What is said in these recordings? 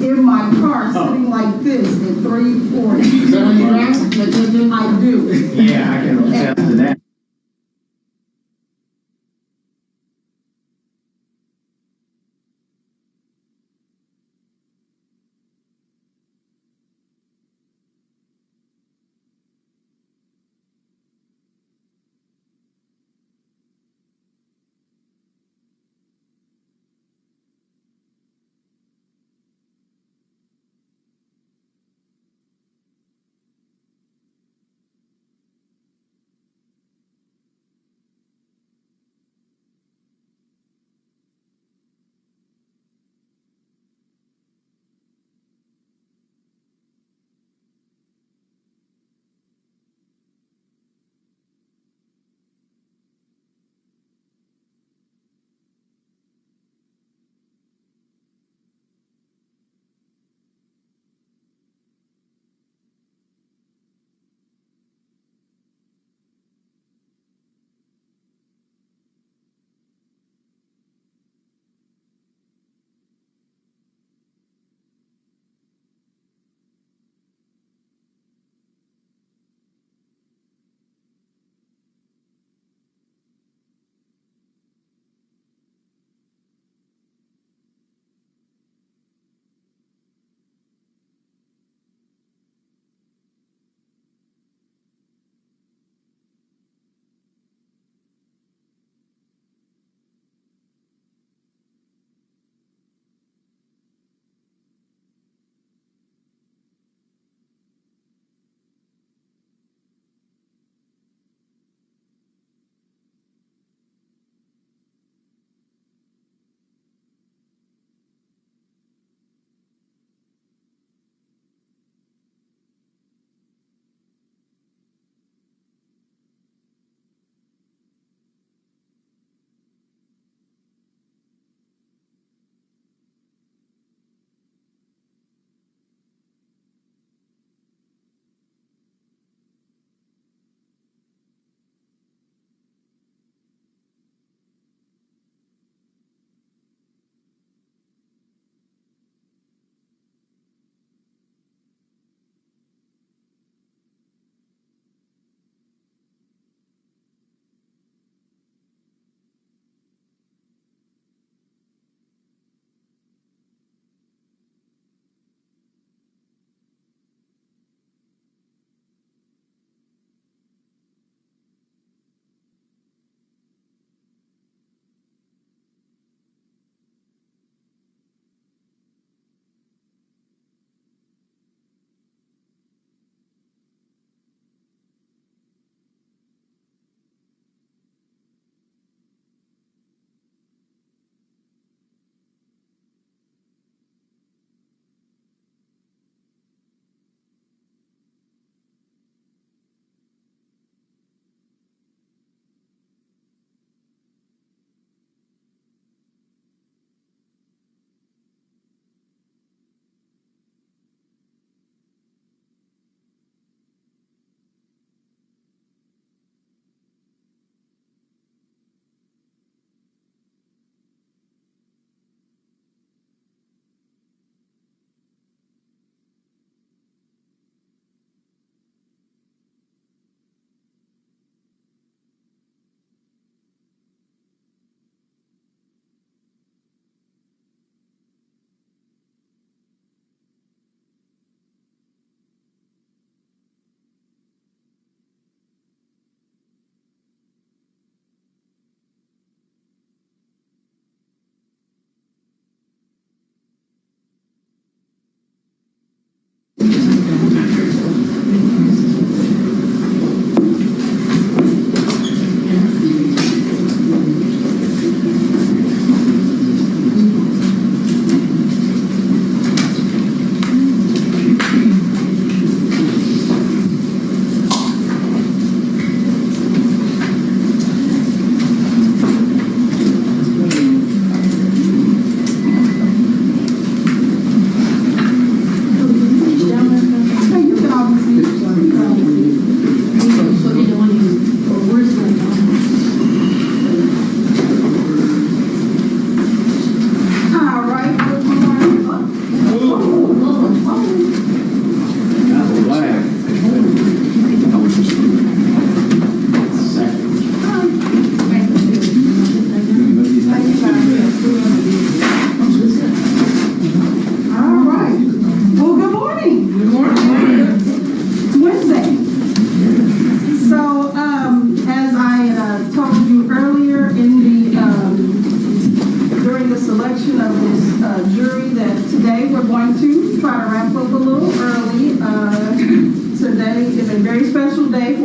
in my car sitting like this at 3:40. Is that when you drive? I do. Yeah, I can attest to that.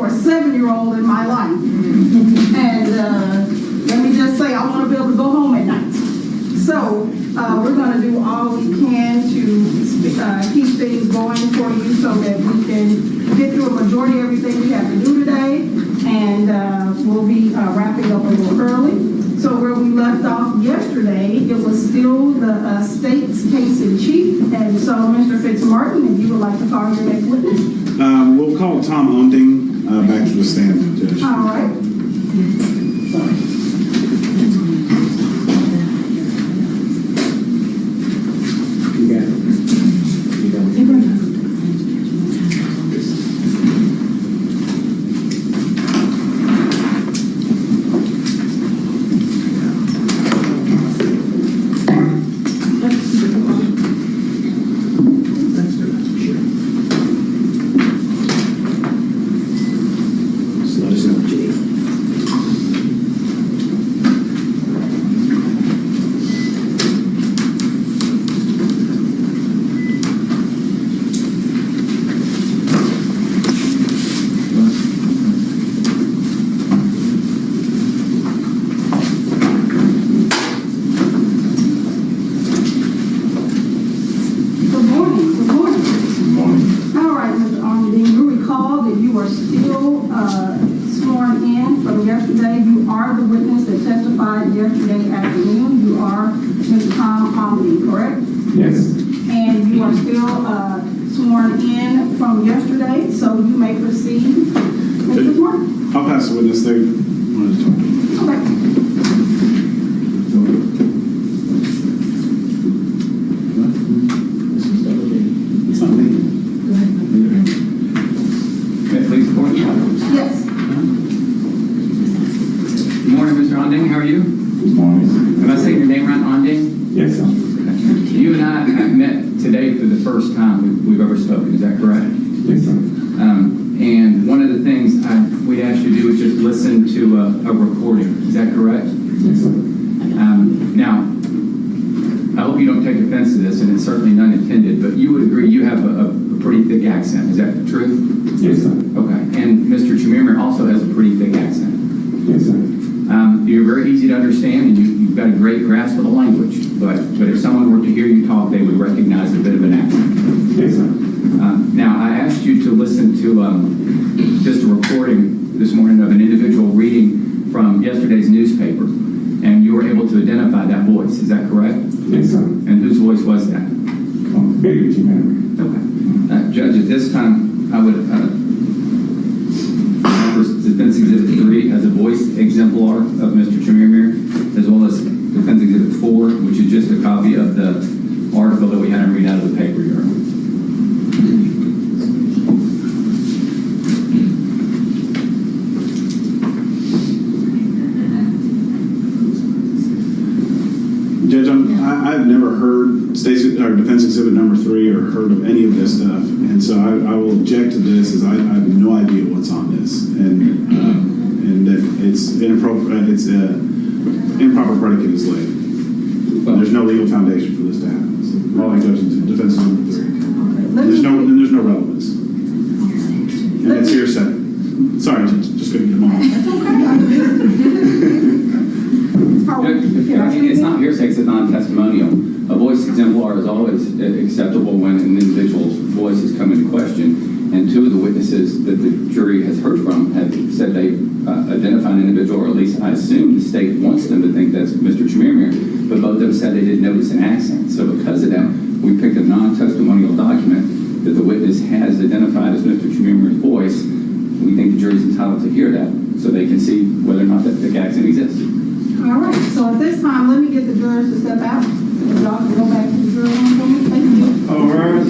for a 7-year-old in my life. And let me just say, I want to be able to go home at night. So we're going to do all we can to keep things going for you so that we can get through a majority of everything we have to do today. And we'll be wrapping up a little early. So where we left off yesterday, it was still the state's case in chief. And so, Mr. Fitzmartin, if you would like to call your next witness. We'll call Tom Onding back to the stand, Judge. All right. You got it. You got it. Yesterday afternoon, you are Mr. Tom Onding, correct? Yes. And you are still sworn in from yesterday, so you may proceed. Mr. Martin. I'll pass the witness. They wanted to talk. Okay. It's not me. Go ahead. May I please report? Yes. Good morning, Mr. Onding. How are you? Good morning. Am I saying your name right, Onding? Yes, sir. You and I have met today for the first time we've ever spoken. Is that correct? Yes, sir. And one of the things we'd ask you to do is just listen to a recording. Is that correct? Yes, sir. Now, I hope you don't take offense to this, and it's certainly none intended, but you would agree you have a pretty thick accent. Is that true? Yes, sir. Okay. And Mr. Chemirmir also has a pretty thick accent. Yes, sir. You're very easy to understand, and you've got a great grasp of the language. But if someone were to hear you talk, they would recognize a bit of an accent. Yes, sir. Now, I asked you to listen to just a recording this morning of an individual reading from yesterday's newspaper, and you were able to identify that voice. Is that correct? Yes, sir. And whose voice was that? Very Chemirmir. Okay. Judge, at this time, I would offer Defense Exhibit 3 as a voice exemplar of Mr. Chemirmir, as well as Defense Exhibit 4, which is just a copy of the article that we had him read out of the paper here. Judge, I've never heard Defense Exhibit number 3 or heard of any of this stuff, and so I will object to this as I have no idea what's on this, and that it's inappropriate. It's improper predicate is laid. Well, There's no legal foundation for this to happen. So all I judge is Defense number 3. Let me- There's no relevance, and it's hearsay. Sorry, just couldn't get them all. I mean, it's not hearsay, it's non-testimonial. A voice exemplar is always acceptable when an individual's voice is come into question. And 2 of the witnesses that the jury has heard from have said they identify an individual, or at least I assume the state wants them to think that's Mr. Chemirmir, but both of them said they didn't notice an accent. So because of that, we picked a non-testimonial document that the witness has identified as Mr. Chemirmir's voice. We think the jury's entitled to hear that so they can see whether or not that thick accent exists. All right. So at this time, let me get the jurors to step out. If y'all can go back to the jury room for me. Thank you. All right.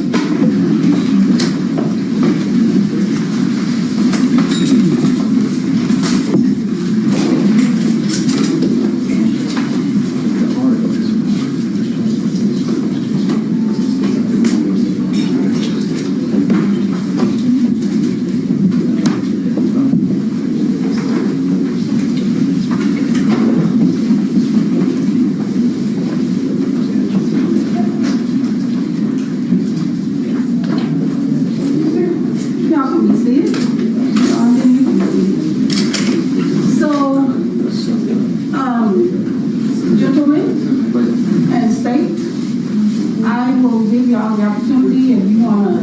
y'all the opportunity and you wanna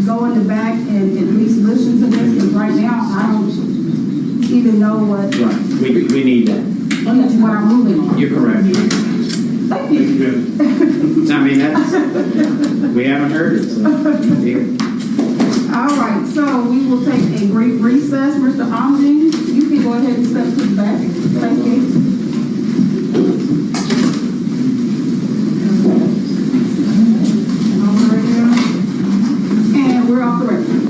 go in the back and at least listen to this, because right now, I don't even know what, Right, we need that. what I'm moving on. You're correct. Thank you. I mean, that's, we haven't heard it, so. here. All right, so we will take a brief recess. Mr. Omji, you can go ahead and step to the back. Thank you. And we're off the record.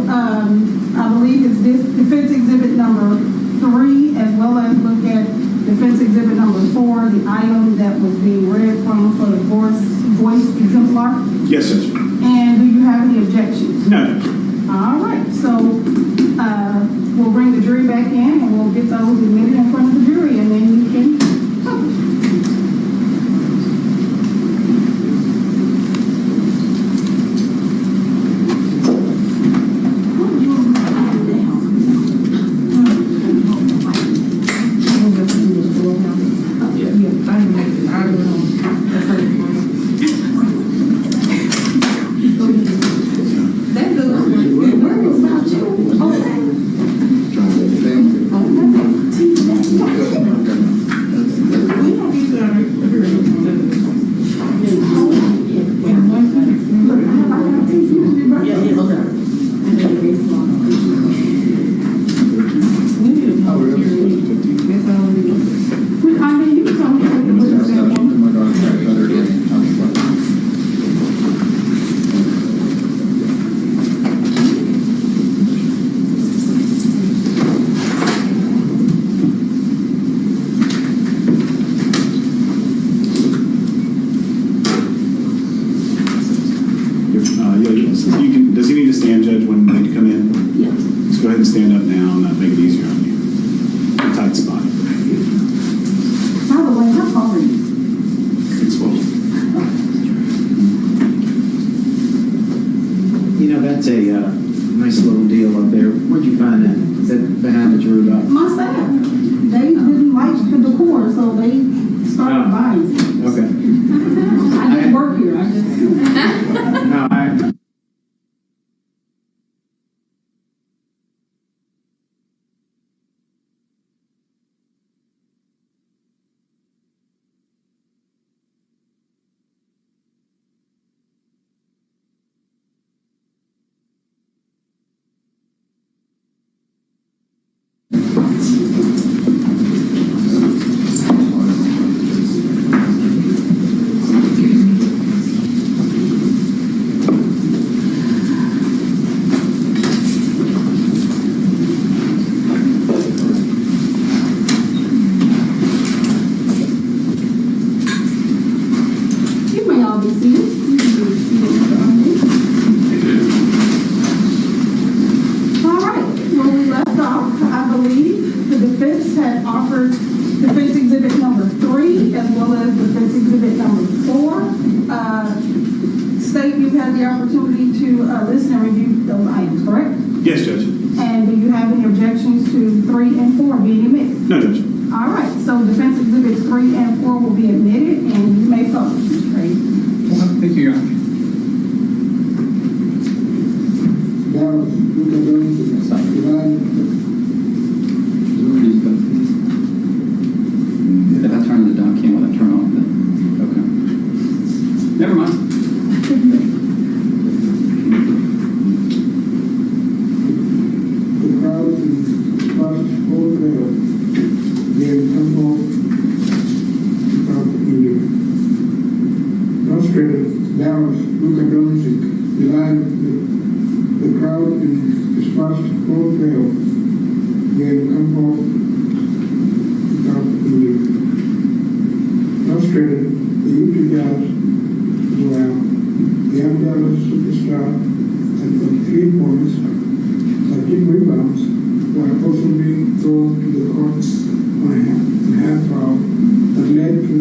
I believe it's this defense exhibit number 3, as well as look at defense exhibit number 4, the item that was being read from for the voice exemplar. Yes, Judge. And do you have any objections? No, Judge. All right, so we'll bring the jury back in and we'll get those admitted in front of the jury and then you can publish. Does he need to stand, Judge, when they come in? Yes. Let's go ahead and stand up now and make it easier on you. Tight spot. By the way, how tall are you? 6'12". You know, that's a nice little deal up there. Where'd you find that? Is that behind the jury box? My staff, they didn't like the decor, so they started buying things. Okay. I didn't work here, I just. No, You may all be seated. All right, when we left off, I believe the defense had offered defense exhibit number 3 as well as defense exhibit number 4. State, you've had the opportunity to listen and review those items, correct? Yes, Judge. And do you have any objections to 3 and 4 being admitted? No, Judge. All right, so defense exhibits 3 and 4 will be admitted and you may publish, Mr. Craig. Thank you, Your Honor. If I turn the dock, can't let it turn off then? Okay. Never mind. The crowd in first whole trail gave tempo without fear. Frustrated, Dallas, Luka Doncic, denied the crowd in his first whole trail gave tempo without fear. Frustrated, the Utah Jazz, well, the young Dallas superstar had got 3 points, 13 rebounds, while also being thrown to the courts on a half foul that led to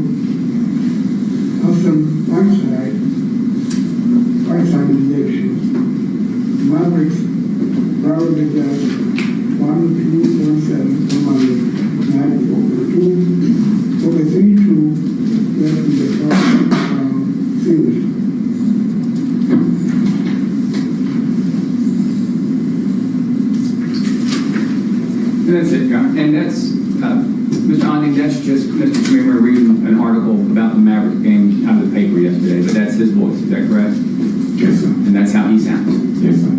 Austin Whiteside injections. Mavericks routed the Jazz 1-2-1-7 on Monday night over 3-2 left in the first round series. And that's it, Your Honor. And that's, Mr. Onding, that's just Mr. Chemirmir reading an article about the Mavericks game out of the paper yesterday, but that's his voice, is that correct? Yes, sir. And that's how he sounds. Yes, sir.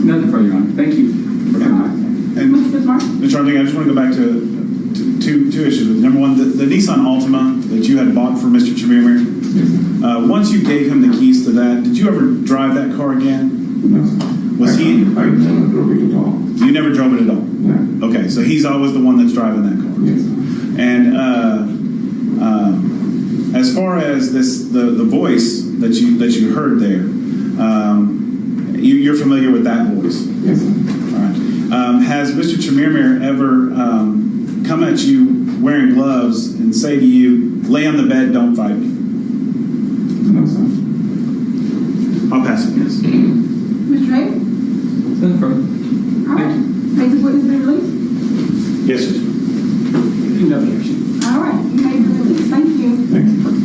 Nothing further, Your Honor. Thank you for coming. And Mr. Martin? Mr. Arling, I just want to go back to two issues. Number one, the Nissan Altima that you had bought for Mr. Chemirmir, once you gave him the keys to that, did you ever drive that car again? No. Was he? I never drove it at all. You never drove it at all? No. Okay, so he's always the one that's driving that car. Yes. And as far as the voice that you heard there, you're familiar with that voice? Yes, sir. All right. Has Mr. Chemirmir ever come at you wearing gloves and say to you, "Lay on the bed, don't fight me"? No, sir. I'll pass it, yes. Mr. Hay? No problem. All right. May this witness be released? Yes, sir. No objection. All right, you may be released. Thank you. Thank you. Thank you.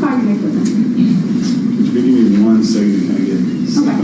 Call your next witness. Just give me 1 second to kind of get set back up.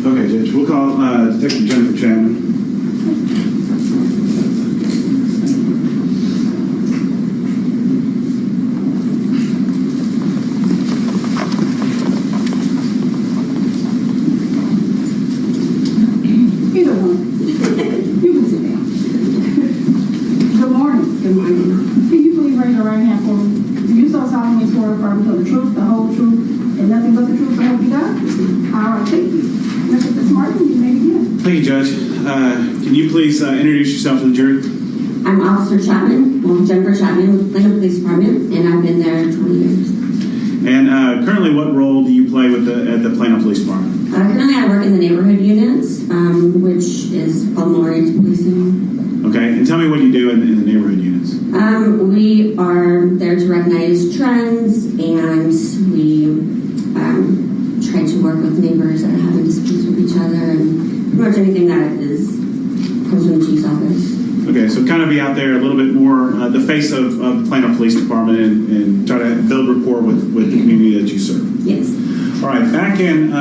Okay, Judge, we'll call Detective Jennifer Chapman. Either one. You can sit down. Good morning. Good morning. Can you please raise your right hand for me? Do you so solemnly swear to affirm to tell the truth, the whole truth, and nothing but the truth, so help you God? All right, thank you. Mr. Martin, you may begin. Thank you, Judge. Can you please introduce yourself to the jury? I'm Officer Chapman, Jennifer Chapman with Plano Police Department, and I've been there 20 years. And currently, what role do you play with at the Plano Police Department? Currently, I work in the neighborhood units, which is pulmonary policing. Okay, and tell me what you do in the neighborhood units. We are there to recognize trends, and we try to work with neighbors that are having disputes with each other, and pretty much anything that comes from the chief's office. Okay, so kind of be out there a little bit more, the face of the Plano Police Department, and try to build rapport with the community that you serve. Yes. All right, back in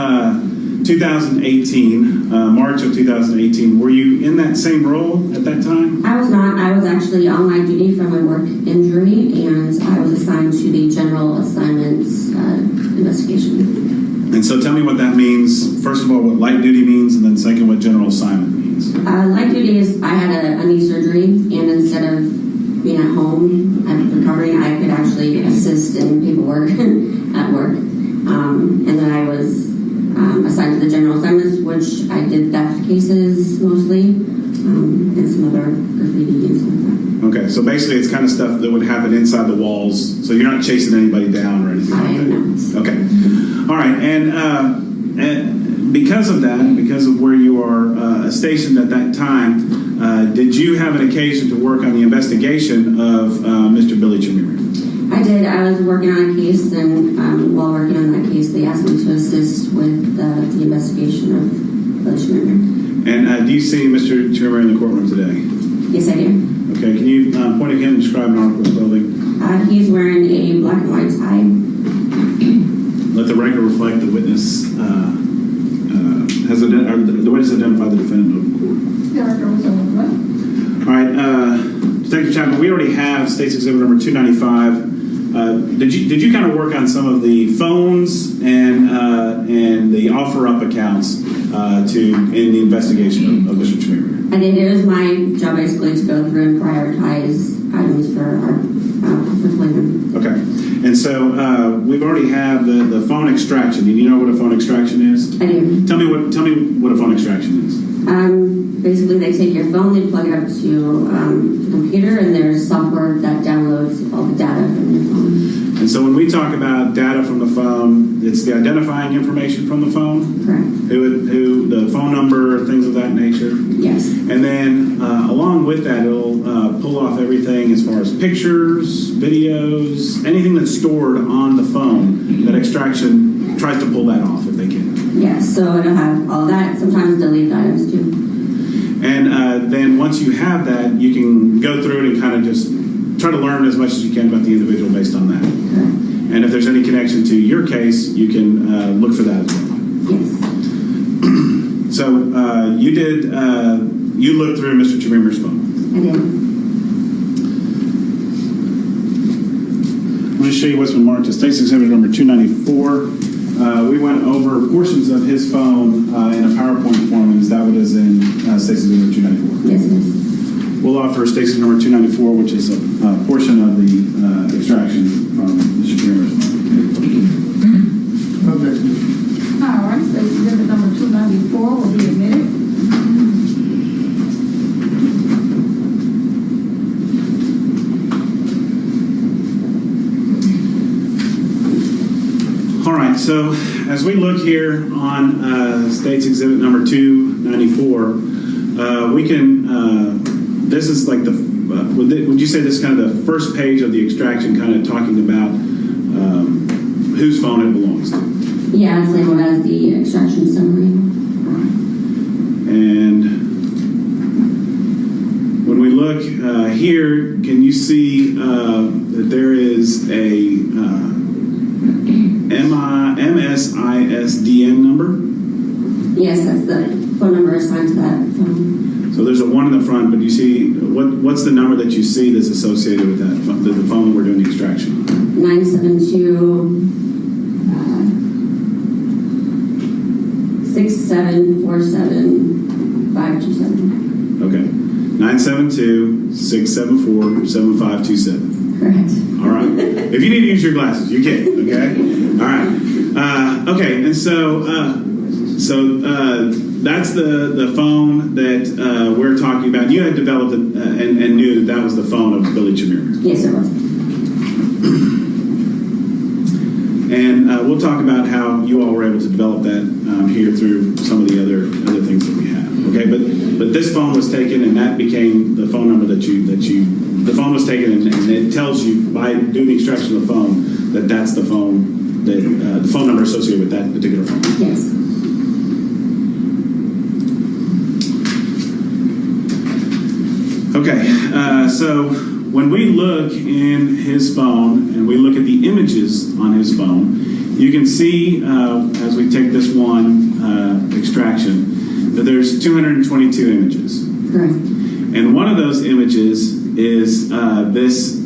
2018, March of 2018, were you in that same role at that time? I was not. I was actually on light duty from a work injury, and I was assigned to the general assignments investigation. And so tell me what that means. First of all, what light duty means, and then second, what general assignment means. Light duty is I had a knee surgery, and instead of being at home and recovering, I could actually assist in paperwork at work. And then I was assigned to the general assignments, which I did theft cases mostly, and some other graffiti and stuff like Okay, so basically it's kind of stuff that would happen inside the walls, so you're not chasing anybody down or anything that. I like that? am not. Okay. All right, and because of that, because of where you are stationed at that time, did you have an occasion to work on the investigation of Mr. Billy Chemirmir? I did. I was working on a case, and while working on that case, they asked me to assist with the investigation of Billy Chemirmir. And do you see Mr. Chemirmir in the courtroom today? Yes, I do. Okay, can you point at him and describe an article of clothing? He's wearing a black and white tie. Let the record reflect the witness the witness identified the defendant of the court. The record was over what? All right, Detective Chapman, we already have State's Exhibit number 295. Did you kind of work on some of the phones and the offer-up accounts in the investigation of Mr. Chemirmir? I did. It was my job basically to go through and prioritize items for Plano. Okay. And so we've already had the phone extraction. Do you know what a phone extraction is? I do. Tell me what a phone extraction is. Basically, they take your phone, they plug it up to the computer, and there's software that downloads all the data from your phone. And so when we talk about data from the phone, it's the identifying information from the phone? Correct. Who the phone number, things of that nature? Yes. And then along with that, it'll pull off everything as far as pictures, videos, anything that's stored on the phone. That extraction tries to pull that off if they can. Yes, so it'll have all that, sometimes delete items too. And then once you have that, you can go through it and kind of just try to learn as much as you can about the individual based on that. Correct. And if there's any connection to your case, you can look for that as well. Yes. So you looked through Mr. Chemirmir's phone. I did. I'm going to show you what's been marked as State's Exhibit number 294. We went over portions of his phone in a PowerPoint form, and is that what is in State's Exhibit 294? Yes, it is. We'll offer State's number 294, which is a portion of the extraction from Mr. Chemirmir's phone. All right, so exhibit number 294 will be admitted. All right, so as we look here on State's Exhibit number 294, we can, this is like the, would you say this is kind of the first page of the extraction, kind of talking about whose phone it belongs to? Yeah, it's labeled as the extraction summary. Right. And when we look here, can you see that there is a MSISDN number? Yes, that's the phone number assigned to that phone. So there's a 1 in the front, but you see, what's the number that you see that's associated with that, the phone that we're doing the extraction on? 972 6747527. Okay. 972-674-7527. Correct. All right. If you need to use your glasses, you can. Okay. All right. Okay. And so that's the phone that we're talking about. You had developed it and knew that was the phone of Billy Chemirmir. Yes, it was. And we'll talk about how you all were able to develop that here through some of the other things that we have. Okay. But this phone was taken, and that became the phone number that the phone was taken, and it tells you by doing the extraction of the phone that that's the phone that the phone number associated with that particular phone. Yes. Okay, so when we look in his phone and we look at the images on his phone, you can see as we take this one extraction that there's 222 images. Correct. And one of those images is this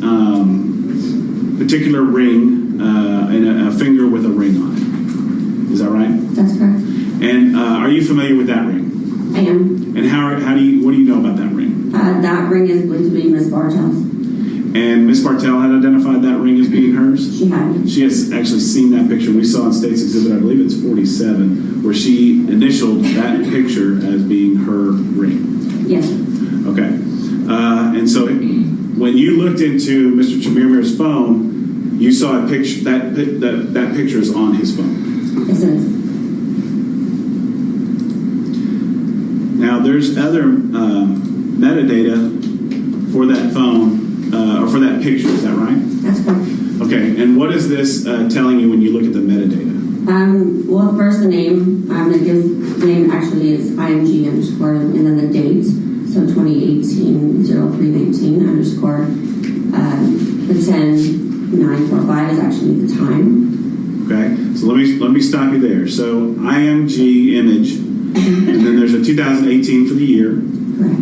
particular ring and a finger with a ring on it. Is that right? That's correct. And are you familiar with that ring? I am. And what do you know about that ring? That ring is going to be Miss Bartel's. And Miss Bartel had identified that ring as being hers? She had. She has actually seen that picture. We saw in State's Exhibit, I believe it's 47, where she initialed that picture as being her ring. Yes. Okay. And so when you looked into Mr. Chemirmir's phone, you saw a picture, that picture is on his phone. Yes, it is. Now, there's other metadata for that phone, or for that picture, is that right? That's correct. Okay, and what is this telling you when you look at the metadata? Well, first the name. It gives the name actually is IMG underscore, and then the date. So 2018-03-19 underscore. The 10-945 is actually the time. Okay, so let me stop you there. So IMG image, and then there's a 2018 for the year. Correct.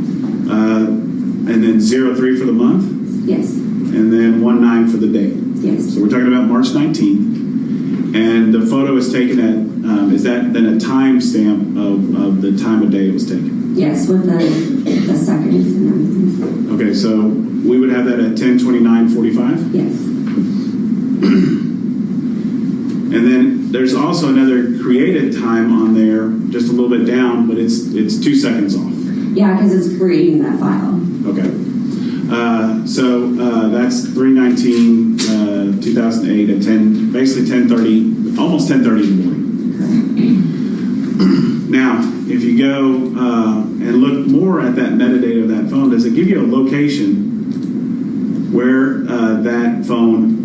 And then 03 for the month, Yes. and then 19 for the date. Yes. So we're talking about March 19th, and the photo is taken at, is that then a time stamp of the time of day it was taken? Yes, with the the seconds and everything. Okay, so we would have that at 10:29:45? Yes. And then there's also another created time on there, just a little bit down, but it's 2 seconds off. Yeah, because it's creating that file. Okay. So that's 3/19/2008 at 10:30, almost 10:30 in the morning. Now, if you go and look more at that metadata of that phone, does it give you a location where that phone,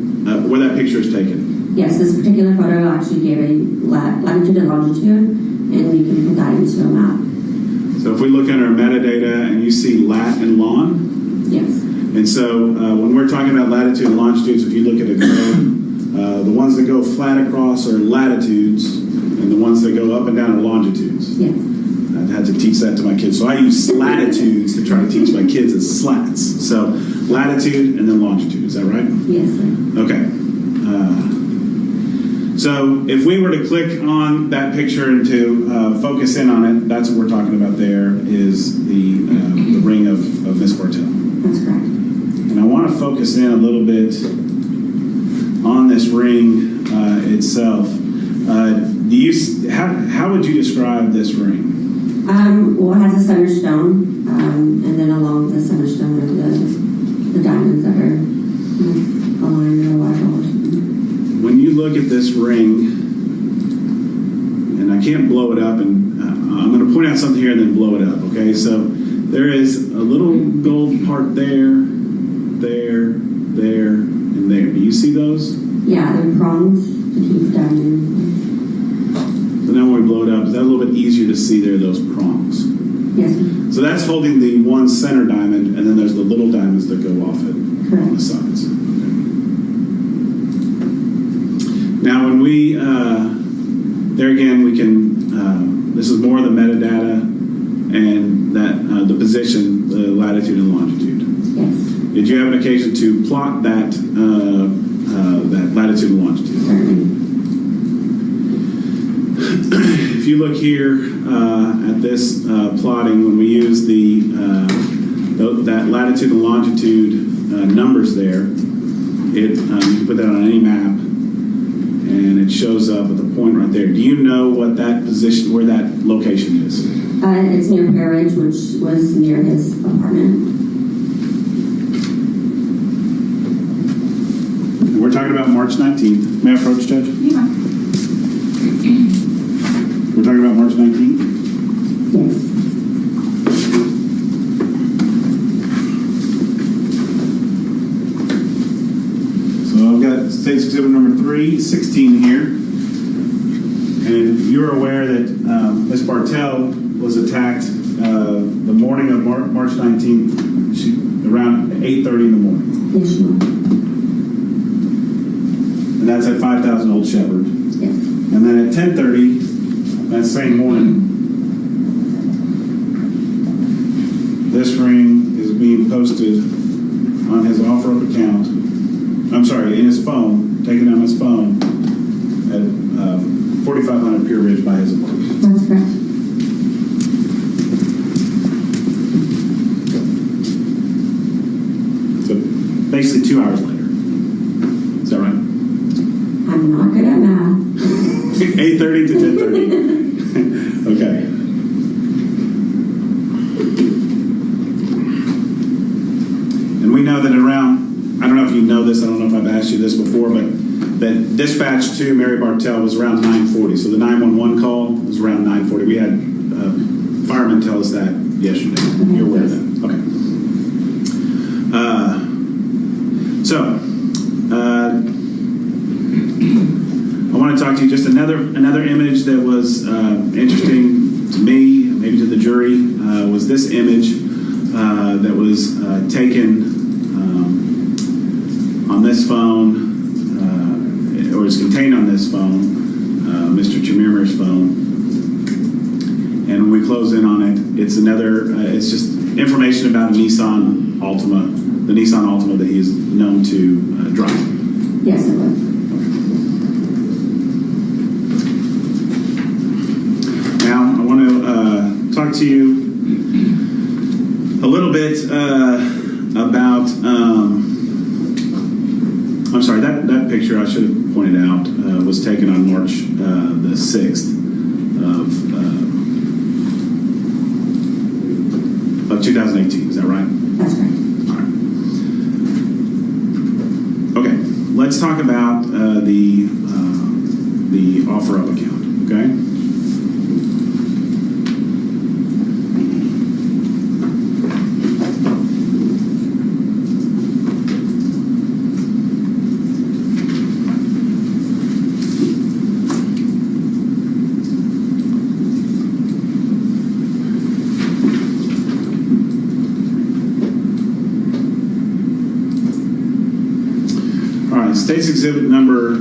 where that picture is taken? Yes, this particular photo actually gave a latitude and longitude, and you can put that into a map. So if we look at our metadata and you see lat and lon, Yes. and so when we're talking about latitude and longitudes, if you look at a globe, the ones that go flat across are latitudes, and the ones that go up and down are longitudes. Yes. I've had to teach that to my kids. So I use latitudes to try to teach my kids as slats. So latitude and then longitude. Is that right? Yes, sir. Okay. So if we were to click on that picture and to focus in on it, that's what we're talking about there is the ring of Miss Bartell. That's correct. And I want to focus in a little bit on this ring itself. How would you describe this ring? Well, it has a center stone, and then along the center stone are the diamonds that are aligned or whatever. When you look at this ring, and I can't blow it up, and I'm going to point out something here and then blow it up, okay? So there is a little gold part there, and there. Do you see those? Yeah, they're prongs to keep diamonds. So now when we blow it up, is that a little bit easier to see there, those prongs? Yes, sir. So that's holding the one center diamond, and then there's the little diamonds that go off it on the sides. Okay. Now when we, there again, we can, this is more of the metadata and that the position, the latitude and longitude. Yes. Did you have an occasion to plot that, that latitude and longitude? Certainly. If you look here at this plotting, when we use that latitude and longitude numbers there, you can put that on any map, and it shows up at the point right there. Do you know what that position, where that location is? It's near Pear Ridge, which was near his apartment. And we're talking about March 19th. May I approach, Judge? Yeah. We're talking about March 19th? Yes. So I've got State's Exhibit number 316 here. And you're aware that Ms. Bartell was attacked the morning of March 19th, around 8:30 in the morning. Yes, you are. And that's at 5000 Old Shepherd. Yes. And then at 10:30, that same morning, this ring is being posted on his OfferUp account. I'm sorry, in his phone, taken on his phone at 4500 Pier Ridge by his apartment. That's correct. So basically 2 hours later. Is that right? I'm not good at math. 8:30 to 10:30. Okay. And we know that around, I don't know if you know this, I don't know if I've asked you this before, but that dispatch to Mary Bartell was around 9:40. So the 911 call was around 9:40. We had firemen tell us that yesterday. You're aware of that? Okay. I want to talk to you just another image that was interesting to me, maybe to the jury, was this image that was taken on this phone, or is contained on this phone, Mr. Chemirmir's phone. And when we close in on it, it's it's just information about a Nissan Altima, the Nissan Altima that he is known to drive. Yes, it was. Now, I want to talk to you I'm sorry, that picture I should have pointed out was taken on March the 6th of 2018. Is that right? That's right. All right. Okay, let's talk about the offer up account. Okay. State's exhibit number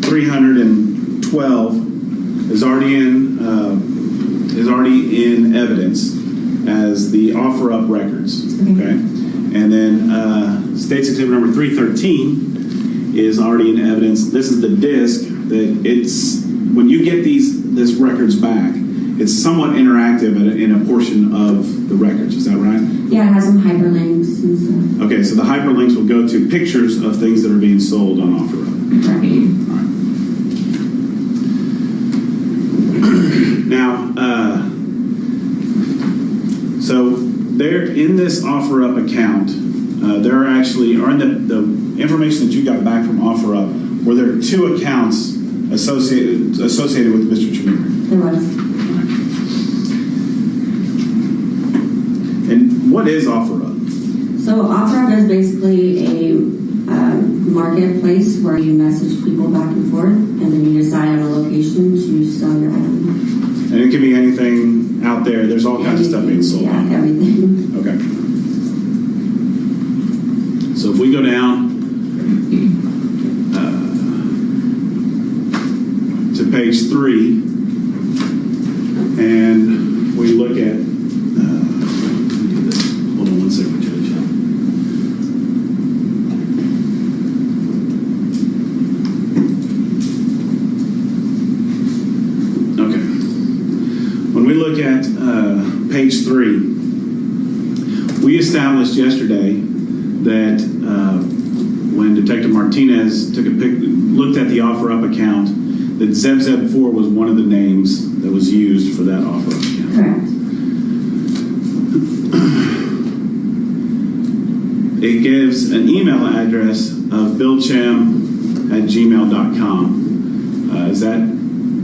312 is already in evidence as the offer up records. Okay, and then State's exhibit number 313 is already in evidence. This is the disc that it's when you get this records back, it's somewhat interactive in a portion of the records. Is that right? Yeah, it has some hyperlinks and stuff. Okay, so the hyperlinks will go to pictures of things that are being sold on OfferUp. Right. All right. Now, so there in this OfferUp account, there are in the information that you got back from OfferUp, were there 2 accounts associated with Mr. Chemirmir? There was. And what is OfferUp? So OfferUp is basically a marketplace where you message people back and forth, and then you decide on a location to sell your item. And it can be anything out there. There's all kinds of stuff being sold. Yeah, everything. Okay. So if we go down to page 3, and we look at, hold on one second, Judge. Okay. When we look at page 3, we established yesterday that when Detective Martinez looked at the OfferUp account, that Zeb4 was one of the names that was used for that OfferUp account. Correct. It gives an email address of billchem@gmail.com. Is that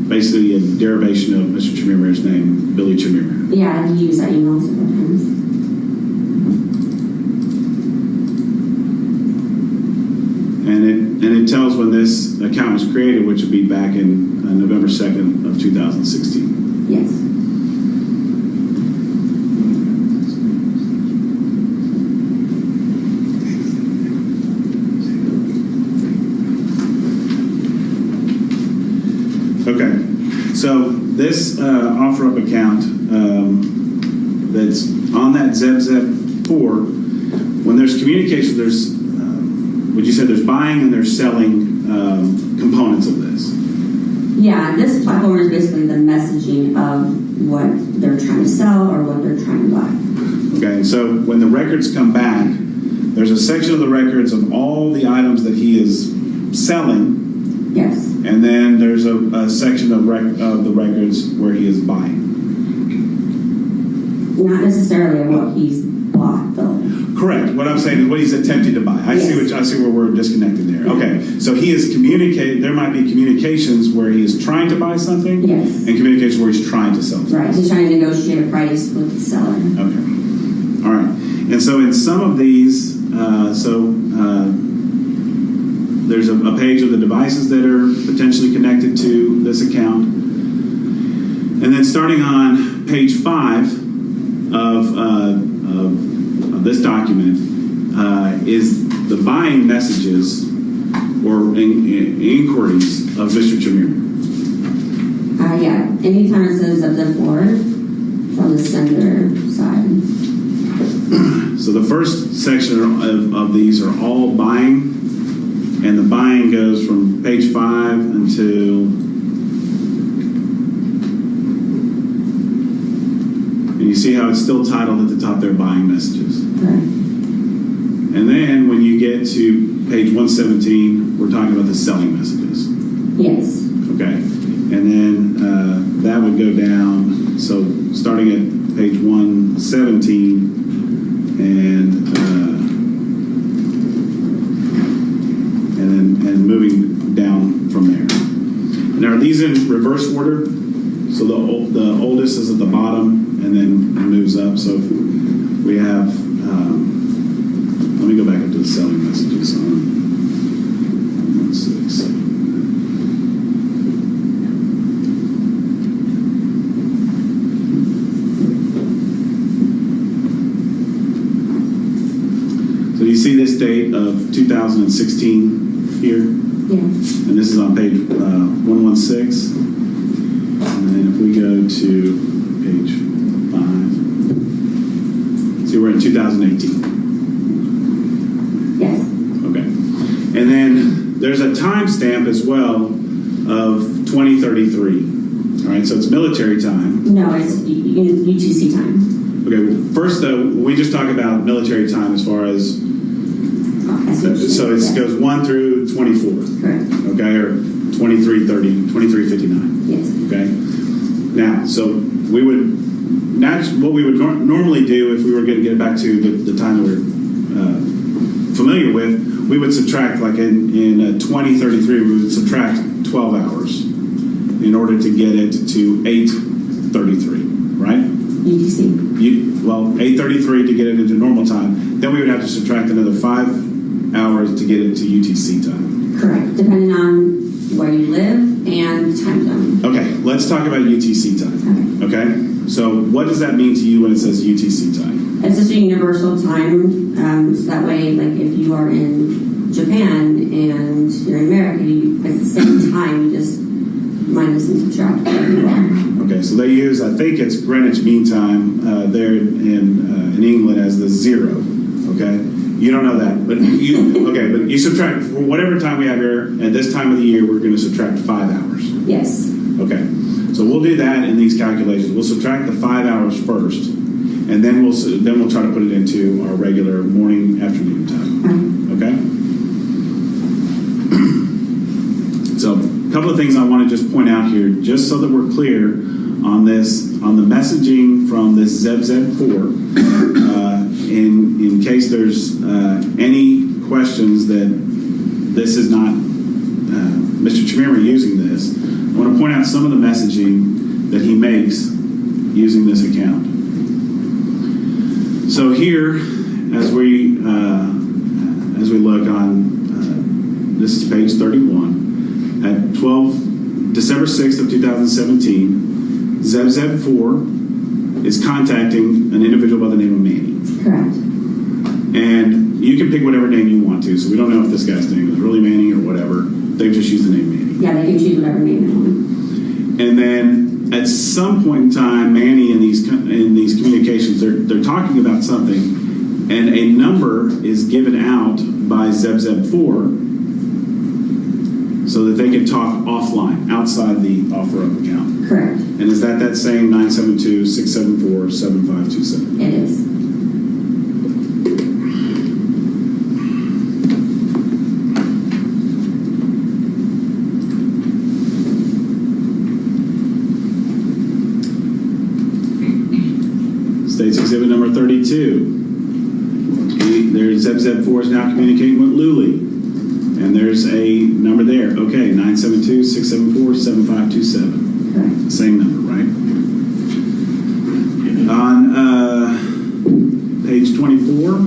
basically a derivation of Mr. Chemirmir's name, Billy Chemirmir? Yeah, he used that email several times. And it tells when this account was created, which would be back in November 2nd of 2016. Yes. Okay, so this OfferUp account that's on that Zeb4, when there's communication, there's would you say there's buying and there's selling components of this? Yeah, this platform is basically the messaging of what they're trying to sell or what they're trying to buy. Okay, so when the records come back, there's a section of the records of all the items that he is selling. Yes. And then there's a section of the records where he is buying. Not necessarily what he's bought, though. Correct. What I'm saying is what he's attempting to buy. I see where we're disconnected there. Okay. So he is communicating. There might be communications where he is trying to buy something. Yes. And communications where he's trying to sell something. Right. He's trying to negotiate a price with the seller. Okay. All right. And so in some of these, there's a page of the devices that are potentially connected to this account. And then starting on page 5 of this document is the buying messages or inquiries of Mr. Chemirmir. Yeah. Anytime it says of the board from the sender side. So the first section of these are all buying. And the buying goes from page 5 until, and you see how it's still titled at the top there, buying messages. Right. And then when you get to page 117, we're talking about the selling messages. Yes. Okay. And then that would go down, so starting at page 117 and moving down from there. And are these in reverse order? So the oldest is at the bottom and then moves up. So if we have, let me go back up to the selling messages on 16. So do you see this date of 2016 here? Yes. And this is on page 116. And then if we go to page 5, see we're in 2018. Yes. Okay. And then there's a timestamp as well of 2033. All right, so it's military time. No, it's UTC time. Okay, well, first though, we just talk about military time as far as, so it goes 1 through 24. Correct. Okay, or 2330, 2359. Yes. Okay. Now, so that's what we would normally do if we were going to get back to the time that we're familiar with. We would subtract, like in 2033, we would subtract 12 hours in order to get it to 8:33, right? UTC. 8:33 to get it into normal time. Then we would have to subtract another 5 hours to get it to UTC time. Correct. Depending on where you live and time zone. Okay, let's talk about UTC time. Okay? So what does that mean to you when it says UTC time? It's just a universal time. So that way, like if you are in Japan and you're in America, it's the same time, you just minus and subtract wherever you are. Okay, so they use, I think it's Greenwich Mean Time there in England as the 0. Okay? You don't know that, but you subtract, for whatever time we have here, at this time of the year, we're going to subtract 5 hours. Yes. Okay, so we'll do that in these calculations. We'll subtract the 5 hours first, and then we'll try to put it into our regular morning, afternoon time. Okay? So, a couple of things I want to just point out here, just so that we're clear on this, on the messaging from this ZebZeb4. In case there's any questions that this is not Mr. Chemirmir using this, I want to point out some of the messaging that he makes using this account. So here, as we look on, this is page 31, at December 6th of 2017, ZebZeb4 is contacting an individual by the name of Manny. Correct. And you can pick whatever name you want to, so we don't know if this guy's name is really Manny or whatever. They've just used the name Manny. Yeah, they can choose whatever name they want. And then at some point in time, Manny in these communications, they're talking about something, and a number is given out by ZebZeb4 so that they can talk offline, outside the OfferUp account. Correct. And is that same 972-674-7527? It is. States Exhibit number 32. There's ZebZeb4 is now communicating with Luli. And there's a number there. Okay, 972-674-7527. Correct. Same number, right? On page 24.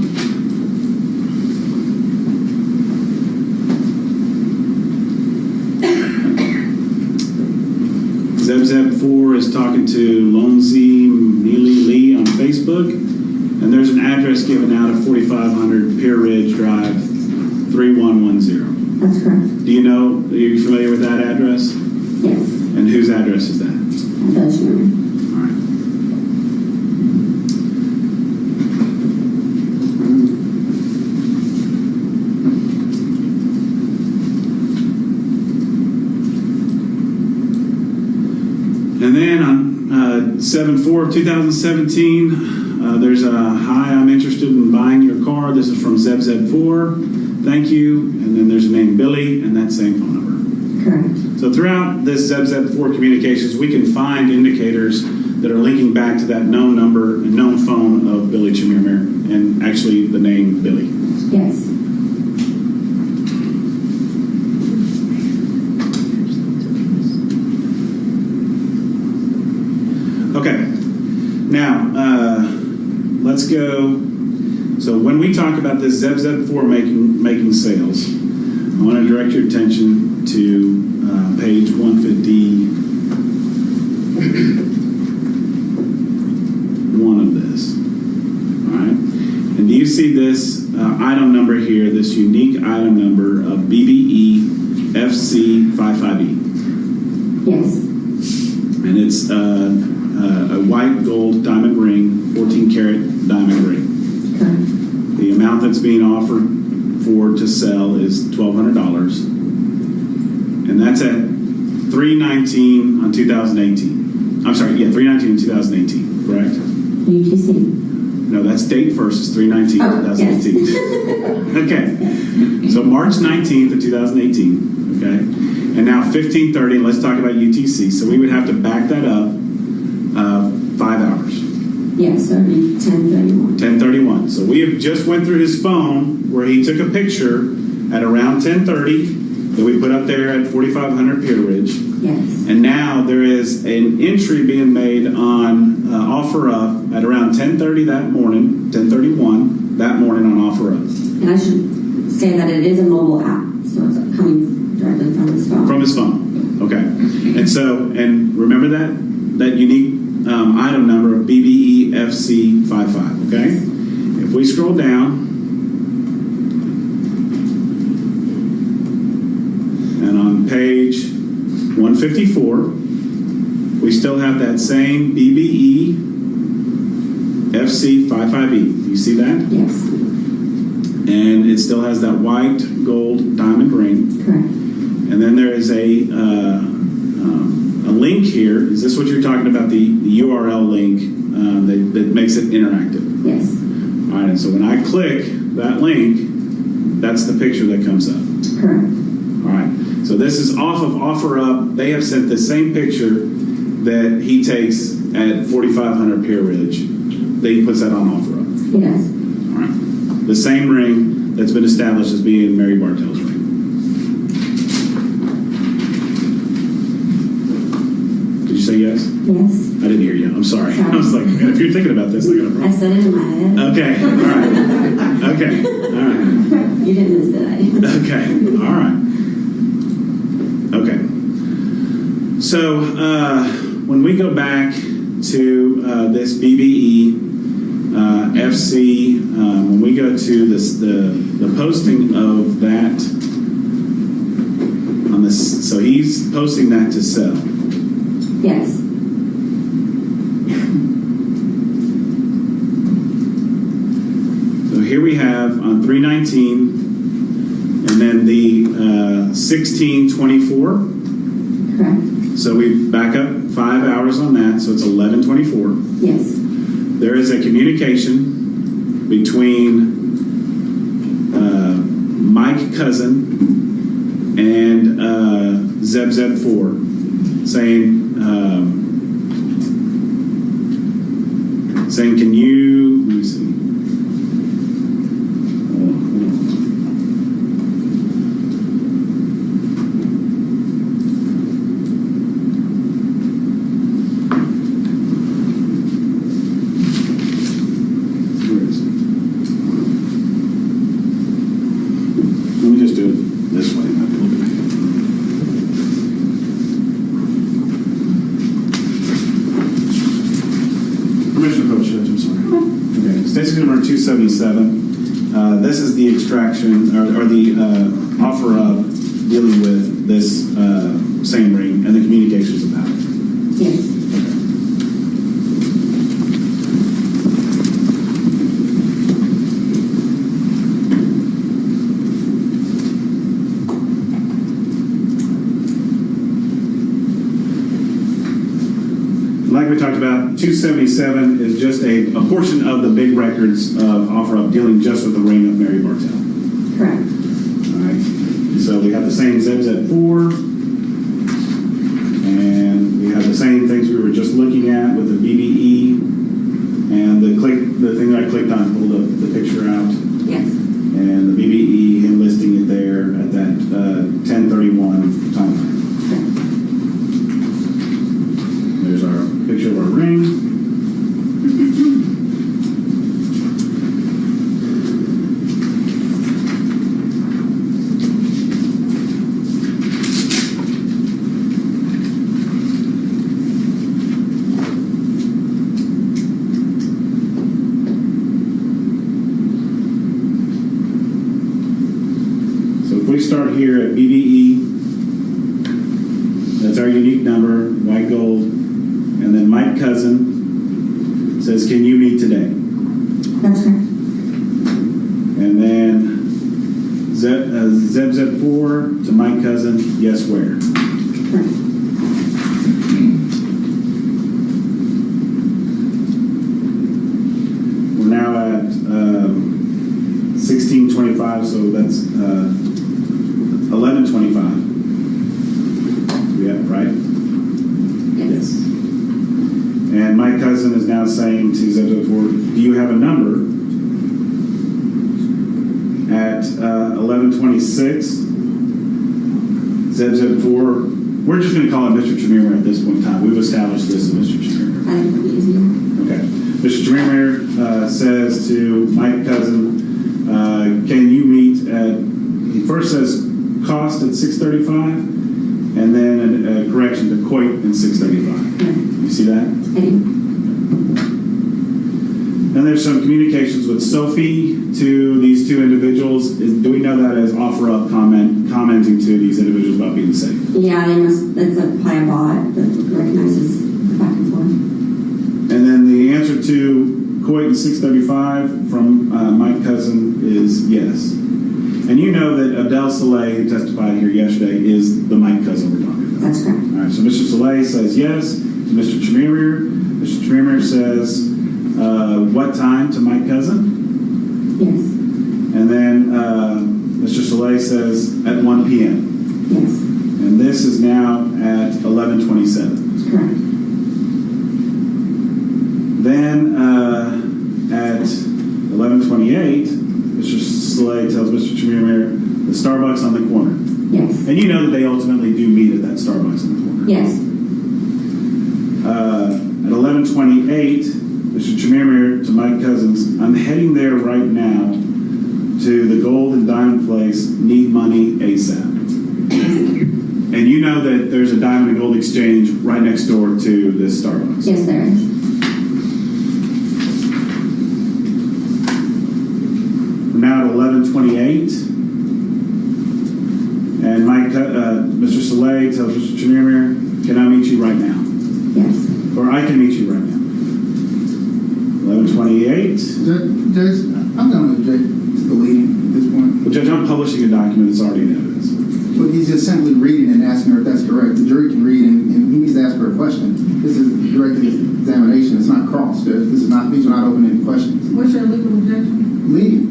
ZebZeb4 is talking to Lonzi Neely Lee on Facebook, and there's an address given out of 4500 Pier Ridge Drive, 3110. That's correct. Are you familiar with that address? Yes. And whose address is that? That's Chemirmir. All right. And then on 7/4/2017, there's a, hi, I'm interested in buying your car. This is from ZebZeb4. thank you, and then there's a name Billy and that same phone number. Correct. So throughout this ZEB4 communications, we can find indicators that are linking back to that known number and known phone of Billy Chemirmir, and actually the name Billy. Yes. Okay, now let's go. So when we talk about this ZEB4 making sales, I want to direct your attention to page 151 of this. All right, and do you see this item number here? This unique item number of BBE FC55E. Yes. And it's a white gold diamond ring, 14 karat diamond ring. Correct. The amount that's being offered to sell is $1,200, and that's at $319 on 2018. I'm sorry, yeah, $319 in 2018, correct? UTC. No, that's date first is $319 Oh, 2018. yes. Okay, so March 19th of 2018. Okay, and now 1530. And let's talk about UTC. So we would have to back that up 5 hours. Yes, so it'd be 10:31. 10:31. So we have just went through his phone where he took a picture at around 10:30 that we put up there at 4500 Pier Ridge. Yes. And now there is an entry being made on OfferUp at around 10:30 that morning, 10:31 that morning on OfferUp. And I should say that it is a mobile app, so it's coming directly from his phone. From his phone. Okay. And so, and remember that unique item number of BBE FC55. Okay. If we scroll down, and on page 154, we still have that same BBE FC55E. You see that? Yes. And it still has that white gold diamond ring. Correct. And then there is a link here. Is this what you're talking about? The URL link that makes it interactive. Yes. All right. And so when I click that link, that's the picture that comes up. Correct. All right. So this is off of OfferUp. They have sent the same picture that he takes at 4500 Pier Ridge. He puts that on OfferUp. He does. All right. The same ring that's been established as being Mary Bartell's ring. Did you say yes? Yes. I didn't hear you. I'm sorry. I was like, man, if you're thinking about this, I got a I problem. said it in my head. Okay. All right. Okay. All right. You didn't miss it, I Okay. All right. Okay. So when we go back to this BBE FC, when we go to this the posting of that on this, so he's posting that to sell. Yes. So here we have on 319, and then the 1624. Correct. So we back up 5 hours on that, so it's 1124. Yes. There is a communication between Mike Cousin and ZEB4 saying, can you, let me see. Where is it? Let me just do it this way. Might be a little bit. Permission to approach, Judge, I'm sorry. Okay, Stacey number 277. This is the extraction, or the offer of dealing with this same ring and the communications about it. Yes. Like we talked about, 277 is just a portion of the big records of OfferUp dealing just with the ring of Mary Bartell. Correct. we have the same ZEBs at 4. And we have the same things we were just looking at with the BBE. And the thing that I clicked on pulled up the picture out. Yes. And the BBE, him listing it there at that 10:31 time frame. There's our picture of our ring. We start here at BBE. That's our unique number, white gold. And then Mike Cousin says, can you meet today? That's correct. And then ZEB4 to Mike Cousin, yes, where? Correct. We're now at 16:25, so that's 11:25. Yeah, right? Yes. And my cousin is now saying to ZEB4, do you have a number? At 11:26, ZEB4, we're just going to call it Mr. Chemirmir at this point in time. We've established this as Mr. Chemirmir. I think it'll be easier. Okay. Mr. Chemirmir says to Mike Cousin, can you meet at, he first says cost at 6:35, and then a correction to Coit at 6:35. You see that? I do. Then there's some communications with Sophie to these two individuals. Do we know that as offer up commenting to these individuals about being safe? Yeah, they must, that's probably a bot that recognizes the back and forth. And then the answer to Coit at 6:35 from Mike Cousin is yes. And you know that Abdel Saleh, who testified here yesterday, is the Mike Cousin we're talking about. That's correct. All right, so Mr. Saleh says yes to Mr. Chemirmir. Mr. Chemirmir says what time to Mike Cousin? Yes. And then Mr. Saleh says at 1 p.m. Yes. And this is now at 11:27. Correct. Then at 11:28, Mr. Saleh tells Mr. Chemirmir the Starbucks on the corner. Yes. And you know that they ultimately do meet at that Starbucks on the corner. Yes. At 11:28, Mr. Chemirmir to Mike Cousins, I'm heading there right now to the Gold and Diamond Place, need money ASAP. And you know that there's a Diamond and Gold exchange right next door to this Starbucks. Yes, there is. We're now at 11:28. And Mr. Saleh tells Mr. Chemirmir, can I meet you right now? Yes. Or I can meet you right now. 11:28. Judge, I'm going to object to the leading at this point. Well, Judge, I'm publishing a document that's already in evidence. Well, he's just simply reading and asking her if that's correct. The jury can read and he needs to ask her a question. This is direct examination. It's not cross, Judge. These are not open-ended questions. What's your legal objection? Leading.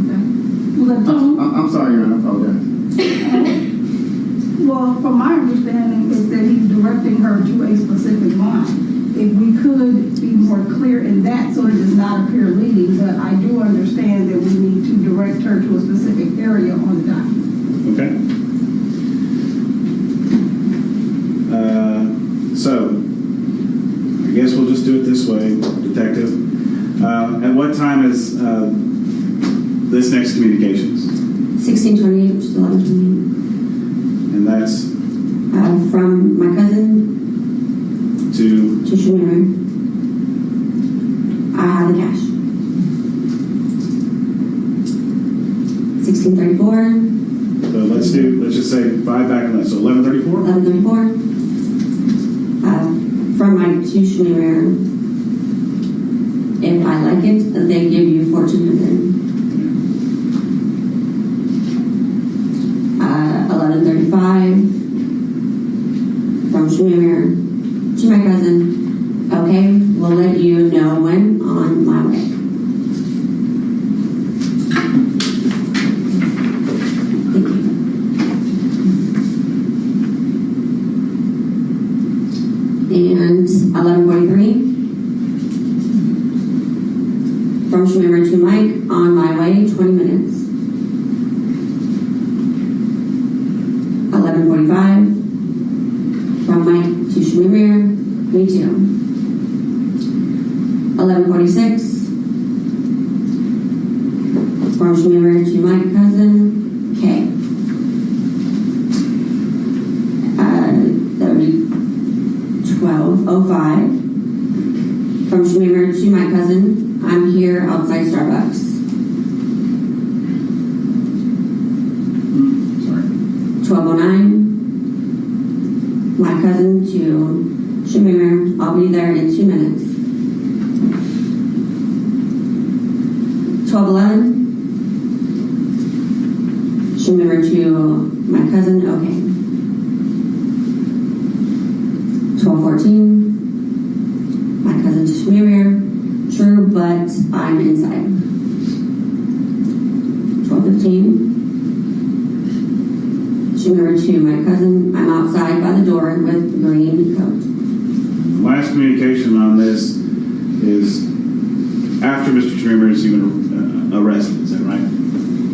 Okay. Well, then, I'm sorry, Your Honor. I apologize. well, from my understanding is that he's directing her to a specific line. If we could be more clear in that so it does not appear leading, but I do understand that we need to direct her to a specific area on the document. Okay. So, I guess we'll just do it this way, Detective. At what time is this next communications? 16:28, which is 11:28. And that's From my cousin to to Chemirmir. I have the cash. 16:34. so let's just say 5 back on that. So 11:34? 11:34. From my to Chemirmir. If I like it, they give you $1,400. 11:35. From Chemirmir to my cousin. Okay, we'll let you know when on my way. Thank you. 11:45. From Mike to Chemirmir, me too. 11:46. From Chemirmir to Mike cousin, K. That would be 12:05. From Chemirmir to my cousin, I'm here outside Starbucks. Sorry. 12:09. My cousin to Chemirmir, I'll be there in 2 minutes. 12:11. Chemirmir to my cousin, okay. 12:14. My cousin to Chemirmir, true, but I'm inside. 12:15. Chemirmir to my cousin, I'm outside by the door with green coat. The last communication on this is after Mr. Chemirmir is even arrested, is that right?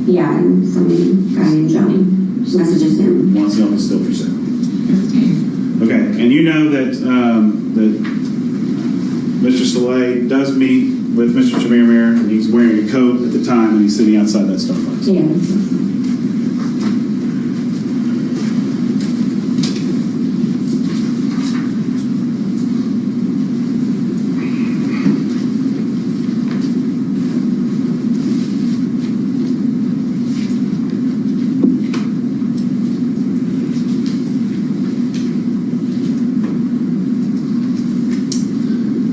Yeah, and some guy named Johnny messages him. Wants to know if it's still for sale. Okay, and you know that that Mr. Soleil does meet with Mr. Chemirmir, and he's wearing a coat at the time, and he's sitting outside that Starbucks. Yeah.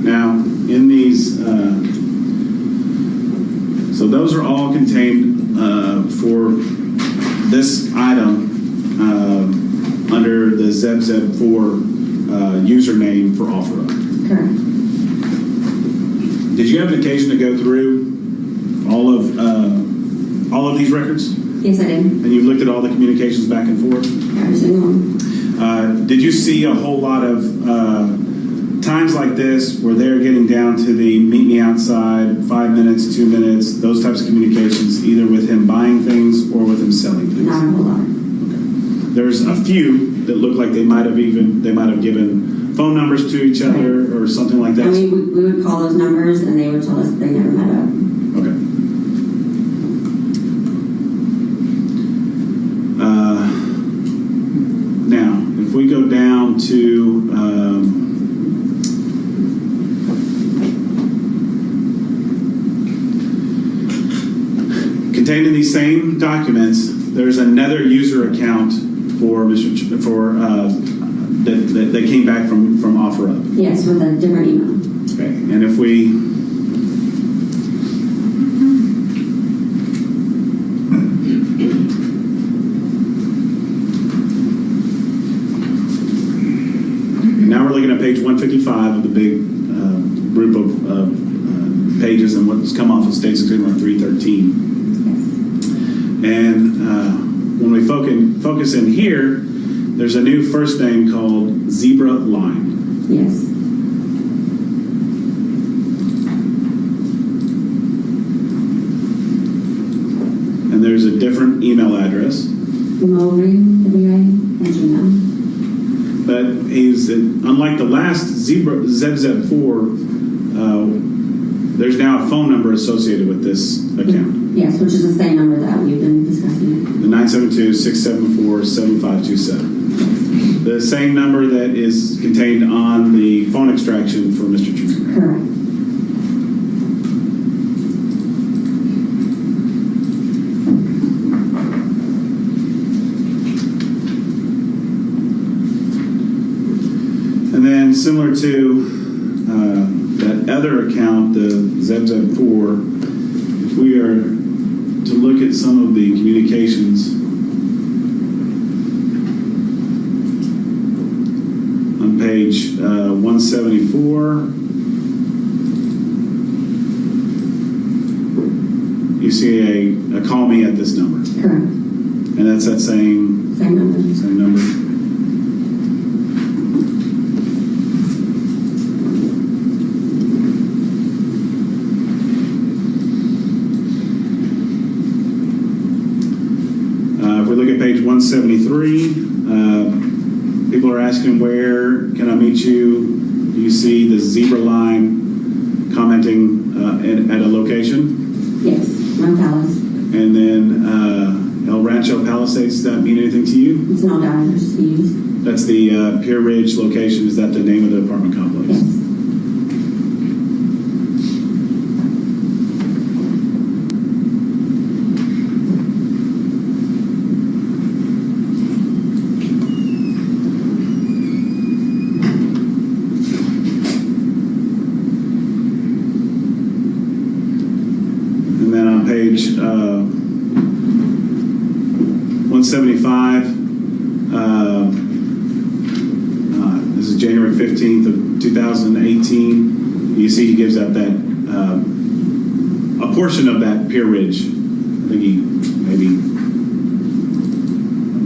Now, in these, so those are all contained for this item under the ZebZeb4 username for OfferUp. Correct. Did you have an occasion to go through all of these records? Yes, I did. And you've looked at all the communications back and forth? Every single one. Did you see a whole lot of times like this where they're getting down to the meet me outside, 5 minutes, 2 minutes, those types of communications, either with him buying things or with him selling things? Not a whole lot. There's a few that look like they might have given phone numbers to each other or something like that. And we would call those numbers and they would tell us they never met up. Okay. Now, if we go down to contained in these same documents, there's another user account for that came back from OfferUp. Yes, with a different email. Okay, and if we now we're looking at page 155 of the big group of pages and what's come off of State's Exhibit 313. And when we focus in here, there's a new first name called Zebra Line. Yes. And there's a different email address. Molding, as you know. But he's, unlike the last ZebZeb4, there's now a phone number associated with this account. Yes, which is the same number that we've been discussing. The 972-674-7527. The same number that is contained on the phone extraction for Mr. Chemirmir. Correct. And then similar to that other account, the ZebZeb4, if we are to look at some of the communications on page 174, you see a call me at this number. Correct. And that's that same number. Same number. If we look at page 173. People are asking, where can I meet you? Do you see the zebra line commenting at a location? Yes, Mount Palace. And then El Rancho Palisades, does that mean anything to you? It's no dollars to use. That's the Pier Ridge location. Is that the name of the apartment complex? Yes. And then on page 175, this is January 15th of 2018. You see he gives up that, a portion of that Pier Ridge. I think he maybe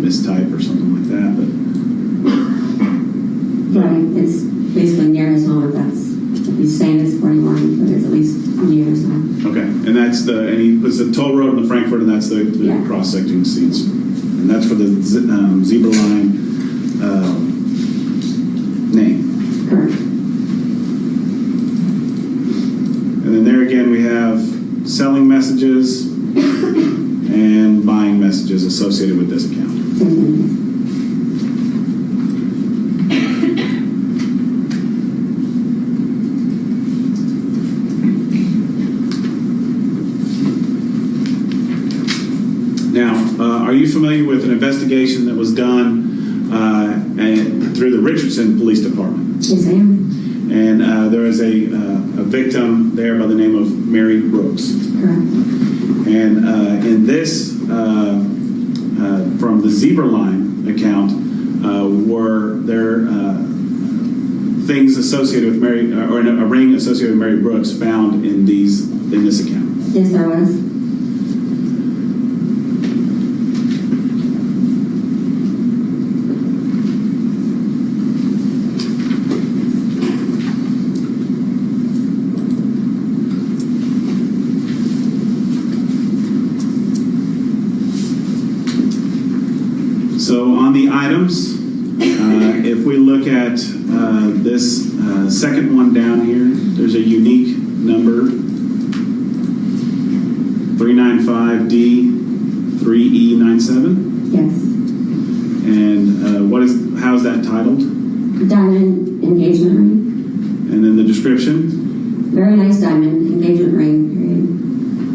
mistype or something like that, but. Right, it's basically near his home. He's saying it's 41, but it's at least near his home. Okay, and that's and he puts the toll road in the Frankfurt, and that's the Yeah. cross-secting seats. And that's for the zebra line name. Correct. And then there again, we have selling messages and buying messages associated with this account. Same thing. Now, are you familiar with an investigation that was done through the Richardson Police Department? Yes, I am. And there is a victim there by the name of Mary Brooks. Correct. And in this, from the Zebra Line account, were there things associated with Mary, or a ring associated with Mary Brooks found in this account? Yes, there was. So on the items, if we look at this second one down here, there's a unique number, 395D3E97. Yes. And how's that titled? Diamond engagement ring. And then the description, Very nice diamond engagement ring, period.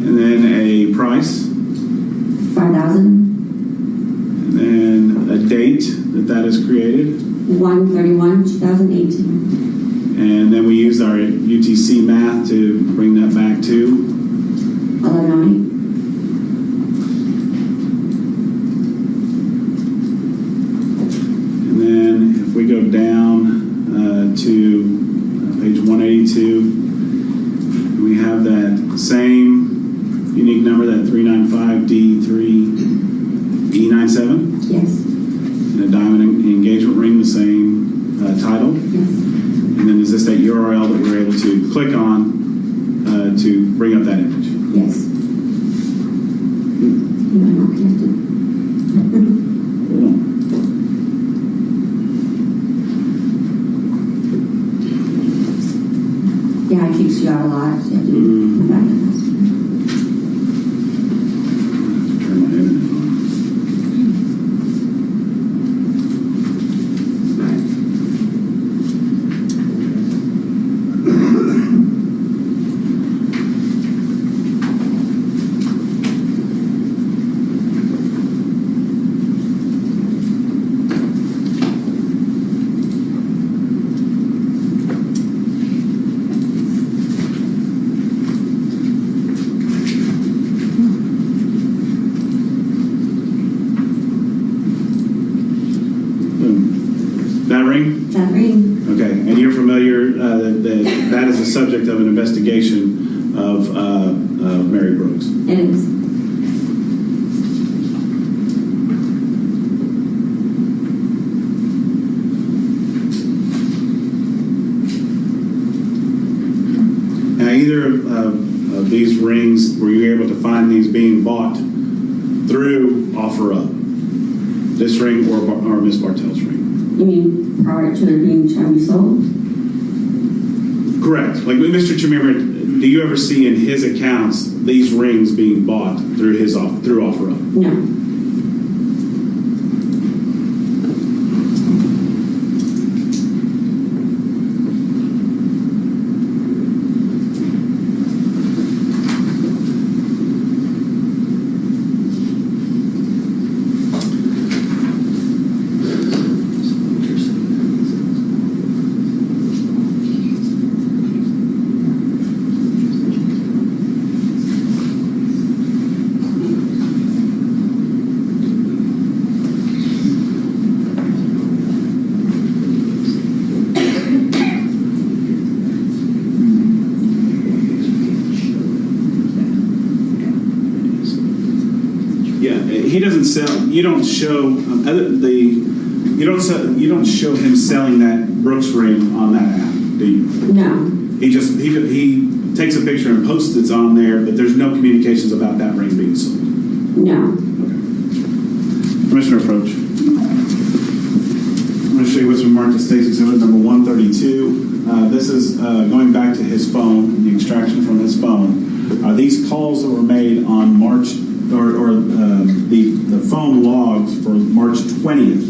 and then a price, 5,000. and then a date that is created. 1/31/2018. And then we used our UTC math to bring that back to 1108. And then if we go down to page 182, we have that same unique number, that 395D3E97, Yes. and a diamond engagement ring, the same title. Yes. And then is this that URL that we're able to click on to bring up that image? Yes. You are not connected. Hold on. Yeah, it keeps you out a lot, so you have to come back to this. Turn my internet on. That ring? That ring. Okay, and you're familiar that is the subject of an investigation of Mary Brooks. It is. Now, either of these rings, were you able to find these being bought through OfferUp? this ring or Miss Bartell's ring. You mean prior to their being trying to be sold? Correct. Like Mr. Chemirmir, do you ever see in his accounts these rings being bought through through OfferUp? No. He doesn't sell. You don't show You don't show him selling that Brooks ring on that app, do you? No. He takes a picture and posts it on there, but there's no communications about that ring being sold. No. Okay. Commissioner Approach. I'm going to show you what's been marked as State's Exhibit number 132. This is going back to his phone, the extraction from his phone. These calls that were made on March, or the phone logs for March 20th,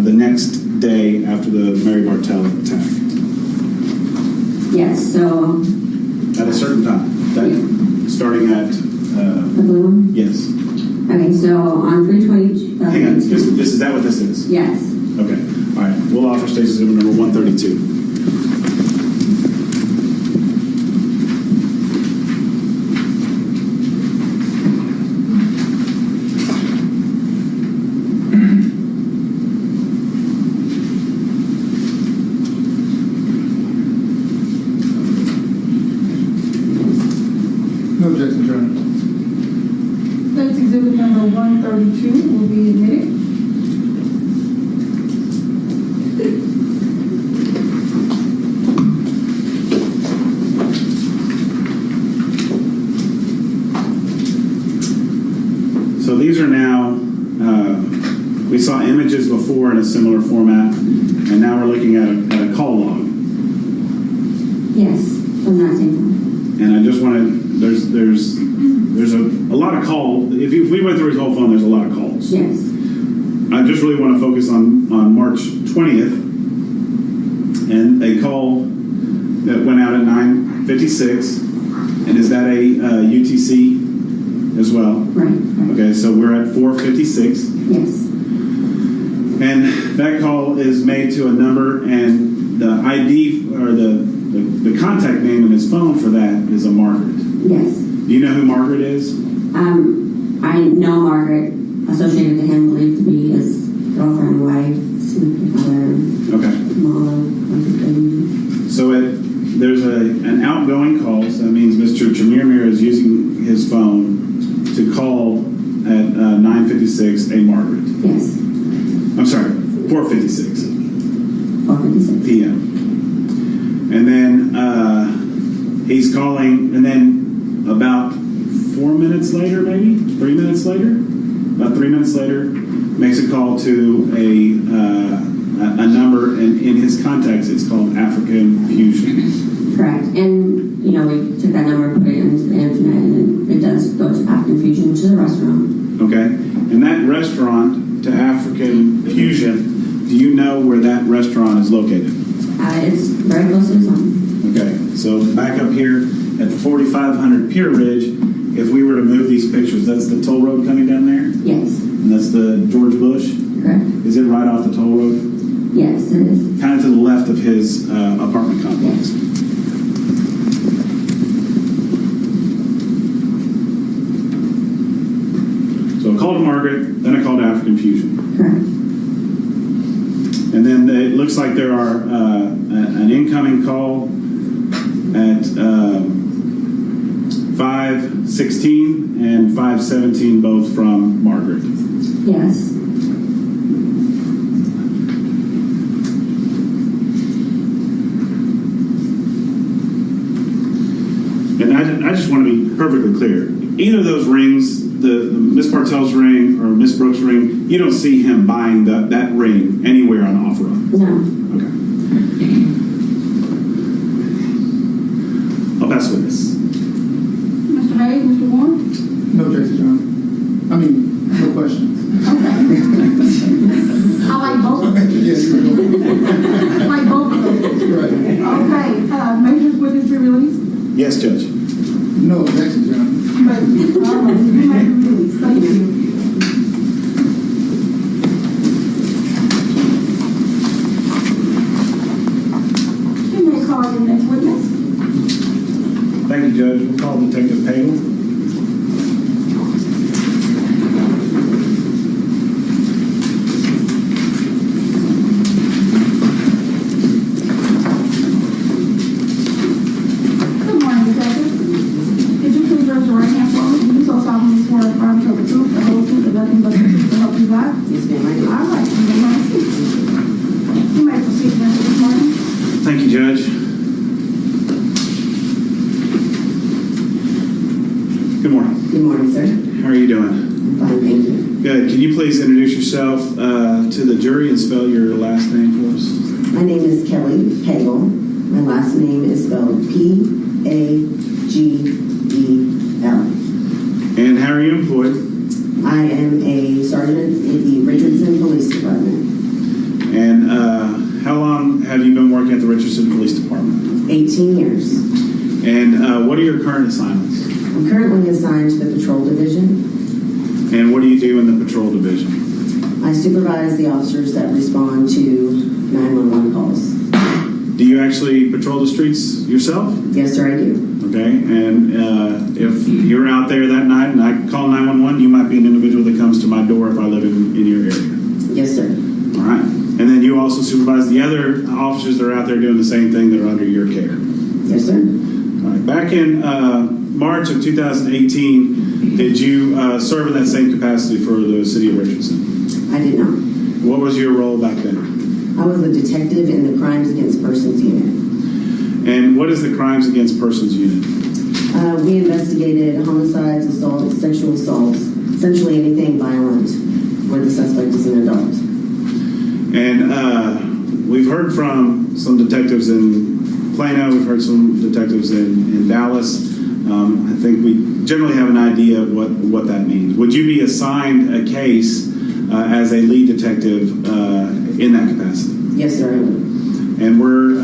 the next day after the Mary Bartell attack. Yes, so... At a certain time, starting at... the blue? Yes. Okay, so on 3/20... Hang on, is that what this is? Yes. Okay, all right. We'll offer State's Exhibit number 132. No objection, Your Honor. State's Exhibit number 132 will be admitted. So these are now, we saw images before in a similar format, and now we're looking at a call log. Yes, from that same time. And I just want to, there's a lot of calls. If we went through his whole phone, there's a lot of calls. Yes. I just really want to focus on March 20th, and a call that went out at 9:56. And is that a UTC as well? Right. Okay, so we're at 4:56. Yes. And that call is made to a number, and the ID or the contact name in his phone for that is a Margaret. Yes. Do you know who Margaret is? I know Margaret, associated with him, believed to be his girlfriend, wife, significant other, Okay. mother, everything. So there's an outgoing call, so that means Mr. Chemirmir is using his phone to call at 9:56 a Margaret. Yes. I'm sorry, 4:56 4:56. p.m. And then he's calling, and then about 4 minutes later, maybe 3 minutes later, about 3 minutes later, makes a call to a number, and in his contacts, it's called African Fusion. Correct. And, you know, we took that number, put it into the internet, and it does go to African Fusion, which is a restaurant. Okay, and that restaurant to African Fusion, do you know where that restaurant is located? It's very close to his home. Okay, so back up here at 4500 Pier Ridge, if we were to move these pictures, that's the toll road coming down there? Yes. And that's the George Bush? Correct. Is it right off the toll road? Yes, it is. Kind of to the left of his apartment complex. So a call to Margaret, then a call to African Fusion. Correct. And then it looks like there are an incoming call at 5:16 and 5:17, both from Margaret. Yes. And I just want to be perfectly clear. Either of those rings the Miss Bartell's ring or Miss Brooks' ring, you don't see him buying that ring anywhere on OfferUp? No. Okay. I'll pass witness. Mr. Hayes, Mr. Warren? No objection, John. I mean, no questions. Okay. I like both of them. Yes. I like both of them. Right. Okay, may this witness be released? Yes, Judge. No objection, John. But, all right, you may be released. Thank you. You may call your next witness. Thank you, Judge. We'll call Detective Pagel. Good morning, Detective. Could you please raise your right hand for me? You so solemnly swear to affirm to the truth, the whole truth, and nothing but the truth to help you God? Yes, ma'am, I do. All right, you may proceed, Mr. This morning. Thank you, Judge. Good morning. Good morning, sir. How are you doing? I'm fine, thank you. Good. Can you please introduce yourself to the jury and spell your last name for us? My name is Kelly Pagel. My last name is spelled P-A-G-E-L. And how are you employed? I am a sergeant in the Richardson Police Department. And how long have you been working at the Richardson Police Department? 18 years. And what are your current assignments? I'm currently assigned to the Patrol Division. And what do you do in the Patrol Division? I supervise the officers that respond to 911 calls. Do you actually patrol the streets yourself? Yes, sir, I do. Okay. And if you're out there that night and I call 911, you might be an individual that comes to my door if I live in your area. Yes, sir. All right. And then you also supervise the other officers that are out there doing the same thing that are under your care. Yes, sir. All right. Back in March of 2018, did you serve in that same capacity for the city of Richardson? I did not. What was your role back then? I was a detective in the Crimes Against Persons Unit. And what is the Crimes Against Persons Unit? We investigated homicides, assaults, sexual assaults, essentially anything violent where the suspect is an adult. And we've heard from some detectives in Plano, we've heard some detectives in Dallas. I think we generally have an idea of what that means. Would you be assigned a case as a lead detective in that capacity? Yes, sir, I would. And we're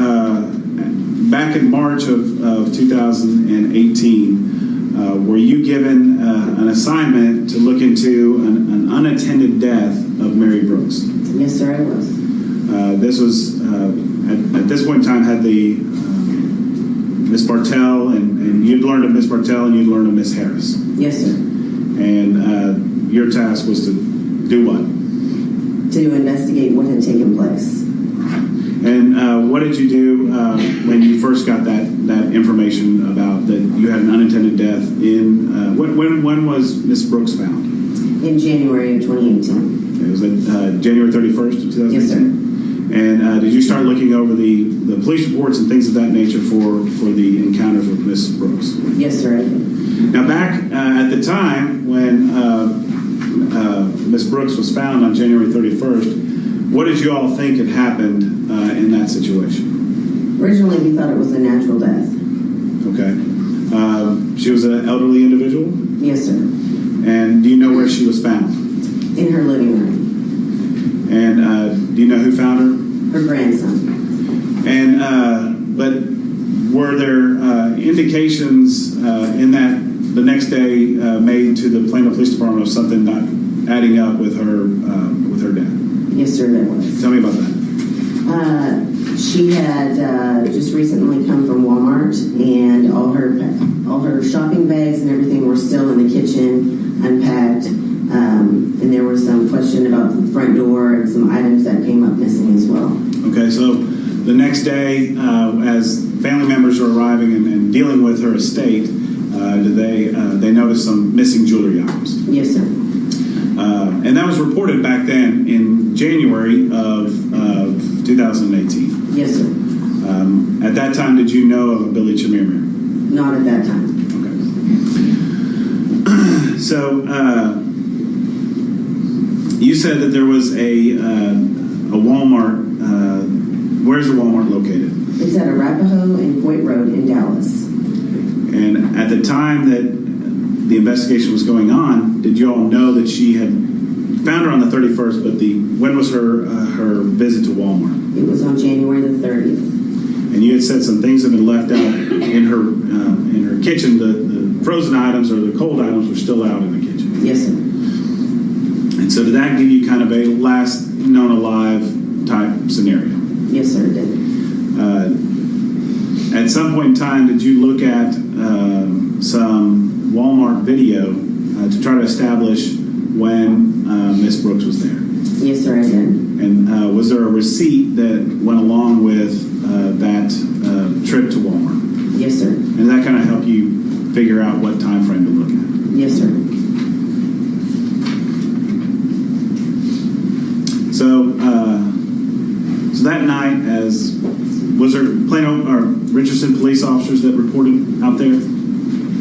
back in March of 2018. Were you given an assignment to look into an unattended death of Mary Brooks? Yes, sir, I was. This was, at this point in time, had the Miss Bartell, and you'd learned of Miss Bartell and you'd learned of Miss Harris. Yes, sir. And your task was to do what? To investigate what had taken place. And what did you do when you first got that information about that you had an unintended death in, when was Miss Brooks found? In January of 2018. It was January 31st of 2018? Yes, sir. And did you start looking over the police reports and things of that nature for the encounters with Miss Brooks? Yes, sir, I did. Now, back at the time when Miss Brooks was found on January 31st, what did you all think had happened in that situation? Originally, we thought it was a natural death. Okay. She was an elderly individual? Yes, sir. And do you know where she was found? In her living room. And do you know who found her? Her grandson. And but were there indications in that the next day made to the Plano Police Department of something not adding up with her death? Yes, sir, there was. Tell me about that. She had just recently come from Walmart, and all her shopping bags and everything were still in the kitchen, unpacked. And there was some question about the front door and some items that came up missing as well. Okay, so the next day, as family members are arriving and dealing with her estate, they noticed some missing jewelry items. Yes, sir. And that was reported back then in January of 2018. Yes, sir. At that time, did you know of a Billy Chemirmir? Not at that time. Okay. So, you said that there was a Walmart. Where's the Walmart located? It's at Arapahoe and Coit Road in Dallas. And at the time that the investigation was going on, did you all know that she had found her on the 31st, but when was her visit to Walmart? It was on January the 30th. And you had said some things had been left out in her kitchen. The frozen items or the cold items were still out in the kitchen. Yes, sir. And so did that give you kind of a last known alive type scenario? Yes, sir, it did. At some point in time, did you look at some Walmart video to try to establish when Miss Brooks was there? Yes, sir, I did. And was there a receipt that went along with that trip to Walmart? Yes, sir. And that kind of help you figure out what time frame to look at? Yes, sir. So that night, was there Plano or Richardson police officers that reported out there?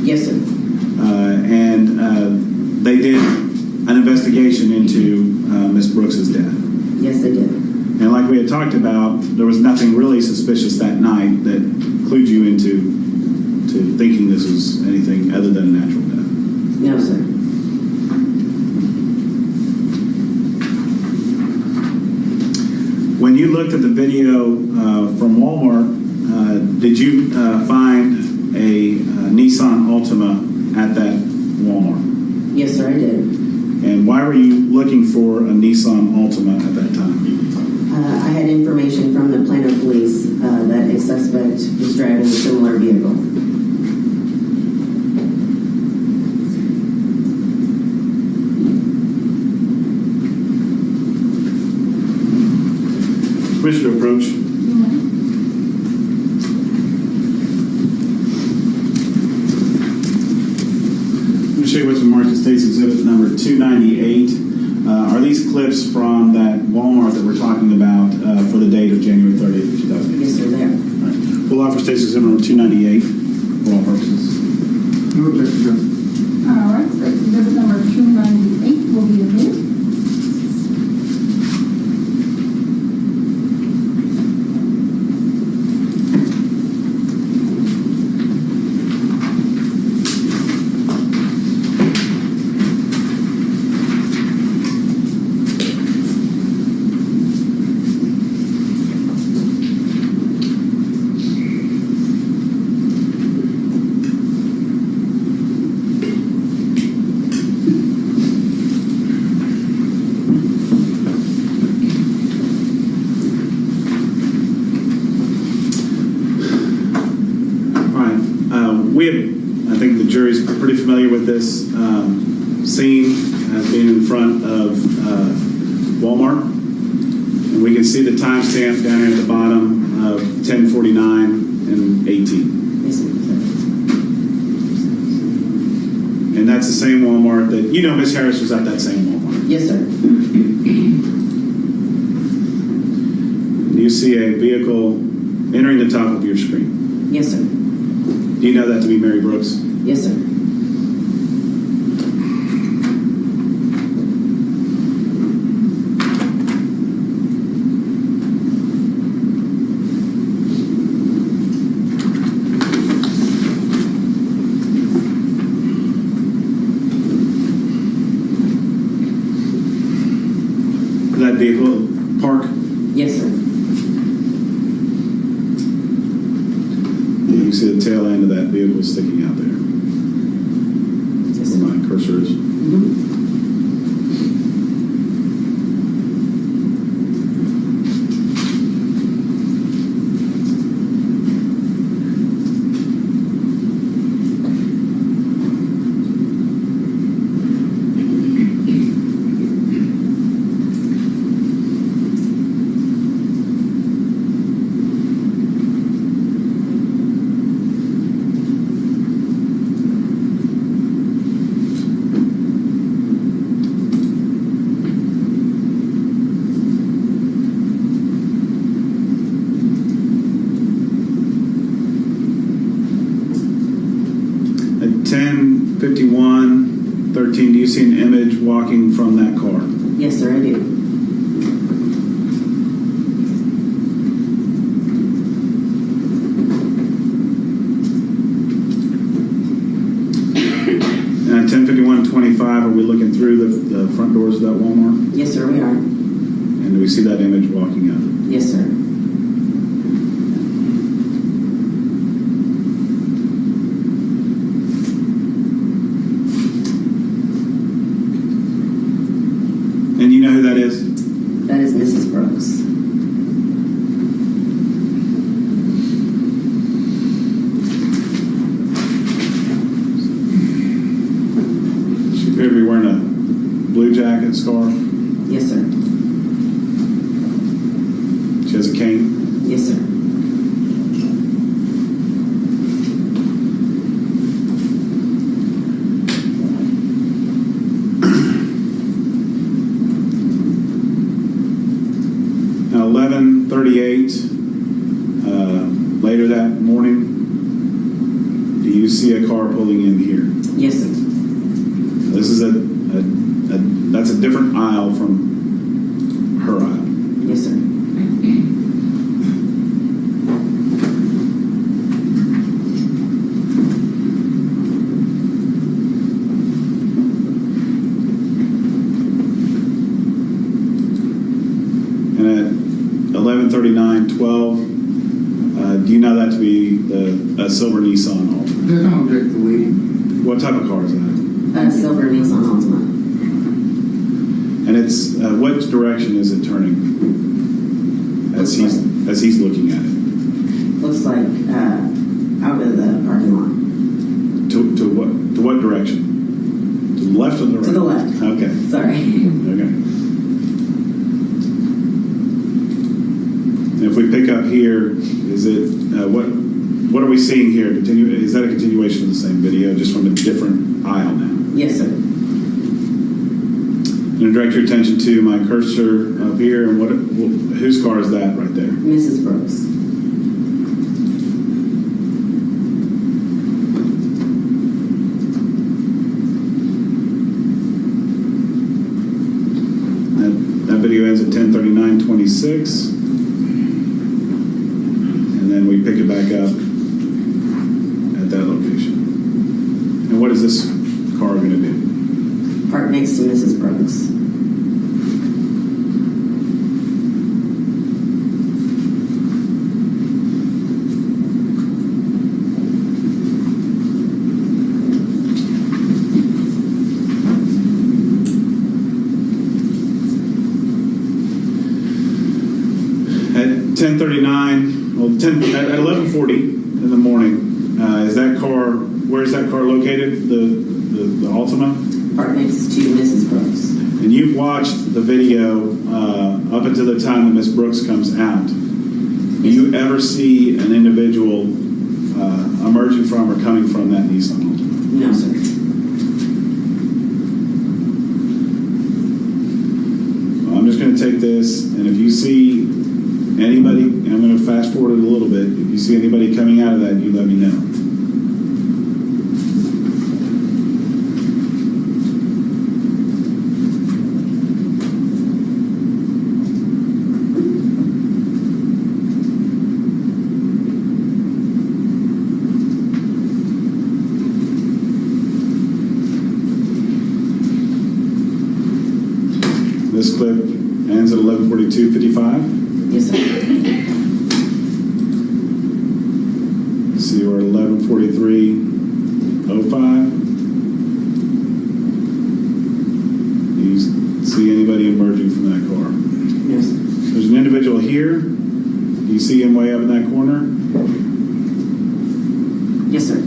Yes, sir. And they did an investigation into Miss Brooks's death. Yes, they did. And like we had talked about, there was nothing really suspicious that night that clued you into thinking this was anything other than a natural death. No, sir. When you looked at the video from Walmart, did you find a Nissan Altima at that Walmart? Yes, sir, I did. And why were you looking for a Nissan Altima at that time? I had information from the Plano police that a suspect was driving a similar vehicle. Commissioner approach. I'm going to show you what's been marked as State's Exhibit number 298. Are these clips from that Walmart that we're talking about for the date of January 30th, 2008? Yes, sir, there. All right. We'll offer State's Exhibit number 298 for all purposes. No objection, Judge. All right, so exhibit number 298 will be admitted. I think the jury's pretty familiar with this scene as being in front of Walmart. And we can see the timestamp down here at the bottom of 10:49 and 18. Yes, sir. And that's the same Walmart that, Miss Harris was at that same Walmart. Yes, sir. You see a vehicle entering the top of your screen. Yes, sir. Do you know that to be Mary Brooks? Yes, sir. That vehicle park? Yes, sir. You can see the tail end of that vehicle sticking out there. Yes, Where sir. my cursor is. At 10:51, 13, do you see an image walking from that car? Yes, sir, I do. And at 10:51:25, are we looking through the front doors of that Walmart? Yes, sir, we are. And do we see that image walking up? Yes, sir. And you know who that is? That is Mrs. Brooks. She appeared to be wearing a blue jacket, scarf. Yes, sir. She has a cane. Yes, sir. Now, 11:38, later that morning, do you see a car pulling in here? Yes, sir. This is that's a different aisle from her aisle. Yes, sir. And at 11:39:12, do you know that to be a silver Nissan Altima? There's no object to leave. What type of car is that? Silver Nissan Altima. And it's what direction is it turning as he's looking at it? Looks like out of the parking lot. To what direction? To the left or the right? To the left. Okay. Sorry. Okay. And if we pick up here, is it what are we seeing here? Is that a continuation of the same video, just from a different aisle now? Yes, sir. And direct your attention to my cursor up here, and whose car is that right there? Mrs. Brooks. That video ends at 10:39:26, and then we pick it back up at that location. And what is this car going to do? Park next to Mrs. Brooks. At 10:39, well, at 11:40 in the morning, is that car? Where is that car located? The Altima. Park next to Mrs. Brooks. And you've watched the video up until the time that Miss Brooks comes out. Do you ever see an individual emerging from or coming from that Nissan Altima? No, sir. Well, I'm just going to take this, and if you see anybody, and I'm going to fast forward it a little bit, if you see anybody coming out of that, you let me know. This clip ends at 11:42:55. Yes, sir. See, we're at 11:43:05. Do you see anybody emerging from that car? Yes, sir. There's an individual here. Do you see him way up in that corner? Yes, sir.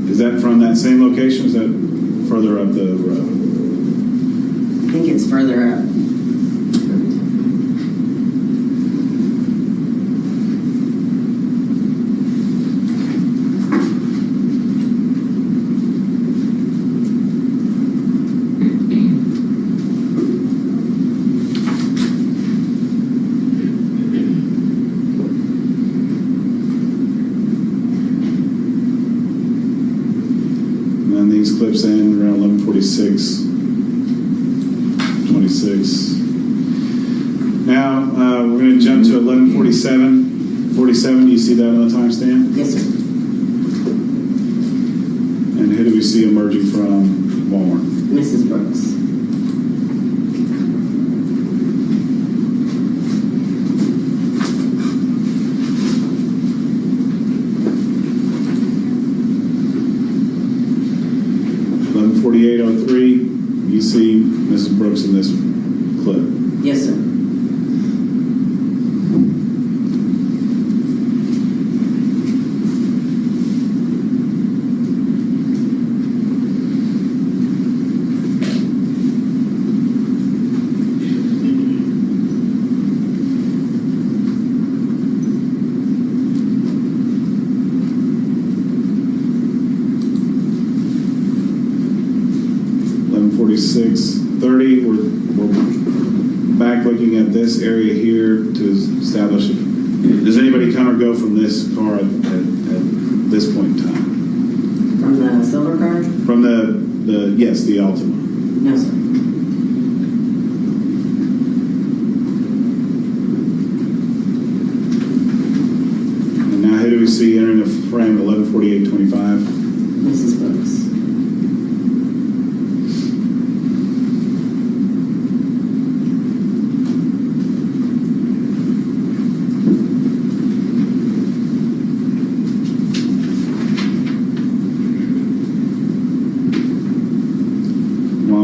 Is that from that same location, or is that further up the road? I think it's further up. And then these clips end around 11:46. 11:46:26. Now, we're going to jump to 11:47. Do you see that on the timestamp? Yes, sir. And who do we see emerging from Walmart? Mrs. Brooks. You see Mrs. Brooks in this clip. Yes, sir. We're back looking at this area here to establish if, does anybody come or go from this car at this point in time? From the silver car? From the Altima. No, sir. And now who do we see entering the frame at 11:48:25? Mrs. Brooks.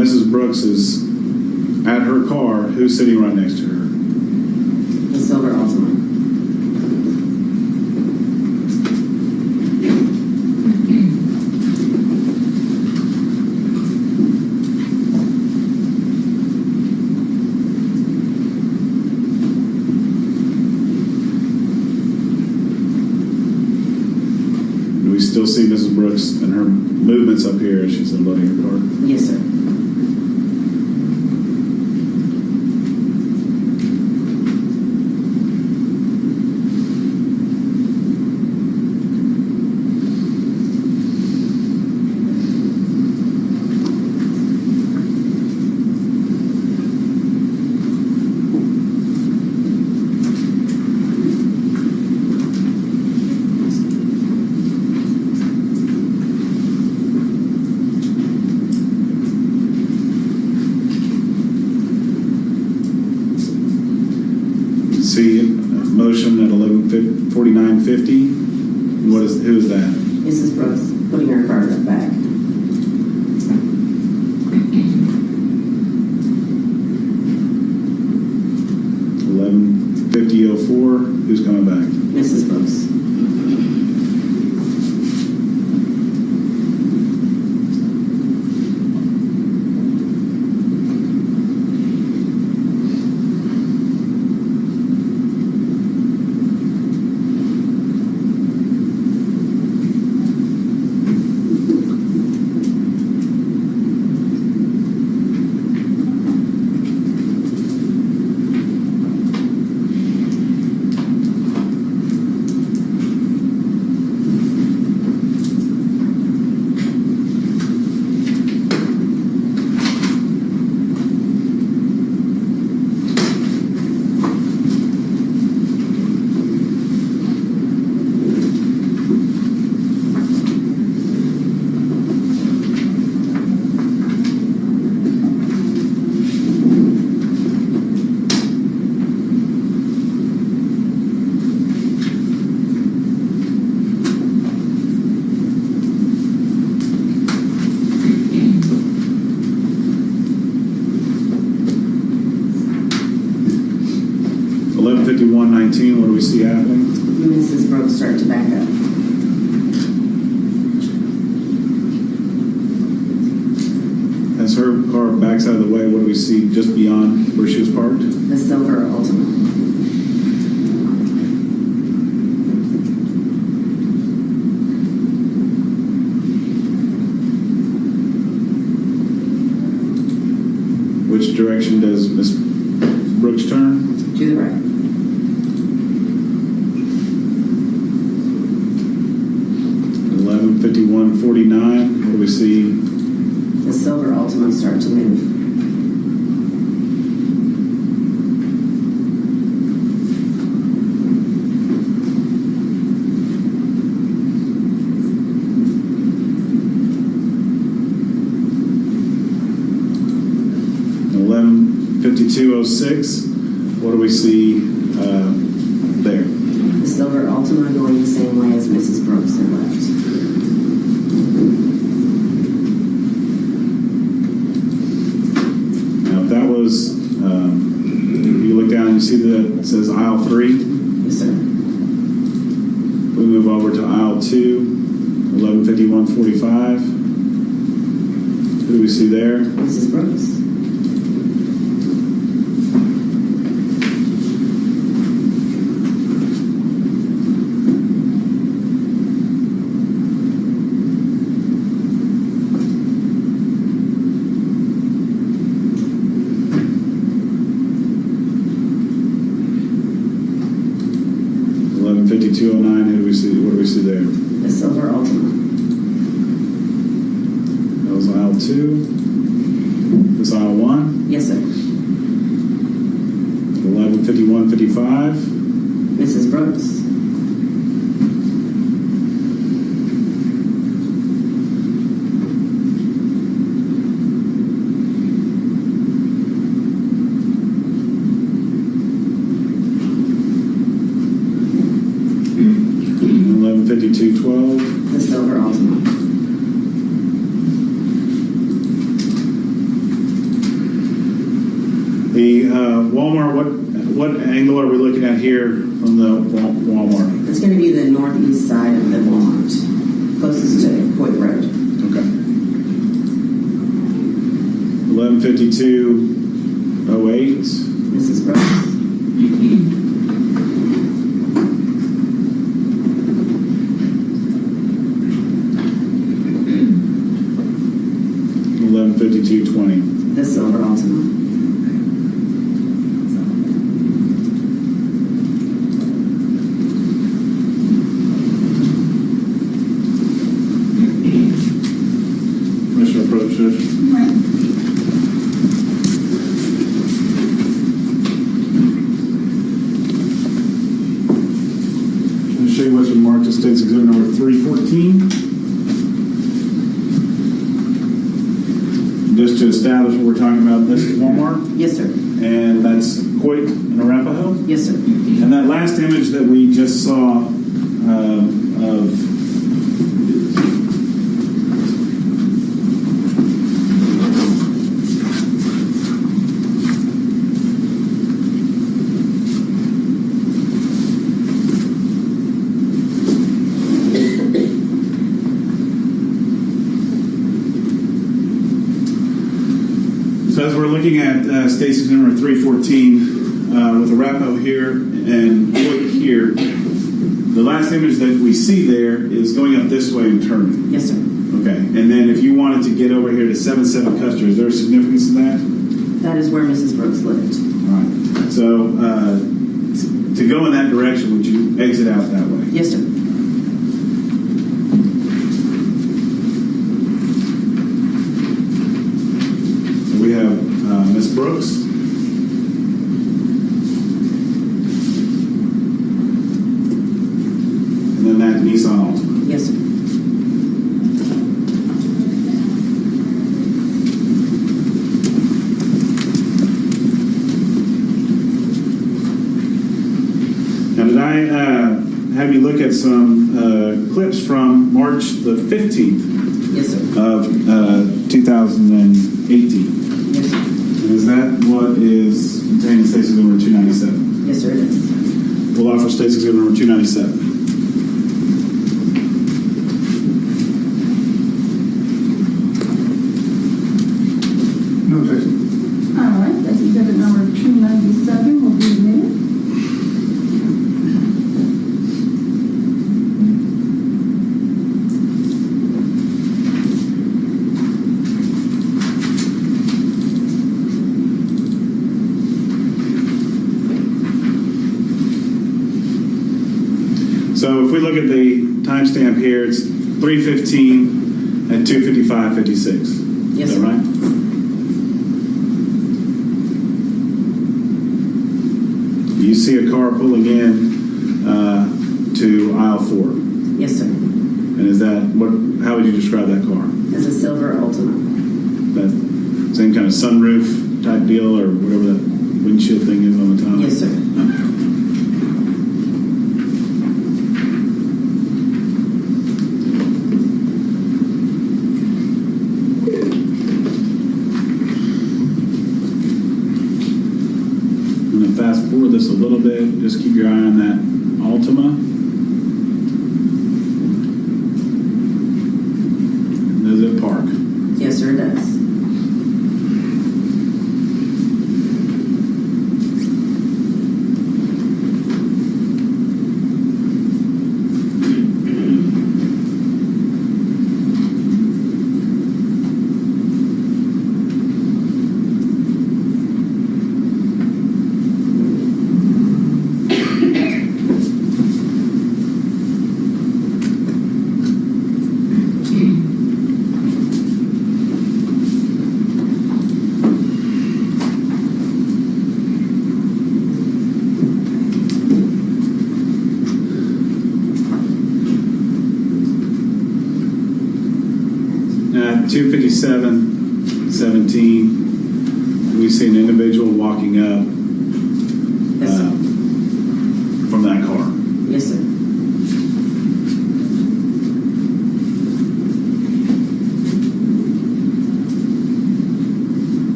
Mrs. Brooks is at her car. Who's sitting right next to her? The silver Altima. Do we still see Mrs. Brooks and her movements up here as she's unloading her car? Yes, sir. See motion at 11:49:50. Who is that? Mrs. Brooks putting her car back. $11:50:04. Who's coming back? Mrs. Brooks. What do we see happening? Mrs. Brooks start to back up. As her car backs out of the way, what do we see just beyond where she was parked? The silver Altima. Which direction does Miss Brooks turn? To the right. $11:51:49. What do we see? The silver Altima. 115206. What do we see there? The silver Altima going the same way as Mrs. Brooks had left. Now, if that was, you look down and you see that it says aisle 3. Yes, sir. We move over to aisle 2, 115145. Who do we see there? Mrs. Brooks. Who do we see? What do we see there? The silver Altima. That was aisle 2. This aisle 1. Yes, sir. 115155. Mrs. Brooks. The silver Altima. The Walmart, what angle are we looking at here from the Walmart? It's going to be the northeast side of the Walmart, closest to Hoyt Road. Okay. 115208. Mrs. Brooks. 115220. The silver Altima. Commissioner Approaches. Right. I'll show you what's been marked as State's Exhibit number 314. Just to establish what we're talking about, this is Walmart, Yes, sir. and that's Coit and Arapahoe. Yes, sir. And that last image that we just saw of So as we're looking at Stacy's number 314 with Arapahoe here and Coit here, the last image that we see there is going up this way and turning. Yes, sir. Okay, and then if you wanted to get over here to 77 Custer, is there a significance to that? That is where Mrs. Brooks lived. All right. So to go in that direction, would you exit out that way? Yes, sir. So we have Miss Brooks. And then that Nissan Altima. Yes, sir. Now, did I have you look at some clips from March the 15th Yes, sir. of 2018? Yes, sir. And is that what is contained in State's Exhibit number 297? Yes, sir, it is. We'll offer State's Exhibit number 297. No objection. All right, that's exhibit number 297 will be admitted. So if we look at the timestamp here, it's 3:15 and 2:55:56. Yes, Is sir. that right? You see a car pulling in to aisle 4. Yes, sir. And is that, how would you describe that car? As a silver Altima. That same kind of sunroof type deal or whatever that? windshield thing is on the top? Yes, sir. I'm going to fast forward this a little bit. Just keep your eye on that Altima. Does it park? Yes, sir, it does. At 2:57:17, we see an individual walking up Yes, sir. from that car. Yes, sir.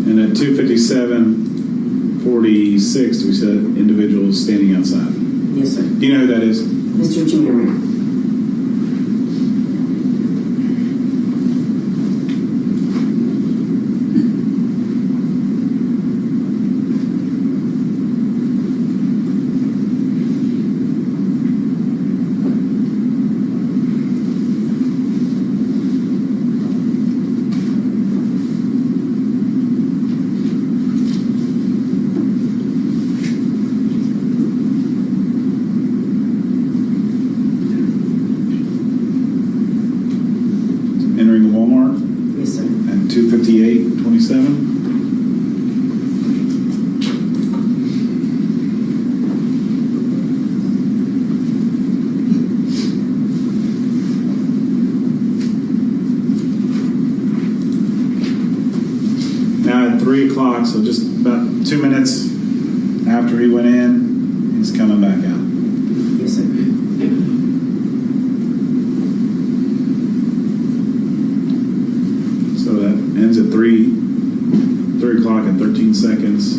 And at 2:57:46, we said individuals standing outside. Yes, sir. Do you know who that is? Mr. Chemirmir. Entering the Walmart Yes, sir. at 2:58:27. Now at 3 o'clock, so just about 2 minutes after he went in, he's coming back out. Yes, sir. So that ends at 3 o'clock and 13 seconds.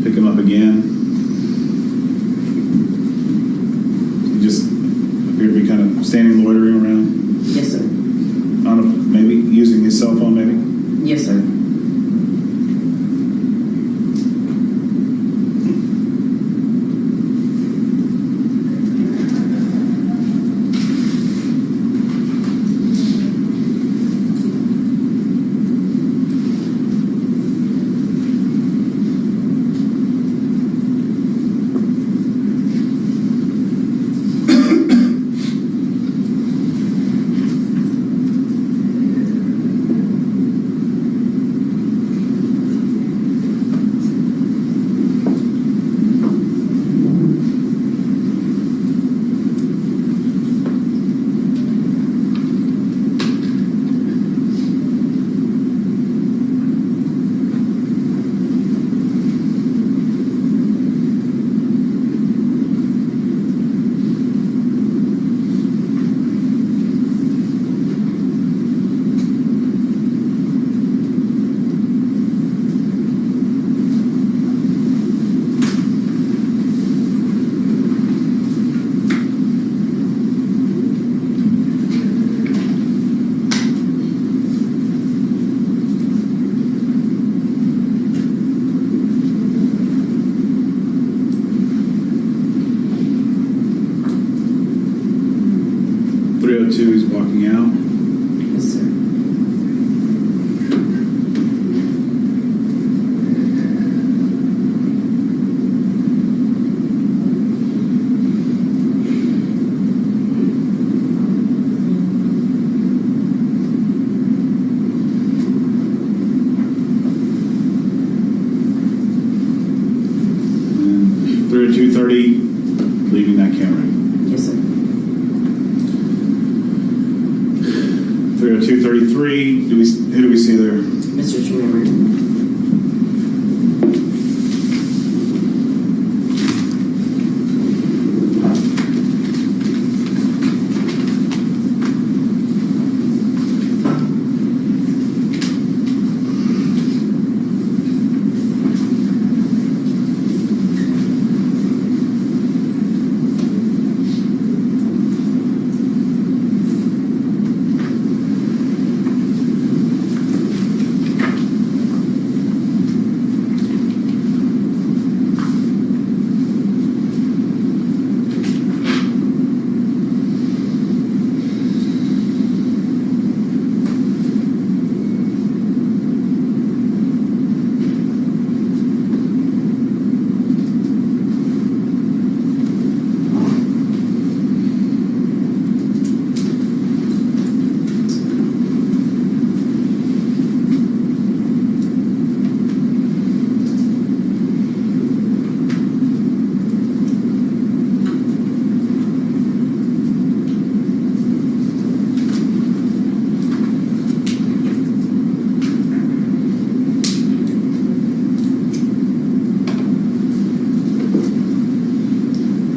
Pick him up again. He just appeared to be kind of standing, loitering around. Yes, sir. I don't know, maybe using his cell phone, maybe. Yes, sir. He's walking out. Yes, sir. And 3:30, leaving that 0233, who do we see there? Mr. Chemirmir.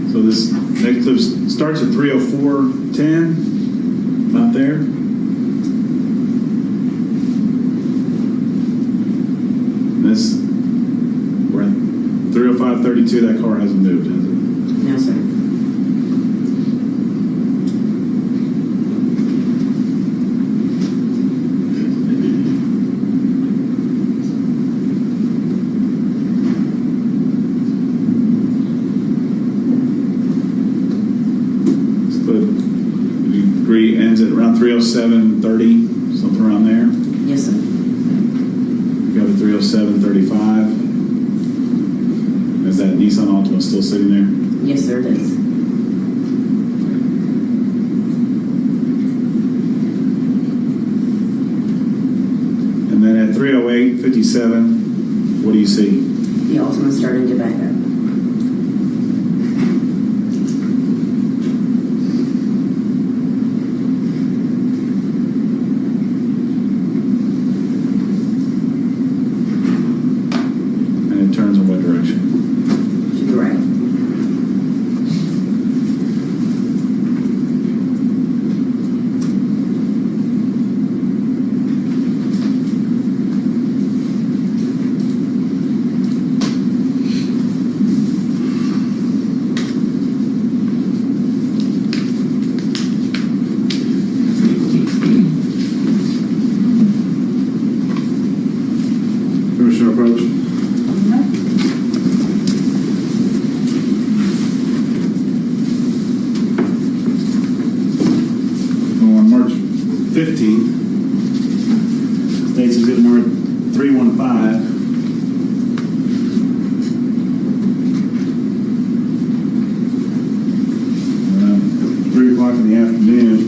So this next clip starts at 304.10, about there. This, we're at 305.32, that car hasn't moved, has it? No, sir. Ends at around 307.30, something around there. Yes, sir. We got a 307.35. Is that Nissan Altima still sitting there? Yes, sir, it is. And then at 308.57, what do you see? The Ultima's starting to back up. Turns in what direction? To the right. Commissioner approach. On March 15th, States Exhibit number 315. 3 o'clock in the afternoon.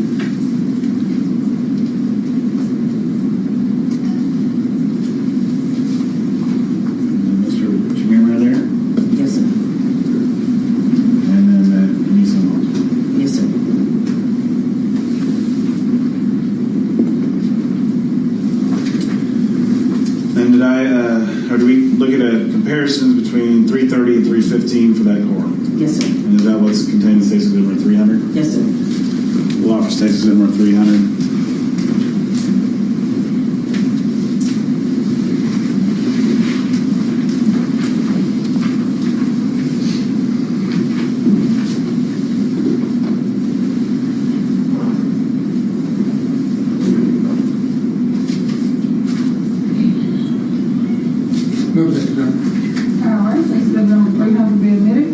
Mr. Chemirmir there? Yes, sir. And then Nissan Altima. Yes, sir. And did or do we look at a comparisons between 330 and 315 for that car? Yes, sir. And is that what's contained in State's Exhibit number 300? Yes, sir. We'll offer State's Exhibit number 300. Move that, John. All right, State's Exhibit number 300 be admitted.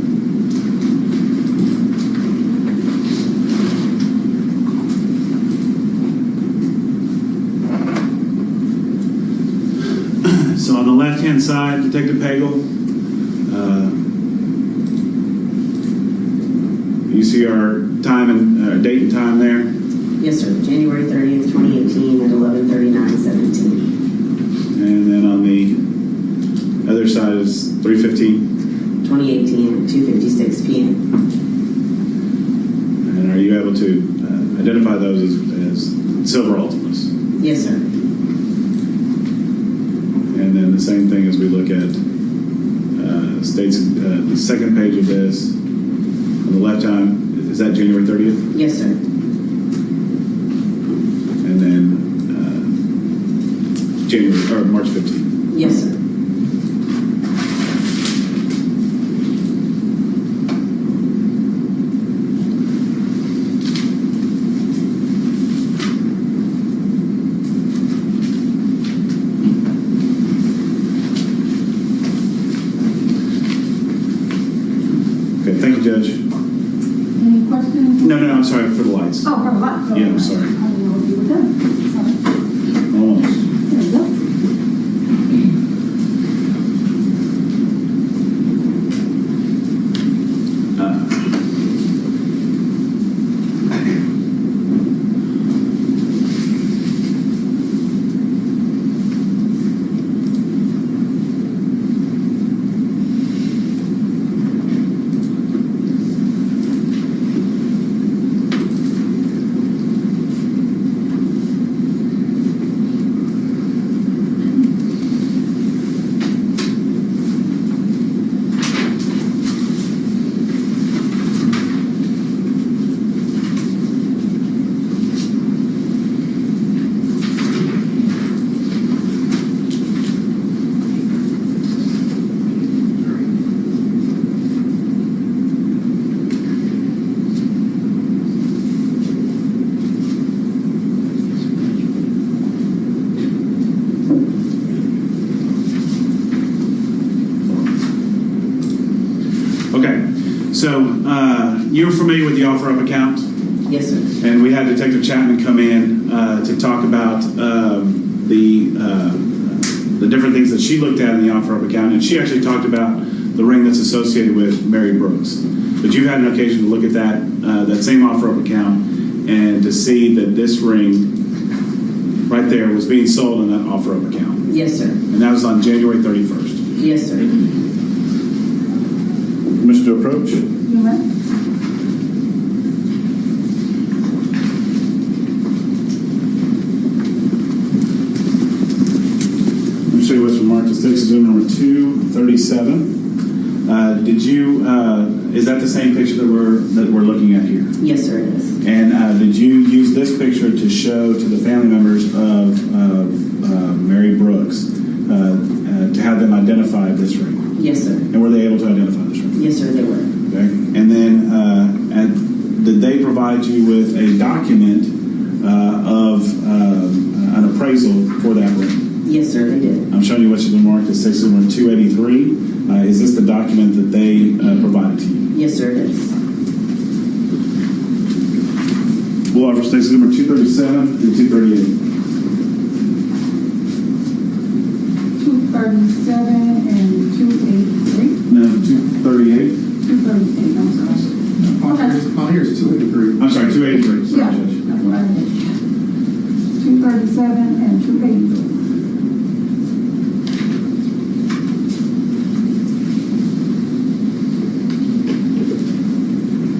So on the left-hand side, Detective Pagel, you see our time and date and time there. Yes, sir. January 30th, 2018 at 11:39:17. And then on the other side is 315. 2018 at 2:56 p.m. And are you able able to identify those as silver Ultimas. Yes, sir. And then the same thing as we look at states, the second page of this, on the left hand, is that January 30th? Yes, sir. And then March 15th. Yes, sir. Okay, thank you, Judge. Any questions? No, I'm sorry, for the lights. Oh, for the light. Yeah, I'm sorry. I didn't know if you were done. Sorry. Almost. There you go. So you're familiar with the OfferUp account? Yes, sir. And we had Detective Chapman come in to talk about the different things that she looked at in the OfferUp account, and she actually talked about the ring that's associated with Mary Brooks. But you had an occasion to look at that same OfferUp account and to see that this ring right there was being sold in that OfferUp account. Yes, sir. And that was on January 31st. Yes, sir. Permission to approach? You may. Let me show you what's marked as Texas Exhibit number 237. Is that the same picture that we're looking at here? Yes, sir, it is. And did you use this picture to show to the family members of Mary Brooks to have them identify this ring? Yes, sir. And were they able to identify this ring? Yes, sir, they were. Okay. And then did they provide you with a document of an appraisal for that ring? Yes, sir, they did. I'm showing you what's been marked as Texas Exhibit 283. Is this the document that they provided to you? Yes, sir, it is. We'll offer Texas number 237 and 238. 237 and 283. No, 238. 238, I'm sorry. On here is 283. I'm sorry, 283. Sorry, Yeah, Judge. that's what I did. 237 and 283.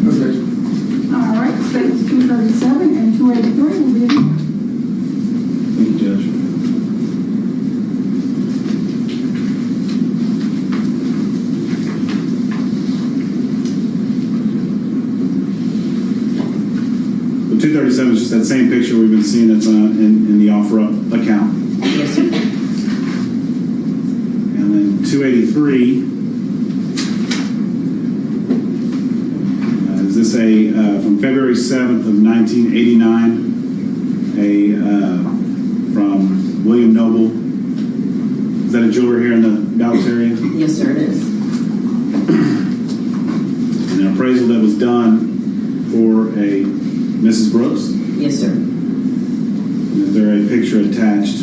Okay. All right, states 237 and 283 will be in. Thank you, Judge. The 237 is just that same picture we've been seeing that's in the OfferUp account. Yes, sir. And then 283, is this from February 7th of 1989, from William Noble? Is that a jeweler here in the Dallas area? Yes, sir, it is. And an appraisal that was done for a Mrs. Brooks? Yes, sir. And is there a picture attached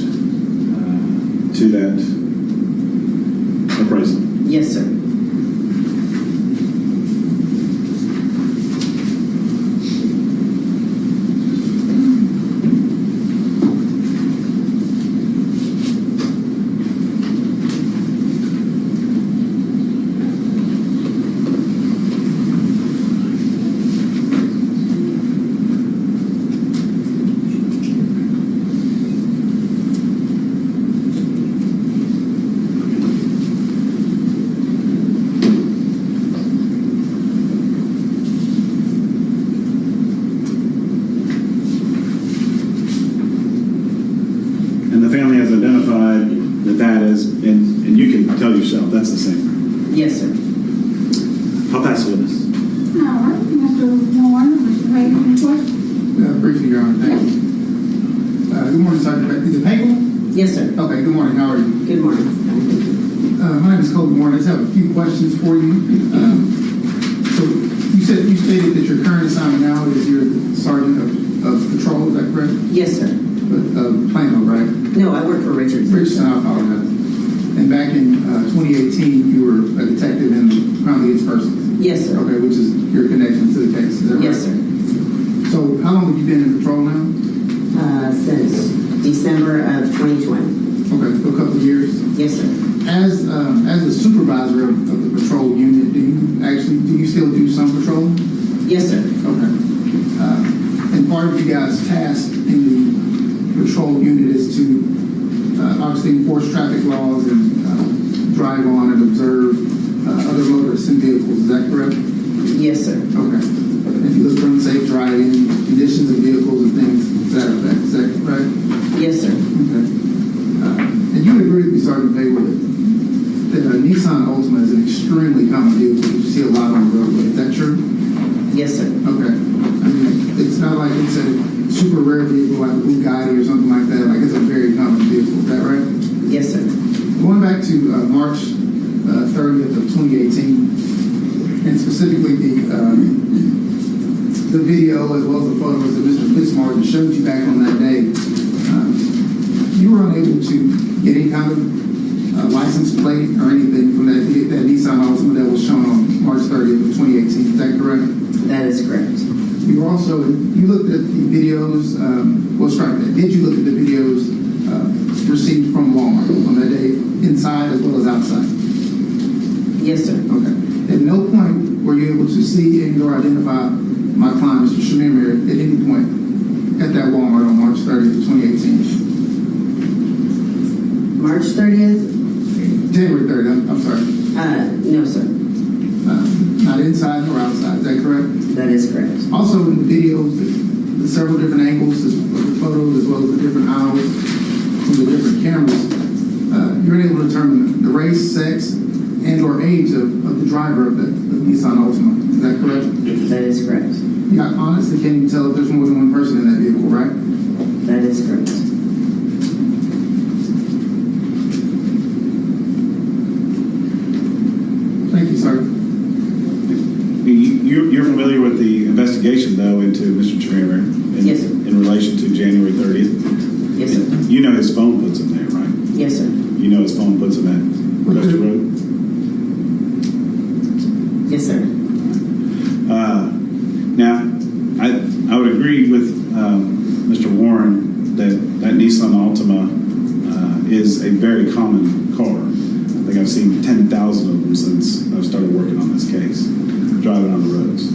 to that appraisal? Yes, sir. yourself, that's the same. Yes, sir. I'll pass the witness. All right, Mr. Warren, Mr. Hayes, any questions? Briefly, Your Honor, thank you. Good morning, Sergeant. Is it Pagel? Yes, sir. Okay, good morning. How are you? Good morning. My name is Kobe Warren. I just have a few questions for you. So you stated that your current assignment now is you're the sergeant of patrol. Is that correct? Yes, sir. Plano, right? No, I work for Richardson. Richardson, I apologize. And back in 2018, you were a detective in Crime Against Persons. Yes, sir. Okay, which is your connection to the case. Is that right? Yes, sir. So how long have you been in patrol now? Since December of 2020. Okay, so a couple of years. Yes, sir. As the supervisor of the patrol unit, do you still do some patrol? Yes, sir. Okay. And part of you guys' task in the patrol unit is to obviously enforce traffic laws and drive on and observe other motorists and vehicles. Is that correct? Yes, sir. Okay. If you look for unsafe driving, conditions of vehicles and things to that effect. Is that correct? Yes, sir. Okay. And you would agree with me, Sergeant Hayward, that a Nissan Altima is an extremely common vehicle. You see a lot on the roadway. Is that true? Yes, sir. Okay. I mean, it's not like it's a super rare vehicle like a Bugatti or something like that. Like, it's a very common vehicle. Is that right? Yes, sir. Going back to March 30th of 2018, and specifically the video as well as the photos that Mr. Fitzmartin showed you back on that day, you were unable to get any kind of license plate or anything from that Nissan Altima that was shown on March 30th of 2018. Is that correct? That is correct. You looked at the videos, did you look at the videos received from Walmart on that day, inside as well as outside? Yes, sir. Okay. At no point were you able to see and or identify my client, Mr. Chemirmir, at any point at that Walmart on March 30th of 2018? March 30th? January 30th, I'm sorry. No, sir. Not inside nor outside, is that correct? That is correct. Also in the videos, the several different angles of the photos as well as the different aisles from the different cameras, you're able to determine the race, sex, and or age of the driver of the Nissan Altima. Is that correct? That is correct. Yeah, honestly, can you tell if there's more than one person in that vehicle, right? That is correct. Thank you, sir. You're familiar with the investigation, though, into Mr. Chemirmir? Yes, sir. In relation to January 30th? Yes, sir. You know his phone puts him there, right? Yes, sir. You know his phone puts him at Custer Road? Yes, sir. Now, I would agree with Mr. Warren that Nissan Altima is a very common car. I think I've seen 10,000 of them since I've started working on this case, driving on the roads.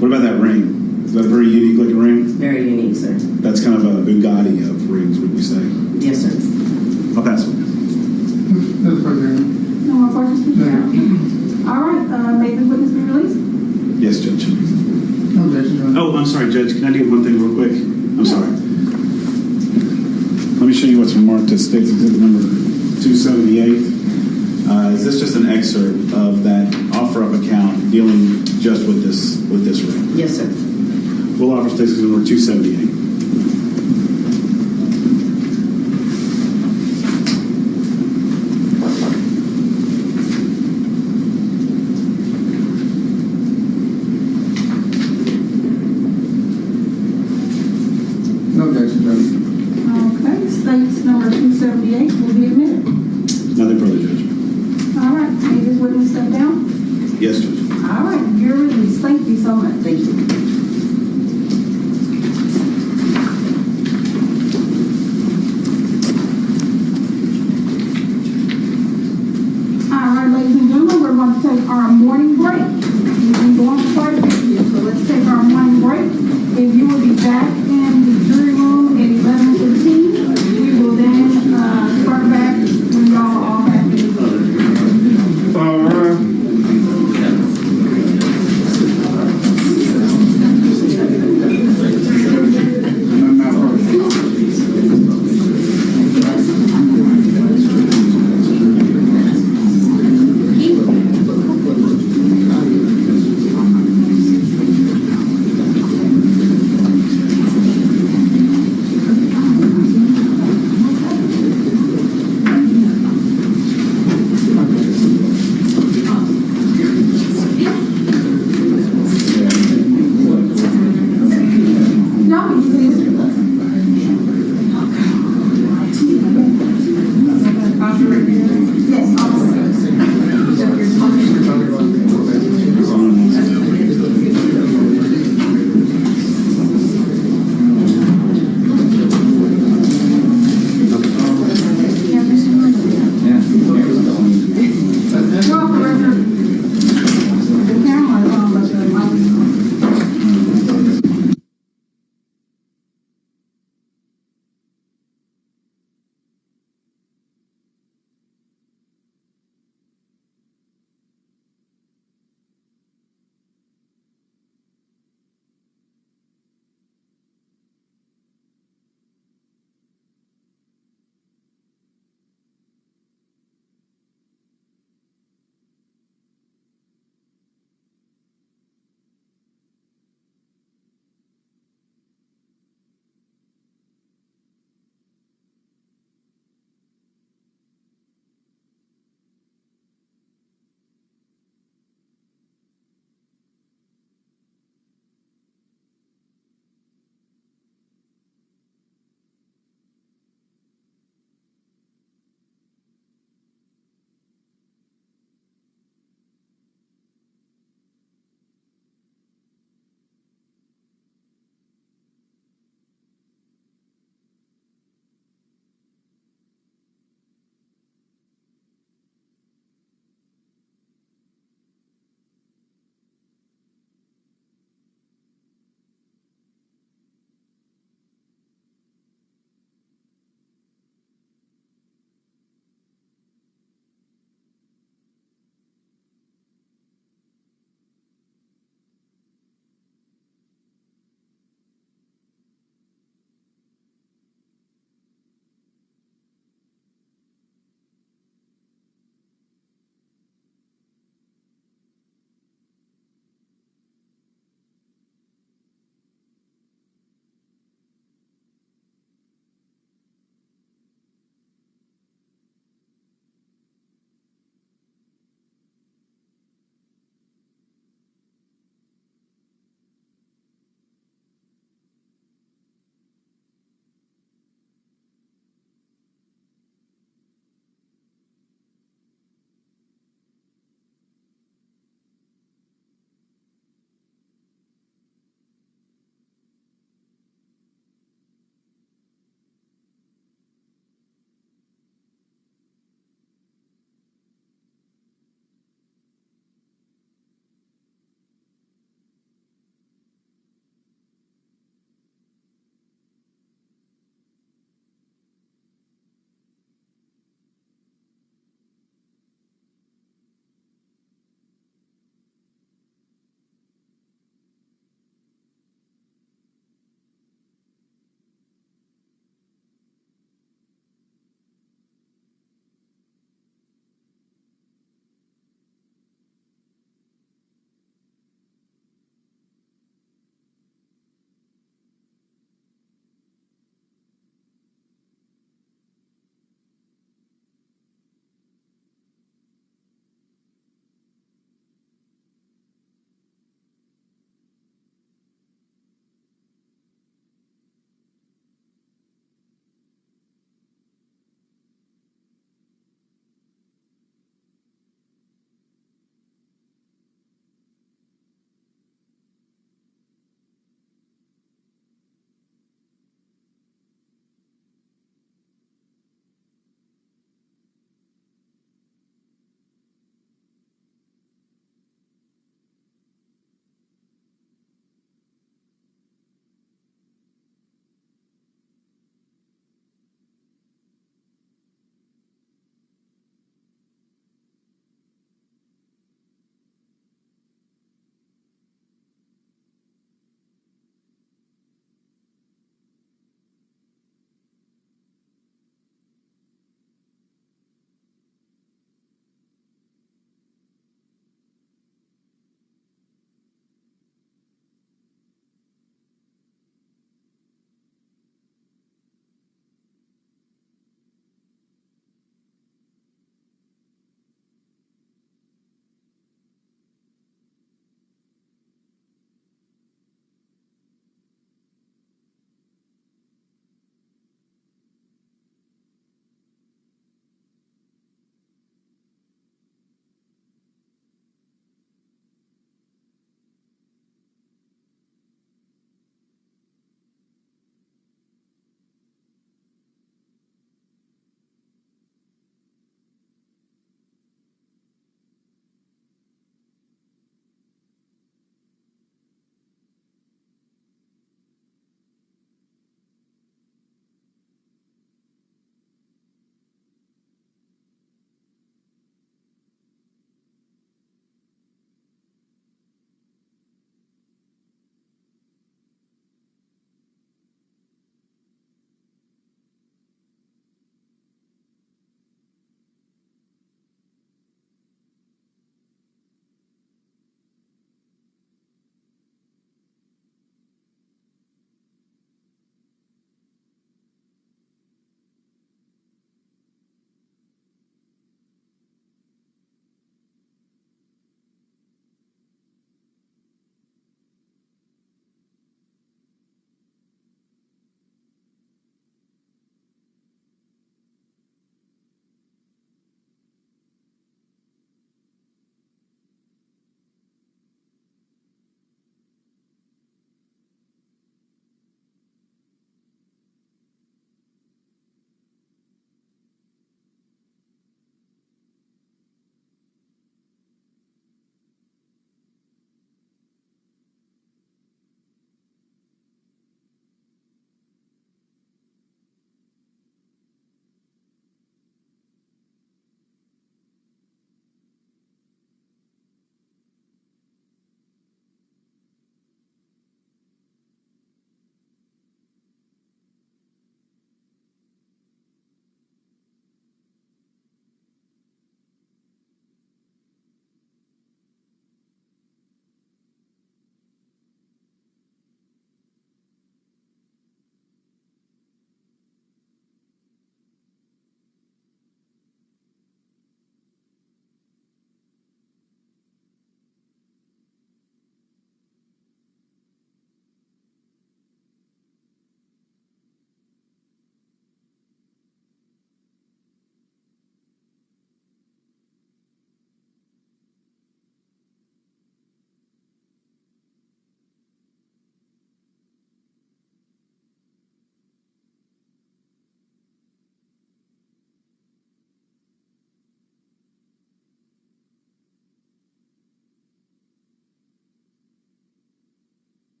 What about that ring? Is that a very unique looking ring? Very unique, sir. That's kind of a Bugatti of rings, would you say? Yes, sir. I'll pass it. That's further. No more questions, Mr. Chairman? All right, may the witness be released? Yes, Judge. No objection, Your Honor. Oh, I'm sorry, Judge. Can I do one thing real quick? I'm sorry. Let me show you what's marked as State's Exhibit number 278. Is this just an excerpt of that offer-up account dealing just with this ring? Yes, sir. We'll offer State's Exhibit number 278. No objection, Judge. Okay, states number 278 will be admitted. Nothing further, Judge. All right, may this witness step down? Yes, Judge. All right, you're released. Thank you so much. Thank you. All right, ladies and gentlemen, we're going to take our morning break. We've been going for quite a bit here, so let's take our morning break. If you will be back in the jury room at 11:15, we will then start back when y'all are all back in the room. All right.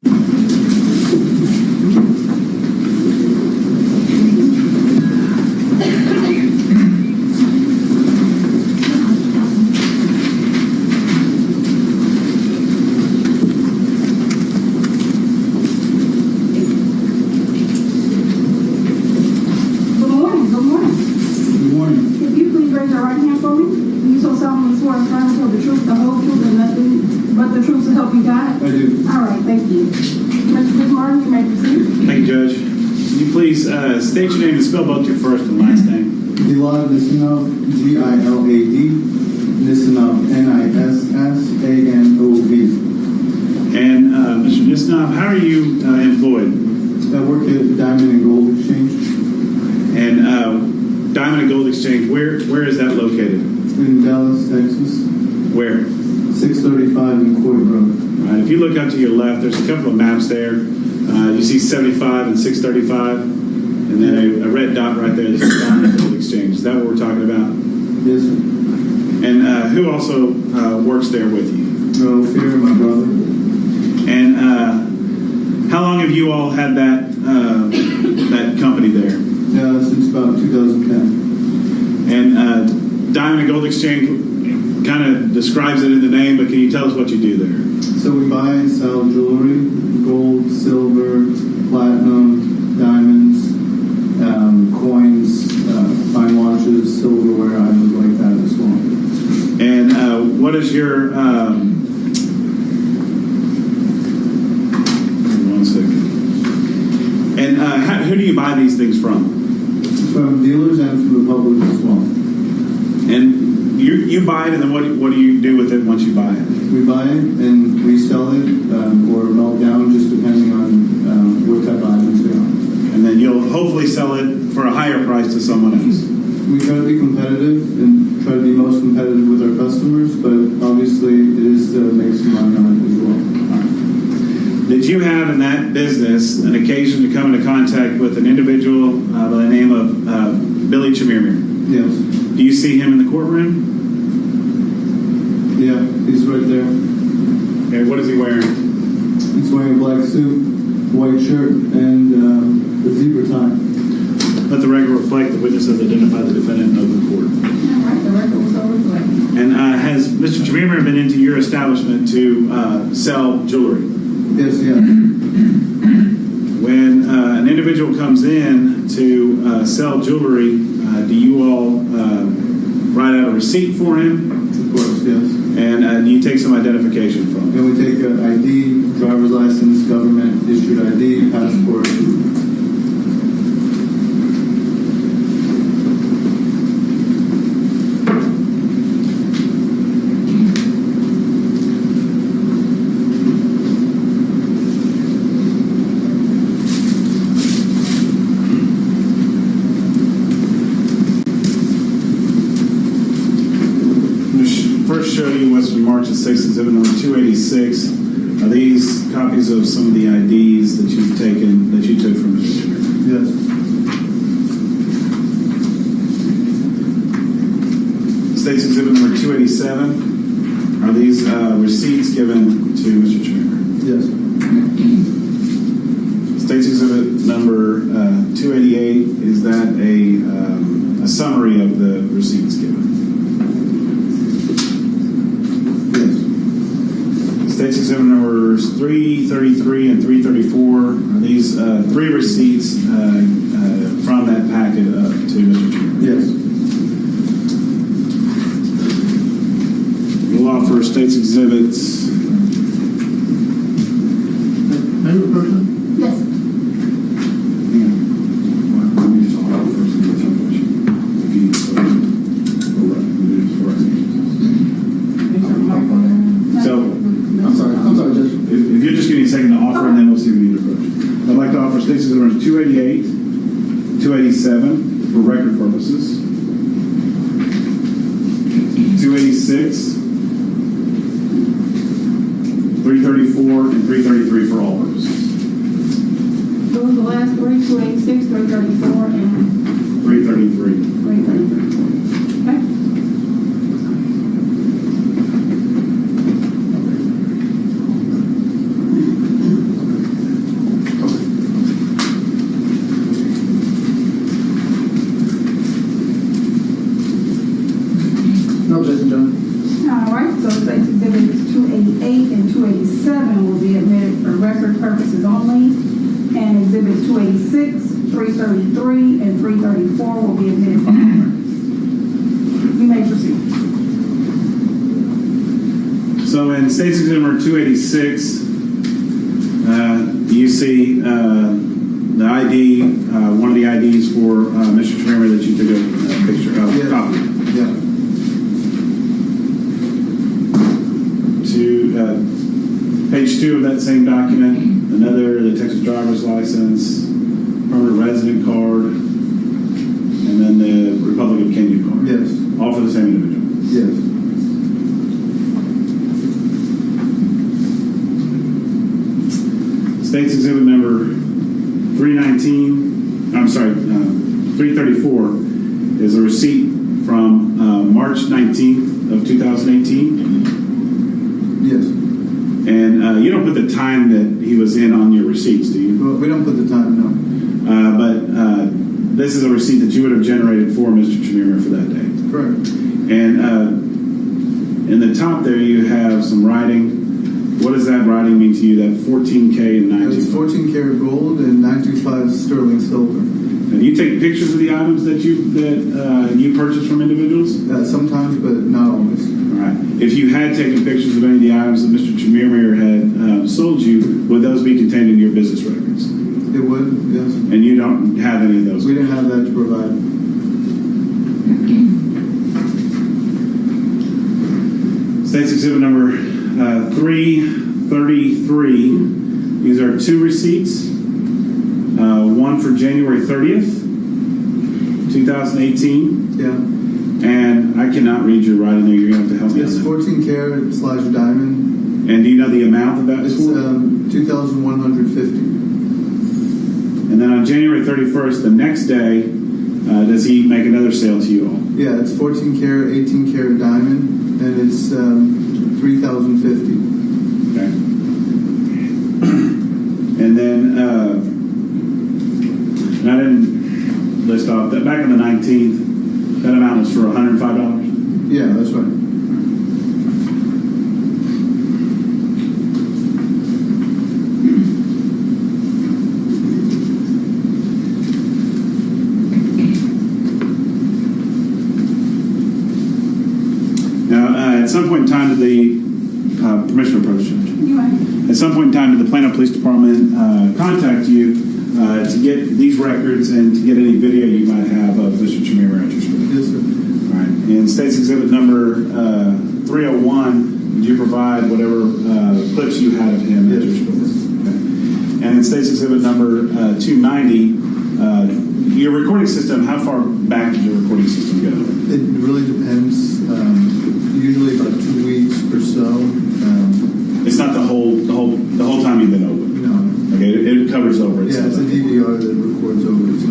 Good morning, good morning. Good morning. If you please raise your right hand for me. Do you so solemnly swear and affirm to tell the truth, the whole truth, and nothing but the truth to help you God? I do. All right, thank you. Mr. Martin, you may proceed. Thank you, Judge. Can you please state your name and spell both your first and last name? Gilad Nissanov, Gilad, Nissanov, Nissanov. And Mr. Nisnov, how are you employed? I work at Diamond and Gold Exchange And Diamond and Gold Exchange, where is that located? in Dallas, Texas, Where? 635 in Court Road. All right, if you look up to your left, there's a couple of maps there. You see 75 and 635, and then a red dot right there. This is Diamond and Gold Exchange. Is that what we're talking about? Yes, sir. And who also works there with you? Fear, my brother. And how long have you all had that company there? Since about 2010. And Diamond and Gold Exchange kind of describes it in the name, but can you tell us what you do there? So we buy and sell jewelry, gold, silver, platinum, diamonds, coins, fine watches, silverware, items like that as well. And what is your one second. And who do you buy these things from? From dealers and from the public as well. And you buy it, and then what do you do with it once you buy it? We buy it and resell it or melt down, just depending on what type of items they are. And then you'll hopefully sell it for a higher price to someone else. We try to be competitive and try to be most competitive with our customers, but obviously it is to make some money on it as well. Did you have in that business an occasion to come into contact with an individual by the name of Billy Chemirmir? Yes. Do you see him in the courtroom? Yeah, he's right there. Okay, what is he wearing? He's wearing a black suit, white shirt, and a zebra tie. Let the record reflect the witnesses identify the defendant of the court. All right, the record will so reflect. And has Mr. Chemirmir been into your establishment to sell jewelry? Yes, yeah. When an individual comes in to sell jewelry, do you all write out a receipt for him? Of course, yes. And do you take some identification from him? And we take an ID, driver's license, government issued ID, passport. First show you what's from March 6th, exhibit number 286. Are these copies of some of the IDs that you've taken, that you took from Mr. Chemirmir? Yes. State's exhibit number 287. Are these receipts given to Mr. Chemirmir? Yes. State's exhibit number 288. Is that a summary of the receipts given? State's exhibit numbers 333 and 334. Are these three receipts from that packet to Mr. Chemirmir? Yes. We'll offer State's exhibits. Maybe a person? Yes. Let me just hold out first and get some question. If you So, I'm sorry, Judge. if you're just giving me a second to offer, and then we'll see if we need a question. I'd like to offer State's exhibit numbers 288, 287 for record purposes, 286, 334, and 333 for all purposes. Those are the last three, 286, 334, and 333. 333. Okay. 287 will be admitted for record purposes only, and exhibits 286, 333, and 334 will be admitted for all purposes. You may proceed. So in State's Exhibit number 286, you see the ID, one of the IDs for Mr. Chemirmir that you took a picture of. Yes. Copy. Yeah. To page 2 of that same document, the Texas driver's license, permanent resident card, and then the Republic of Kenya card. Yes. All for the same individual. Yes. State's Exhibit number 334 is a receipt from March 19th of 2018. Yes. And you don't put the time that he was in on your receipts, do you? Well, we don't put the time, no. But this is a receipt that you would have generated for Mr. Chemirmir for that day. Correct. And in the top there, you have some writing. What does that writing mean to you? That 14K and 925? It's 14 karat gold and 925 sterling silver. And you take pictures of the items that you purchase from individuals? Sometimes, but not always. All right. If you had taken pictures of any of the items that Mr. Chemirmir had sold you, would those be contained in your business records? It would, yes. And you don't have any of those? We didn't have that to provide. State's Exhibit number 333. These are 2 receipts. One for January 30th, 2018. Yeah. And I cannot read your writing there. You're going to have to help me. It's 14 karat / diamond. And do you know the amount of that? It's 2,150. And then on January 31st, the next day, does he make another sale to you all? Yeah, it's 14 karat, 18 karat diamond, and it's 3,050. Okay. And then, and I didn't list off that back on the 19th, that amount was for $105. Yeah, that's right. Now, at some point in time, did the permission approach, Judge? You may. At some point in time, did the Plano Police Department contact you to get these records and to get any video you might have of Mr. Chemirmir at your store? Yes, sir. All right. In State's Exhibit number 301, did you provide whatever clips you had of him at your store? Okay. And in State's Exhibit number 290, your recording system, how far back did your recording system go? It really depends. Usually about 2 weeks or so. It's not the whole time you've been open. No. Okay, it covers over it. Yeah, it's a DVR that records over it. So.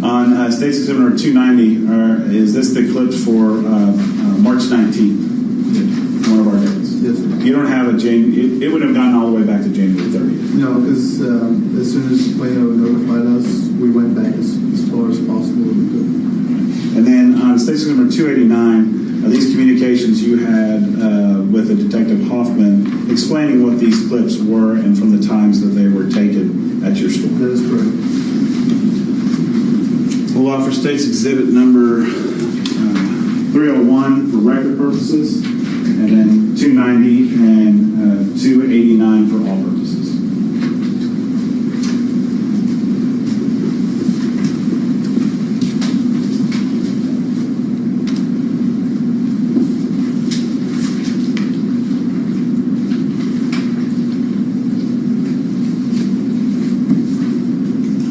On State's Exhibit number 290, is this the clips for March 19th? One of our days. Yes, sir. You don't have it would have gone all the way back to January 30th. No, because as soon as Plano notified us, we went back as far as possible. And then on State's Exhibit number 289, these communications you had with a Detective Hoffman explaining what these clips were and from the times that they were taken at your store. That is correct. We'll offer State's Exhibit number 301 for record purposes, and then 290 and 289 for all purposes.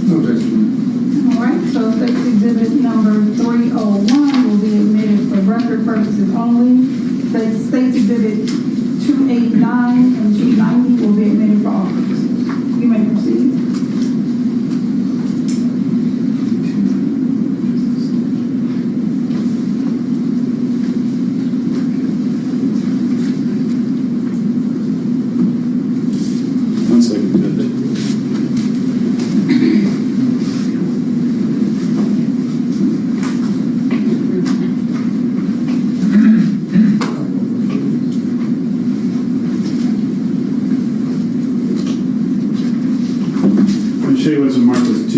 No objection. All right, so State's Exhibit number 301 will be admitted for record purposes only. State's Exhibit 289 and 290 will be admitted for all purposes. You may proceed. One second, Judge.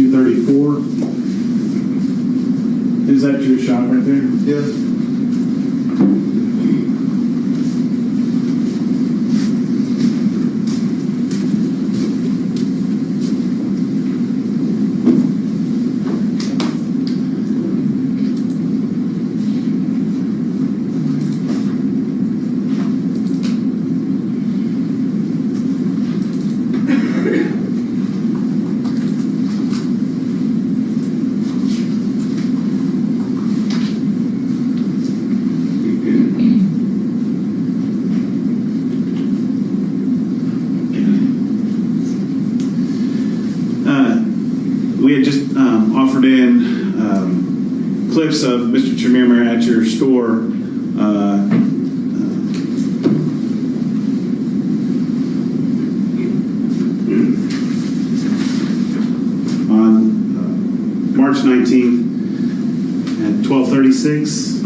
2234. Is that your shop right there? Yes. We had just offered in clips of Mr. Chemirmir at your store. On March 19th at 12:36,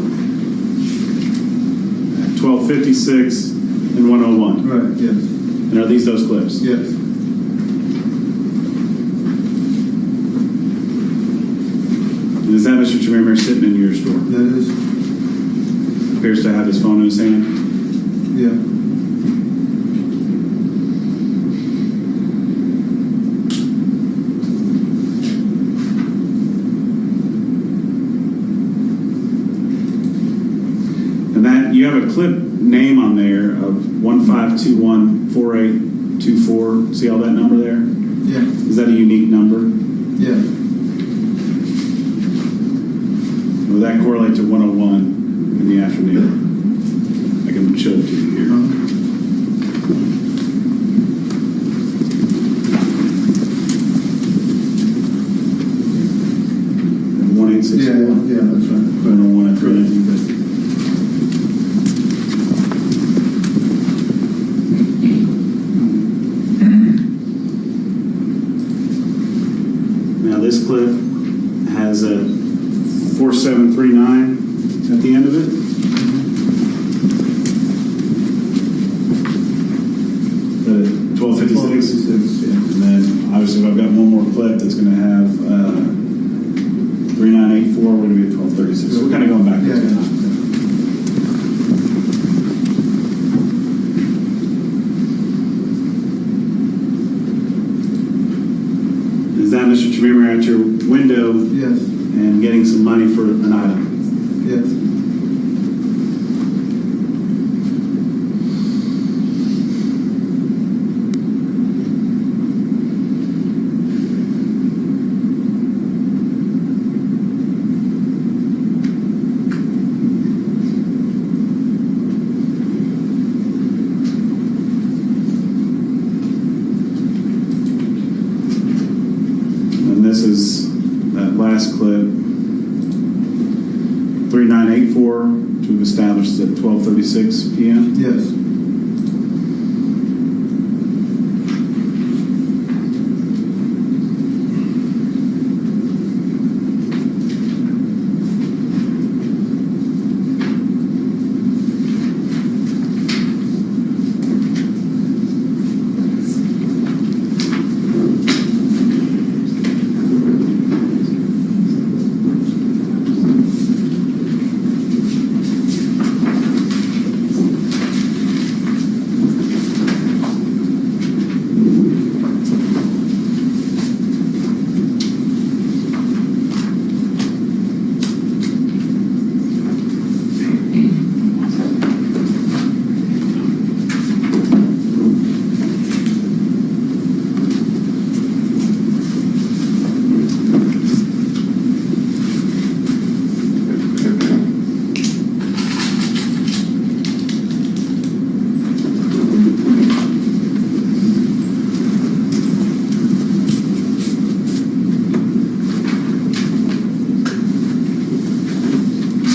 at 12:56, and 1:01. Right, yes. And are these those clips? Yes. Is that Mr. Chemirmir sitting in your store? That is, Appears to have his phone in his hand. yeah. And that you have a clip name on there of 15214824. See all that number there? Yeah. Is that a unique number? Yeah. Will that correlate to 101 in the afternoon? I can show it to you here. 1864. Yeah, that's right. 101 at 319. Now this clip has a 4739 at the end of it. The 1256. Yeah. And then obviously I've got one more clip that's going to have 3984. We're going to be at 1236. So we're kind of going back. Yeah. Is that Mr. Chemirmir at your window Yes. and getting some money for an item? Yes. And this is that last clip, 3984, to establish at 12:36 p.m. Yes.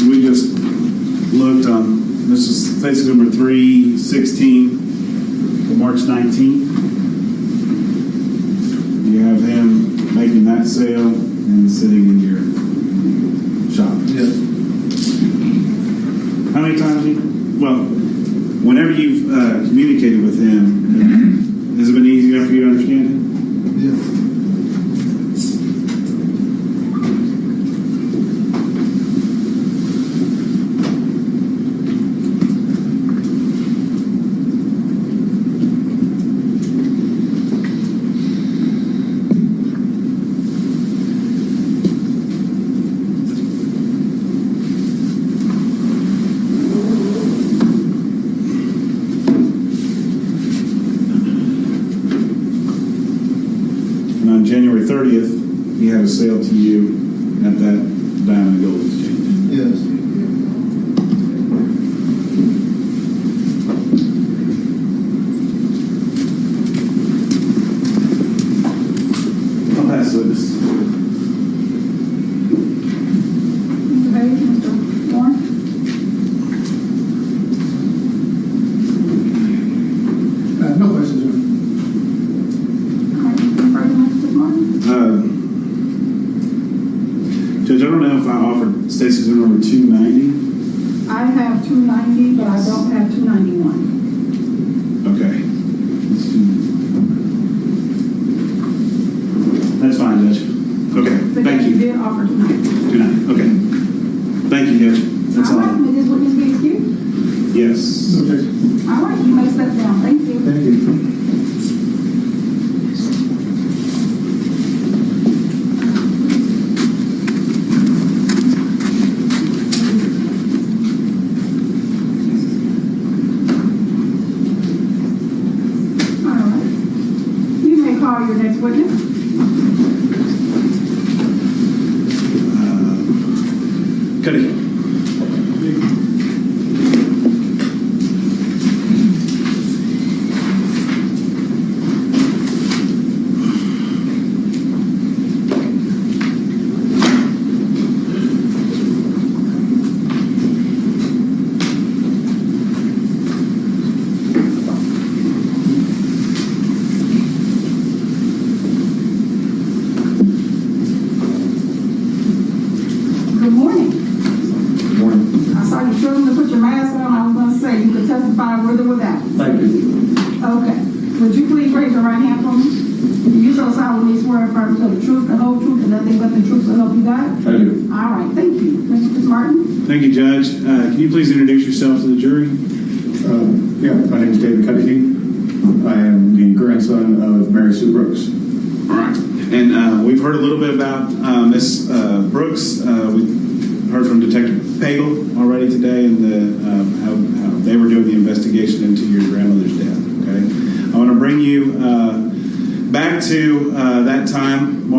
We just looked on, this is case number 316 for March 19th. You have him making that sale and sitting in your shop. Yes. How many times well, whenever you've communicated with him, has it been easy enough for you to understand him? Yes. had a sale to you at that diamond gold exchange. Yes. I'll pass the witness. Mr. Hayes, Mr. Warren? No questions, Your Honor. All right, any further, Mr. Martin? Judge, I don't know if I offered Stacy's number 290. I have 290, but I don't have 291. Okay. That's fine, Judge. Okay, But thank you you. did offer 290. 290, okay. Thank you, Judge. That's all. All right, may this witness be excused? Yes. No objection. All right, you may step down. Thank you. Thank you. All right. You may call your next witness. Cuddy. Good morning. Morning. I saw you struggling to put your mask on. I was going to say you could testify with or without. Thank you. Okay. Would you please raise your right hand for me? You so solemnly swear and affirm to tell the truth, the whole truth, and nothing but the truth so help you God? I do. All right. Thank you. Mr. Martin? Thank you, Judge. Can you please introduce yourself to the jury? Yeah, my name is David Cuddy. I am the grandson of Mary Sue Brooks. All right. And we've heard a little bit about Miss Brooks. We heard from Detective Pagel already today and how they were doing the investigation into your grandmother's death. Okay. I want to bring you back to that time,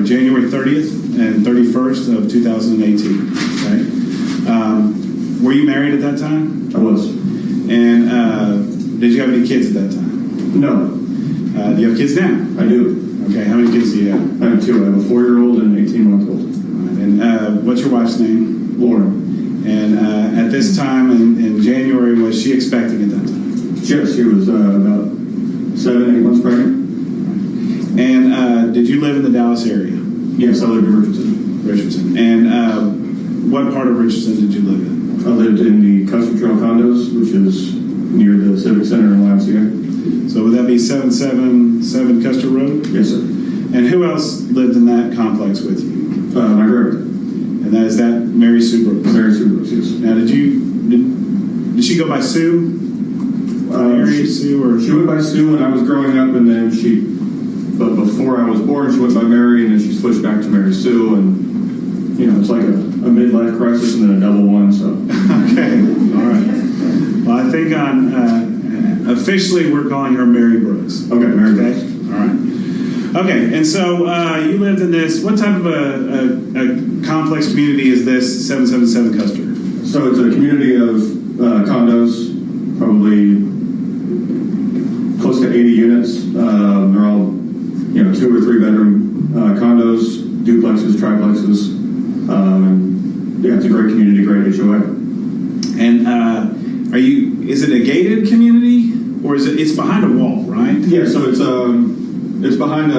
January 30th and 31st of 2018. Okay. Were you married at that time? I was. And did you have any kids at that time? No, Do you have kids now? I do. Okay, how many kids do you have? I have two. I have a 4-year-old and an 18-month-old. And what's your wife's name? Lauren. And at this time in January, was she expecting at that time? Yes, she was about 7-8 months pregnant. And did you live in the Dallas area? Yes, I lived in Richardson. Richardson. And what part of Richardson did you live in? I lived in the Retrial condos, which is near the Civic Center in YMCA. So would that be 777 Custer Road? Yes, sir. And who else lived in that complex with you? My grandmother, And is that Mary Sue Brooks? Mary Sue Brooks, yes. Now, did she go by Sue? Mary Sue, or She went by Sue when I was growing up, and then but before I was born, she went by Mary, and then she switched back to Mary Sue, and, it's like a midlife crisis and then a double one, so. Okay, all right. Well, I think officially we're calling her Mary Brooks. Okay, Mary Brooks. All right. Okay, and so you lived in this, what type of a complex community is this 777 Custer? So it's a community of condos, probably close to 80 units. They're all, 2 or 3 bedroom condos, duplexes, triplexes. It's a great community, great HOA. And is it a gated community, or it's behind a wall, right? Yeah, so it's behind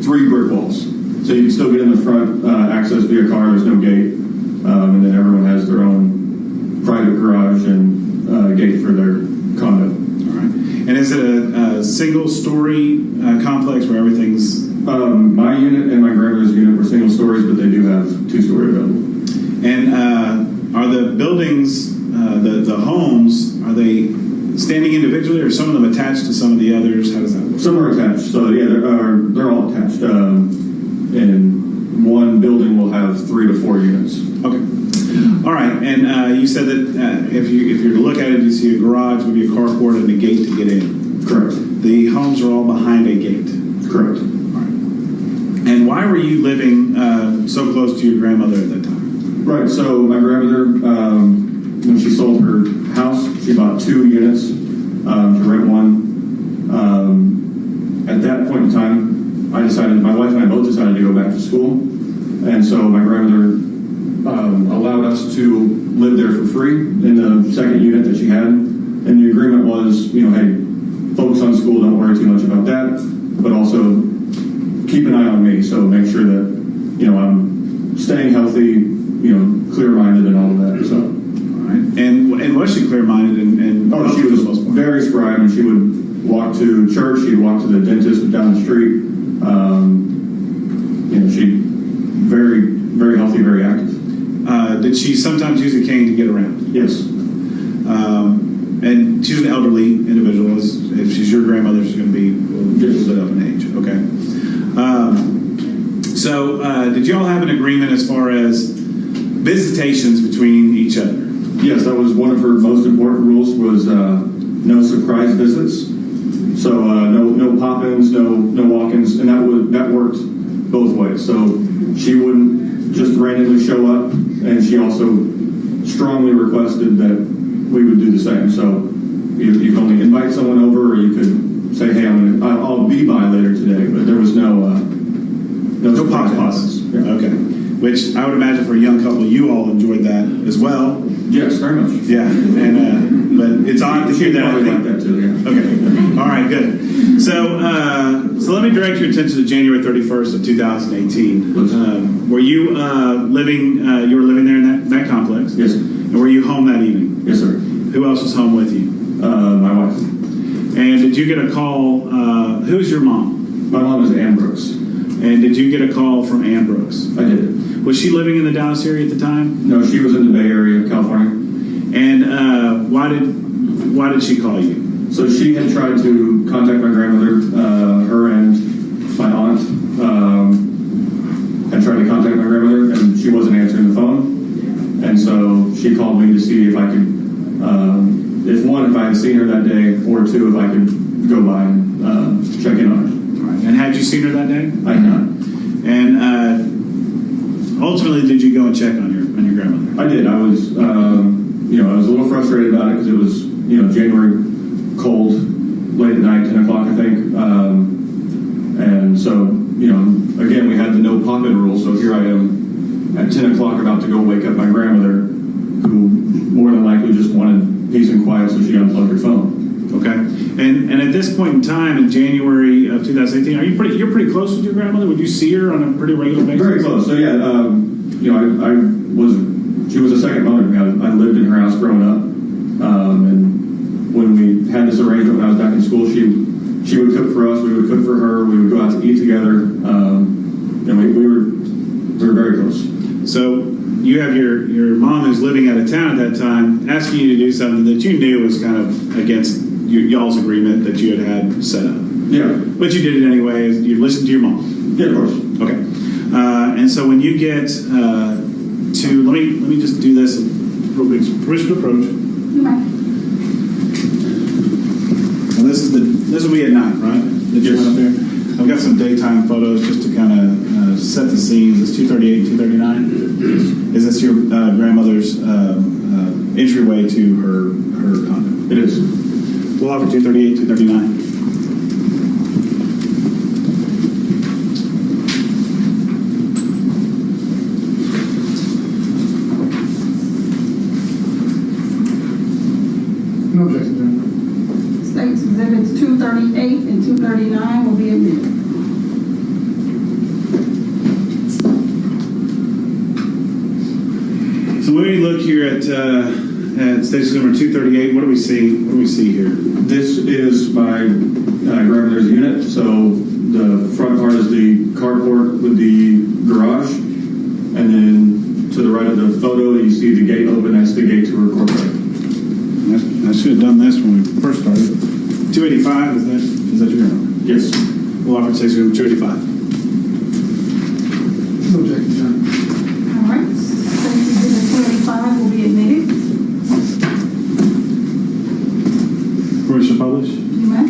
3 brick walls. So you can still get in the front, access via car, there's no gate. And then everyone has their own private garage and gate for their condo. All right. And is it a single-story complex where everything's... My unit and my grandmother's unit were single stories, but they do have 2-story available. And are the buildings, the homes, are they standing individually, or some of them attached to some of the others? How does that work? Some are attached, so yeah, they're all attached. And one building will have 3 to 4 units. Okay. All right. And you said that if you're to look at it, you see a garage, maybe a carport, and a gate to get in. Correct. The homes are all behind a gate. Correct. All right. And why were you living so close to your grandmother at that time? Right, so my grandmother, when she sold her house, she bought 2 units to rent one. At that point in time, my wife and I both decided to go back to school. And so my grandmother allowed us to live there for free in the second unit that she had. And the agreement was, hey, focus on school, don't worry too much about that, but also keep an eye on me, so make sure that, I'm staying healthy, clear-minded and all of that, so. All right. And was she clear-minded and Oh, she was very scribe, and she would walk to church, she'd walk to the dentist down the street. She very, very healthy, very active. Did she sometimes use a cane to get around? Yes. And she's an elderly individual. If she's your grandmother, she's going to be split up in age. Okay. So did you all have an agreement as far as visitations between each other? Yes, that was one of her most important rules, was no surprise visits. So no pop-ins, no walk-ins, and that worked both ways. So she wouldn't just randomly show up, and she also strongly requested that we would do the same. So you could only invite someone over, or you could say, hey, I'll be by later today, but there was no pop-ins. Yeah. Okay. Which I would imagine for a young couple, you all enjoyed that as well. Yes, very much. Yeah, and but it's odd to hear that. Probably like that too. Yeah. Okay. All right. Good. So let me direct your attention to January 31st of 2018. Were you living? You were living there in that complex. Yes, sir. And were you home that evening? Yes, sir. Who else was home with you? My wife. And did you get a call? Who's your mom? My mom is Ann Brooks. And did you get a call from Ann Brooks? I did. Was she living in the Dallas area at the time? No, she was in the Bay Area of California. And why did she call you? So she had tried to contact my grandmother. Her and my aunt had tried to contact my grandmother, and she wasn't answering the phone. And so she called me to see if I could, if I had seen her that day, or 2, if I could go by and check in on her. All right. And had you seen her that day? I had not. And ultimately, did you go and check on your grandmother? I did. I was, I was a little frustrated about it because it was, January, cold, late at night, 10 o'clock, I think. And so, again, we had the no pop-in rule. So here I am at 10 o'clock about to go wake up my grandmother, who more than likely just wanted peace and quiet, so she unplugged her phone. Okay. And at this point in time, in January of 2018, you're pretty close with your grandmother? Would you see her on a pretty regular basis? Very close. So yeah, she was a second mother to me. I lived in her house growing up, and when we had this arrangement when I was back in school, she would cook for us, we would cook for her, we would go out to eat together, and we were very close. So you have your mom who's living out of town at that time asking you to do something that you knew was kind of against y'all's agreement that you had set up. Yeah. But you did it anyway. You listened to your mom. Yeah, of course. Okay. And so when you get to let me just do this real quick. Permission to approach. Well, this will be at night, right? That you went up there. I've got some daytime photos just to kind of set the scene. Is this 238, 239? Is this your grandmother's entryway to her condo? It is. We'll offer 238, 239. No objection, John. States exhibits 238 and 239 will be admitted. So when we look here at station number 238, what do we see? What do we see here? This is my grandmother's unit. So the front part is the carport with the garage, and then to the right of the photo, you see the gate open. That's the gate to her courtyard. I should have done this when we first started. 285, is that your number? Yes. We'll offer station number 285. No objection, John. All right, states exhibit 285 will be admitted. Permission to publish? You may.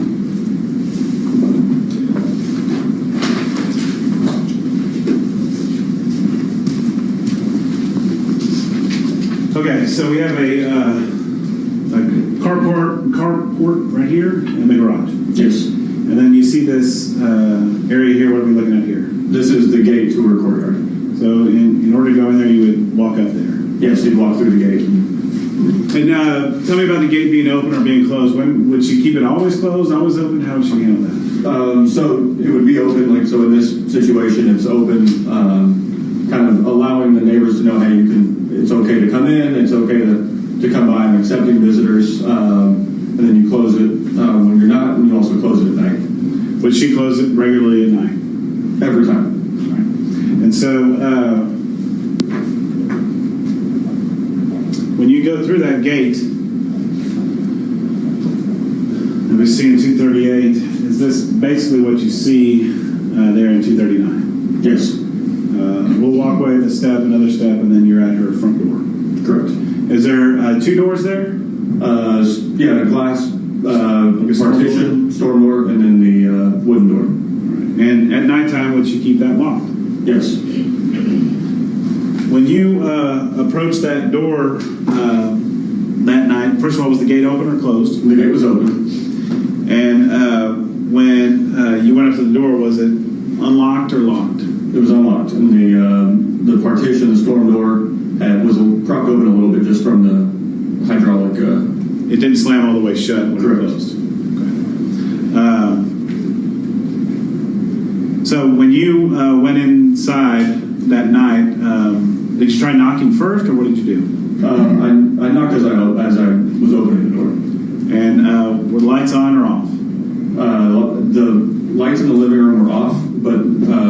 Okay, so we have a carport right here in the garage. Yes. And then you see this area here. What are we looking at here? This is the gate to her courtyard. So in order to go in there, you would walk up there. Yes, you'd walk through the gate. And tell me about the gate being open or being closed. When would she keep it always closed, always open? How would she handle that? So it would be open, like, so in this situation, it's open, kind of allowing the neighbors to know, hey, it's okay to come in, it's okay to come by. I'm accepting visitors, and then you close it when you're not, and you also close it at night. Would she close it regularly at night? Every time. And so when you go through that gate, and we see in 238, is this basically what you see there in 239? Yes. We'll walk away with a step, another step, and then you're at her front door. Correct. Is there 2 doors there? Yeah, a glass partition, storm door, and then the wooden door. And at nighttime, would she keep that locked? Yes. When you approached that door that night, first of all, was the gate open or closed? The gate was open. And when you went up to the door, was it unlocked or locked? It was unlocked, and the partition, the storm door, was propped open a little bit just from the hydraulic. It didn't slam all the way shut when Correct. it closed. Okay. So when you went inside that night, did you try knocking first, or what did you do? I knocked as I was opening the door. And were the lights on or off? The lights in the living room were off, but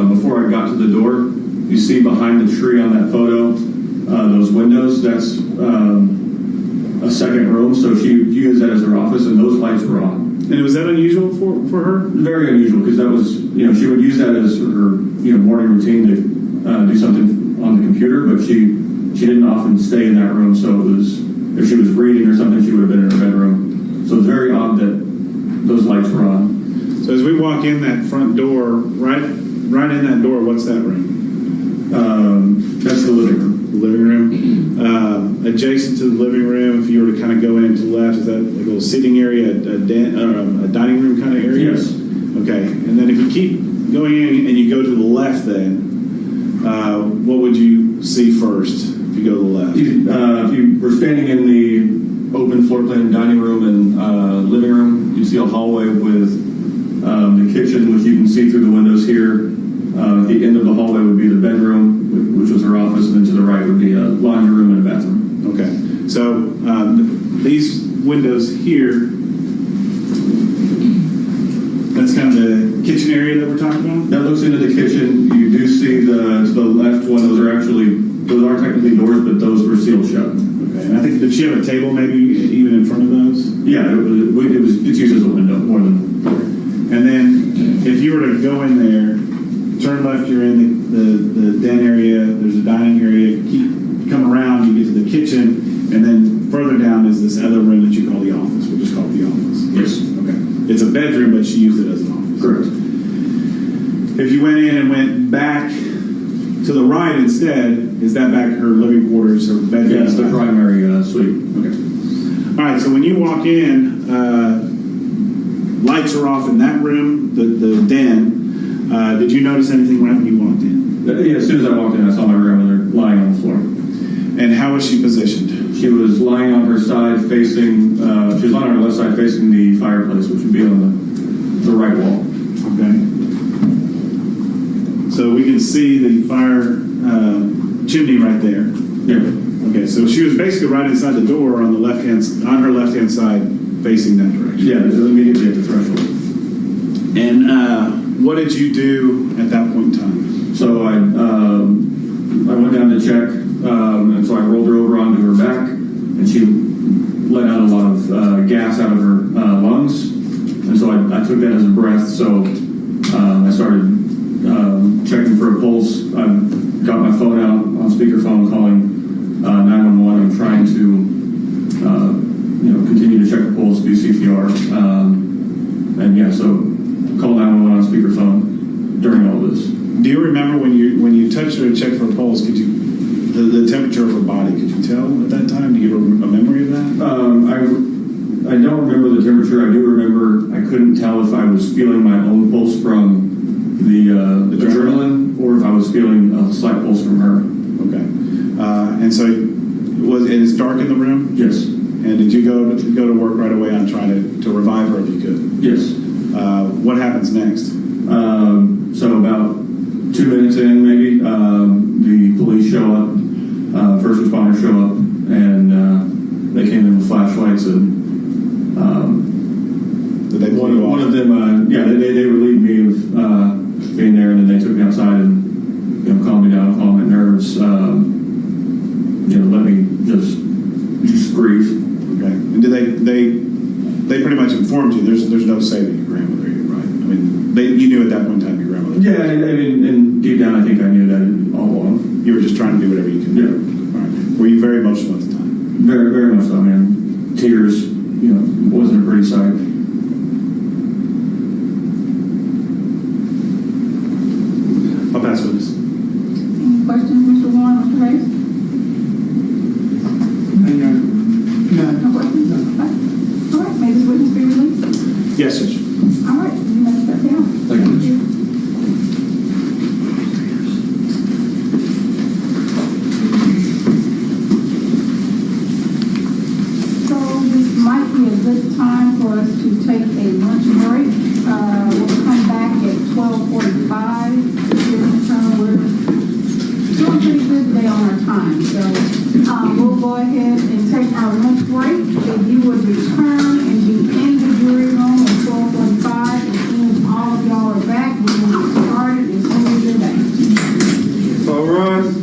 before I got to the door, you see behind the tree on that photo, those windows, that's a second room, so she used that as her office, and those lights were on. And was that unusual for her? Very unusual, because that was, she would use that as her, morning routine to do something on the computer, but she didn't often stay in that room, so it was, if she was reading or something, she would have been in her bedroom. So it's very odd that those lights were on. So as we walk in that front door, right in that door, what's that room? That's the living room. The living room. Adjacent to the living room, if you were to kind of go in to the left, is that like a little sitting area, a dining room kind of area? Yes. Okay. And then if you keep going in and you go to the left, then what would you see first if you go to the left? If you were standing in the open floor plan dining room and living room, you see a hallway with the kitchen, which you can see through the windows here. At the end of the hallway would be the bedroom, which was her office, and then to the right would be a laundry room and a bathroom. Okay. So these windows here, that's kind of the kitchen area that we're talking about? That looks into the kitchen. You do see to the left one, those are technically doors, but those were sealed shut. Okay. And I think, did she have a table maybe even in front of those? Yeah, it's used as a window more than. And then if you were to go in there, turn left, you're in the den area, there's a dining area, come around, you get to the kitchen, and then further down is this other room that you call the office. We'll just call it the office. Yes. Okay. It's a bedroom, but she used it as an office. Correct. If you went in and went back to the right instead, is that back her living quarters, her bedroom? Yeah, it's the primary suite. Okay. All right, so when you walk in, lights are off in that room, the den. Did you notice anything right when you walked in? Yeah, as soon as I walked in, I saw my grandmother lying on the floor. And how was she positioned? She was lying on her side facing, she was lying on her left side facing the fireplace, which would be on the right wall. Okay. So we can see the fire chimney right there. Yeah. Okay, so she was basically right inside the door on her left hand side facing that direction. Yeah, it was immediately at the threshold. And what did you do at that point in time? So I went down to check, and so I rolled her over onto her back, and she let out a lot of gas out of her lungs, and so I took that as a breath. So I started checking for a pulse. I got my phone out on speakerphone, calling 911. I'm trying to continue to check the pulse, do CPR, and yeah, so called 911 on speakerphone during all this. Do you remember when you touched her to check for a pulse? Could you the temperature of her body? Could you tell at that time? Do you don't remember the temperature. I do remember I couldn't tell if I was feeling my own pulse from the adrenaline or if I was feeling a slight pulse from her. Okay. And so, and it's dark in the room? Yes. And did you go to work right away on trying to revive her if you could? Yes. What happens next? So about 2 minutes in, maybe, the police show up, first responders show up, and they came in with flashlights and Did they pull you off? one of them, they relieved me of being there, and then they took me outside and calmed me down, calmed my nerves, let me just breathe. Okay. And did they pretty much informed you there's no saving your grandmother here, right? I mean, you knew at that point in time your grandmother. Yeah, I mean, and deep down, I think I knew that all along. You were just trying to do whatever you could do. Yeah. All right. Were you very emotional at the time? Very, very much so, man. Tears, wasn't a pretty sight. I'll pass witness. Any questions, Mr. Warren, Mr. Hayes? No questions? Okay. All right, may this witness be released? Yes, Judge. All right, you may step down. Thank you. So this might be a good time for us to take a lunch break. We'll come back at 12:45. We're doing pretty good today on our time. So we'll go ahead and take our lunch break. If you would return and be in the jury room at 12:45, as soon as all of y'all are back, we will get started as soon as you're back. All rise.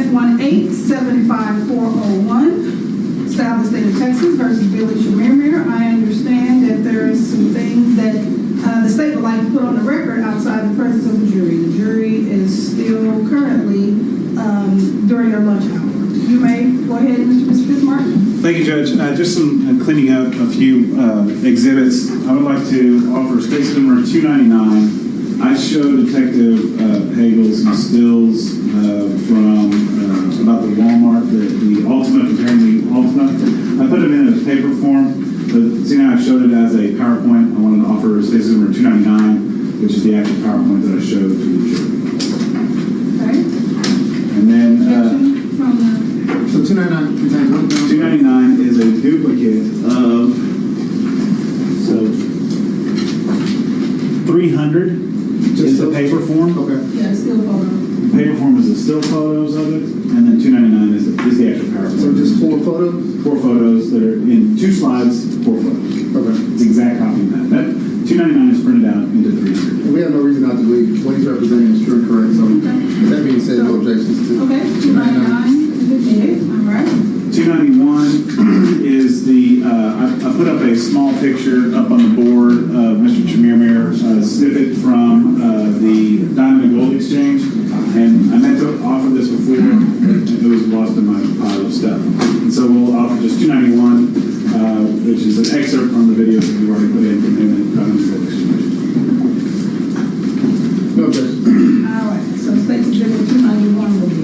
F1875401, Style the State of Texas versus Billy Chemirmir. I understand that there are some things that the state would like to put on the record outside the presence of the jury. The jury is still currently during their lunch hour. You may go ahead, Mr. Bismarck. Thank you, Judge. Just some cleaning out a few exhibits. I would like to offer State's number 299. I showed Detective Hagel some stills from about the Walmart, the Ultimate, comparing the Ultimate. I put them in a paper form, but see now I showed it as a PowerPoint. I wanted to offer State's number 299, which is the actual PowerPoint that I showed to the jury. Okay. And then So 299 contains what? 299 is a duplicate of 300 is the paper form. Okay. Yeah, still photo. The paper form is the still photos of it, and then 299 is the actual PowerPoint. So just 4 photos? 4 photos that are in 2 slides, 4 photos. Okay. It's the exact copy of that. That 299 is printed out into 300. And we have no reason not to believe what he's representing is true and correct. So that being said, no objections to. Okay, 299. All right. 291 is the, I put up a small picture up on the board of Mr. Chemirmir, snippet from the Diamond and Gold Exchange. And I meant to offer this before, but it was lost in my pile of stuff. And so we'll offer just 291, which is an excerpt from the videos that we already put in from him and Diamond and Gold Exchange. No objections. All right, so State's Exhibit 291 will be.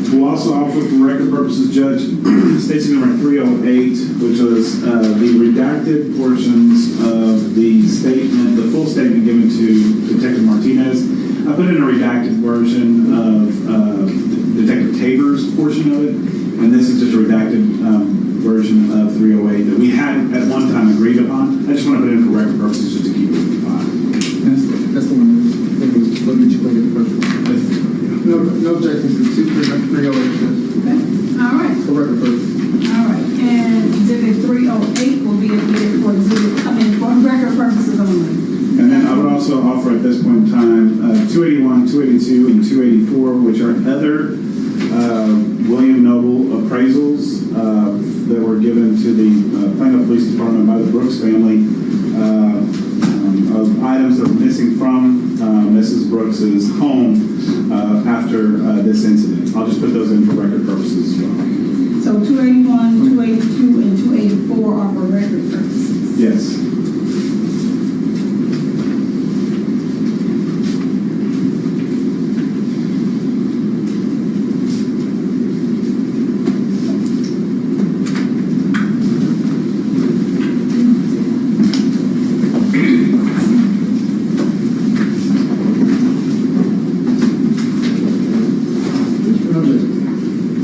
We'll also offer for record purposes, Judge, State's number 308, which was the redacted portions of the statement, the full statement given to Detective Martinez. I put in a redacted version of Detective Tabor's portion of it, and this is just a redacted version of 308 that we had at one time agreed upon. I just want to put it in for record purposes just to keep it in the file. That's the one that was what did you play the first one? No objections to 308. Okay. All right. For record purposes. All right. And Exhibit 308 will be admitted for for record purposes only. And then I would also offer at this point in time 281, 282, and 284, which are other William Noble appraisals that were given to the Plano Police Department by the Brooks family of items that were missing from Mrs. Brooks's home after this incident. I'll just put those in for record purposes as well. So 281, 282, and 284 are for record purposes. Yes.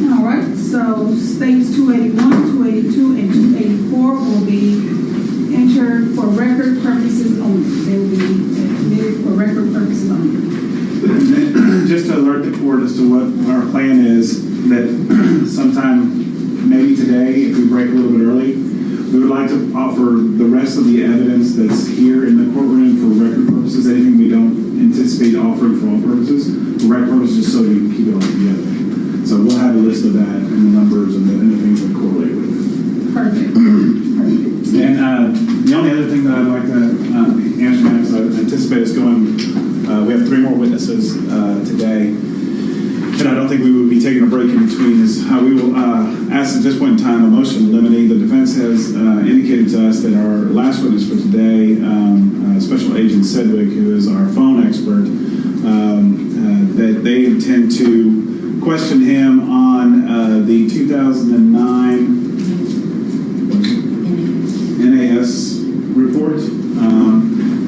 All right. So States 281, 282, and 284 will be entered for record purposes only. They will be admitted for record purposes only. Just to alert the court as to what our plan is, that sometime maybe today, if we break a little bit early, we would like to offer the rest of the evidence that's here in the courtroom for record purposes, anything we don't anticipate offering for all purposes, for record purposes, just so you can keep it all together. So we'll have a list of that and the numbers and the things that correlate with it. Perfect. Perfect. And the only other thing that I'd like to answer now, because I anticipate us going, we have 3 more witnesses today, and I don't think we would be taking a break in between, is how we will ask at this point in time a motion to eliminate. The defense has indicated to us that our last witness for today, Special Agent Sedgwick, who is our phone expert, that they intend to question him on the 2009 NAS report,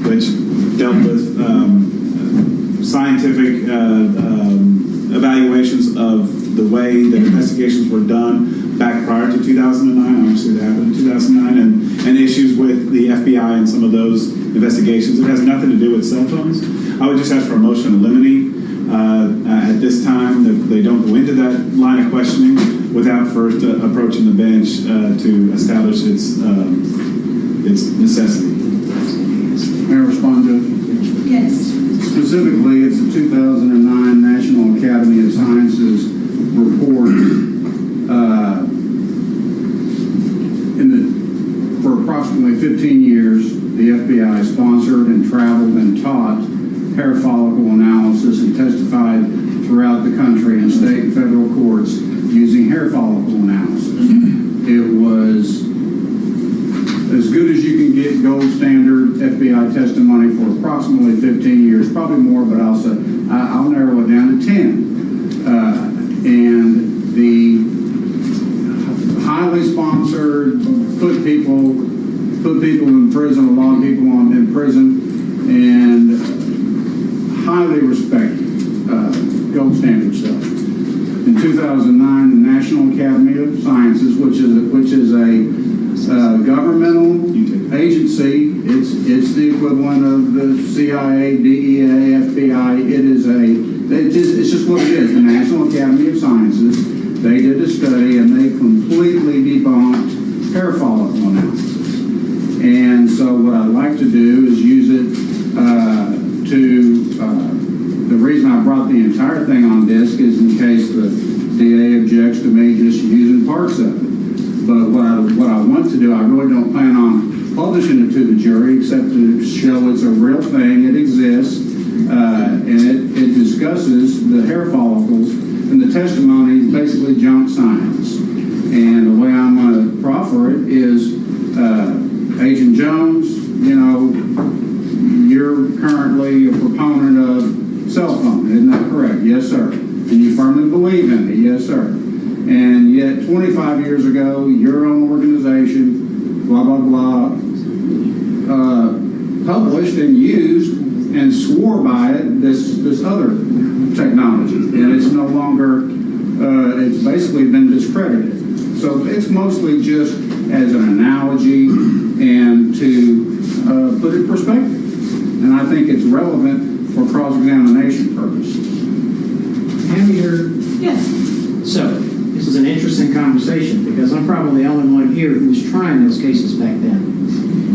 which dealt with scientific evaluations of the way that investigations were done back prior to 2009. Obviously, that happened in 2009, and issues with the FBI and some of those investigations. It has nothing to do with cell phones. I would just ask for a motion to eliminate at this time, that they don't go into that line of questioning without first approaching the bench to establish its necessity. May I respond, Judge? Yes. Specifically, it's the 2009 National Academy of Sciences approximately 15 years, the FBI sponsored and traveled and taught hair follicle analysis and testified throughout the country in state and federal courts using hair follicle analysis. It was as good as you can get, gold standard FBI testimony for approximately 15 years, probably more, but I'll narrow it down to 10. And the highly sponsored, put people in prison, a lot of people in prison, and highly respected, gold standard stuff. In 2009, the National Academy of Sciences, which is a governmental agency, it's the equivalent of the CIA, DEA, FBI. It's just what it is. The National Academy of Sciences, they did a study and they completely debunked hair follicle analysis. And so what I'd like to do is use it the reason I brought the entire thing on disc is in case the DA objects to me just using parts of it. But what I want to do, I really don't plan on publishing it to the jury except to show it's a real thing, it exists, and it discusses the hair follicles, and the testimony is basically junk science. And the way I'm going to proffer it is, Agent Jones, you're currently a proponent of Cellphone, isn't that correct? Yes, sir. And you firmly believe in it? Yes, sir. And yet 25 years ago, your own organization, blah, blah, blah, published and used and swore by it this other technology. And it's no longer, it's basically been discredited. So it's mostly just as an analogy and to put it in perspective. And I think it's relevant for cross-examination purposes. Have you heard? Yes. So, this is an interesting conversation because I'm probably the only one here who was trying those cases back then.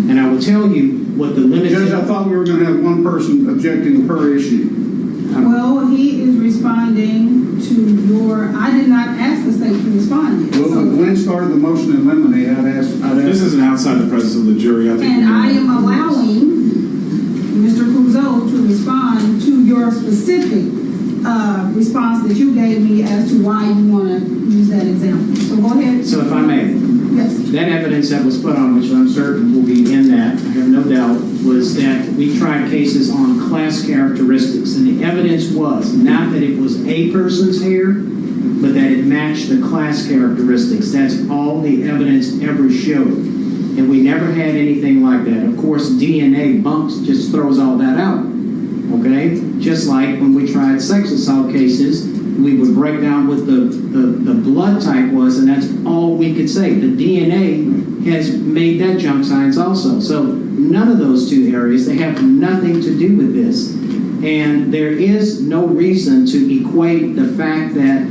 And I will tell you what the limit Judge, I thought we were going to have one person objecting per issue. Well, he is responding to your, I did not ask the state to respond yet. Well, when Glenn started the motion in limine, I'd ask. This isn't outside the presence of the jury. I think. And I am allowing Mr. Cruzo to respond to your specific response that you gave me as to why you want to use that example. So go ahead. So if I may, yes. that evidence that was put on, which I'm certain will be in that, I have no doubt, was that we tried cases on class characteristics. And the evidence was not that it was a person's hair, but that it matched the class characteristics. That's all the evidence ever showed. And we never had anything like that. Of course, DNA bumps just throws all that out. Okay? Just like when we tried sex assault cases, we would break down what the blood type was, and that's all we could say. The DNA has made that junk science also. So none of those two areas, they have nothing to do with this. And there is no reason to equate the fact that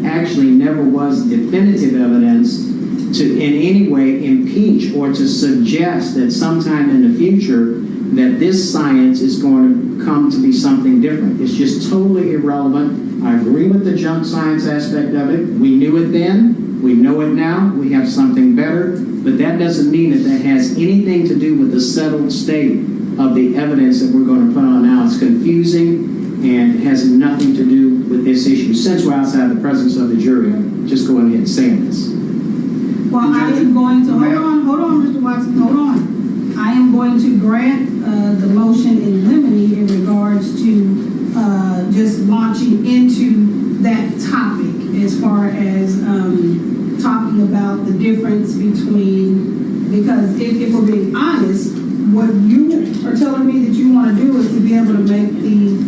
actually never was definitive evidence to in any way impeach or to suggest that sometime in the future that this science is going to come to be something different. It's just totally irrelevant. I agree with the junk science aspect of it. We knew it then. We know it now. We have something better. But that doesn't mean that has anything to do with the settled state of the evidence that we're going to put on now. It's confusing and has nothing to do with this issue. Since we're outside the presence of the jury, I'm just going ahead and saying this. Well, I am going to, hold on, Mr. Watson, hold on. I am going to grant the motion in limine in regards to just launching into that topic as far as talking about the difference between, because if we're being honest, what you are telling me that you want to do is to be able to make the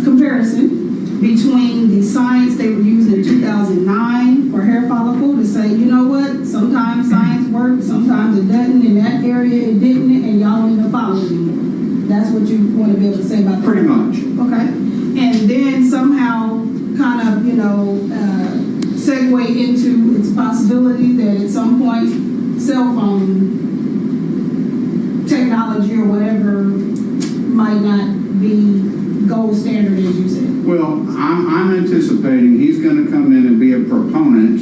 comparison between the science they were using in 2009 for hair follicle to say, you know what, sometimes science works, sometimes it doesn't, in that area it didn't, and y'all don't even follow it anymore. That's what you want to be able to say about that? Pretty much. Okay. And then somehow kind of, segue into its possibility that at some point cell phone technology or whatever might not be gold standard, as you said. Well, I'm anticipating he's going to come in and be a proponent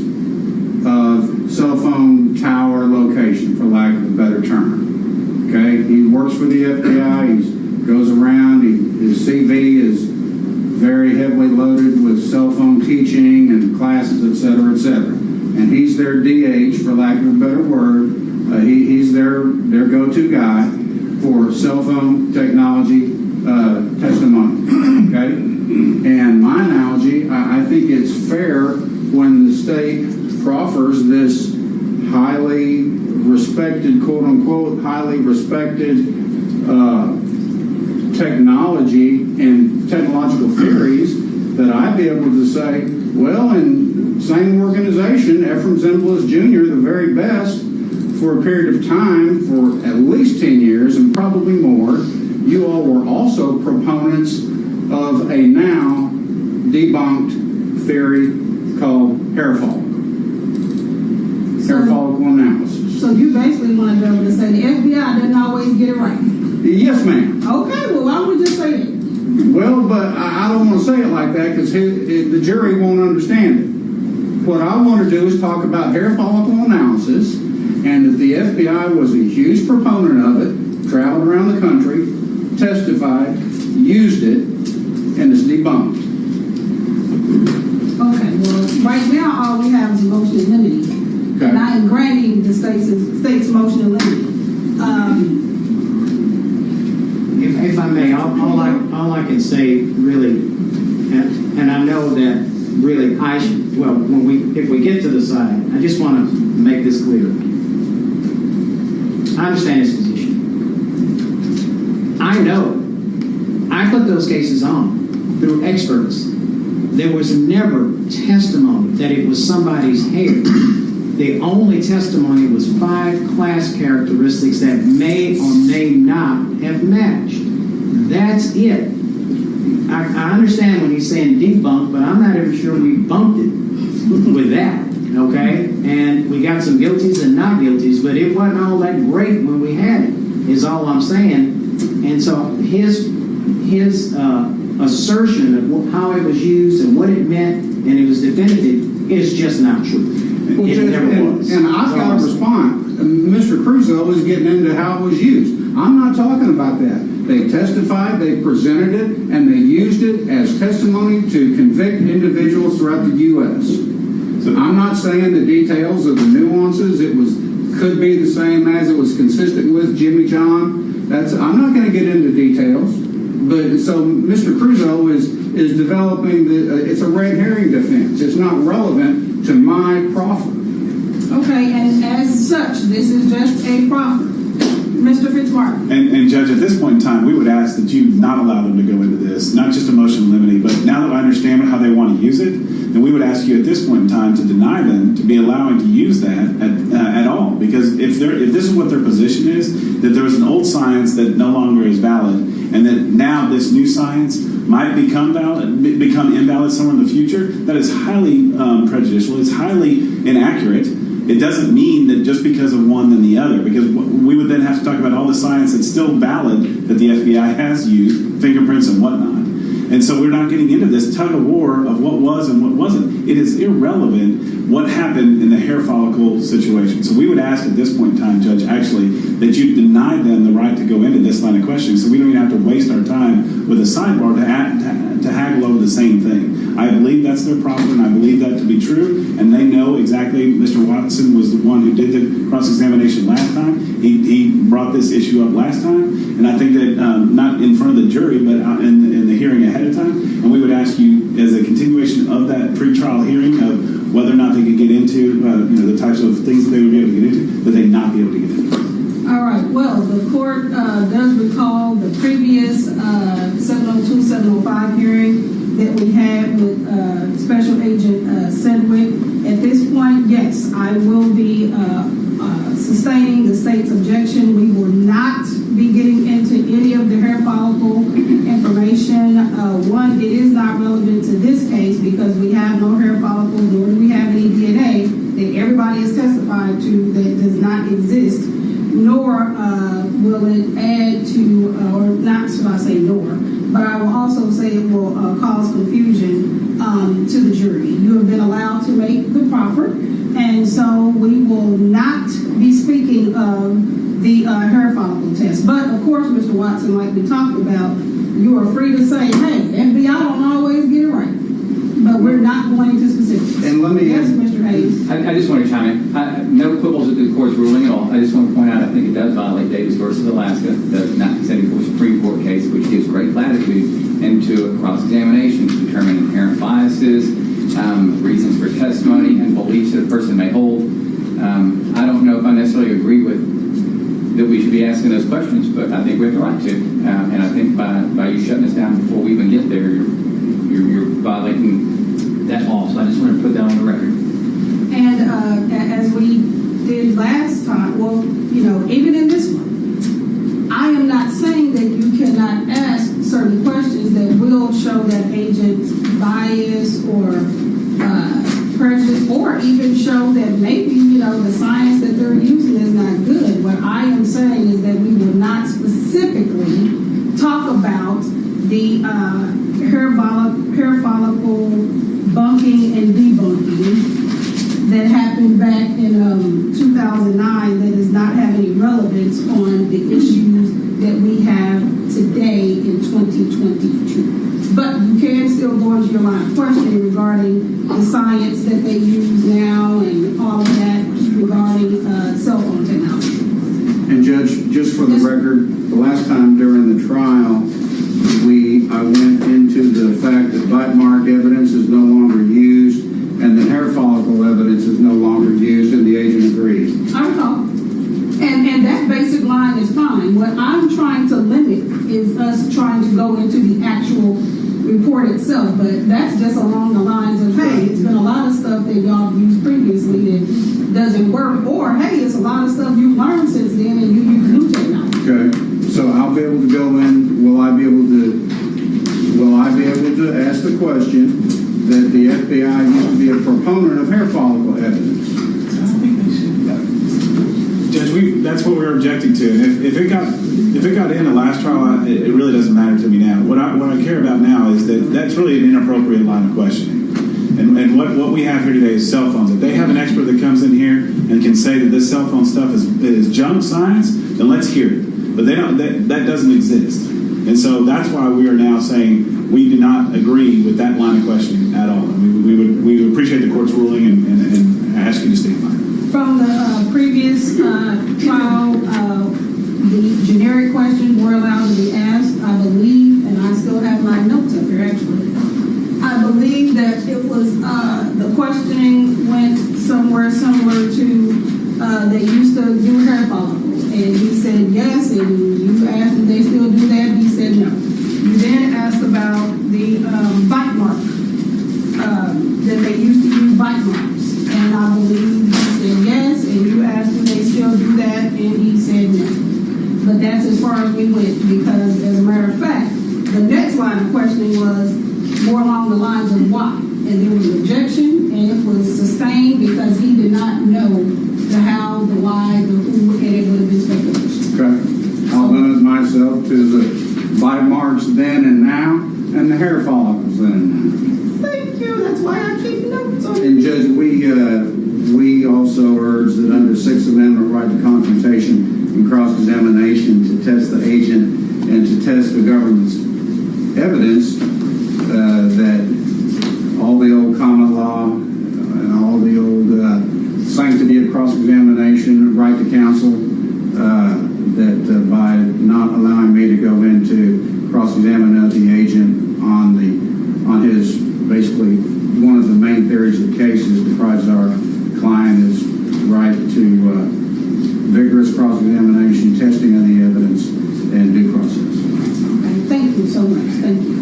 of cell phone tower location, for lack of a better term. Okay, he works for the FBI, he goes around, his CV is very heavily loaded with cell phone teaching and classes, et cetera, and he's their DH, for lack of a better word. He's their go-to guy for cell phone technology testimony, okay? And my analogy, I think it's fair when the state proffers this highly respected, quote-unquote, highly respected technology and technological theories, that I'd be able to say, well, in same organization, Ephraim Zimbalist Jr., the very best, for a period of time, for at least 10 years and probably more, you all were also proponents of a now debunked theory called hair follicle. Hair follicle analysis. So you basically want to be able to say the FBI doesn't always get it right. Yes, ma'am. Okay, well, why would you say that? Well, but I don't want to say it like that because the jury won't understand it. What I want to do is talk about hair follicle analysis, and that the FBI was a huge proponent of it, traveled around the country, testified, used it, and it's debunked. Okay, well, right now, all we have is a motion in limine. Okay. And I am granting the state's motion in limine. If I may, all I can say really, and I know that really if we get to the side, I just want to make this clear. I understand his position. I know. I put those cases on through experts. There was never testimony that it was somebody's hair. The only testimony was 5 class characteristics that may or may not have matched. That's it. I understand when he's saying debunked, but I'm not even sure we bumped it with that, okay? And we got some guilties and not guilties, but it wasn't all that great when we had it, is all I'm saying. And so his assertion of how it was used and what it meant, and it was definitive, is just not true. It never was. And I've got to respond. Mr. Crusoe is getting into how it was used. I'm not talking about that. They testified, they presented it, and they used it as testimony to convict individuals throughout the U.S. So I'm not saying the details of the nuances. It could be the same as it was consistent with Jimmy John. I'm not going to get into details. But so Mr. Crusoe is developing it's a red herring defense. It's not relevant to my proffer. Okay, and as such, this is just a proffer. Mr. Fitzmartin. And Judge, at this point in time, we would ask that you not allow them to go into this, not just a motion in limine, but now that I understand how they want to use it, then we would ask you at this point in time to deny them to be allowing to use that at all. Because if this is what their position is, that there was an old science that no longer is valid, and that now this new science might become invalid somewhere in the future, that is highly prejudicial. It's highly inaccurate. It doesn't mean that just because of one then the other, because we would then have to talk about all the science that's still valid that the FBI has used, fingerprints and whatnot. And so we're not getting into this tug of war of what was and what wasn't. It is irrelevant what happened in the hair follicle situation. So we would ask at this point in time, Judge, actually, that you deny them the right to go into this line of questioning, so we don't even have to waste our time with a sidebar to haggle over the same thing. I believe that's their proffer, and I believe that to be true, and they know exactly. Mr. Watson was the one who did the cross-examination last time. He brought this issue up last time, and I think that not in front of the jury, but in the hearing ahead of time, and we would ask you, as a continuation of that pretrial hearing of whether or not they could get into the types of things that they would be able to get into, that they not be able to get into. All right, well, the court does recall the previous 702, 705 hearing that we had with Special Agent Sedgwick. At this point, yes, I will be sustaining the state's objection. We will not be getting into any of the hair follicle information. One, it is not relevant to this case because we have no hair follicles, nor do we have any DNA that everybody has testified to that does not exist, nor will it add to, or not should I say nor, but I will also say it will cause confusion to the jury. You have been allowed to make the proffer, and so we will not be speaking of the hair follicle test. But of course, Mr. Watson, like we talked about, you are free to say, hey, FBI don't always get it right. But we're not going into specifics. And let me Yes, Mr. Hayes. I just want to chime in. No quibbles with the court's ruling at all. I just want to point out, I think it does violate Davis versus Alaska, the 1974 Supreme Court case, which gives great latitude into a cross-examination to determine inherent biases, reasons for testimony, and beliefs that a person may hold. I don't know if I necessarily agree with that we should be asking those questions, but I think we have the right to. And I think by you shutting us down before we even get there, you're violating that law. So I just want to put that on the record. And as we did last time, well, you know, even in this one, I am not saying that you cannot ask certain questions that will show that agent's bias or prejudice, or even show that maybe, you know, the science that they're using is not good. What I am saying is that we will not specifically talk about the hair follicle bunking and debunking that happened back in 2009 that does not have any relevance on the issues that we have today in 2022. But you can still go into your line of questioning regarding the science that they use now and all of that regarding cell phone technology. And Judge, just for the record, the last time during the trial, I went into the fact that bite mark evidence is no longer used and that hair follicle evidence is no longer used, and the agent agrees. I recall. And that basic line is fine. What I'm trying to limit is us trying to go into the actual report itself, but that's just along the lines of, hey, it's been a lot of stuff that y'all used previously that doesn't work, or hey, it's a lot of stuff you've learned since then and you use new technology. Okay, so I'll be able to go in, will I be able to ask the question that the FBI used to be a proponent of hair follicle evidence? Judge, that's what we're objecting to. And if it got in the last trial, it really doesn't matter to me now. What I care about now is that that's really an inappropriate line of questioning. And what we have here today is cell phones. If they have an expert that comes in here and can say that this cell phone stuff is junk science, then let's hear it. But they don't. That doesn't exist. And so that's why we are now saying we do not agree with that line of questioning at all. And we would appreciate the court's ruling and ask you to stand by it. From the previous trial, the generic questions were allowed to be asked. I believe, and I still have my notes up here actually, I believe that it was, the questioning went somewhere similar to, they used to do hair follicle. And he said yes, and you asked if they still do that, he said no. You then asked about the bite mark, that they used to use bite marks. And I believe he said yes, and you asked if they still do that, and he said no. But that's as far as we went, because as a matter of fact, the next line of questioning was more along the lines of why. And there was an objection, and it was sustained because he did not know the how, the why, the who, and it would have been speculation. Okay. I'll limit myself to the bite marks then and now, and the hair follicles then and now. Thank you. That's why I keep notes on it. And Judge, we also urge that under Sixth Amendment right to confrontation and cross-examination to test the agent and to test the government's evidence, that all the old common law and all the old sanctity of cross-examination, right to counsel, that by not allowing me to go into cross-examining of the agent on his basically one of the main theories of the case is deprives our client his right to vigorous cross-examination, testing of the evidence, and due process. Okay, thank you so much. Thank you.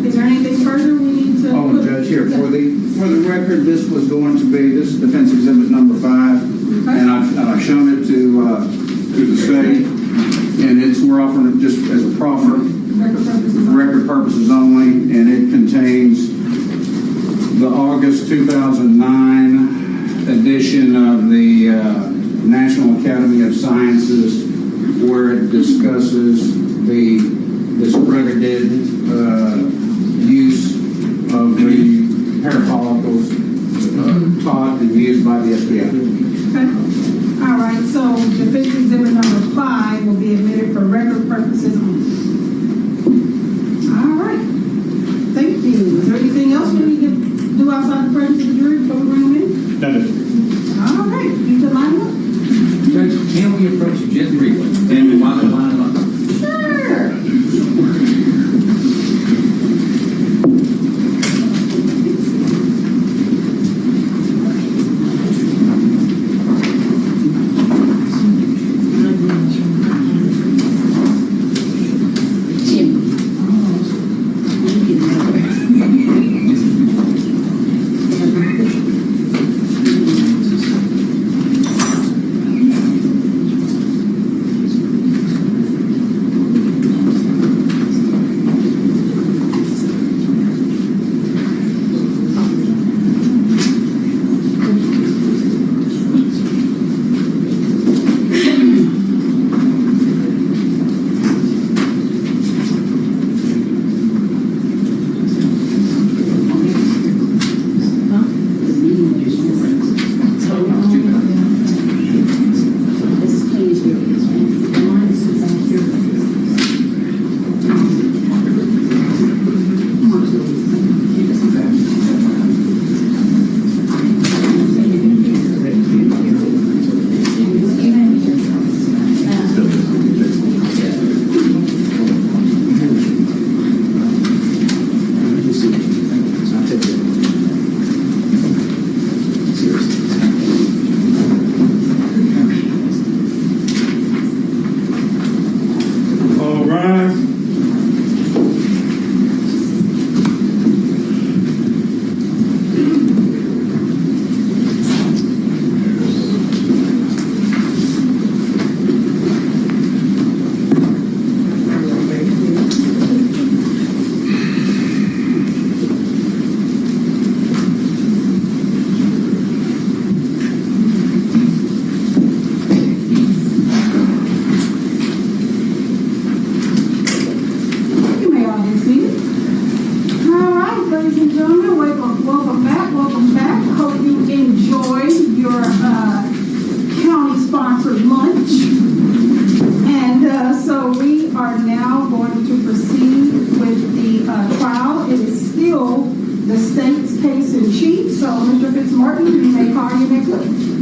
Is there anything further we need to? Oh, Judge, here for the record, this was going to be this is defense exhibit number 5, okay. and I've shown it to the state, and we're offering it just as a proffer, record purposes only, and it contains the August 2009 edition of the National Academy of Sciences, where it discusses the discredited use of the hair follicles and used by the FBI. Okay. All right, so defense exhibit number 5 will be admitted for record purposes only. All right. Thank you. Is there anything else we need to do outside the presence of the jury before we bring them in? Nothing. All right, you can line up. Judge, can we approach you just briefly? And while they're lining up. Sure.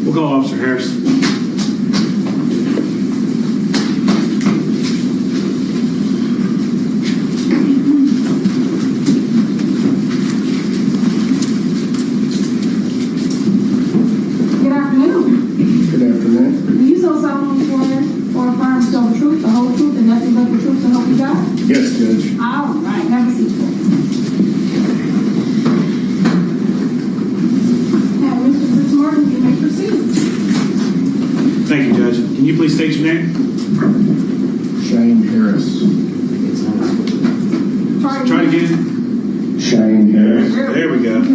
We'll call Officer Harris. Good afternoon. Good afternoon. Do you so solemnly swear or affirm to tell the truth, the whole truth, and nothing but the truth to help you God? Yes, Judge. All right, have a seat. And Mr. Fitzmartin, you may proceed. Thank you, Judge. Can you please state your name? Shane Harris. Try it again. Shane Harris. There we go. All right.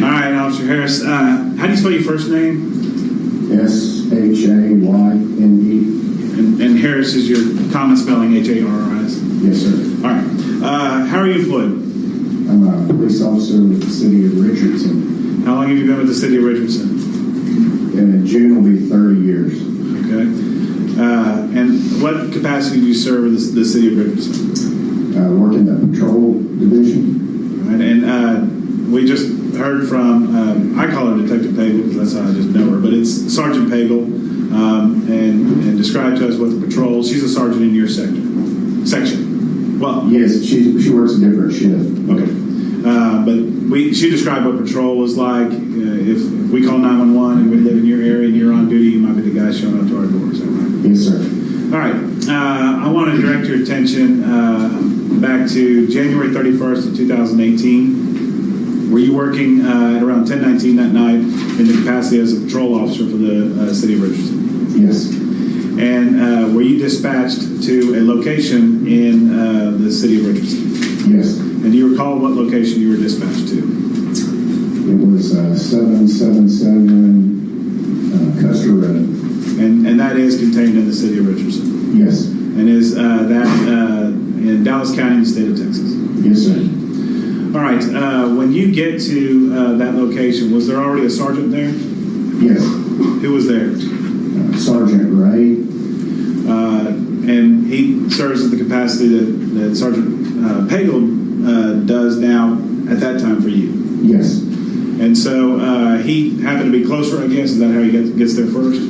All right, Officer Harris. How do you spell your first name? SHAYNE. And Harris is your common spelling, Harris. Yes, sir. All right. How are you employed? I'm a police officer with the city of Richardson. How long have you been with the city of Richardson? In June will be 30 years. Okay. And what capacity do you serve in the city of Richardson? Work in the patrol division. All right. And we just heard from, I call her Detective Pagel because that's how I just know her, but it's Sergeant Pagel, and describe to us what the patrol, she's a sergeant in your section. Well, Yes, she works a different shift. okay. But she described what patrol was like. If we call 911 and we live in your area and you're on duty, you might be the guy showing up to our door. Is that right? Yes, sir. All right. I want to direct your attention back to January 31st of 2018. Were you working at around 10:19 that night in the capacity as a patrol officer for the city of Richardson? Yes. And were you dispatched to a location in the city of Richardson? Yes. And do you recall what location you were dispatched to? It was 777 Custer Road. And that is contained in the city of Richardson? Yes. And is that in Dallas County in the state of Texas? Yes, sir. All right, when you get to that location, was there already a sergeant there? Yes. Who was there? Sergeant Ray. And he serves in the capacity that Sergeant Pagel does now at that time for you. Yes. And so he happened to be closer, I guess. Is that how he gets there first?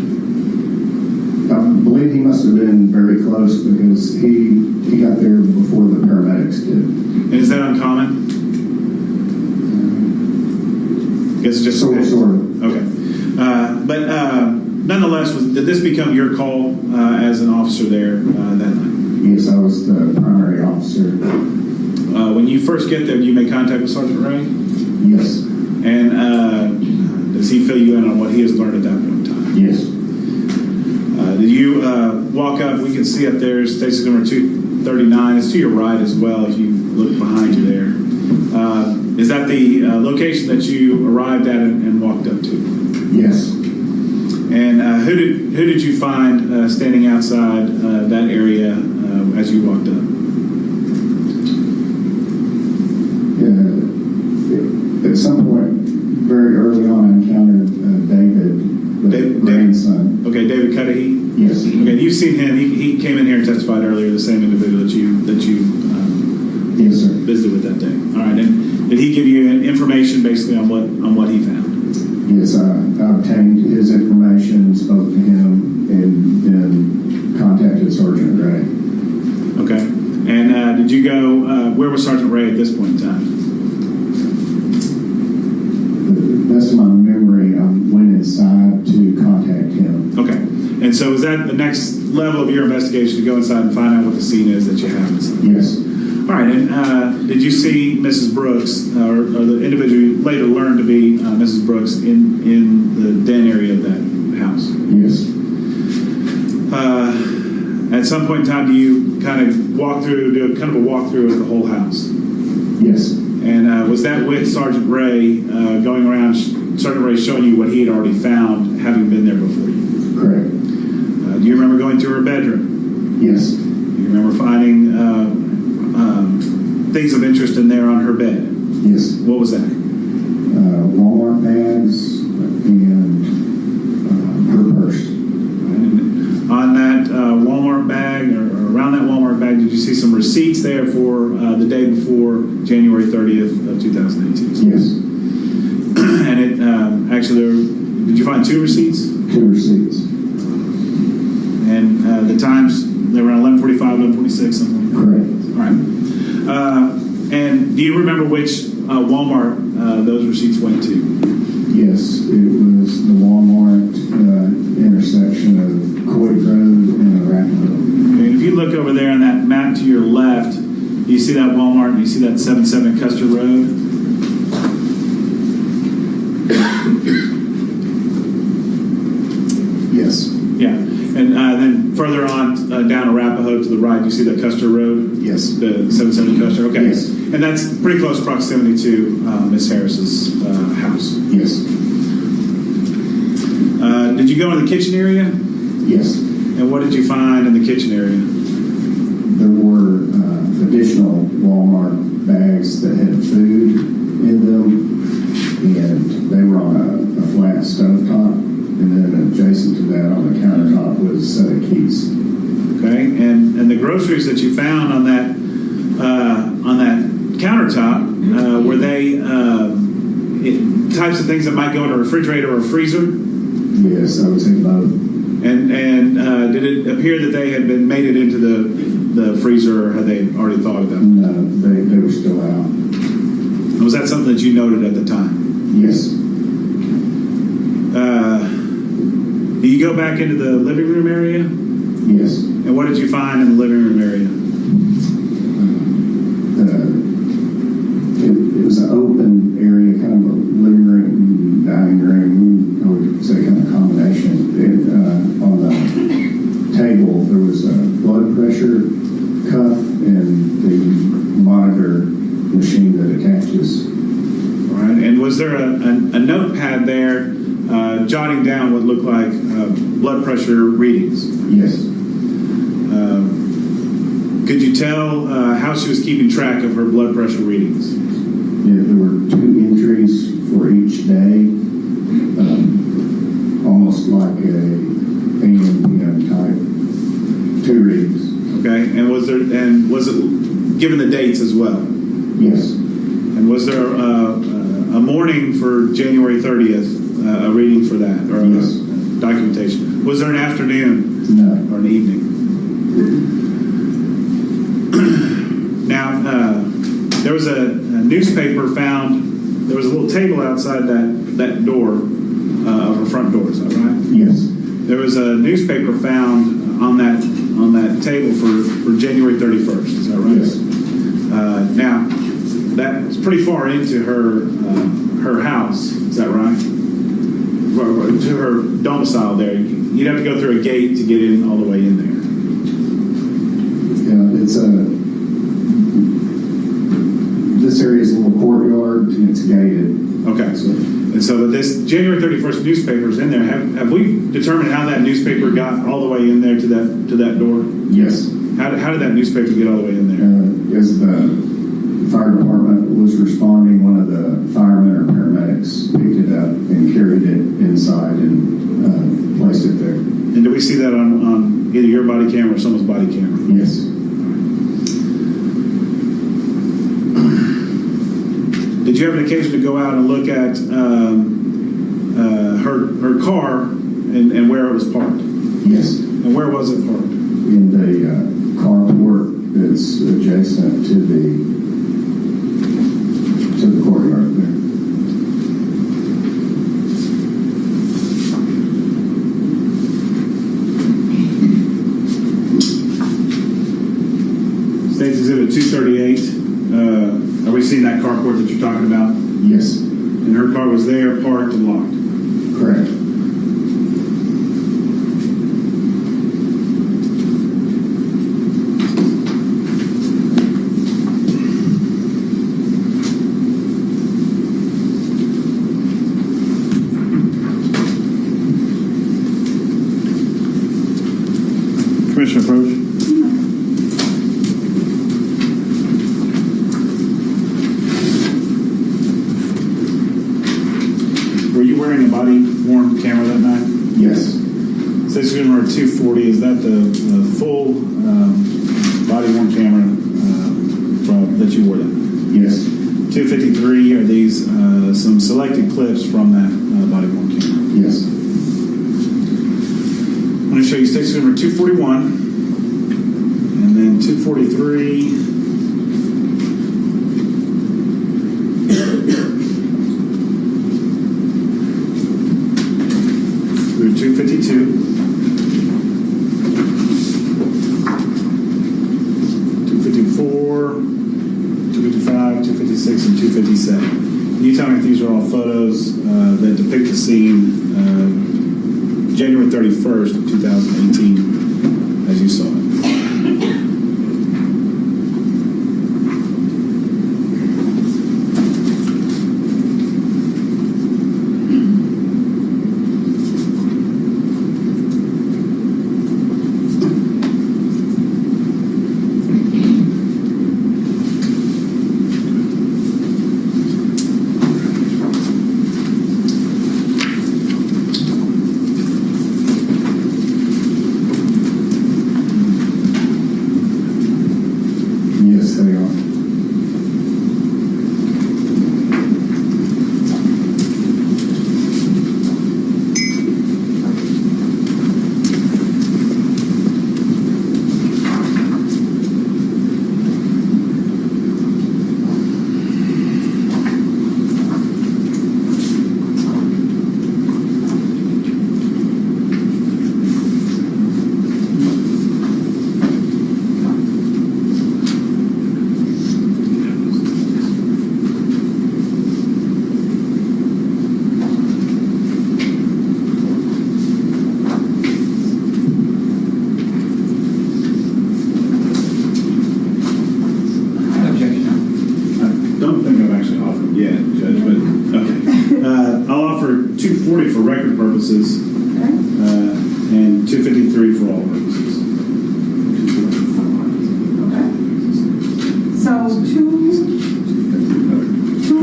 I believe he must have been very close because he got there before the paramedics did. And is that uncommon? I guess it's just Sort of. Okay. But nonetheless, did this become your call as an officer there that night? Yes, I was the primary officer. When you first get there, do you make contact with Sergeant Ray? Yes. And does he fill you in on what he has learned at that point in time? Yes. Did you walk up? We can see up there, station number 239. It's to your right as well if you look behind you there. Is that the location that you arrived at and walked up to? Yes. And who did you find standing outside that area as you walked up? At some point, very early on, I encountered David, the grandson. Okay, David Cudahy? Yes. Okay, you've seen him. He came in here and testified earlier, the same individual that you Yes, sir. visited with that day. All right, and did he give you information basically on what he found? Yes, I obtained his information, spoke to him, and then contacted Sergeant Ray. Okay. And did you go, where was Sergeant Ray at this point in time? To the best of my memory, I went inside to contact him. Okay. And so is that the next level of your investigation, to go inside and find out what the scene is that you have inside? Yes. All right. And did you see Mrs. Brooks, or the individual you later learned to be Mrs. Brooks, in the den area of that house? Yes. At some point in time, do you kind of do a kind of a walkthrough of the whole house? Yes. And was that with Sergeant Ray going around, Sergeant Ray showing you what he had already found, having been there before you? Correct. Do you remember going to her bedroom? Yes. Do you remember finding things of interest in there on her bed? Yes. What was that? Walmart bags and her purse. And on that Walmart bag, or around that Walmart bag, did you see some receipts there for the day before January 30th of 2018? Yes. And it actually, did you find 2 receipts? 2 receipts. And the times, they were around 11:45, 11:46, something like that. Correct. All right. And do you remember which Walmart those receipts went to? Yes, it was the Walmart intersection of Coit Road and Arapahoe. Okay, and if you look over there on that map to your left, you see that Walmart and you see that 77 Custer Road? Yes. Yeah. And then further on down Arapahoe to the right, you see that Custer Road? Yes. The 77 Custer? Okay. Yes. And that's pretty close proximity to Miss Harris's house. Yes. Did you go in the kitchen area? Yes. And what did you find in the kitchen area? There were additional Walmart bags that had food in them, and they were on a flat stovetop. And then adjacent to that on the countertop was a set of keys. Okay, and the groceries that you found on that countertop, were they types of things that might go in a refrigerator or a freezer? Yes, I would say both. And did it appear that they had been made it into the freezer, or had they already thawed it out? No, they were still out. Was that something that you noted at the time? Yes. Do you go back into the living room area? Yes. And what did you find in the living room area? It was an open area, kind of a living room, dining room, I would say kind of a combination. On the table, there was a blood pressure cuff and the monitor machine that attaches. All right. And was there a notepad there jotting down what looked like blood pressure readings? Yes. Could you tell how she was keeping track of her blood pressure readings? There were 2 entries for each day, almost like a AM/PM type, 2 readings. Okay, and was it given the dates as well? Yes, And was there a morning for January 30th, a reading for that, or Yes. documentation? Was there an afternoon no, or an evening? Now, there was a newspaper found. There was a little table outside that door of her front door. Is that right? yes, There was a newspaper found on that table for January 31st. Is that right? yes, Now, that's pretty far into her house. Is that right? To her domicile there. You'd have to go through a gate to get in all the way in there. yeah, it's this area is a little courtyard and it's gated. Okay. And so this January 31st newspaper is in there. Have we determined how that newspaper got all the way in there to that door? Yes, How did that newspaper get all the way in there? as the fire department was responding, one of the firemen or paramedics picked it up and carried it inside and placed it there. And do we see that on either your body camera or someone's body camera? Yes, Did you have an occasion to go out and look at her car and where it was parked? yes, And where was it parked? in the carport that's adjacent to the courtyard there. State's Exhibit 238. Are we seeing that carport that you're talking about? Yes, And her car was there, parked and locked. correct. Commissioner Approach. Were you wearing a body-worn camera that night? Yes, State Chemirmir 240, is that the full body-worn camera that you wore that? yes, 253, are these some selected clips from that body-worn camera? yes. I'm going to show you State Chemirmir 241, and then 243. Through 252. 254, 255, 256, and 257. Can you tell me if these are all photos that depict the scene January 31st of 2018 as you saw it? Yes, they are. I don't think I've actually offered yet, Judge, but okay. I'll offer 240 for record purposes and 253 for all purposes. So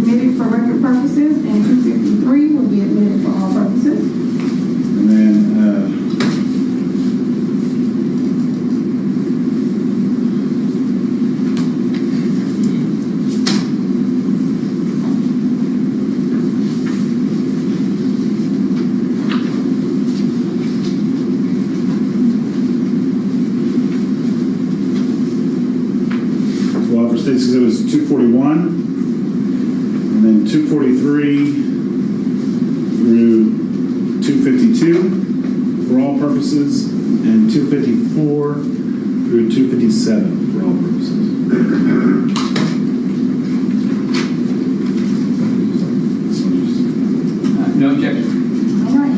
admitted for record purposes, and 253 will be admitted for all purposes. And then, State's Exhibit is 241, and then 243 through 252 for all purposes, and 254 through 257 for all purposes. No objection. All right.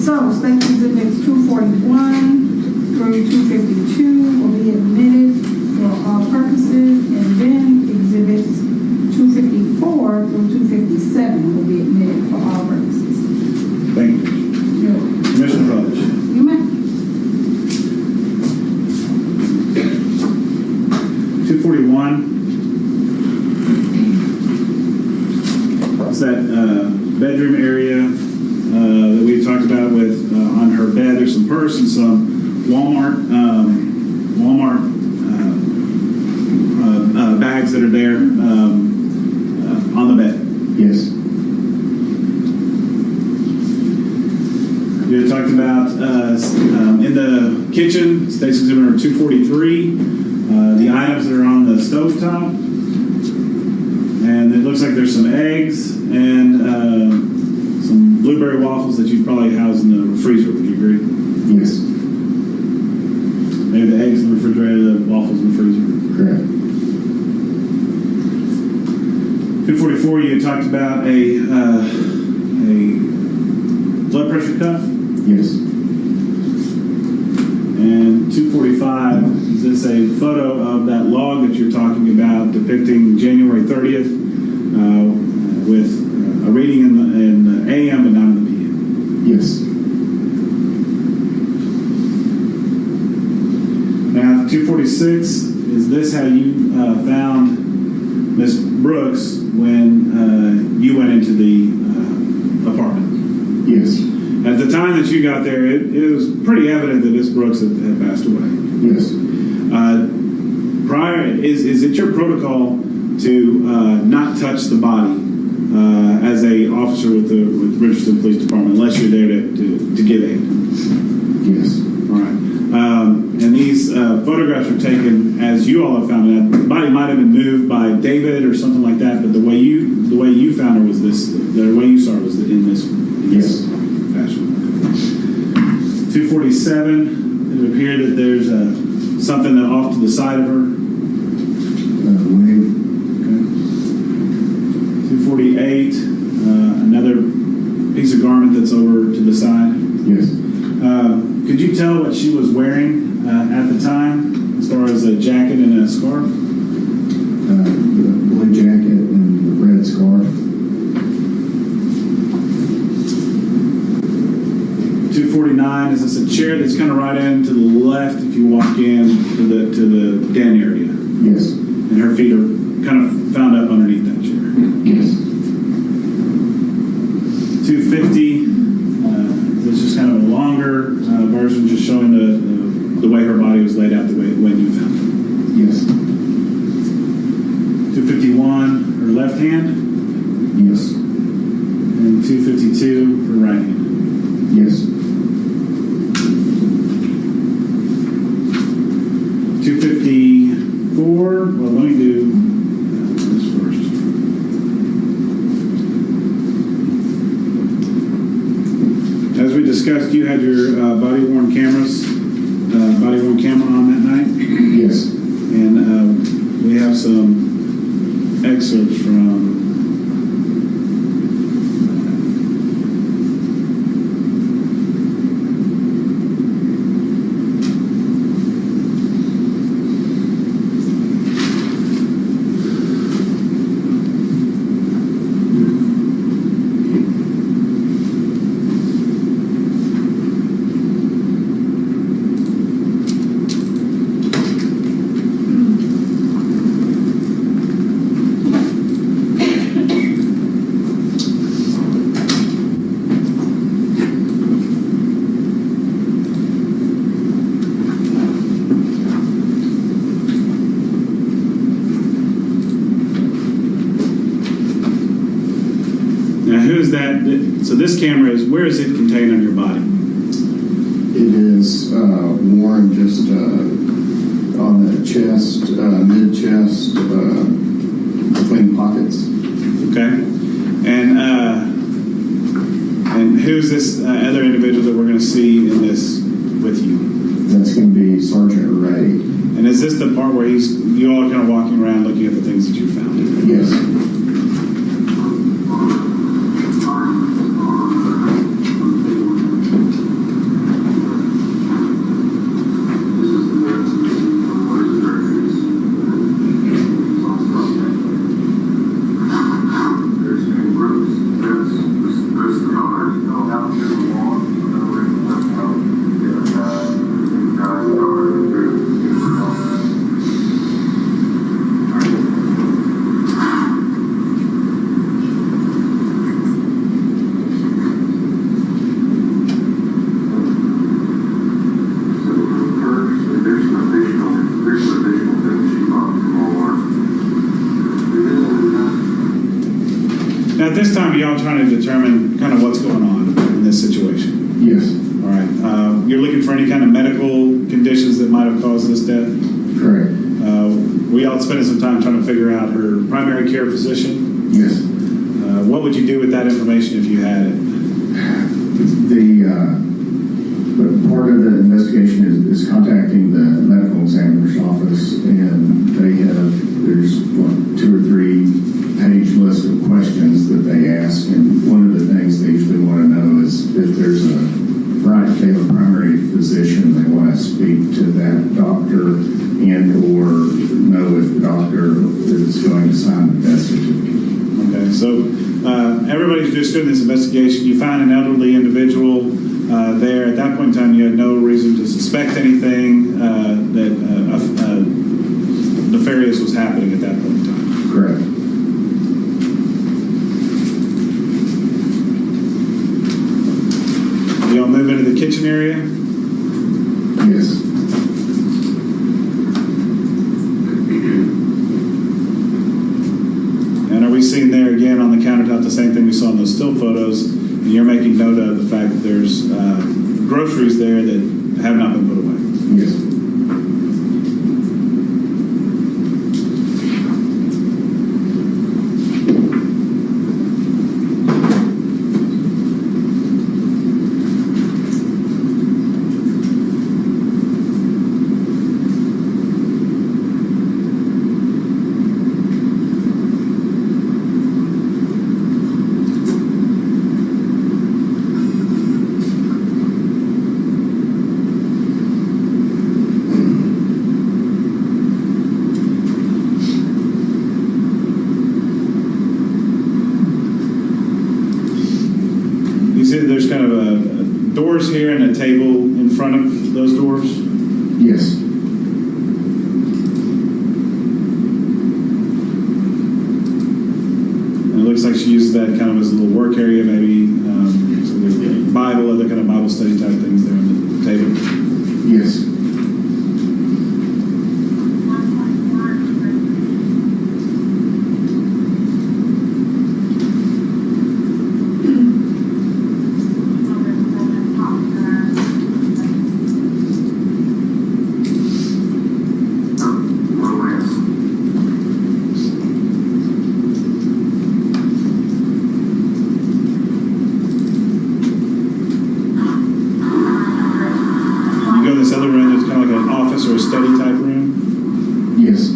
So, State Exhibits 241 through 252 will be admitted for all purposes, and then Exhibits 254 through 257 will be admitted for all purposes. Thank you. Commissioner Rutledge. You may. 241. It's that bedroom area that we talked about with on her bed. There's some purse and some Walmart bags that are there on the bed. Yes. We had talked about in the kitchen, State's Exhibit number 243, the items that are on the stovetop. And it looks like there's some eggs and some blueberry waffles that you'd probably house in the freezer. Would you agree? Yes. Maybe the eggs in the refrigerator, the waffles in the freezer. Correct. 244, you had talked about a blood pressure cuff. Yes. And 245, is this a photo of that log that you're talking about depicting January 30th with a reading in the AM but not in the PM? Yes. Now, 246, is this how you found Miss Brooks when you went into the apartment? Yes. At the time that you got there, it was pretty evident that Miss Brooks had passed away. Yes. Is it your protocol to not touch the body as a officer with Richardson Police Department unless you're there to give aid? Yes. All right. And these photographs were taken as you all have found out. The body might have been moved by David or something like that, but the way you found her was this. The way you saw her was in this Yes. fashion. 247. It would appear that there's something off to the side of her. Wave. Okay. 248. Another piece of garment that's over to the side. Yes. Could you tell what she was wearing at the time, as far as a jacket and a scarf? The blue jacket and the red scarf. 249. Is this a chair that's kind of right in to the left if you walk in to the den area? Yes. And her feet are kind of found up underneath that chair. Yes. 250. This is kind of a longer version, just showing the way her body was laid out, the way when you found it. Yes. 251, her left hand, Yes. and 252, her right hand. Yes. 254, well, let me do this first. As we discussed, you had your body-worn camera on that night, Yes. and we have some excerpts from Now, who is that? So this camera is, where is it contained on your body? It is worn just on the chest, mid-chest, between pockets. Okay. And who's this other individual that we're going to see in this with you? That's going to be Sergeant Ray. And is this the part where you all are kind of walking around looking at the things that you found? Yes. Now, at this time, are y'all trying to determine kind of what's going on in this situation? Yes. All right. You're looking for any kind of medical conditions that might have caused this death? Correct. We all spending some time trying to figure out her primary care physician. Yes. What would you do with that information if you had it? Part of the investigation is contacting the medical examiner's office, and there's 2 or 3 page list of questions that they ask, and one of the things they usually want to know is if there's if they have a primary physician, they want to speak to that doctor and or know if the doctor is going to sign the death certificate. Okay, so everybody's just doing this investigation. You found an elderly individual there. At that point in time, you had no reason to suspect anything that nefarious was happening at that point in time. Correct. You all move into the kitchen area? Yes. And are we seeing there again on the countertop the same thing we saw in those still photos? And you're making note of the fact that there's groceries there that have not been put away? Yes. There's kind of doors here and a table in front of those doors? Yes. And it looks like she uses that kind of as a little work area, maybe some Bible, other kind of Bible study type things there on the table? Yes. Or a study type room? Yes.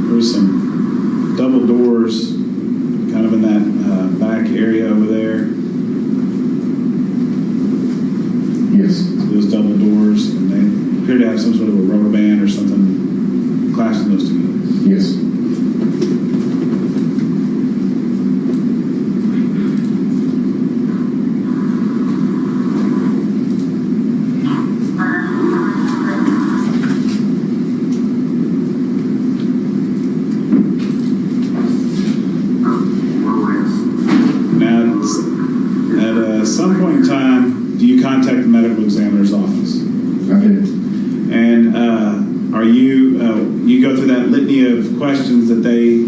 There's some double doors kind of in that back area over there. Yes. Those double doors, and they appear to have some sort of a rubber band or something clasping those together. Yes. At some point in time, do you contact the medical examiner's office? I did. And are you go through that litany of questions that they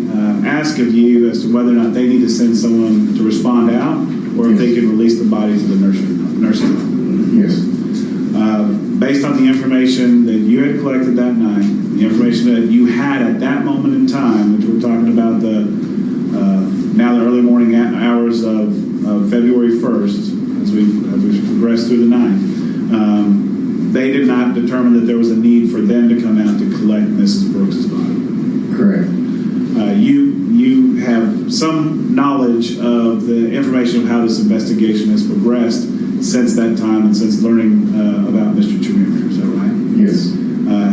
ask ask of you as to whether or not they need to send someone to respond out, or if they can release the body to the nursing home. Yes. Based on the information that you had collected that night, the information that you had at that moment in time, which we're talking about now the early morning hours of February 1st, as we progressed through the night, they did not determine that there was a need for them to come out to collect Mrs. Brooks' body. Correct. You have some knowledge of the information of how this investigation has progressed since that time and since learning about Mr. Chemirmir, is that right? Yes.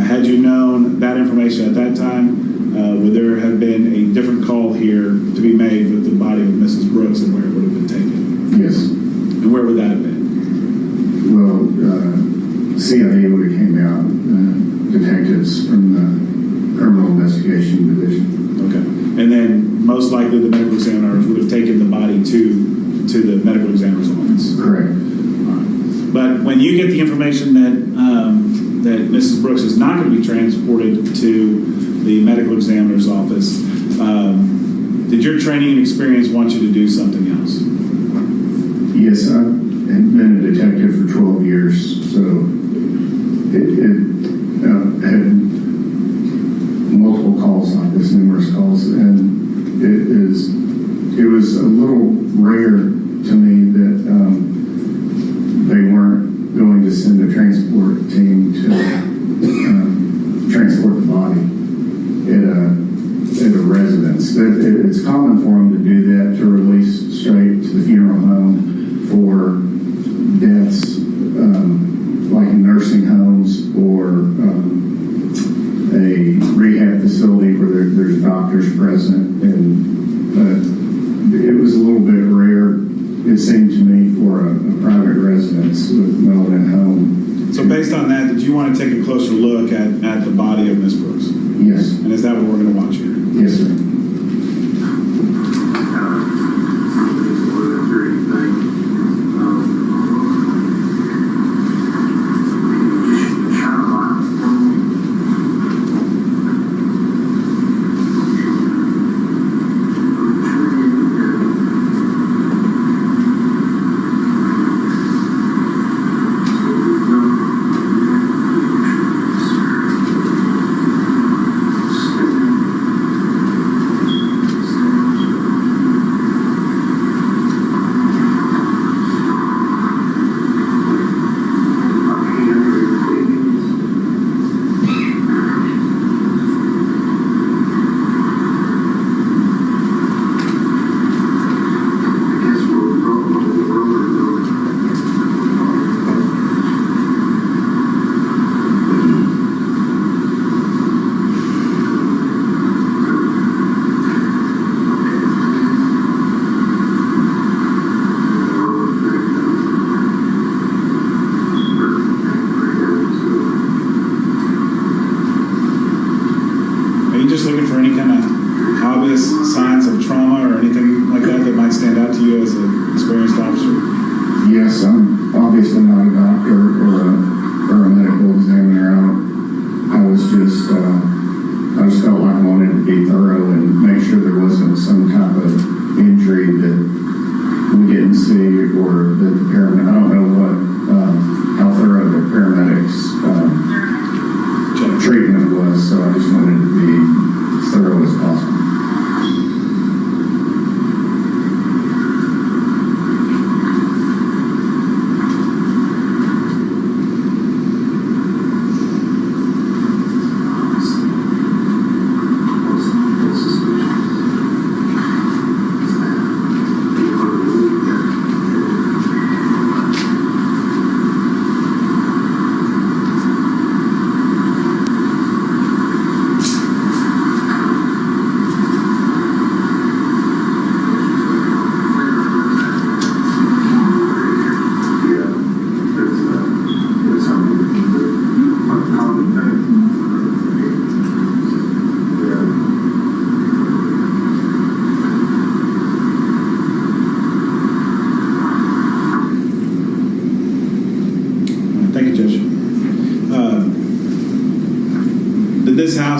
Had you known that information at that time, would there have been a different call here to be made with the body of Mrs. Brooks and where it would have been taken? Yes. And where would that have been? Well, CIA would have came out, detectives from the Criminal Investigation Division. Okay. And then most likely the medical examiners would have taken the body to the medical examiner's office. Correct. But when you get the information that Mrs. Brooks is not going to be transported to the medical examiner's office, did your training and experience want you to do something else? Yes, I've been a detective for 12 years, so it had multiple calls like this, numerous calls, and it was a little rare to me that they weren't going to send a transport team to transport the body at a residence. It's common for them to do that, to release straight to the funeral home for deaths like in nursing homes or a rehab facility where there's doctors present, and it was a little bit rare, it seemed to me, for a private residence with no one at home. So based on that, did you want to take a closer look at the body of Miss Brooks? Yes. And is that what we're going to watch here? Yes, sir. Yes, I'm obviously not a doctor or a medical examiner. I just felt like I wanted to be thorough and make sure there wasn't some type of injury that we didn't see, or that the paramedic, I don't know how thorough the paramedics treatment was, so I just wanted to be as thorough as possible.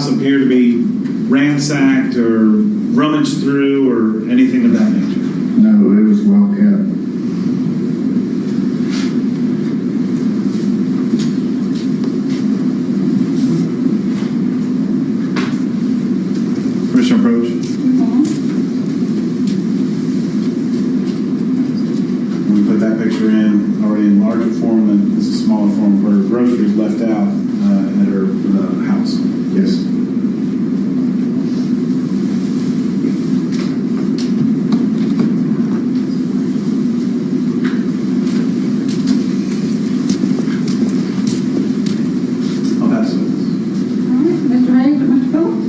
Appear to be ransacked or rummaged through through or anything of that nature? No, it was well kept. Commissioner Approach? We put that picture in already in larger form than this is smaller form where groceries left out at her house. Yes. I'll pass it. All right, Mr. Hayes or Mr. Phillips?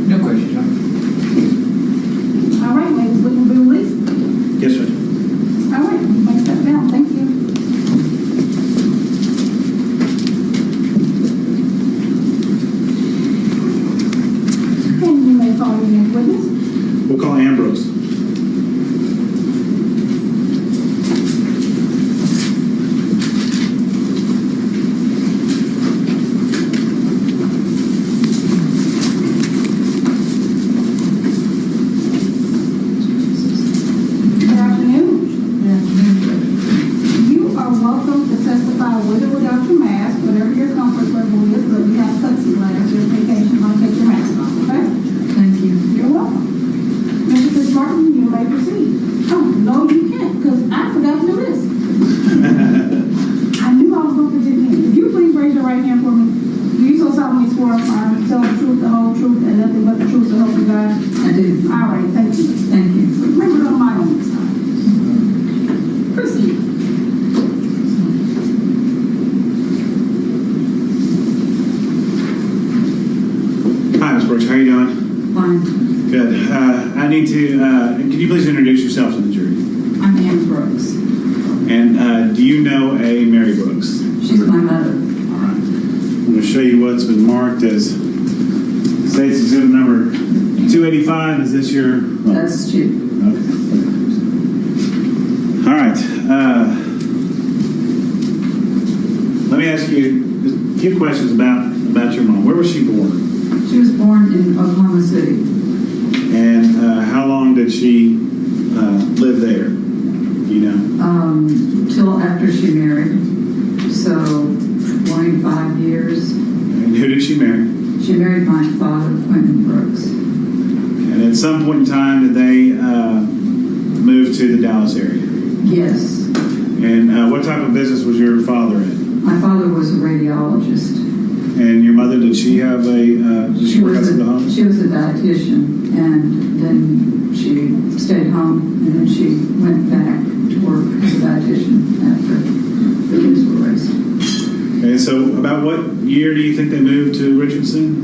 No question, John. All right, ladies, we can be released. Yes, sir. All right, make that down, thank you. And you may call your next witness. We'll call Ambrose. Good afternoon. You are welcome to testify with or without your mask, whatever your comfort level is, but we have plexiglass just in case you want to take your mask off, okay? Thank you. You're welcome. Mr. Fitzmartin, you may proceed. Oh, no, you can't, because I forgot to do this. I knew I was going to forget again. If you please raise your right hand for me. Do you so solemnly swear or affirm to tell the truth, the whole truth, and nothing but the truth, so help you God? I do. All right, thank you. Thank you. Remember on my own this time. Proceed. Hi, Ms. Brooks. How are you doing? Fine. Good. I need to, can you please introduce yourself to the jury? I'm Ann Brooks. And do you know a Mary Brooks? She's my mother. All right. I'm going to show you what's been marked as State's Exhibit number 285. Is this your? That's you. Okay. All right. Let me ask you a few questions about your mom. Where was she born? She was born in Oklahoma City. And how long did she live there? Do you know? Till after she married. So 25 years. And who did she marry? She married my father, Quentin Brooks. And at some point in time, did they move to the Dallas area? Yes. And what type of business was your father in? My father was a radiologist. And your mother, did she have did she work outside the home? She was a dietitian, and then she stayed home, and then she went back to work as a dietitian after the kids were raised. Okay, so about what year do you think they moved to Richardson?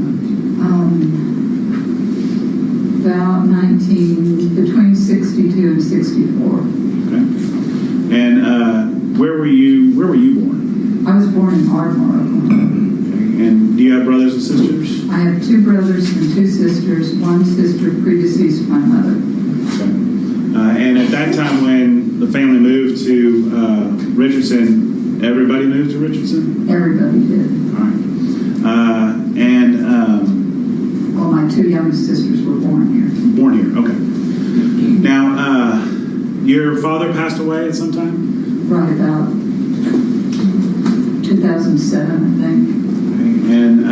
About between 62 and 64. Okay. And where were you born? I was born in Ardmore, Oklahoma. And do you have brothers and sisters? I have 2 brothers and 2 sisters. One sister predeceased my mother. Okay. And at that time when the family moved to Richardson, everybody moved to Richardson? Everybody did. All right. Well, my 2 youngest sisters were born here. Born here, okay. Now, your father passed away at some time? Right about 2007, I think. And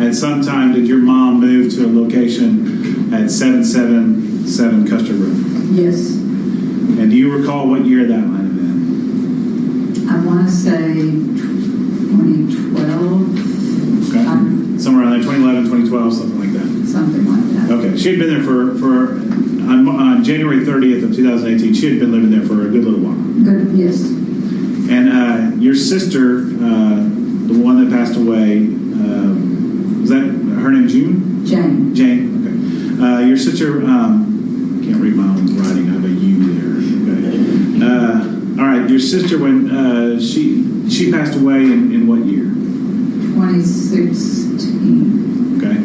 at some time, did your mom move to a location at 777 Custer Road? Yes. And do you recall what year that might have been? I want to say 2012. Okay. Somewhere around there, 2011, 2012, something like that. Something like that. Okay. She had been there on January 30th of 2018, she had been living there for a good little while. Good, yes. And your sister, the one that passed away, was that her name June? Jane. Jane, okay. Your sister, can't read my own writing, I have a U there. Okay. All right, your sister, when she she passed away in what year? 2016. Okay.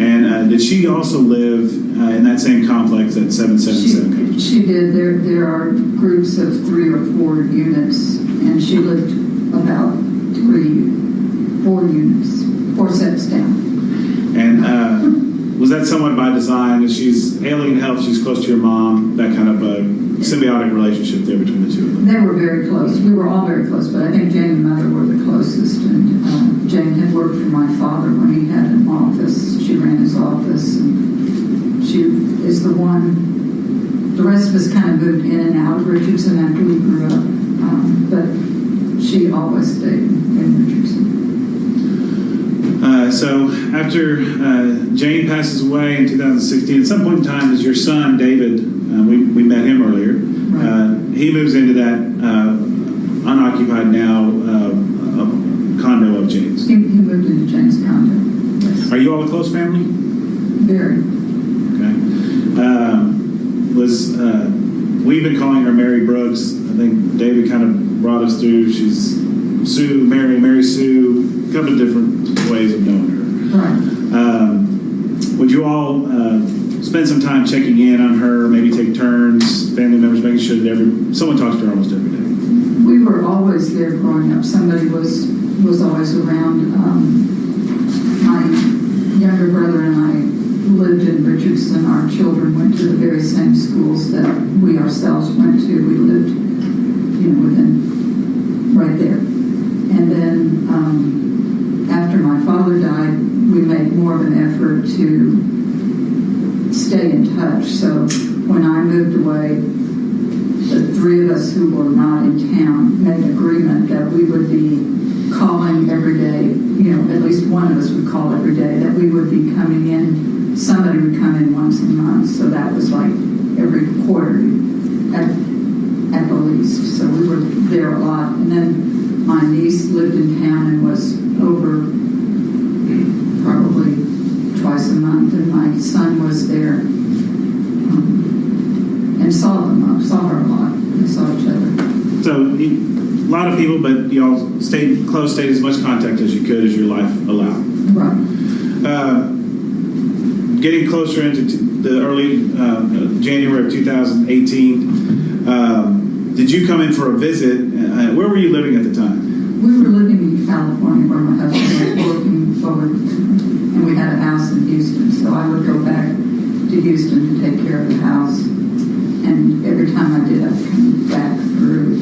And did she also live in that same complex at 777? She did. There are groups of 3 or 4 units, and she lived about 4 units, 4 sets down. And was that somewhat by design? That she's alien health, she's close to your mom, that kind of a symbiotic relationship there between the two of them? They were very close. We were all very close, but I think Jane and Mother were the closest. And Jane had worked for my father when he had an office. She ran his office, and she is the one. The rest of us kind of moved in and out of Richardson after we grew up, but she always stayed in Richardson. So after Jane passes away in 2016, at some point in time, is your son, David, we met him earlier, he moves into that unoccupied now condo of Jane's. He moved into Jane's condo. Yes. Are you all a close family? Very. Okay. We've been calling her Mary Brooks. I think David kind of brought us through. She's Sue, Mary Sue, a couple of different ways of knowing her. Right. Would you all spend some time checking in on her, maybe take turns, family members, making sure that someone talks to her almost every day? We were always there growing up. Somebody was always around. My younger brother and I lived in Richardson. Our children went to the very same schools that we ourselves went to. We lived, within right there. And then after my father died, we made more of an effort to stay in touch. So when I moved away, the 3 of us who were not in town made an agreement that we would be calling every day. At least one of us would call every day, that we would be coming in. Somebody would come in once a month. So that was like every quarter at the least. So we were there a lot. And then my niece lived in town and was over probably twice a month, and my son was there and saw her a lot. We saw each other. So a lot of people, but you all stayed as much contact as you could as your life allowed. Right. Getting closer into the early January of 2018, did you come in for a visit? Where were you living at the time? We were living in California where my husband was working forward, and we had a house in Houston. So I would go back to Houston to take care of the house. And every time I did, I'd come back through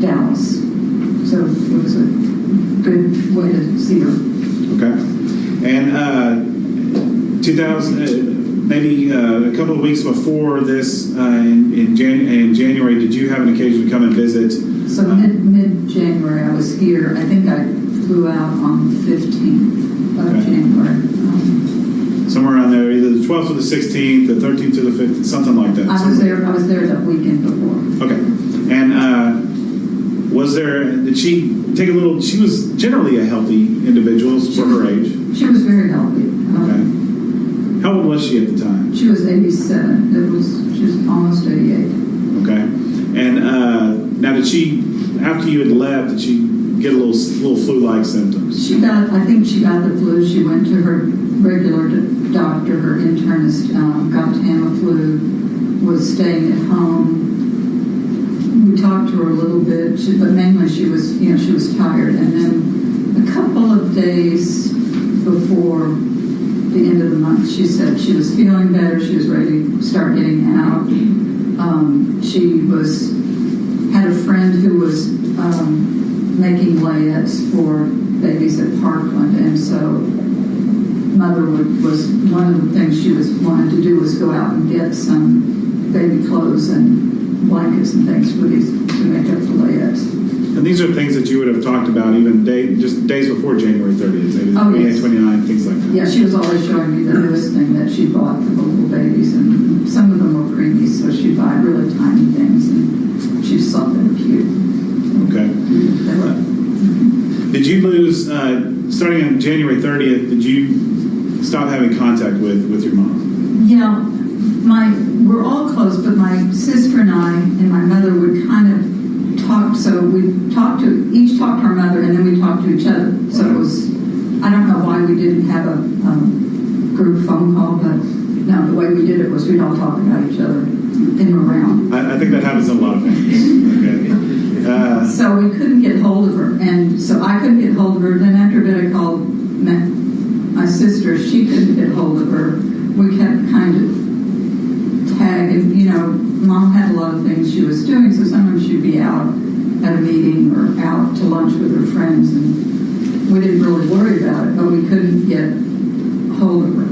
Dallas. So it was a good way to see her. Okay. And 2000, maybe a couple of weeks before this, in January, did you have an occasion to come and visit? So mid-January, I was here. I think I flew out on the 15th of January. Somewhere around there, either the 12th or the 16th, the 13th or the 15th, something like that. I was there that weekend before. Okay. And did she take she was generally a healthy individual for her age. She was very healthy. Okay. How old was she at the time? She was 87. She was almost 88. Okay. And now after you had left, did she get a little flu-like symptoms? I think she got the flu. She went to her regular doctor, her internist, got Tamiflu, was staying at home. We talked to her a little bit, but mainly she was tired. And then a couple of days before the end of the month, she said she was feeling better. She was ready to start getting out. She had a friend who was making layettes for babies at Parkland, and so Mother was one of the things she wanted to do was go out and get some baby clothes and blankets and things to make up the layettes. And these are things that you would have talked about even just days before January 30th, maybe 28th, 29th, things like that. Yeah, she was always showing me the newest thing that she bought for the little babies, and some of them were preemies, so she'd buy really tiny things, and she just thought they were cute. Okay. Did you lose, starting on January 30th, did you stop having contact with your mom? Yeah, we're all close, but my sister and I and my mother would kind of each talked to our mother, and then we talked to each other. So it was, I don't know why we didn't have a group phone call, but no, the way we did it was we'd all talk about each other in and around. I think that happens in a lot of families. Okay. So we couldn't get hold of her, and so I couldn't get hold of her. Then after a bit, I called my sister. She couldn't get hold of her. We kept kind of tagging. You know, Mom had a lot of things she was doing, so sometimes she'd be out at a meeting or out to lunch with her friends, and we didn't really worry about it, but we couldn't get hold of her.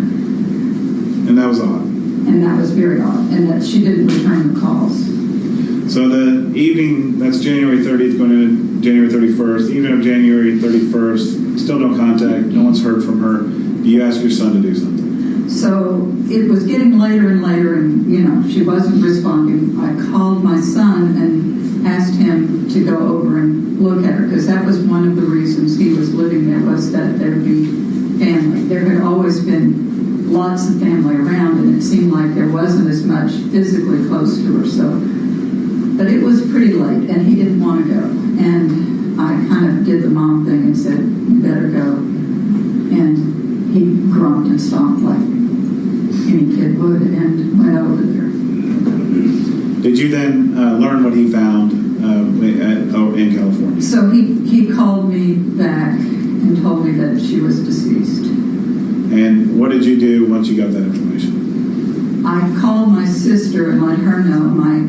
And that was odd. And that was very odd, and that she didn't return the calls. So the evening, that's January 30th, going into January 31st, evening of January 31st, still no contact, no one's heard from her. Do you ask your son to do something? So it was getting later and later, and, you know, she wasn't responding. I called my son and asked him to go over and look at her, because that was one of the reasons he was living there, was that there'd be family. There had always been lots of family around, and it seemed like there wasn't as much physically close to her. So, but it was pretty late, and he didn't want to go. And I kind of did the mom thing and said, "You better go." And he grumped and stomped like any kid would, and went over there. Did you then learn what he found in California? So he called me back and told me that she was deceased. And what did you do once you got that information? I called my sister and let her know. My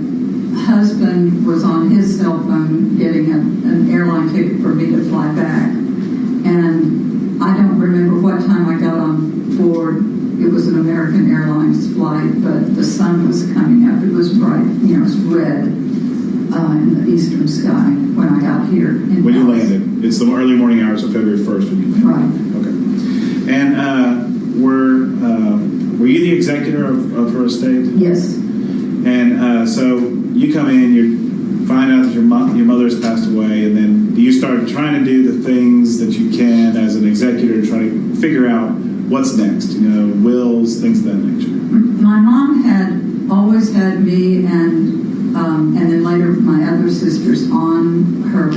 husband was on his cell phone getting an airline ticket for me to fly back. And I don't remember what time I got on board. It was an American Airlines flight, but the sun was coming up. It was bright, you know, it was red in the eastern sky when I got here. When you landed. It's the early morning hours of February 1st when you landed. Right. Okay. And were you the executor of her estate? Yes. And so you come in, you find out that your mother has passed away, and then you start trying to do the things that you can as an executor to try to figure out what's next, you know, wills, things of that nature. My mom had always had me and then later my other sisters on her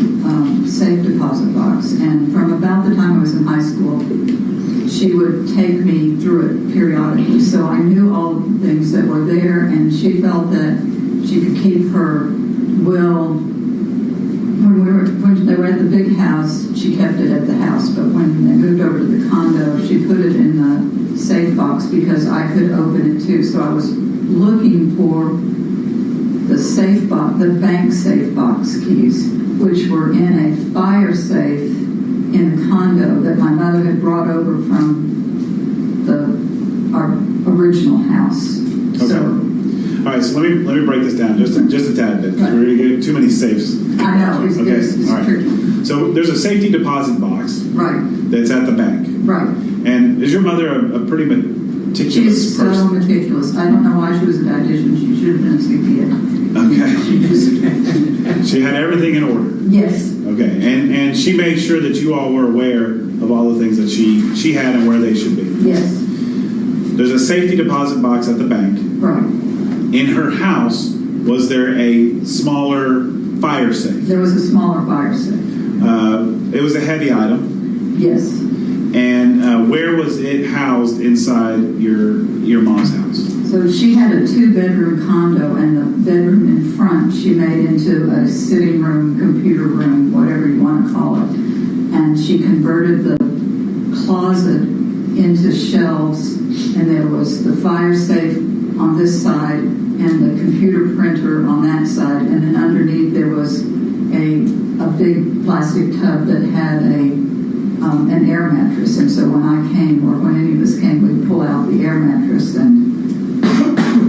safe deposit box. And from about the time I was in high school, she would take me through it periodically. So I knew all the things that were there, and she felt that she could keep her will. When they were at the big house, she kept it at the house, but when they moved over to the condo, she put it in the safe box because I could open it too. So I was looking for the safe box, the bank safe box keys, which were in a fire safe in the condo that my mother had brought over from our original house. Okay. So, all right, so let me break this down just a tad bit, because we're going to get too many safes. I know, it's all right. tricky. So there's a safety deposit box Right, that's at the bank. right. And is your mother a pretty meticulous She's so person? meticulous. I don't know why she was a dietitian. She should have been a CPA. Okay. She had everything in order. Yes, Okay, and she made sure that you all were aware of all the things that she had and where they should be. yes, There's a safety deposit box at the bank. right. In her house, was there a smaller fire safe? There was a smaller fire safe. It was a heavy item. Yes. And where was it housed inside your mom's house? So she had a 2-bedroom condo, and the bedroom in front she made into a sitting room, computer room, whatever you want to call it. And she converted the closet into shelves, and there was the fire safe on this side and the computer printer on that side, and then underneath there was a big plastic tub that had an air mattress. And so when I came, or when any of us came, we'd pull out the air mattress, and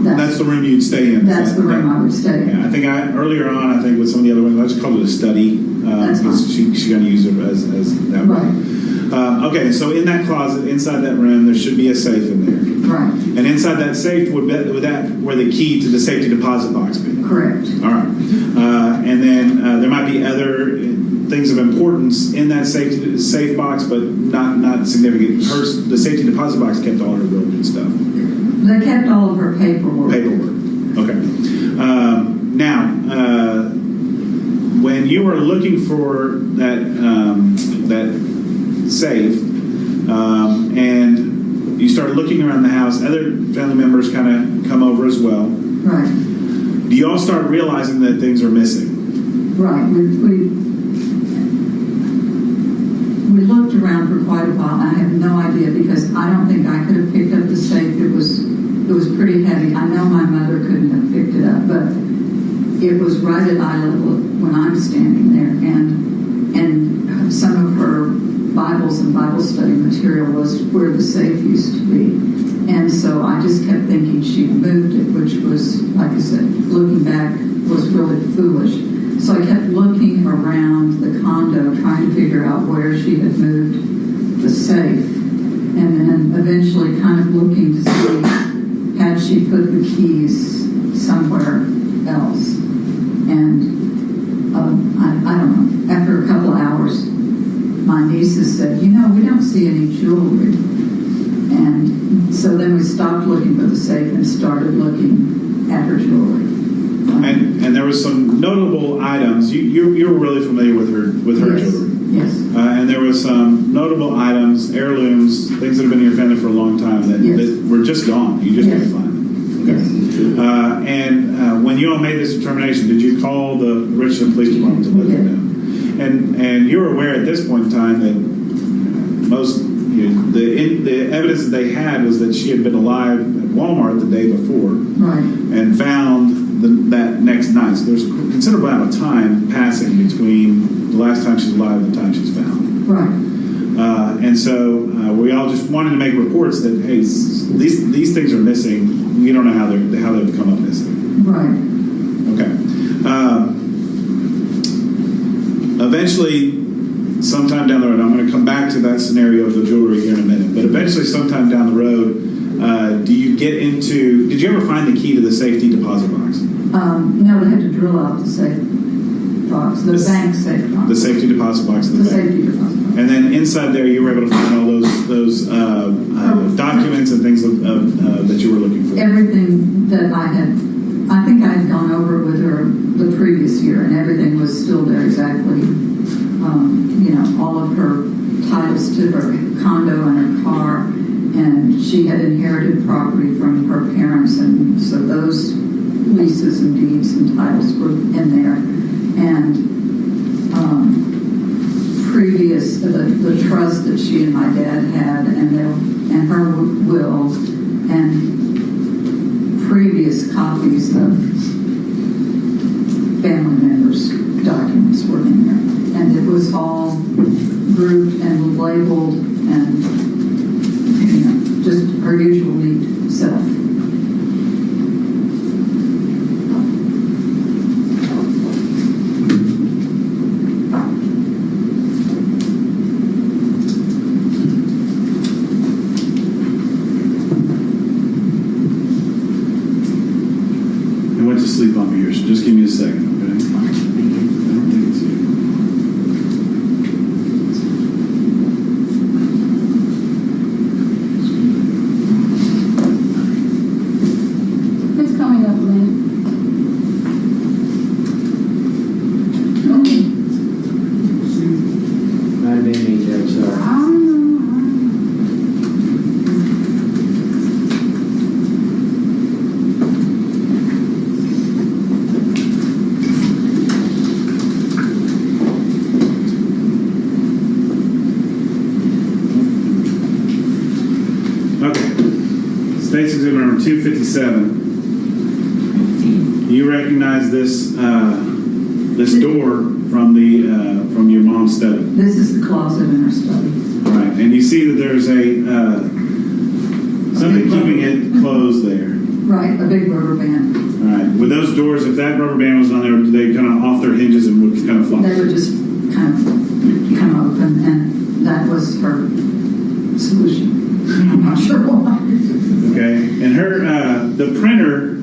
That's the room you'd stay in. That's the room I would stay in. Yeah, I think earlier on, I think with some of the other ones, I just called it a study. That's fine. She going to use it as that Right. way. Okay, so in that closet, inside that room, there should be a safe in there. Right. And inside that safe, would that where the key to the safety deposit box be? Correct. All right. And then there might be other things of importance in that safe box, but not significant. The safety deposit box kept all her bills and stuff. They kept all of her paperwork. Paperwork. Okay. Now, when you were looking for that safe, and you started looking around the house, other family members kind of come over as well. Right. Do you all start realizing that things are missing? Right. We looked around for quite a while. I have no idea because I don't think I could have picked up the safe. It was pretty heavy. I know my mother couldn't have picked it up, but it was right at eye level when I'm standing there, and some of her Bibles and Bible study material was where the safe used to be. And so I just kept thinking she'd moved it, which was, like I said, looking back, was really foolish. So I kept looking around the condo, trying to figure out where she had moved the safe. And then eventually kind of looking to see, had she put the keys somewhere else. And I don't know, after a couple of hours, my nieces said, we don't see any jewelry. And so then we stopped looking for the safe and started looking at her jewelry. And there was some notable items. You were really familiar with her Yes. jewelry. Yes. And there was some notable items, heirlooms, things that have been in your family for a long time that were just gone. You just couldn't find them. Okay. And when you all made this determination, did you call the Richmond Police Department to let them know? And you were aware at this point in time that the evidence that they had was that she had been alive at Walmart the day before, right, and found that next night. So there's a considerable amount of time passing between the last time she's alive and the time she's found. right. And so we all just wanted to make reports that, hey, these things are missing. We don't know how they've come up missing. Right. Okay. Eventually, sometime down the road, I'm going to come back to that scenario of the jewelry here in a minute, but eventually sometime down the road, did you ever find the key to the safety deposit box? No, they had to drill out the safe box, the bank safe box. The safety deposit box in the bank. Safety deposit box. And then inside there, you were able to find all those documents and things that you were looking for. Everything that I think I had gone over with her the previous year, and everything was still there exactly. All of her titles to her condo and her car, and she had inherited property from her parents, and so those leases and deeds and titles were in there. And previous, the trust that she and my dad had, and her will, and previous copies of family members' documents were in there. And it was all grouped and labeled and, just her usual neat self. I went to sleep on me here, so just give me a second, okay? I don't think it's you. It's coming up, Lynn. Okay. Might have been me, Judge, sorry. I don't know. State's Exhibit number 257. You recognize this this door from your mom's study. This is the closet in her study. All right, and you see that there's something keeping it closed there. Right, a big rubber band. All right, with those doors, if that rubber band was on there, they kind of off their hinges and would kind of flop. They would just kind of come open, and that was her solution. I'm not sure why. Okay, and the printer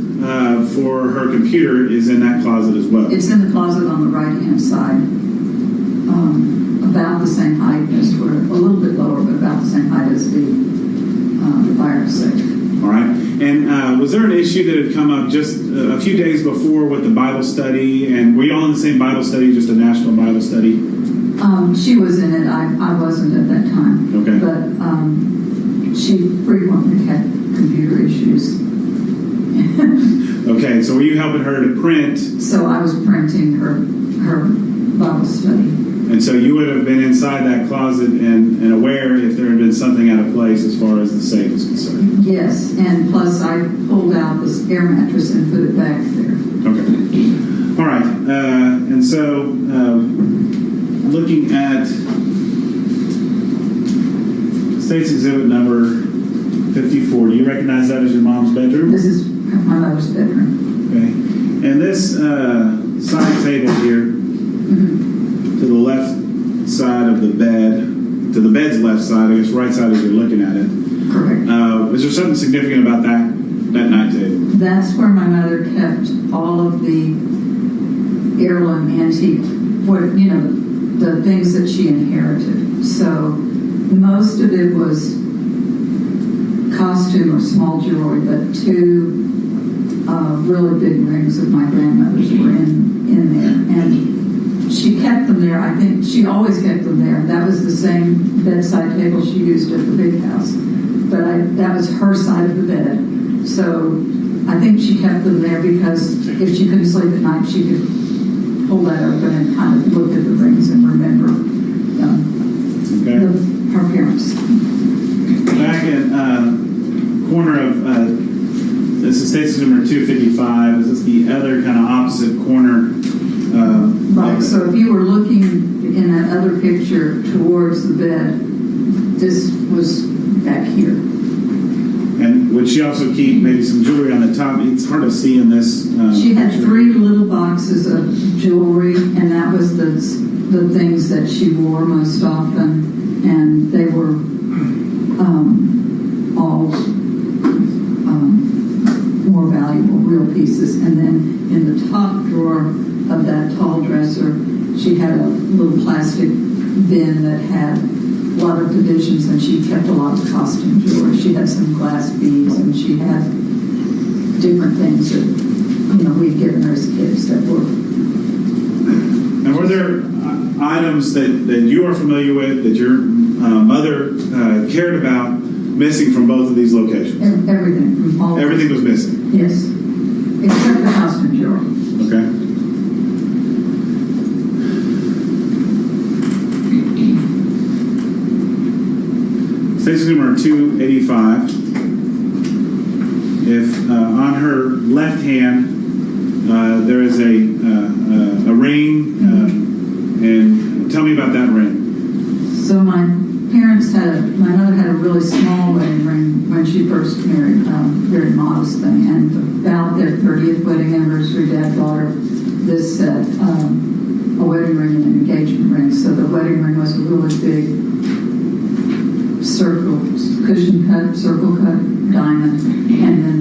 for her computer is in that closet as well. It's in the closet on the right-hand side, about the same height as a little bit lower, but about the same height as the fire safe. All right, And was there an issue that had come up just a few days before with the Bible study? And were you all in the same Bible study, just a national Bible study? She was in it. I wasn't at that time. Okay. But she frequently had computer issues. Okay, so were you helping her to print? So I was printing her Bible study. And so you would have been inside that closet and aware if there had been something out of place as far as the safe is concerned? Yes, and plus I pulled out this air mattress and put it back there. Okay. All right. And so looking at State's Exhibit number 54, do you recognize that as your mom's bedroom? This is my mother's bedroom. Okay. And this side table here, to the left side of the bed, to the bed's left side, I guess right side as you're looking at it. Correct. Is there something significant about that night table? That's where my mother kept all of the heirloom antique, the things that she inherited. So most of it was costume or small jewelry, but two really big rings of my grandmother's were in there. And she kept them there. I think she always kept them there. That was the same bedside table she used at the big house. But that was her side of the bed. So I think she kept them there because if she couldn't sleep at night, she could pull that open and kind of look at the rings and remember her parents. Back in corner of this is State's number 255. Is this the other kind of opposite corner? Right. So if you were looking in that other picture towards the bed, this was back here. And would she also keep maybe some jewelry on the top? It's hard to see in this. She had picture. 3 little boxes of jewelry, and that was the things that she wore most often, and they were all more valuable, real pieces. And then in the top drawer of that tall dresser, she had a little plastic bin that had a lot of divisions, and she kept a lot of costume jewelry. She had some glass beads, and she had different things that we'd given her as kids that were. And were there items that you are familiar with that your mother cared about missing from both of these locations? Everything from all. Everything was missing. Yes, except the costume jewelry. Okay. State's number 285. If on her left hand there is a ring, and tell me about that ring. So my mother had a really small wedding ring when she first married, very modest thing, and about their 30th wedding anniversary, Dad bought her this set, a wedding ring and an engagement ring. So the wedding ring was a really big circle cut diamond, and then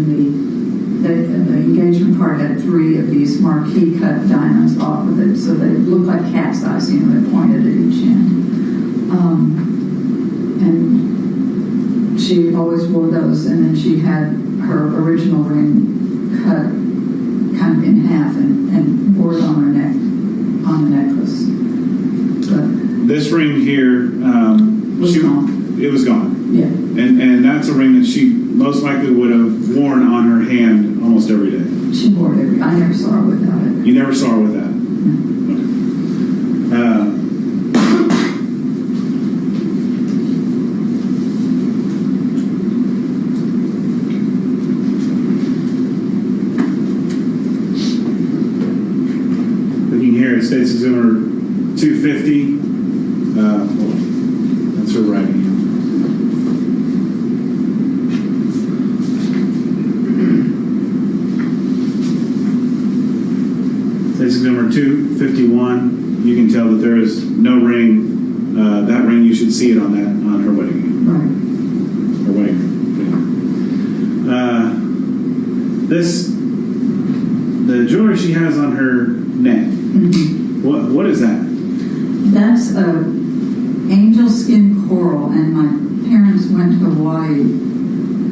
the engagement part had 3 of these marquee cut diamonds off of it, so they looked like cat's eyes, they pointed at each end. And she always wore those, and then she had her original ring cut kind of in half and wore it on her neck, on the necklace. But this ring here, was gone. It was gone. Yeah. And that's a ring that she most likely would have worn on her hand almost every day. She wore it I never saw her without it. You never saw her with that? No. Okay. Looking here at State's Exhibit 250. That's her writing. This is number 251. You can tell that there is no ring. That ring, you should see it on her wedding ring. Right. Her wedding ring. The jewelry she has on her neck. Mm-hmm. What is that? That's a angel skin coral, and my parents went to Hawaii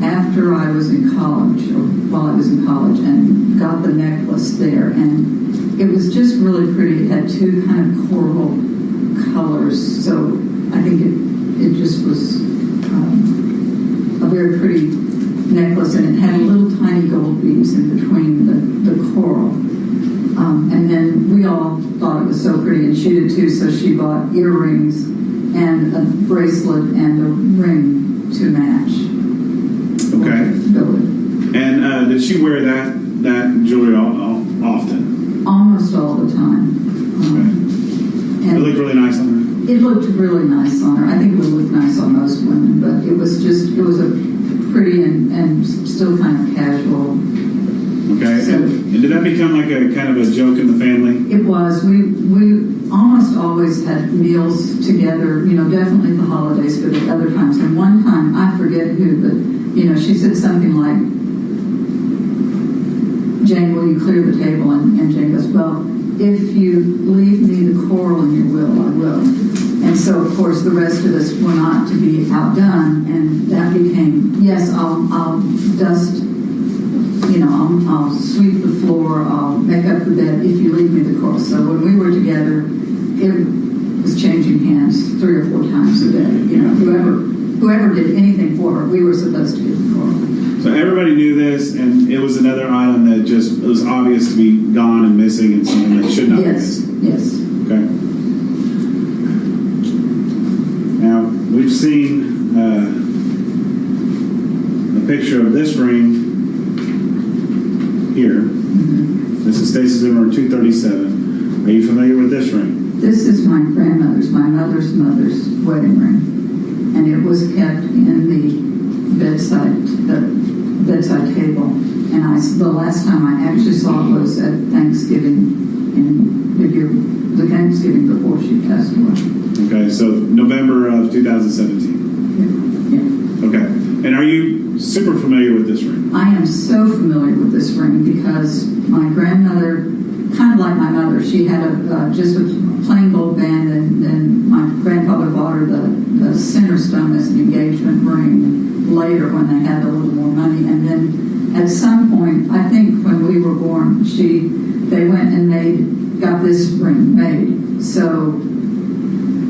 after I was in college, or while I was in college, and got the necklace there. And it was just really pretty. It had two kind of coral colors. So I think it just was a very pretty necklace, and it had little tiny gold beads in between the coral. And then we all thought it was so pretty, and she did too, so she bought earrings and a bracelet and a ring to match. Okay. Good. And did she wear that jewelry often? Almost all the time. It And looked really nice on her. it looked really nice on her. I think it would look nice on most women, but it was a pretty and still kind of casual. Okay. So, and did that become like a kind of a joke in the family? it was. We almost always had meals together, definitely the holidays, but at other times. And one time, I forget who, but, she said something like, Jane, will you clear the table? And Jane goes, well, if you leave me the coral in your will, I will. And so, of course, the rest of us were not to be outdone, and that became, yes, I'll dust, I'll sweep the floor, I'll make up the bed if you leave me the coral. So when we were together, it was changing hands 3 or 4 times a day. Whoever did anything for her, we were supposed to get the coral. So everybody knew this, and it was another item that just it was obvious to be gone and missing, and something that should not be missing. Yes. Okay. Now we've seen a picture of this ring here. Mm-hmm. This is Stacy Zimmer 237. Are you familiar with this ring? This is my grandmother's, my mother's wedding ring. And it was kept in the bedside table. And the last time I actually saw it was at Thanksgiving, the Thanksgiving before she passed away. Okay, so November of 2017. Yeah. Okay. And are you super familiar with this ring? I am so familiar with this ring because my grandmother, kind of like my mother, she had just a plain gold band, and then my grandfather bought her the center stone as an engagement ring later when they had a little more money. And then at some point, I think when we were born, they went and got this ring made. So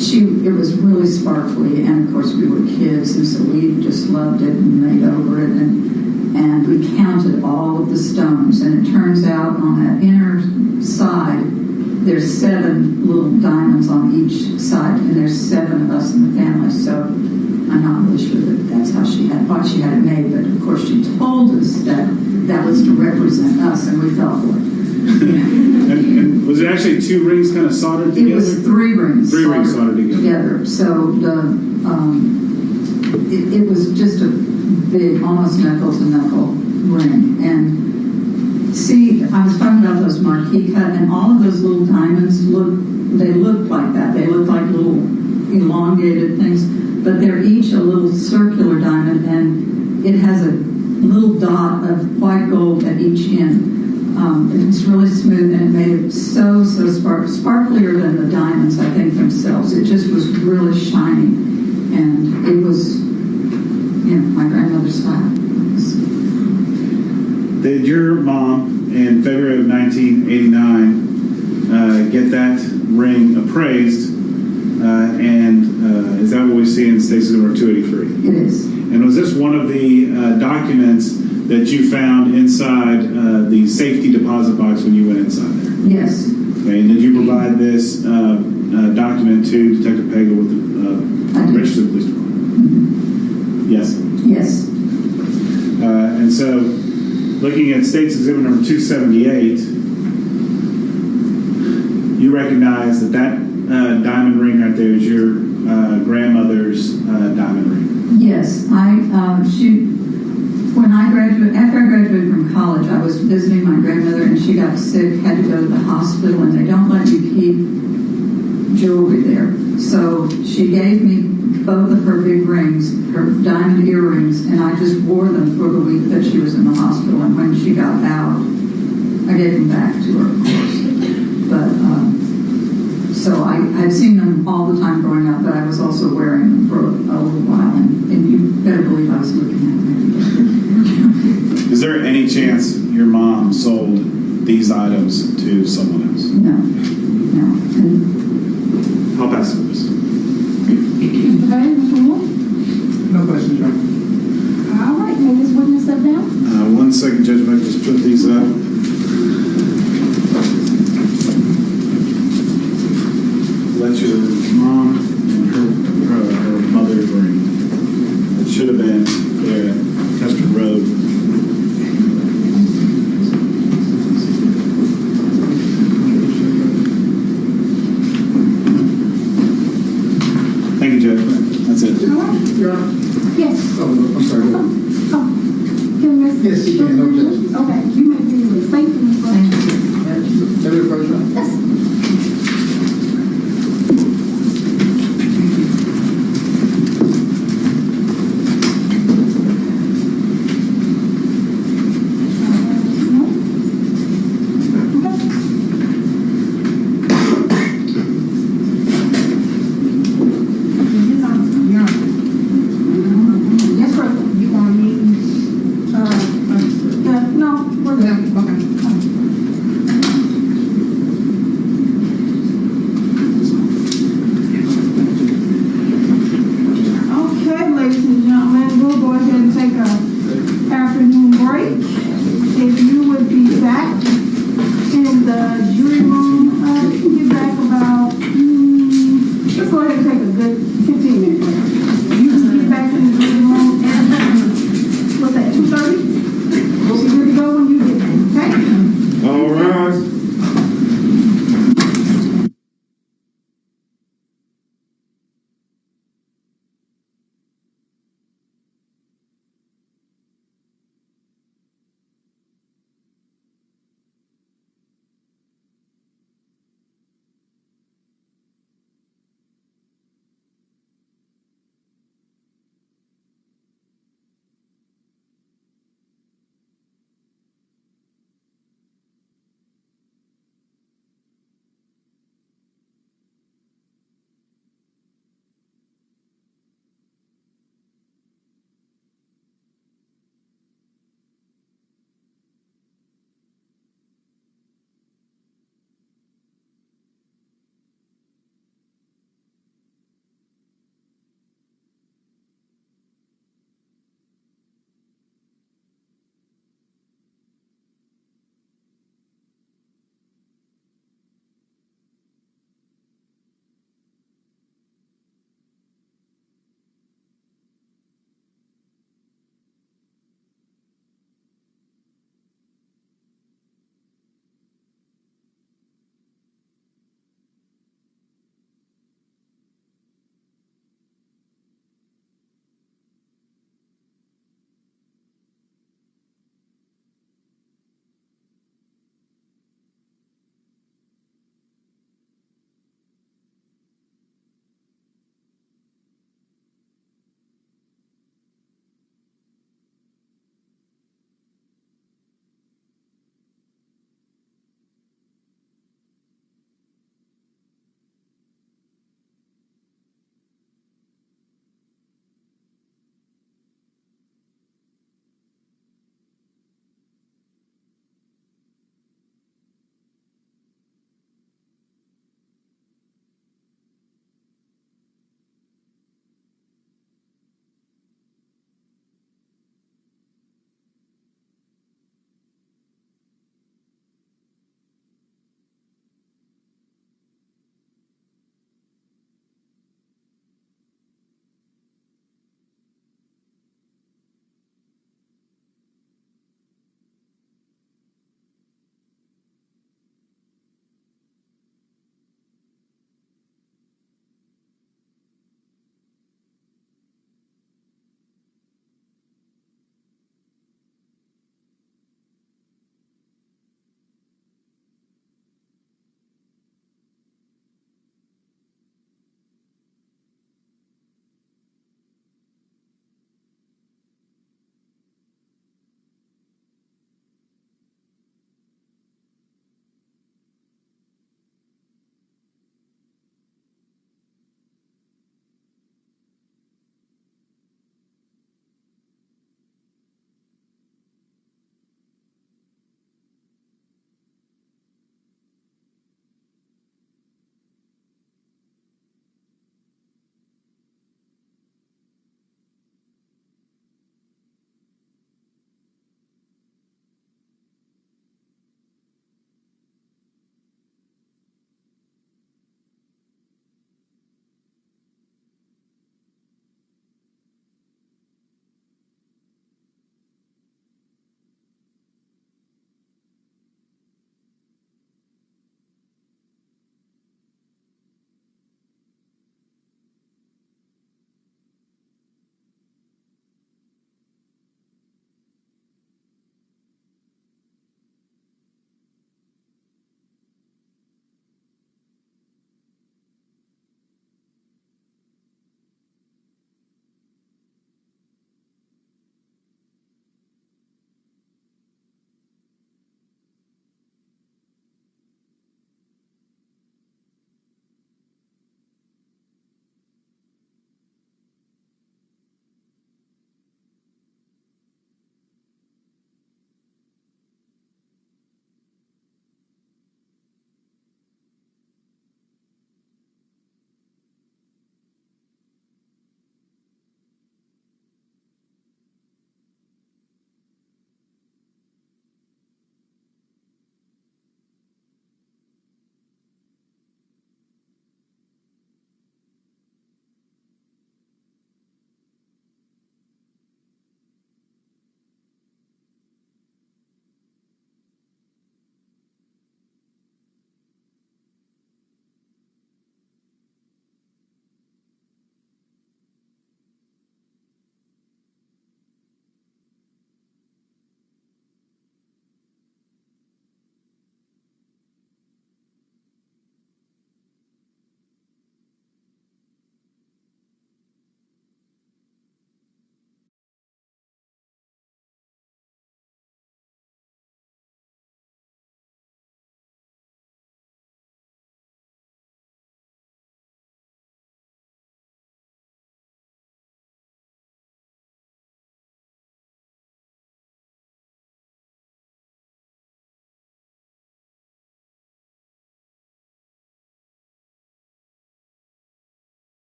it was really sparkly, and of course we were kids, and so we just loved it and made over it, and we counted all of the stones, and it turns out on that inner side there's 7 little diamonds on each side, and there's 7 of us in the family. So I'm not really sure that's how why she had it made, but of course she told us that was to represent us, and we fell for it. And was it actually 2 rings kind of soldered together? It was 3 rings. 3 rings soldered together. So it was just a big, almost knuckle to knuckle ring. And see, I was talking about those marquee cut, and all of those little diamonds looked like that. They looked like little elongated things, but they're each a little circular diamond, and it has a little dot of white gold at each end. It's really smooth, and it made it so sparklier than the diamonds, I think, themselves. It just was really shiny, and it was, my grandmother's style. Did your mom, in February of 1989, get that ring appraised? And is that what we see in Stacy number 283? It is. And was this one of the documents that you found inside the safety deposit box when you went inside there? Yes. Okay, and did you provide this document to Detective Pagel with the Richardson Police Department? Mm-hmm. Yes? Yes. And so, looking at State's Exhibit number 278, you recognize that diamond ring right there is your grandmother's diamond ring. Yes. After I graduated from college, I was visiting my grandmother, and she got sick, had to go to the hospital, and they don't let you keep jewelry there. So she gave me both of her big rings, her diamond earrings, and I just wore them for the week that she was in the hospital. And when she got out, I gave them back to her, of course. But so I'd seen them all the time growing up, but I was also wearing them for a little while. And And you better believe I was looking at it. Is there any chance your mom sold these items to someone else? No. And I'll pass the witness. Okay, Mr. Moore? No questions, Your Honor. All right, may this witness step down? 1 second, Judge, if I can just put these up. Let your mom and her mother ring. It should have been there at Custer Road. Thank you, Judge. That's it. All right. Your Honor. Yes. Oh, I'm sorry. Oh, can Ms. Yes, you can, no objection. Okay, you may be released. Thank you, Ms. Brown. thank you. Every approach, Your Honor. Yes. Yes, sir. You want me? Yeah, no, we're good. Okay.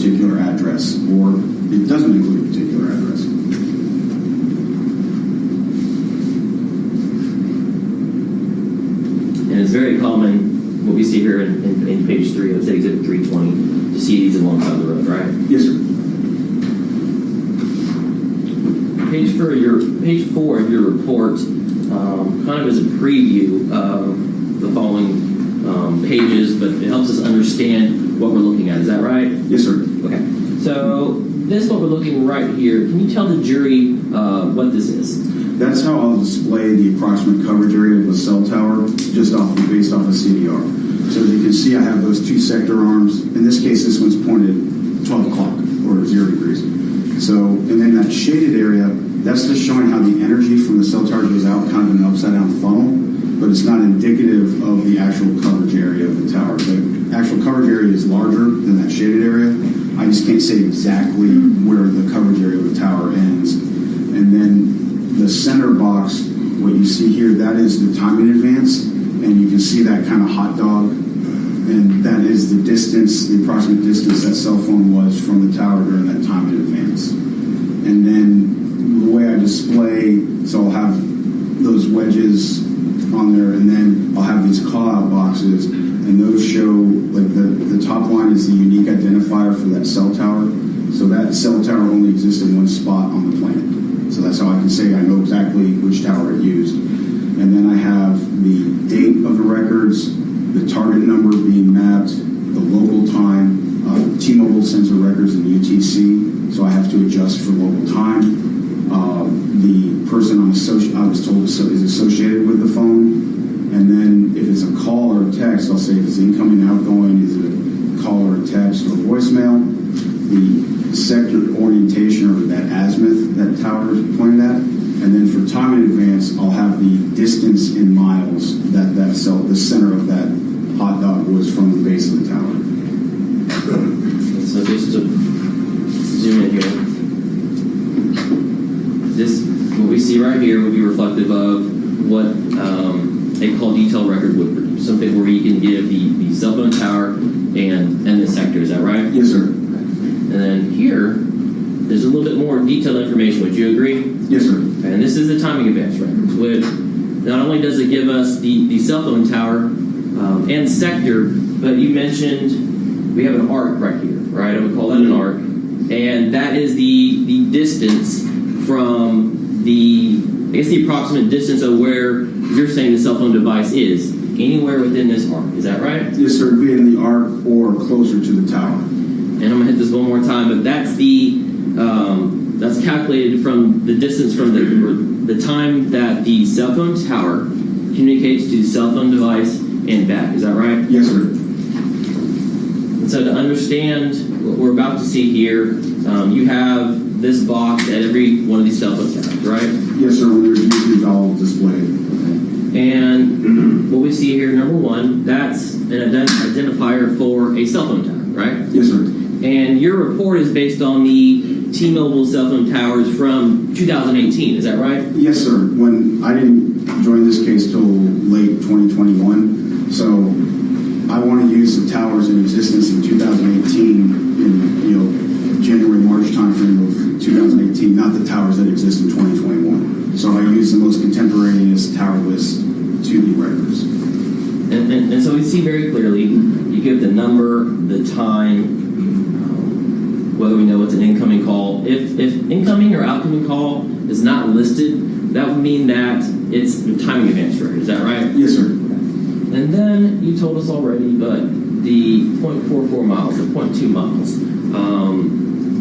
particular address, or it doesn't include a particular address. And it's very common, what we see here in page 3 of Exhibit 320, to see these alongside the road, right? Yes, sir. Page 4 of your report kind of is a preview of the following pages, but it helps us understand what we're looking at. Is that right? Yes, sir. Okay. So this is what we're looking right here. Can you tell the jury what this is? That's how I'll display the approximate coverage area of a cell tower, based off of CDR. So as you can see, I have those two sector arms. In this case, this one's pointed 12 o'clock or 0 degrees. So, and then that shaded area, that's just showing how the energy from the cell tower goes out, kind of an upside down funnel, but it's not indicative of the actual coverage area of the tower. The actual coverage area is larger than that shaded area. I just can't say exactly where the coverage area of the tower ends. And then the center box, what you see here, that is the time in advance, and you can see that kind of hot dog, and that is the distance, the approximate distance that cell phone was from the tower during that time in advance. And then the way I display, so I'll have those wedges on there, and then I'll have these call-out boxes, and those show, like the top line is the unique identifier for that cell tower. So that cell tower only exists in one spot on the planet. So that's how I can say I know exactly which tower it used. And then I have the date of the records, the target number being mapped, the local time, T-Mobile sends the records in UTC, so I have to adjust for local time. The person I was told is associated with the phone. And then if it's a call or a text, I'll say if it's incoming, outgoing, is it a call or a text or voicemail. The sector orientation or that azimuth that tower is pointed at. And then for time in advance, I'll have the distance in miles that the center of that hot dog was from the base of the tower. So just to zoom in here, what we see right here would be reflective of what a call detail record would produce. Something where you can give the cell phone tower and the sector. Is that right? Yes, sir. And then here, there's a little bit more detailed information. Would you agree? Yes, sir. Okay, and this is the timing advance records, which not only does it give us the cell phone tower and sector, but you mentioned we have an arc right here, right? I would call that an arc. And that is the distance from the approximate distance of where you're saying the cell phone device is, anywhere within this arc. Is that right? Yes, sir. It'd be in the arc or closer to the tower. And I'm going to hit this one more time, but that's that's calculated from the distance from the time that the cell phone tower communicates to the cell phone device and back. Is that right? Yes, sir. And so to understand what we're about to see here, you have this box at every one of these cell phone towers, right? Yes, sir. When there's YouTube, I'll display it. And what we see here, number one, that's an identifier for a cell phone tower, right? Yes, sir. And your report is based on the T-Mobile cell phone towers from 2018, is that right? Yes, sir. When I didn't join this case till late 2021, so I want to use the towers in existence in 2018 in January, March timeframe of 2018, not the towers that exist in 2021. So I use the most contemporaneous tower list to the records. And so we see very clearly, you give the number, the time, whether we know it's an incoming call. If incoming or outgoing call is not listed, that would mean that it's the timing advance record. Is that right? Yes, sir. And then you told us already, but the 0.44 miles, the 0.2 miles,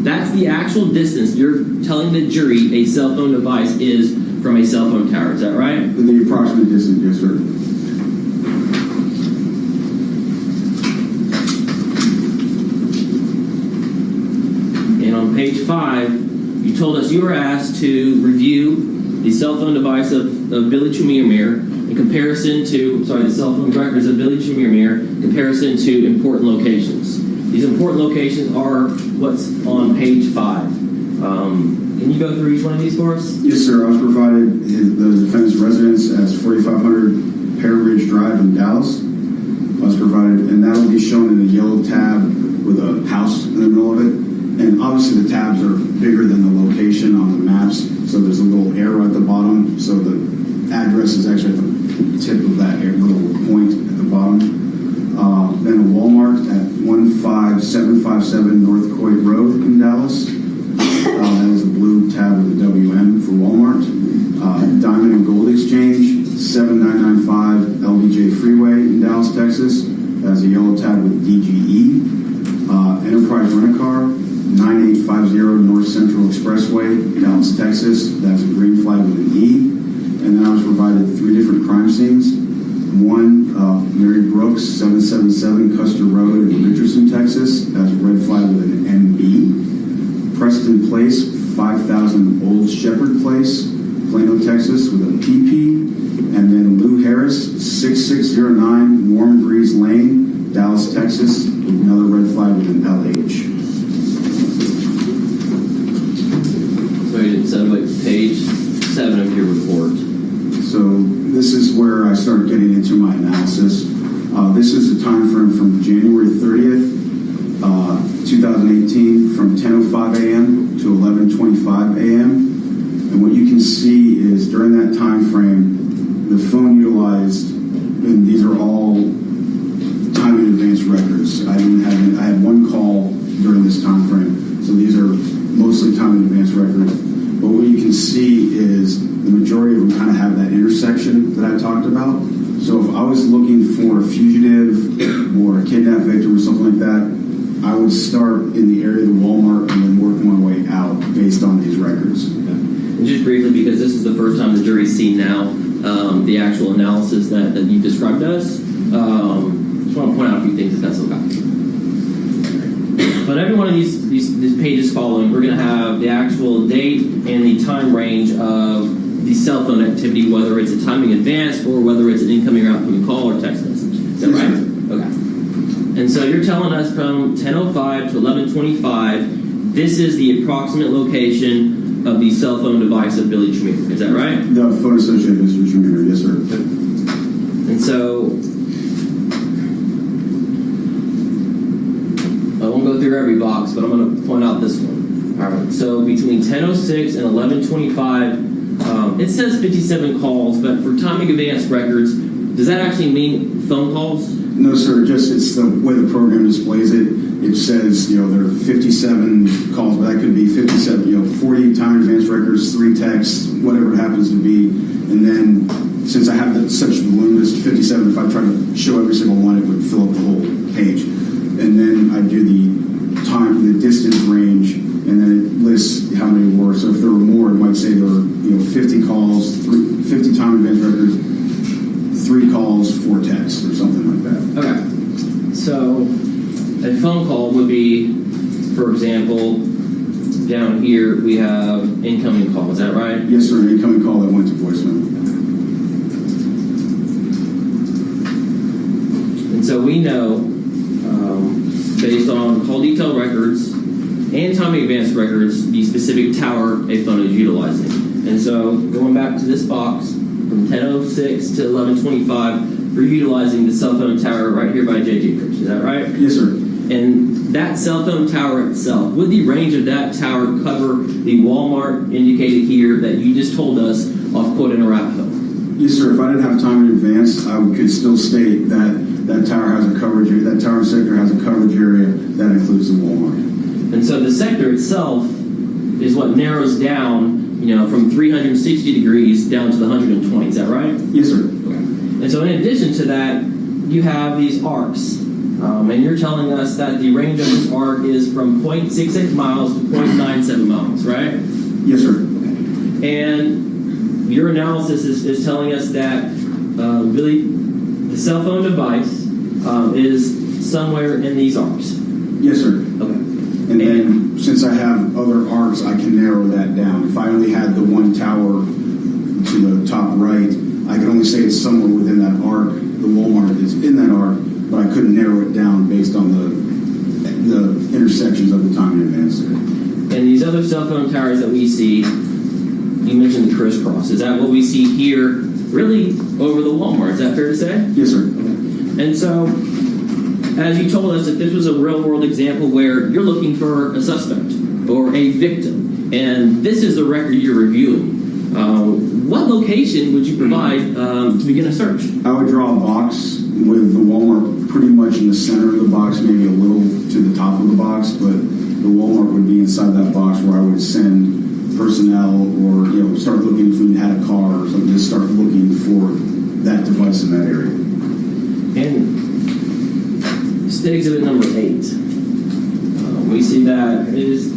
that's the actual distance you're telling the jury a cell phone device is from a cell phone tower. Is that right? The approximate distance, yes, sir. And on page 5, you told us you were asked to review the cell phone device of Billy Chemirmir in comparison to, the cell phone records of Billy Chemirmir in comparison to important locations. These important locations are what's on page 5. Can you go through each one of these for us? Yes, sir. I was provided the defendant's residence as 4500 Pear Ridge Drive in Dallas. I was provided, and that will be shown in a yellow tab with a house in the middle of it. And obviously the tabs are bigger than the location on the maps, so there's a little arrow at the bottom, so the address is actually at the tip of that little point at the bottom. Then a Walmart at 15757 North Coit Road in Dallas. That was a blue tab with a WM for Walmart. Diamond and Gold Exchange, 7995 LBJ Freeway in Dallas, Texas. That's a yellow tab with DGE. Enterprise Rent-A-Car, 9850 North Central Expressway, Dallas, Texas. That's a green flag with an E. And then I was provided 3 different crime scenes. One, Mary Brooks, 777 Custer Road in Richardson, Texas. That's a red flag with an MB. Preston Place, 5000 Old Shepherd Place, Plano, Texas, with a PP. And then Lou Harris, 6609 Warm Breeze Lane, Dallas, Texas, with another red flag with an LH. So like page 7 of your report. So this is where I start getting into my analysis. This is the time frame from January 30th, 2018, from 10:05 a.m. to 11:25 a.m. And what you can see is during that time frame, the phone utilized, and these are all time in advance records. I had one call during this time frame, so these are mostly time in advance records. But what you can see is the majority of them kind of have that intersection that I talked about. So if I was looking for a fugitive or a kidnapped victim or something like that, I would start in the area of the Walmart and then work my way out based on these records. Okay. And just briefly, because this is the first time the jury's seen now the actual analysis that you described to us, just want to point out a few things if that's okay. But every one of these pages following, we're going to have the actual date and the time range of the cell phone activity, whether it's a timing advance or whether it's an incoming or outgoing call or text message. Is that right? Okay. And so you're telling us from 10:05 to 11:25, this is the approximate location of the cell phone device of Billy Chemirmir. Is that right? The phone associated with Mr. Chemirmir, yes, sir. And so I won't go through every box, but I'm going to point out this one. All right. So between 10:06 and 11:25. It says 57 calls, but for timing advance records, does that actually mean phone calls? No, sir. Just it's the way the program displays it. It says, there are 57 calls, but that could be 57, 40 time advance records, 3 texts, whatever it happens to be. And then, since I have such voluminous 57, if I try to show every single one, it would fill up the whole page. And then I do the time, the distance range, and then it lists how many were. So if there were more, it might say there were 50 calls, 50 time advance records, 3 calls, 4 texts, or something like that. Okay. So a phone call would be, for example, down here we have incoming call. Is that right? Yes, sir. An incoming call that went to voicemail. And so we know, based on call detail records and timing advance records, the specific tower a phone is utilizing. And so going back to this box, from 10:06 to 11:25, we're utilizing the cell phone tower right here by J.J. Church. Is that right? Yes, sir. And that cell phone tower itself, would the range of that tower cover the Walmart indicated here that you just told us off Quote in Arapahoe? Yes, sir. If I didn't have time in advance, I could still state that that tower has a coverage area, that tower sector has a coverage area that includes the Walmart. And so the sector itself is what narrows down, from 360 degrees down to the 120. Is that right? Yes, sir. Okay. And so in addition to that, you have these arcs. And you're telling us that the range of this arc is from 0.66 miles to 0.97 miles, right? Yes, sir. Okay. And your analysis is telling us that really the cell phone device is somewhere in these arcs. Yes, sir. Okay. And then, since I have other arcs, I can narrow that down. If I only had the one tower to the top right, I could only say it's somewhere within that arc. The Walmart is in that arc, but I couldn't narrow it down based on the intersections of the time in advance there. And these other cell phone towers that we see, you mentioned the crisscross. Is that what we see here, really over the Walmart? Is that fair to say? Yes, sir. And so as you told us, that this was a real-world example where you're looking for a suspect or a victim, and this is the record you're reviewing. What location would you provide to begin a search? I would draw a box with the Walmart pretty much in the center of the box, maybe a little to the top of the box, but the Walmart would be inside that box where I would send personnel or start looking if we had a car or something, just start looking for that device in that area. And state exhibit number 8. We see that is.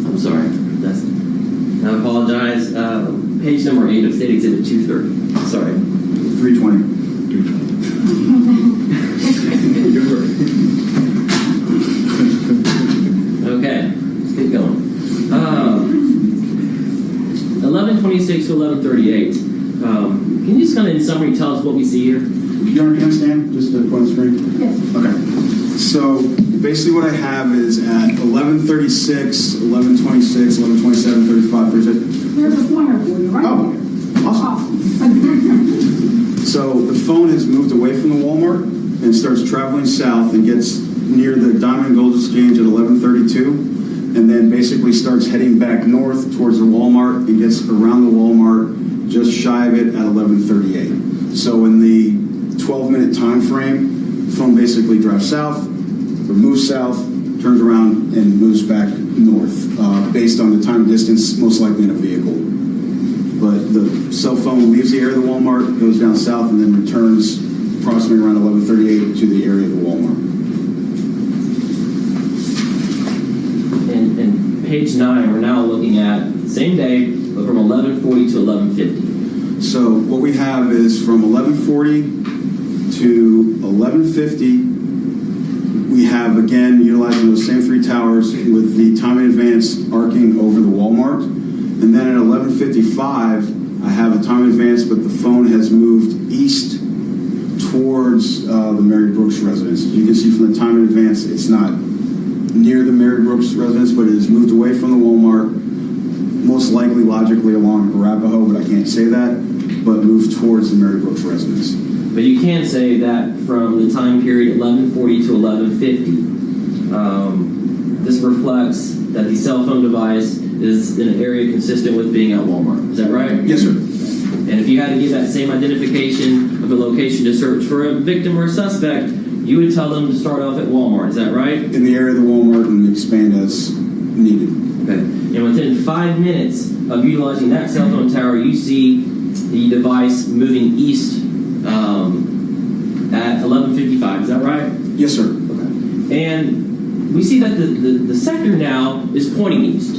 I'm sorry. I apologize. Page number 8 of state exhibit 230. Sorry. 320. Okay, let's get going. 1126 to 1138. Can you just kind of in summary tell us what we see here? You understand? Just to point the screen? Yes. Okay. So basically what I have is at 1136, 1126, 1127, 35, 36. There's a pointer for you, right? Oh, awesome. So the phone has moved away from the Walmart and starts traveling south and gets near the Diamond and Gold Exchange at 1132. And then basically starts heading back north towards the Walmart and gets around the Walmart just shy of it at 1138. So in the 12-minute time frame, the phone basically drives south, or moves south, turns around, and moves back north based on the time distance, most likely in a vehicle. But the cell phone leaves the area of the Walmart, goes down south, and then returns approximately around 1138 to the area of the Walmart. And page 9, we're now looking at the same day, but from 1140 to 1150. So what we have is from 1140 to 1150, we have, again, utilizing those same 3 towers with the time in advance arcing over the Walmart. And then at 1155, I have a time in advance, but the phone has moved east towards the Mary Brooks residence. You can see from the time in advance, it's not near the Mary Brooks residence, but it has moved away from the Walmart, most likely logically along Arapahoe, but I can't say that, but moved towards the Mary Brooks residence. But you can say that from the time period 1140 to 1150, this reflects that the cell phone device is in an area consistent with being at Walmart. Is that right? Yes, sir. And if you had to give that same identification of a location to search for a victim or a suspect, you would tell them to start off at Walmart. Is that right? In the area of the Walmart and expand as needed. Okay. And within 5 minutes of utilizing that cell phone tower, you see the device moving east at 1155. Is that right? Yes, sir. Okay. And we see that the sector now is pointing east.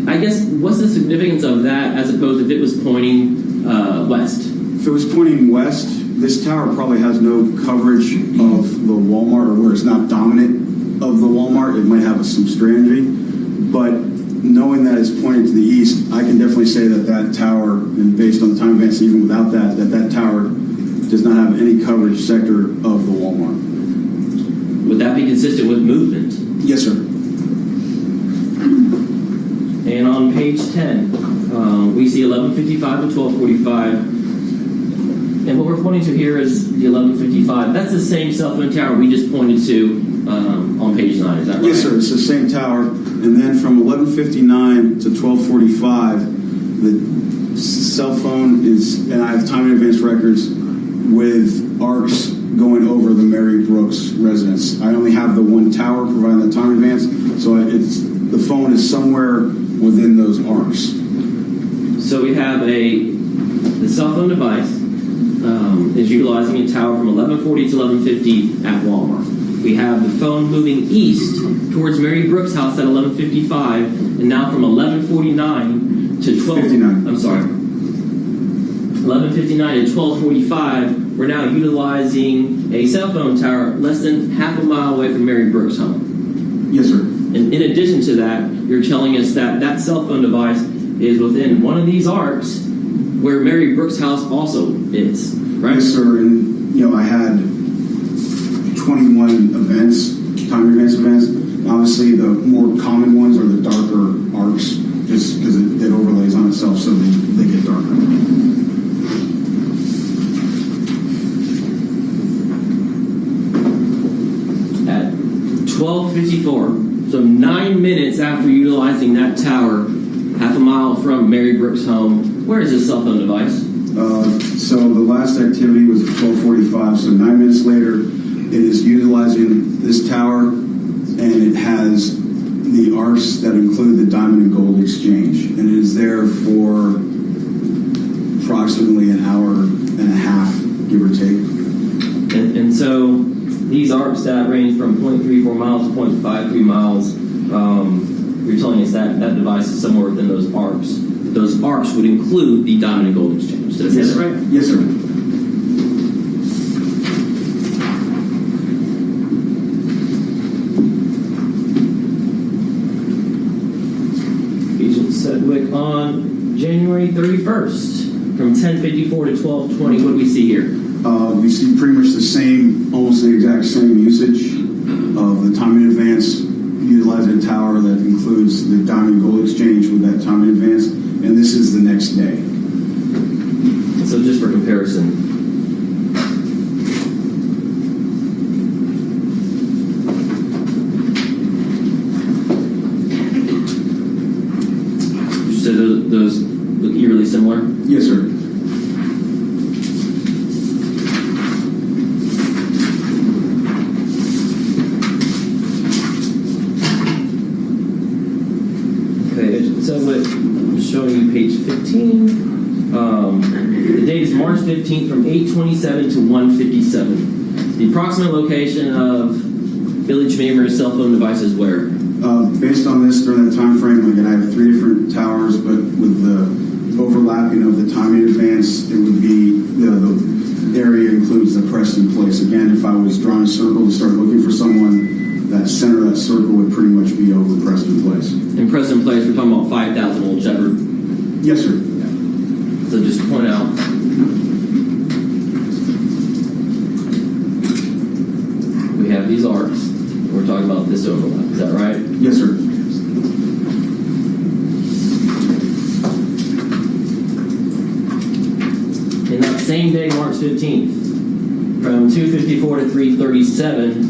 I guess, what's the significance of that as opposed if it was pointing west? If it was pointing west, this tower probably has no coverage of the Walmart, or where it's not dominant of the Walmart. It might have some strategy. But knowing that it's pointing to the east, I can definitely say that that tower, and based on the time advance, even without that, that tower does not have any coverage sector of the Walmart. Would that be consistent with movement? Yes, sir. And on page 10, we see 1155 to 1245. And what we're pointing to here is the 1155. That's the same cell phone tower we just pointed to on page 9. Is that right? Yes, sir. It's the same tower. And then from 1159 to 1245, the cell phone is, and I have time in advance records with arcs going over the Mary Brooks residence. I only have the one tower providing the time advance, so the phone is somewhere within those arcs. So we have the cell phone device is utilizing a tower from 1140 to 1150 at Walmart. We have the phone moving east towards Mary Brooks' house at 1155, and now from 1149 to 1259. I'm sorry. 1159 to 1245, we're now utilizing a cell phone tower less than half a mile away from Mary Brooks' home. Yes, sir. And in addition to that, you're telling us that that cell phone device is within one of these arcs where Mary Brooks' house also is, right? Yes, sir. And, I had 21 events, time advance events. Obviously, the more common ones are the darker arcs, just because it overlays on itself, so they get darker. 12:54. So 9 minutes after utilizing that tower, half a mile from Mary Brooks' home, where is this cell phone device? So the last activity was at 12:45. So 9 minutes later, it is utilizing this tower, and it has the arcs that include the diamond and gold exchange, and it is there for approximately an hour and a half, give or take. And so these arcs that range from 0.34 miles to 0.53 miles, you're telling us that that device is somewhere within those arcs. Those arcs would include the diamond and gold exchange. Did I say that right? Yes, sir. Agent Sedgwick on January 31st from 10:54 to 12:20. What do we see here? We see pretty much the same, almost the exact same usage of the time in advance, utilizing a tower that includes the diamond and gold exchange with that time in advance, and this is the next day. So just for comparison, so those look eerily similar? Yes, sir. I'm showing you page 15. The date is March 15th from 8:27 to 1:57. The approximate location of Billy Chemirmir's cell phone device is where? Based on this, during that time frame, again, I have 3 different towers, but with the overlapping of the time in advance, it would be the area includes the Preston place. Again, if I was drawing a circle to start looking for someone, that center of that circle would pretty much be over Preston Place. In Preston Place, we're talking about 5,000 Old Shepherd. Yes, sir. So just to point out, we have these arcs. We're talking about this overlap. Is that right? Yes, sir. In that same day, March 15th, from 2:54 to 3:37,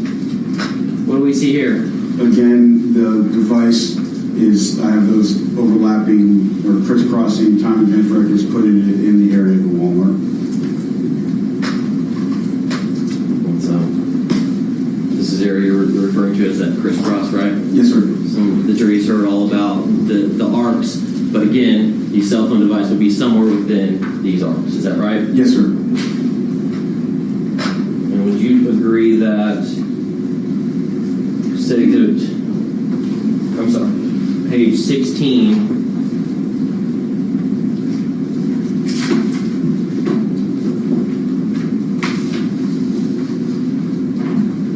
what do we see here? Again, the device is, I have those overlapping or crisscrossing time advance records put in the area of the Walmart. So, this is the area you're referring to as that crisscross, right? Yes, sir. So the jury's heard all about the arcs, but again, the cell phone device would be somewhere within these arcs. Is that right? Yes, sir. And would you agree that page 16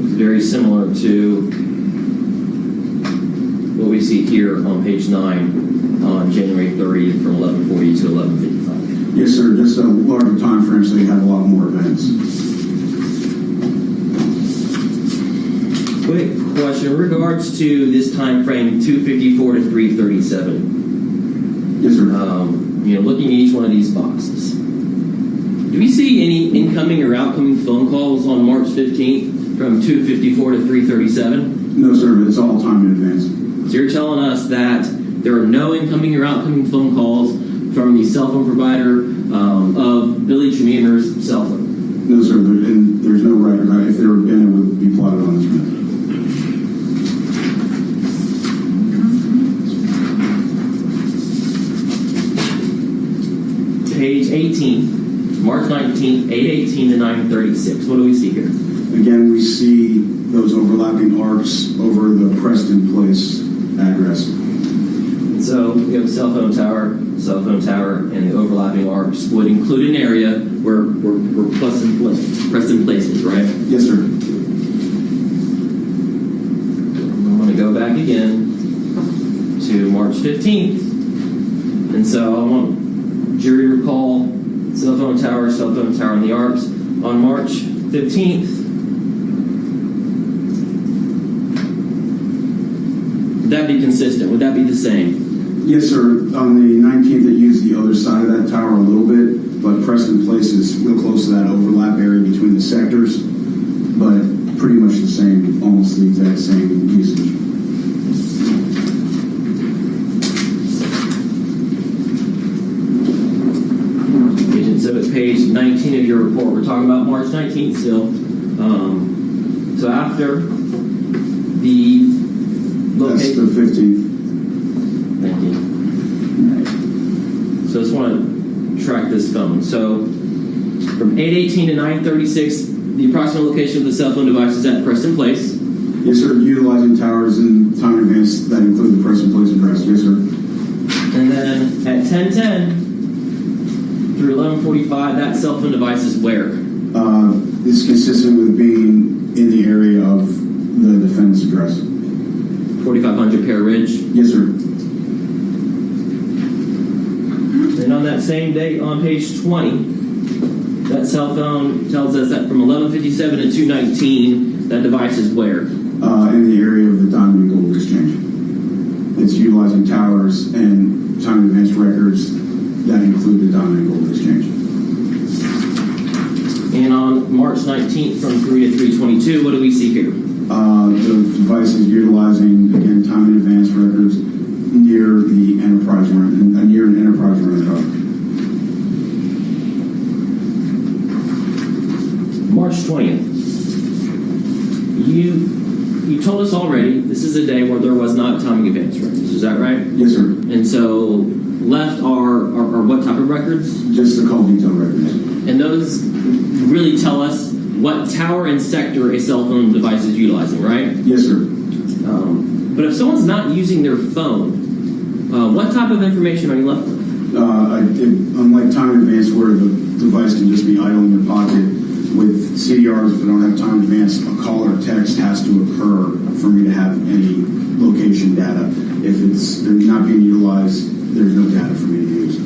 is very similar to what we see here on page 9 on January 30th from 11:40 to 11:55? Yes, sir. Just a larger time frame, so you have a lot more events. Quick question in regards to this time frame, 2:54 to 3:37. Yes, sir. Looking at each one of these boxes, do we see any incoming or outgoing phone calls on March 15th from 2:54 to 3:37? No, sir. It's all time in advance. So you're telling us that there are no incoming or outgoing phone calls from the cell phone provider of Billy Chemirmir's cell phone? No, sir. There's no record. If there had been, it would be plotted on this map. Page 18, March 19th, 8:18 to 9:36. What do we see here? Again, we see those overlapping arcs over the Preston Place address. So we have a cell phone tower, and the overlapping arcs would include an area where Preston Place is, right? Yes, sir. I'm going to go back again to March 15th. And so I want jury to recall cell phone tower, and the arcs on March 15th. Would that be consistent? Would that be the same? Yes, sir. On the 19th, they used the other side of that tower a little bit, but Preston Place is real close to that overlap area between the sectors, but pretty much the same, almost the exact same March 19th still. So after the That's location. the 15th. Thank you. So I just want to track this phone. So from 8:18 to 9:36, the approximate location of the cell phone device is at Preston Place. Yes, sir. Utilizing towers in time in advance that include the Preston Place address. Yes, sir. And then at 10:10 through 11:45, that cell phone device is where? It's consistent with being in the area of the defendant's address. 4500 Pear Ridge. Yes, sir. And on that same date, on page 20, that cell phone tells us that from 11:57 to 2:19, that device is where? In the area of the Diamond and Gold Exchange. It's utilizing towers and time in advance records that include the Diamond and Gold Exchange. And on March 19th from 3 to 3:22, what do we see here? The device is utilizing, again, time in advance records near the enterprise run, near an enterprise run hub. March 20th. You told us already this is a day where there was not timing advance records. Is that right? Yes, sir. And so left are what type of records? Just the call detail records. And those really tell us what tower and sector a cell phone device is utilizing, right? Yes, sir. But if someone's not using their phone, what type of information are you left with? Unlike time in advance where the device can just be idle in your pocket, with CDRs, if I don't have time in advance, a call or text has to occur for me to have any location data. If they're not being utilized, there's no data for me to use.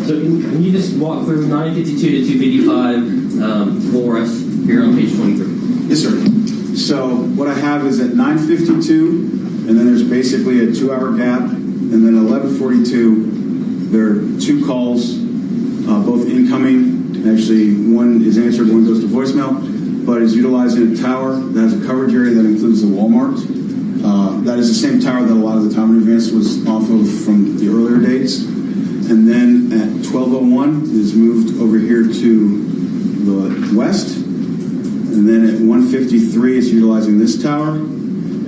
So can you just walk through 952 to 255 for us here on page 23? Yes, sir. So what I have is at 9:52, and then there's basically a 2-hour gap, and then 11:42, there are 2 calls, both incoming. Actually, one is answered, one goes to voicemail, but is utilizing a tower that has a coverage area that includes the Walmart. That is the same tower that a lot of the time in advance was off of from the earlier dates. And then at 12:01, it is moved over here to the west. And then at 1:53, it's utilizing this tower.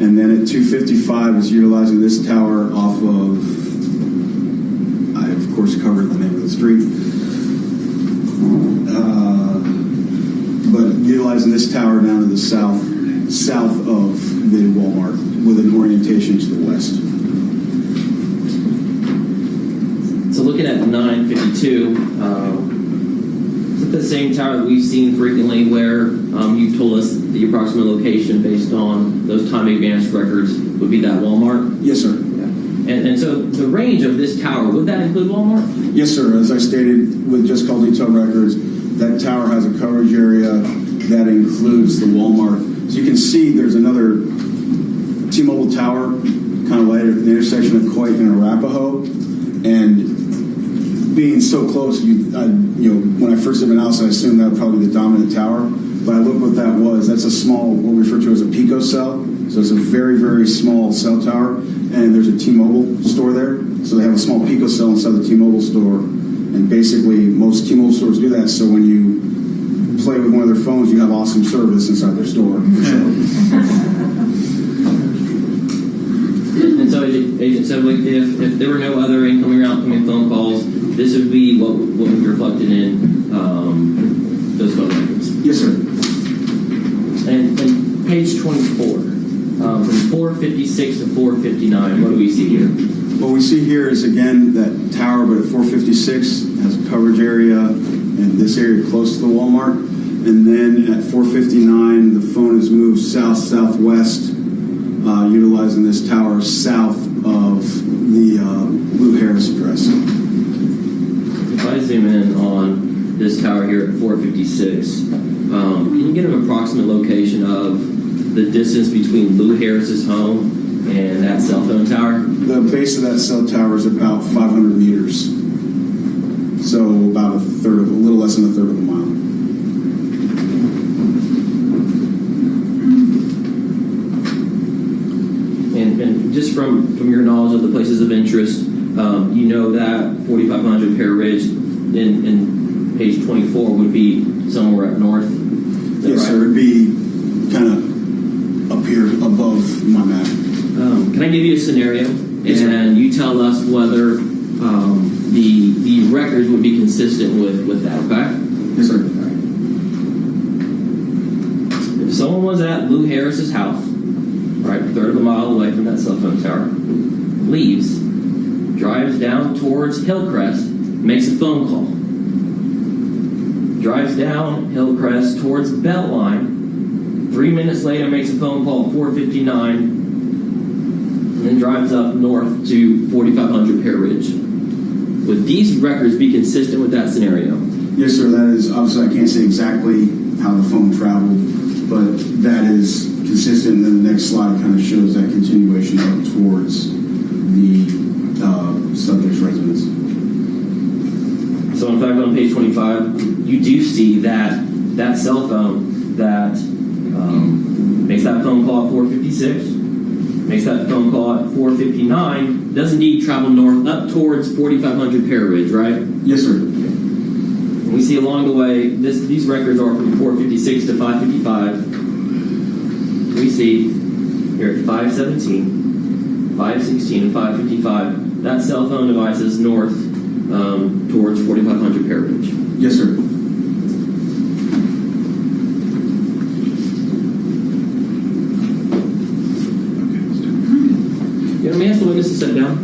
And then at 2:55, it's utilizing this tower off of, I of course covered the name of the street. But utilizing this tower down to the south of the Walmart with an orientation to the west. So looking at 952, is it the same tower that we've seen frequently where you've told us the approximate location based on those time advance records would be that Walmart? Yes, sir. And so the range of this tower, would that include Walmart? Yes, sir. As I stated, with just call detail records, that tower has a coverage area that includes the Walmart. So you can see there's another T-Mobile tower kind of later at the intersection of Coit and Arapahoe. And being so close, when I first lived in Alice, I assumed that would probably be the dominant tower. But I looked what that was. That's a small, what we refer to as a pico cell. So it's a very, very small cell tower. And there's a T-Mobile store there. So they have a small pico cell inside the T-Mobile store. And basically, most T-Mobile stores do that. So when you play with one of their phones, you have awesome service inside their store. And so Agent said, if there were no other incoming or outgoing phone calls, this would be what would be reflected in those phone records. Yes, sir. And page 24, from 456 to 459, what do we see here? What we see here is, again, that tower, but at 456 has a coverage area, and this area close to the Walmart. And then at 459, the phone is moved south-southwest, utilizing this tower south of the Blue Harris address. If I zoom in on this tower here at 456, can you get an approximate location of the distance between Lou Harris's home and that cell phone tower? The base of that cell tower is about 500 meters. So about a little less than a third of a mile. And just from your knowledge of the places of interest, you know that 4500 Pear Ridge in page 24 would be somewhere up north. Is that Yes, right? sir. It'd be kind of up here above my map. Can I give you a scenario? Yes, sir. And you tell us whether the records would be consistent with that, okay? Yes, sir. If someone was at Lou Harris's house, right, a third of a mile away from that cell phone tower, leaves, drives down towards Hillcrest, makes a phone call. Drives down Hillcrest towards Beltline, 3 minutes later makes a phone call at 4:59, and then drives up north to 4500 Pear Ridge. Would these records be consistent with that scenario? Yes, sir. That is, obviously, I can't say exactly how the phone traveled, but that is consistent. And then the next slide kind of shows that continuation up towards the subject's residence. So in fact, on page 25, you do see that cell phone that makes that phone call at 4:56, makes that phone call at 4:59, does indeed travel north up towards 4500 Pear Ridge, right? Yes, sir. And we see along the way, these records are from 4:56 to 5:55. We see here at 5:17, 5:16, and 5:55, that cell phone device is north towards 4500 Pear Ridge. Yes, sir. You know, may I ask the witness to sit down?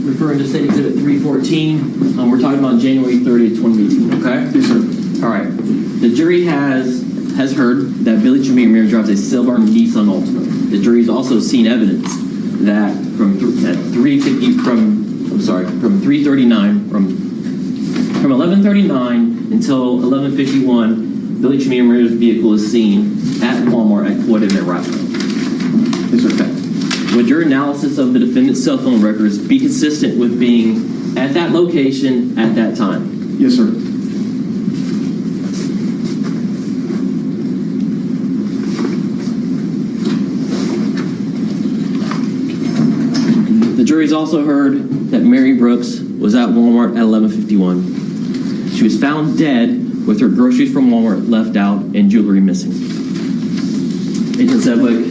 Referring to State Exhibit 314, we're talking about January 30th, 2018, okay? Yes, sir. All right. The jury has heard that Billy Chemirmir drives a silver Nissan Altima. The jury's also seen evidence that from 11:39 until 11:51, Billy Chemirmir's vehicle is seen at Walmart at Quad in Retrial. Yes, sir. Okay. Would your analysis of the defendant's cell phone records be consistent with being at that location at that time? Yes, sir. The jury's also heard that Mary Brooks was at Walmart at 11:51. She was found dead with her groceries from Walmart left out and jewelry missing. Agent Sedgwick,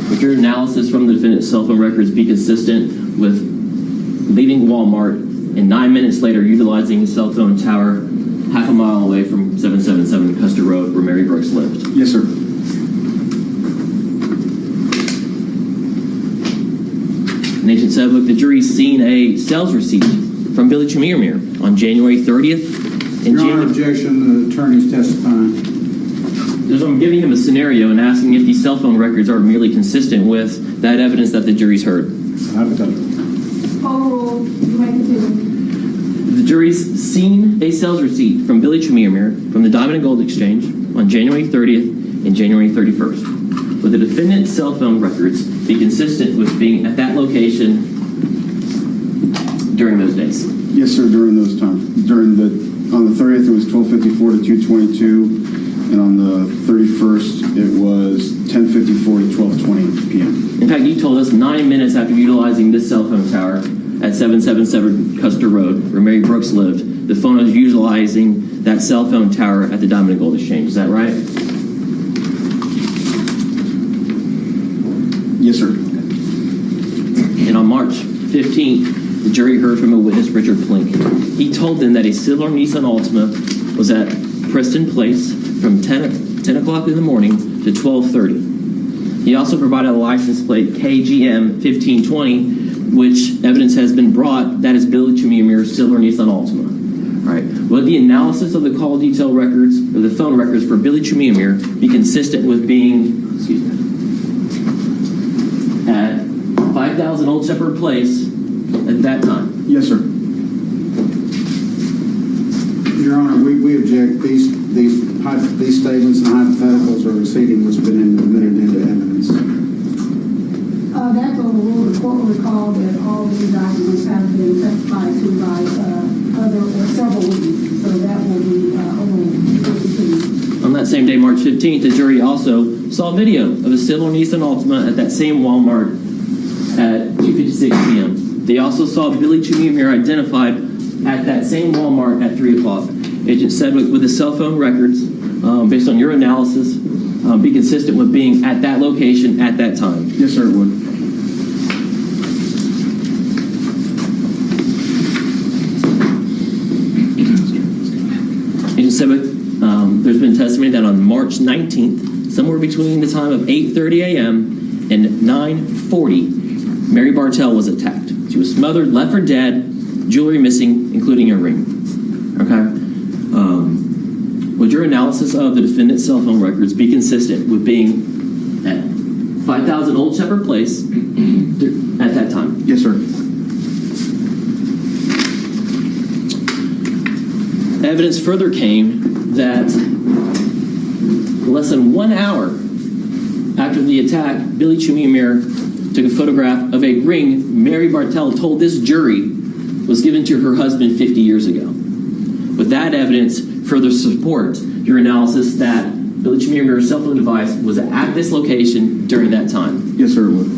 would your analysis from the defendant's cell phone records be consistent with leaving Walmart and 9 minutes later utilizing a cell phone tower half a mile away from 777 Custer Road where Mary Brooks lived? Yes, sir. And Agent Sedgwick, the jury's seen a sales receipt from Billy Chemirmir on January 30th. Your Honor, objection, the attorney's testifying. I'm giving him a scenario and asking if these cell phone records are merely consistent with that evidence that the jury's heard. Overruled. You may continue. The jury's seen a sales receipt from Billy Chemirmir from the Diamond and Gold Exchange on January 30th and January 31st. Would the defendant's cell phone records be consistent with being at that location during those days? Yes, sir. During those times, during the On the 30th, it was 12:54 to 2:22, and on the 31st, it was 10:54 to 12:20 p.m. In fact, you told us 9 minutes after utilizing this cell phone tower at 777 Custer Road, where Mary Brooks lived, the phone was utilizing that cell phone tower at the Diamond and Gold Exchange. Is that right? Yes, sir. And on March 15th, the jury heard from a witness, Richard Plink. He told them that a silver Nissan Altima was at Preston Place from 10 o'clock in the morning to 12:30. He also provided a license plate KGM 1520, which evidence has been brought that is Billy Chemirmir's silver Nissan Altima. All right. Will the analysis of the call detail records or the phone records for Billy Chemirmir be consistent with being, at 5000 Old Shepherd Place at that time? Yes, sir. Your Honor, we object. These statements and hypotheticals are exceeding what's been admitted into evidence. That's overruled. The court will recall that all these documents have been testified to by other or several witnesses, so that will be overruled. On that same day, March 15th, the jury also saw video of a silver Nissan Altima at that same Walmart at 2:56 p.m. They also saw Billy Chemirmir identified at that same Walmart at 3 o'clock. Agent said with the cell phone records, based on your analysis, be consistent with being at that location at that time. Yes, sir, it would. Agent Sevick, there's been testimony that on March 19th, somewhere between the time of 8:30 a.m. and 9:40, Mary Bartell was attacked. She was smothered, left for dead, jewelry missing, including a ring. Okay? Would your analysis of the defendant's cell phone records be consistent with being at 5000 Old Shepherd Place at that time? Yes, sir. Evidence further came that less than 1 hour after the attack, Billy Chemirmir took a photograph of a ring Mary Bartell told this jury was given to her husband 50 years ago. With that evidence, further support your analysis that Billy Chemirmir's cell phone device was at this location during that time. Yes, sir, it would.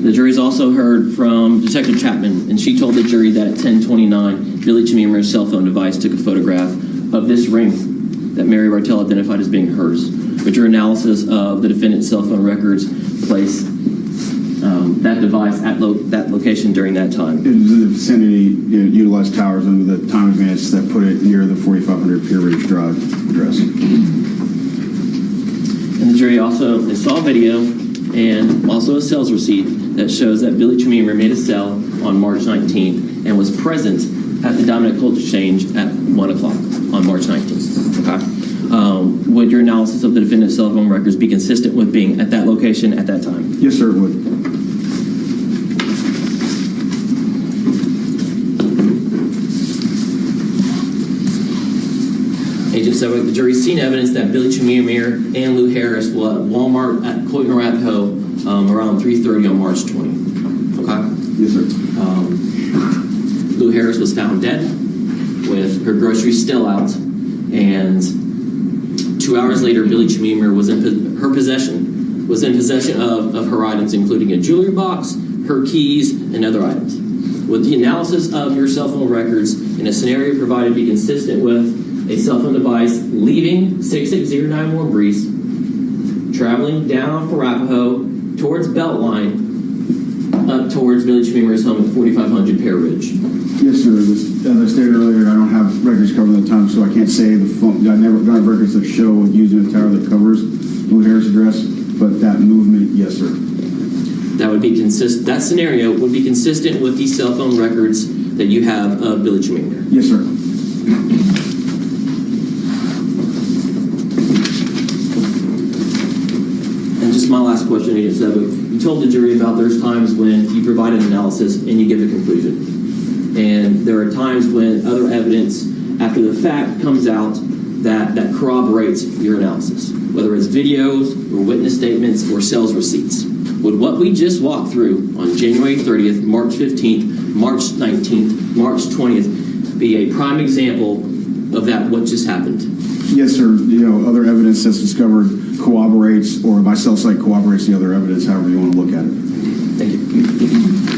The jury's also heard from Detective Chapman, and she told the jury that at 10:29, Billy Chemirmir's cell phone device took a photograph of this ring that Mary Bartell identified as being hers. But your analysis of the defendant's cell phone records place that device at that location during that time. It was in the vicinity, utilized towers under the time advance that put it near the 4500 Pier Ridge Drive address. And the jury also saw video and also a sales receipt that shows that Billy Chemirmir made a sale on March 19th and was present at the Diamond and Gold Exchange at 1 o'clock on March 19th. Okay. Would your analysis of the defendant's cell phone records be consistent with being at that location at that time? Yes, sir, it would. Agent Sevick, the jury's seen evidence that Billy Chemirmir and Lou Harris were at Walmart at Clayton Arapahoe around 3:30 on March 20th. Okay? Yes, sir. Lou Harris was found dead with her groceries still out, and 2 hours later, Billy Chemirmir was in possession of her items, including a jewelry box, her keys, and other items. Would the analysis of your cell phone records in a scenario provided be consistent with a cell phone device leaving 66091 Breeze, traveling down off Arapahoe towards Beltline, up towards Billy Chemirmir's home at 4500 Pear Ridge? Yes, sir. As I stated earlier, I don't have records covering the time, so I can't say the phone. I never got records that show using a tower that covers Lou Harris' address, but that movement, yes, sir. That would be that scenario would be consistent with the cell phone records that you have of Billy Chemirmir? Yes, sir. And just my last question, Agent Sevick. You told the jury about there's times when you provide an analysis and you give a conclusion. And there are times when other evidence after the fact comes out that corroborates your analysis, whether it's videos or witness statements or sales receipts. Would what we just walked through on January 30th, March 15th, March 19th, March 20th be a prime example of that, what just happened? Yes, sir. Other evidence that's discovered corroborates, or my cell site corroborates the other evidence, however you want to look at it. Thank you.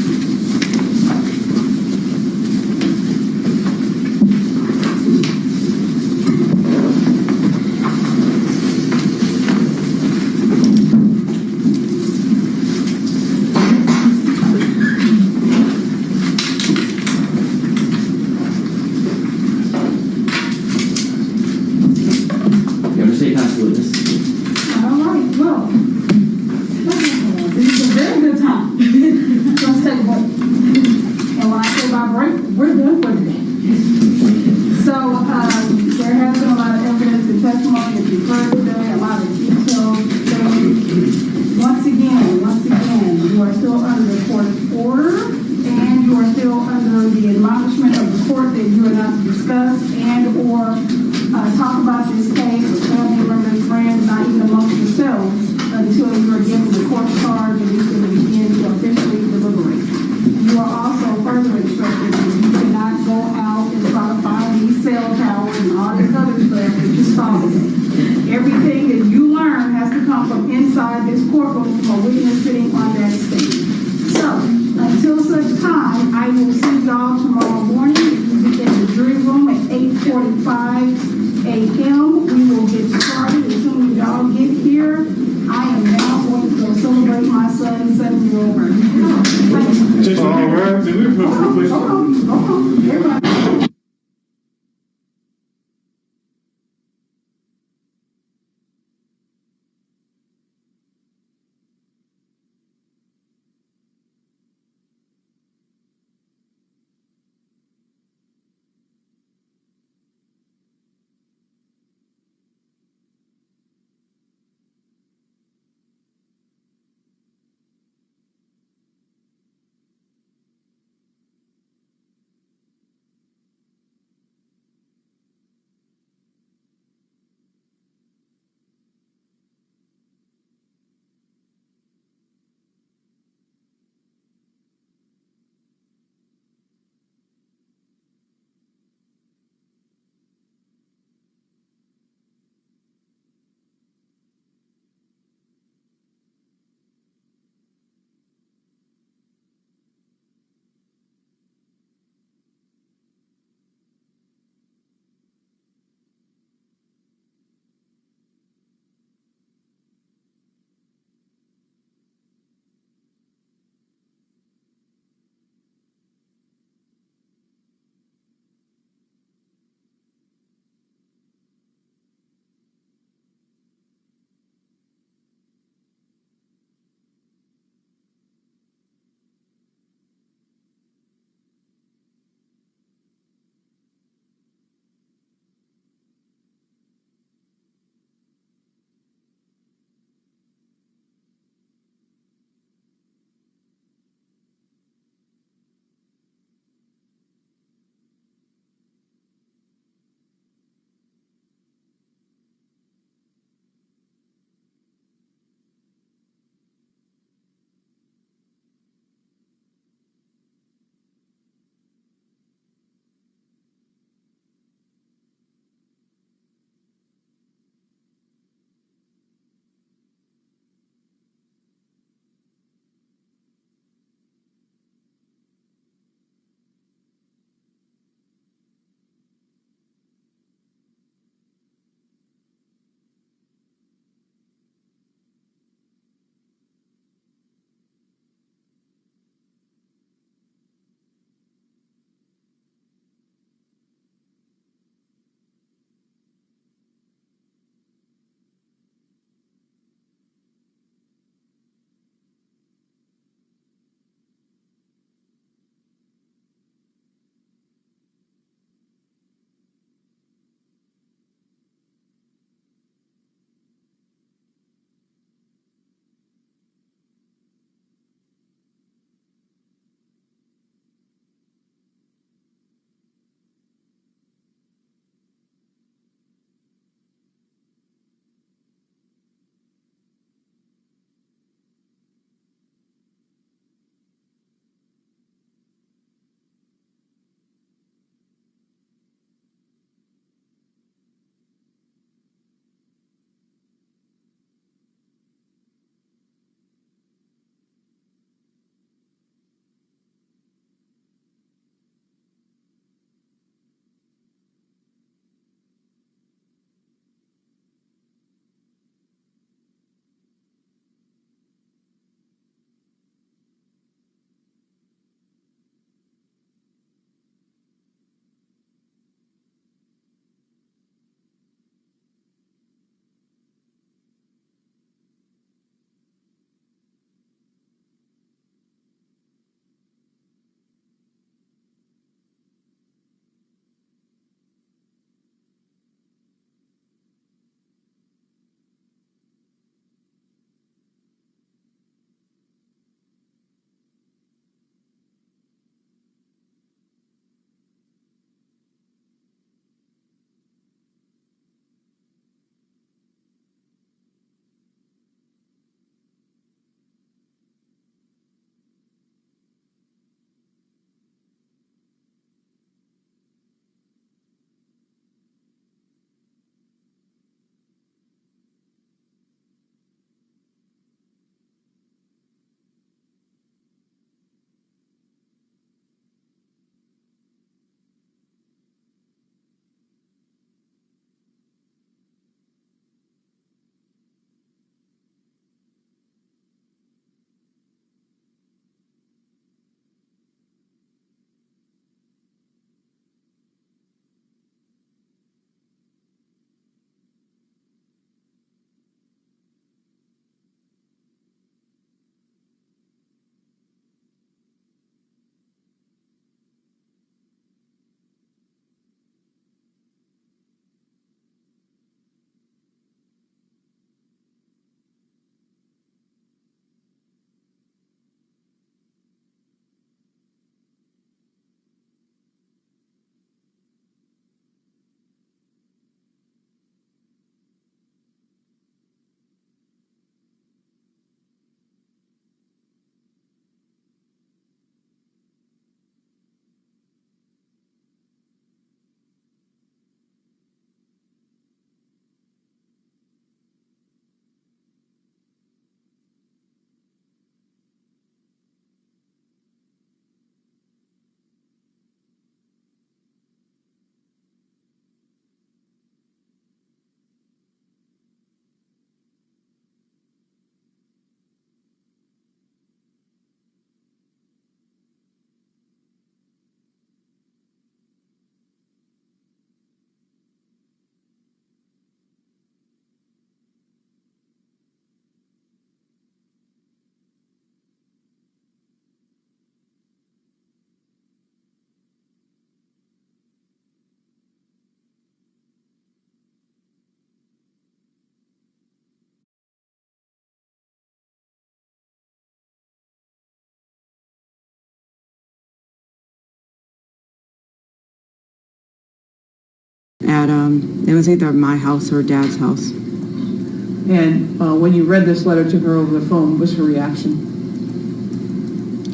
At, it was either my house or Dad's house. And when you read this letter to her over the phone, what was her reaction?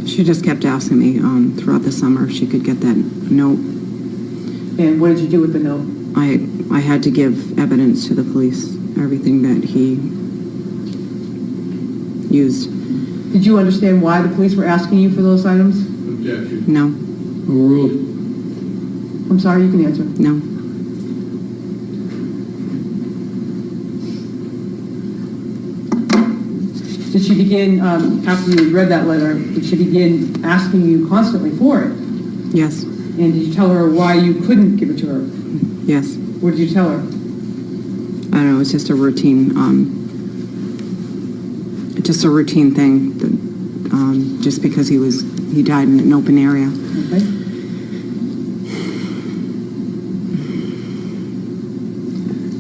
She just kept asking me throughout the summer if she could get that note. And what did you do with the note? I had to give evidence to the police, everything that he used. Did you understand why the police were asking you for those items? Objection. No. Overruled. I'm sorry, you can answer. No. Did she begin, after you read that letter, did she begin asking you constantly for it? Yes. And did you tell her why you couldn't give it to her? Yes. What did you tell her? I don't know, it's just a routine, thing, that, just because he died in an open area. Okay.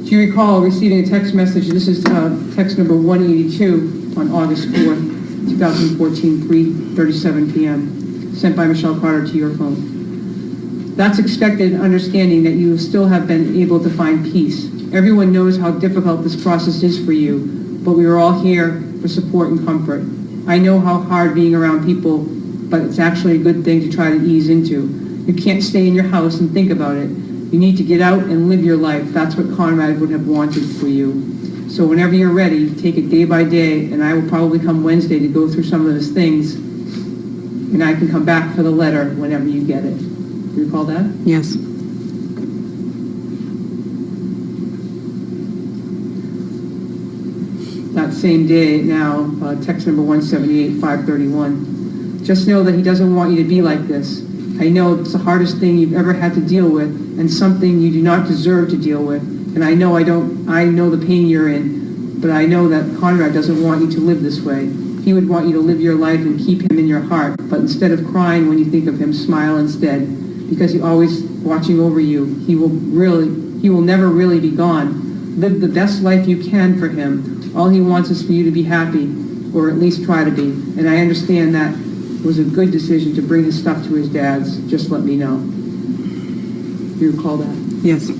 Do you recall receiving a text message, this is text number 182 on August 4th, 2014, 3:37 p.m., sent by Michelle Carter to your phone? That's expected, understanding that you still have been able to find peace. Everyone knows how difficult this process is for you, but we are all here for support and comfort. I know how hard being around people, but it's actually a good thing to try to ease into. You can't stay in your house and think about it. You need to get out and live your life. That's what Conrad would have wanted for you. So whenever you're ready, take it day by day, and I will probably come Wednesday to go through some of those things, and I can come back for the letter whenever you get it. Do you recall that? Yes. That same day now, text number 178, 531. Just know that he doesn't want you to be like this. I know it's the hardest thing you've ever had to deal with, and something you do not deserve to deal with. And I know the pain you're in, but I know that Conrad doesn't want you to live this way. He would want you to live your life and keep him in your heart, but instead of crying when you think of him, smile instead, because he's always watching over you. He will never really be gone. Live the best life you can for him. All he wants is for you to be happy, or at least try to be. And I understand that it was a good decision to bring his stuff to his dad's. Just let me know. Do you recall that? Yes.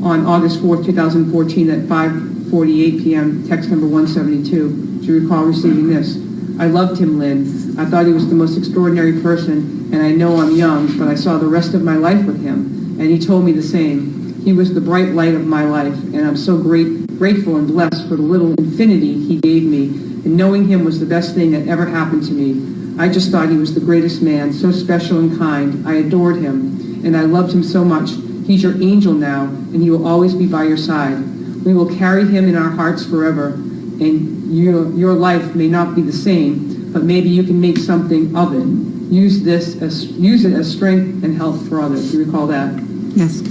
On August 4th, 2014 at 5:48 p.m., text number 172. Do you recall receiving this? I loved him, Lynn. I thought he was the most extraordinary person, and I know I'm young, but I saw the rest of my life with him, and he told me the same. He was the bright light of my life, and I'm so grateful and blessed for the little infinity he gave me, and knowing him was the best thing that ever happened to me. I just thought he was the greatest man, so special and kind. I adored him, and I loved him so much. He's your angel now, and he will always be by your side. We will carry him in our hearts forever, and your life may not be the same, but maybe you can make something of it. Use it as strength and help for others. Do you recall that? Yes.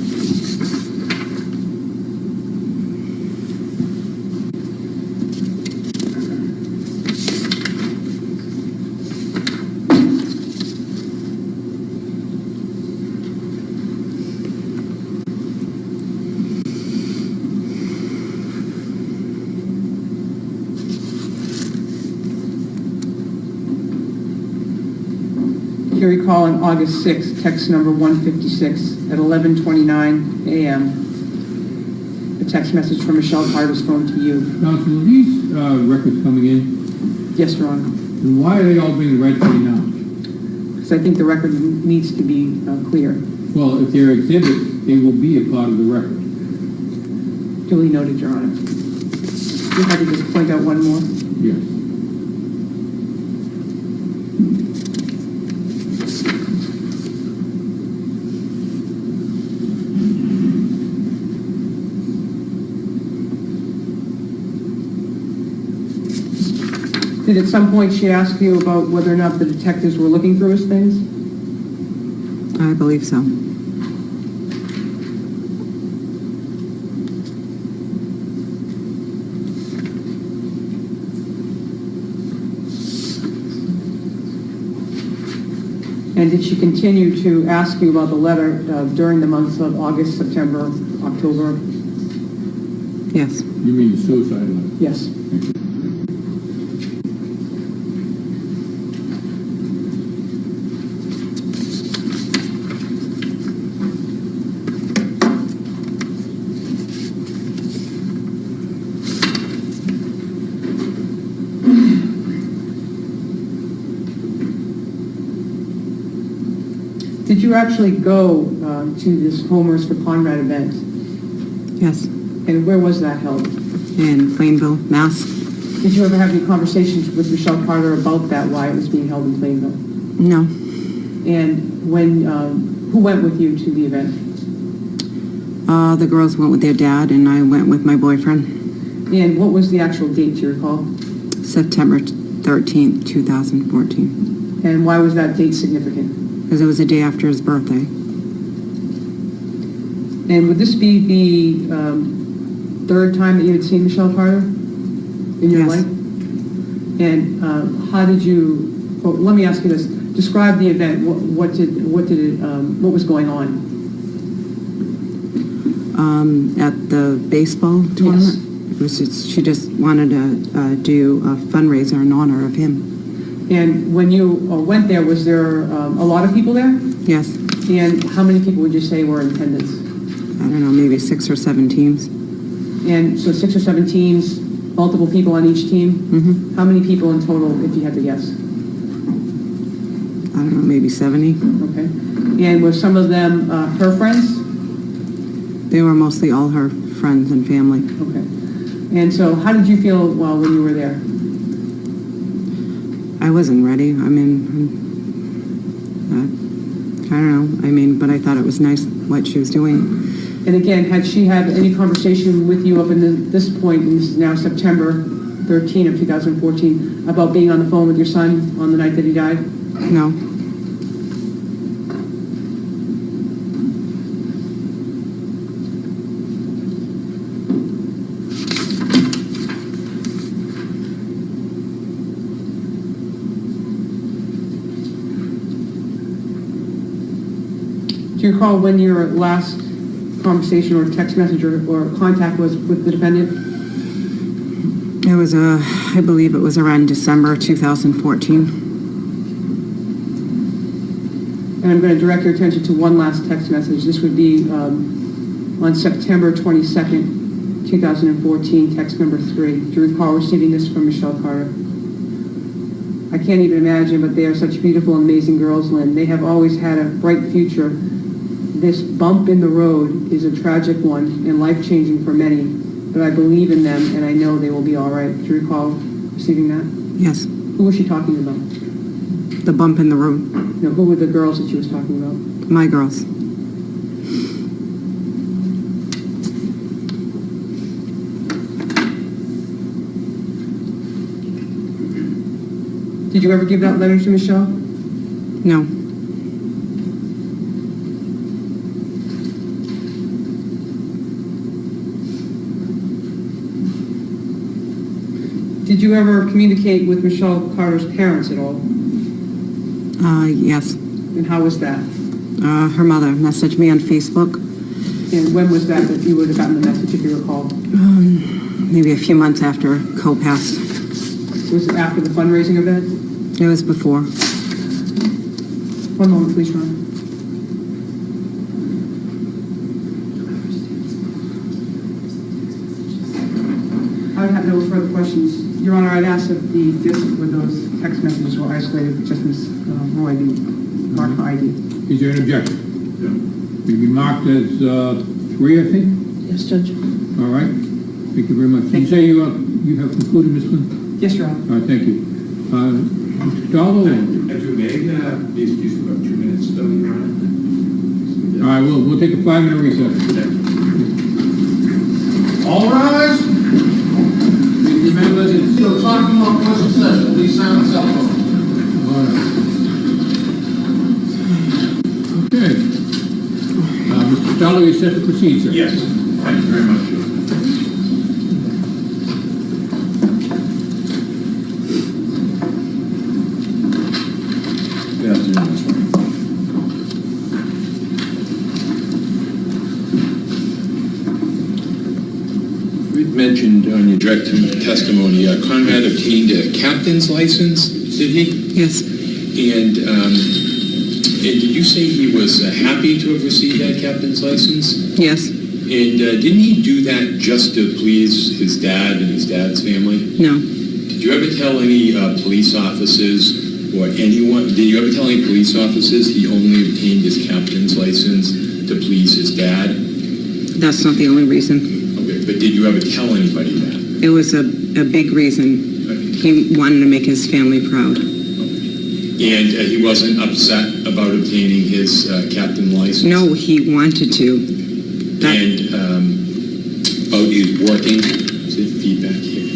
You recall on August 6th, text number 156 at 11:29 a.m. A text message from Michelle Carter's phone to you. Counsel, are these records coming in? Yes, Your Honor. And why are they all being read to me now? Because I think the record needs to be clear. Well, if they're exhibits, they will be a part of the record. Duly noted, Your Honor. If I could just point out one more. Yes. Did at some point she ask you about whether or not the detectives were looking through his things? I believe so. And did she continue to ask you about the letter during the months of August, September, October? Yes. You mean the suicide letter? Yes. Did you actually go to this Homers for Conrad event? Yes. And where was that held? In Plainville, Mass. Did you ever have any conversations with Michelle Carter about that, why it was being held in Plainville? No. And when, who went with you to the event? The girls went with their dad, and I went with my boyfriend. And what was the actual date, do you recall? September 13th, 2014. And why was that date significant? Because it was the day after his birthday. And would this be the third time that you had seen Michelle Carter in your Yes. life? And how did you? Well, let me ask you this: describe the event. What was going on? At the baseball tournament. It was she just wanted to do a fundraiser in honor of him. And when you went there, was there a lot of people there? Yes. And how many people would you say were in attendance? I don't know, maybe 6 or 7 teams. And so 6 or 7 teams, multiple people on each team? Mm-hmm. How many people in total, if you had to guess? I don't know, maybe 70. Okay. And were some of them her friends? They were mostly all her friends and family. Okay. And so how did you feel when you were there? I wasn't ready. I mean, I don't know. I mean, but I thought it was nice what she was doing. And again, had she had any conversation with you up in this point, and this is now September 13 of 2014, about being on the phone with your son on the night that he died? No. Do you recall when your last conversation or text message or contact was with the defendant? It was, I believe it was around December 2014. And I'm going to direct your attention to one last text message. This would be on September 22nd, 2014, text number 3. Do you recall receiving this from Michelle Carter? I can't even imagine, but they are such beautiful, amazing girls, Lynn. They have always had a bright future. This bump in the road is a tragic one and life-changing for many, but I believe in them and I know they will be all right. Do you recall receiving that? Yes. Who was she talking about? The bump in the road. No, who were the girls that she was talking about? My girls. Did you ever give that letter to Michelle? No. Did you ever communicate with Michelle Carter's parents at all? Yes. And how was that? Her mother messaged me on Facebook. And when was that you would have gotten the message, if you recall? Maybe a few months after Co passed. Was it after the fundraising event? It was before. One moment, please, Ron. I have no further questions. Your Honor, I'd ask that the disc with those text messages were isolated, just Ms. Roy, the marked for ID. Is there an objection? No. Will be marked as 3, I think? Yes, Judge. All right. Thank you very much. You say you have concluded, Ms. Lynn? Yes, Your Honor. All right, thank you. Mr. Darlow? If you may, be excused for about 2 minutes, Your Honor. All right, we'll take a 5-minute recess. All rise. Please remember that it's still talking on question session. Please sign the cell phone. All right. Okay. Mr. Darlow, you're set to proceed, sir. Yes, thank you very much. Good afternoon, Mr. mentioned on your direct testimony, Conrad obtained a captain's license, did he? Yes. And did you say he was happy to have received that captain's license? Yes. And didn't he do that just to please his dad and his dad's family? No. Did you ever tell any police officers or anyone, did you ever tell any police officers he only obtained his captain's license to please his dad? That's not the only reason. Okay, but did you ever tell anybody that? It was a big reason. He wanted to make his family proud. And he wasn't upset about obtaining his captain license? No, he wanted to. And about his working, is it feedback here?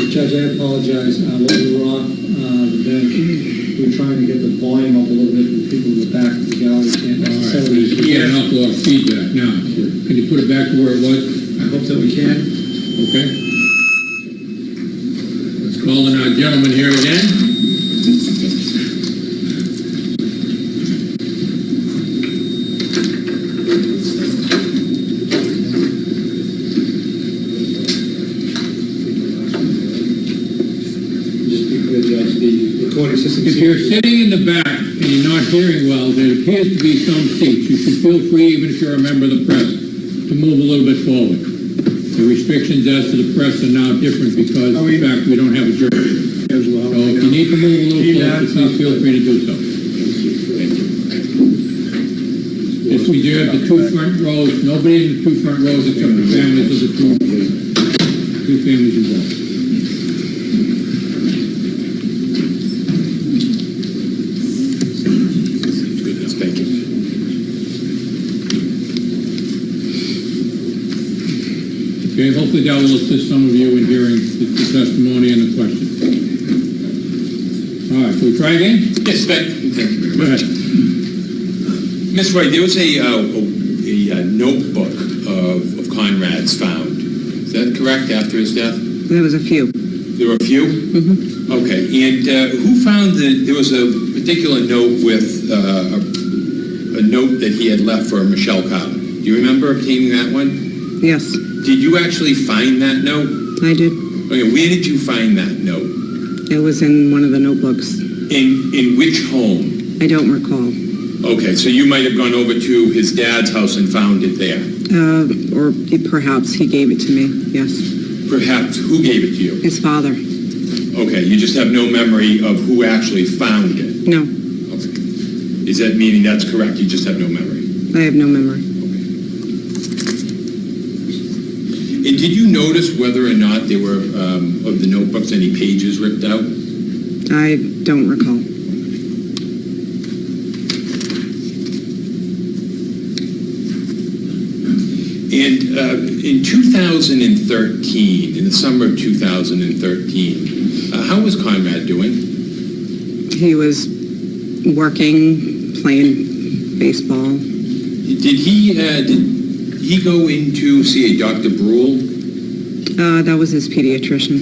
Judge, I apologize. When we were off the bench, we were trying to get the volume up a little bit for the people in the back of the gallery. Can't necessarily We get an awful lot of feedback now. Can you put it back to where it was? I hope that we can. Okay. Let's call in our gentleman here again. If you're sitting in the back and you're not hearing well, there appears to be some seats. You should feel free, even if you're a member of the press, to move a little bit forward. The restrictions as to the press are now different because of the fact we don't have a jury. So if you need to move a little closer, please feel free to do so. If we do have the two front rows, nobody in the two front rows except the families of the two families involved. Okay, hopefully that will assist some of you in hearing the testimony and the question. All right, can we try again? Yes, Go ahead. Ms. Wright, there was a notebook of Conrad's found. Is that correct, after his death? There was a few. There were a few? Mm-hmm. Okay, and who found that there was a particular note with a note that he had left for Michelle Carter? Do you remember obtaining that one? Yes. Did you actually find that note? I did. Okay, where did you find that note? It was in one of the notebooks. In which home? I don't recall. Okay, so you might have gone over to his dad's house and found it there. Or perhaps he gave it to me, yes. Perhaps, who gave it to you? His father. Okay, you just have no memory of who actually found it? No. Okay. Is that meaning that's correct, you just have no memory? I have no memory. And did you notice whether or not there were, of the notebooks, any pages ripped out? I don't recall. And in 2013, in the summer of 2013, how was Conrad doing? He was working, playing baseball. Did he go in to see a Dr. Brule? That was his pediatrician.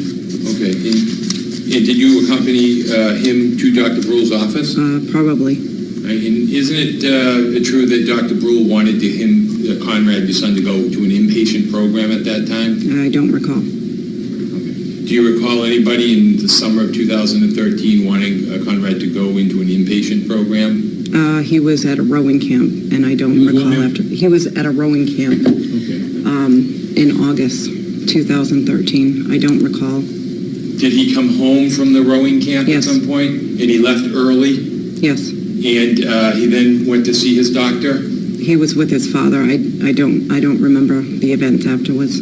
Okay. And did you accompany him to Dr. Brule's office? Probably. And isn't it true that Dr. Brule wanted Conrad, your son, to go to an inpatient program at that time? I don't recall. Okay. Do you recall anybody in the summer of 2013 wanting Conrad to go into an inpatient program? He was at a rowing camp, and I don't recall after. He was at a rowing camp in August 2013. I don't recall. Did he come home from the rowing camp at some point? And he left early? Yes. And he then went to see his doctor? He was with his father. I don't remember the events afterwards.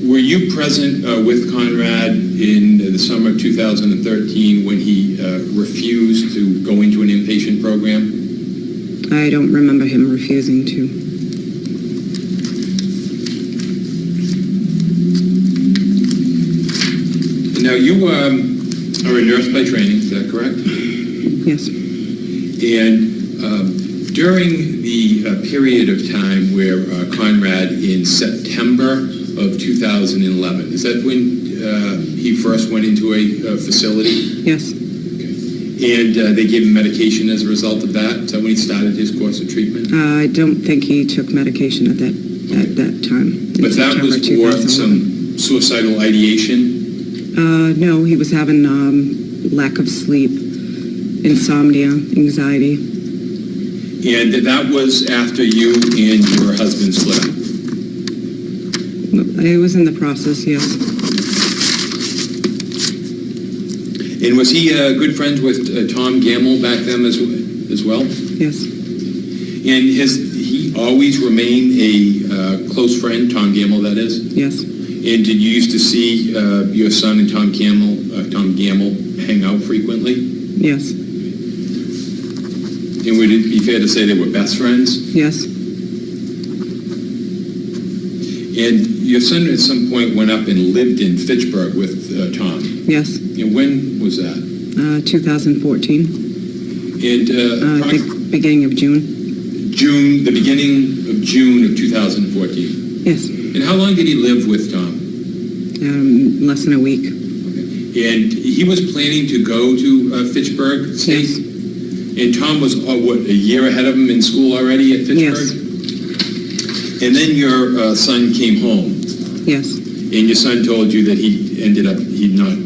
Were you present with Conrad in the summer of 2013 when he refused to go into an inpatient program? I don't remember him refusing to. Now, you are a nurse by training, is that correct? Yes. And during the period of time where Conrad, in September of 2011, is that when he first went into a facility? Yes. And they gave him medication as a result of that? Is that when he started his course of treatment? I don't think he took medication at that time. But that was for some suicidal ideation? No, he was having lack of sleep, insomnia, anxiety. And that was after you and your husband split up? It was in the process, yes. And was he good friends with Tom Gamble back then as well? Yes. And has he always remained a close friend, Tom Gamble, that is? Yes. And did you used to see your son and Tom Gamble hang out frequently? Yes. And would it be fair to say they were best friends? Yes. And your son at some point went up and lived in Fitchburg with Tom? Yes. And when was that? 2014. And the beginning of June. The beginning of June of 2014? Yes. And how long did he live with Tom? Less than a week. Okay. And he was planning to go to Fitchburg State? Yes. And Tom was, a year ahead of him in school already at Fitchburg? Yes. And then your son came home? Yes. And your son told you that he'd not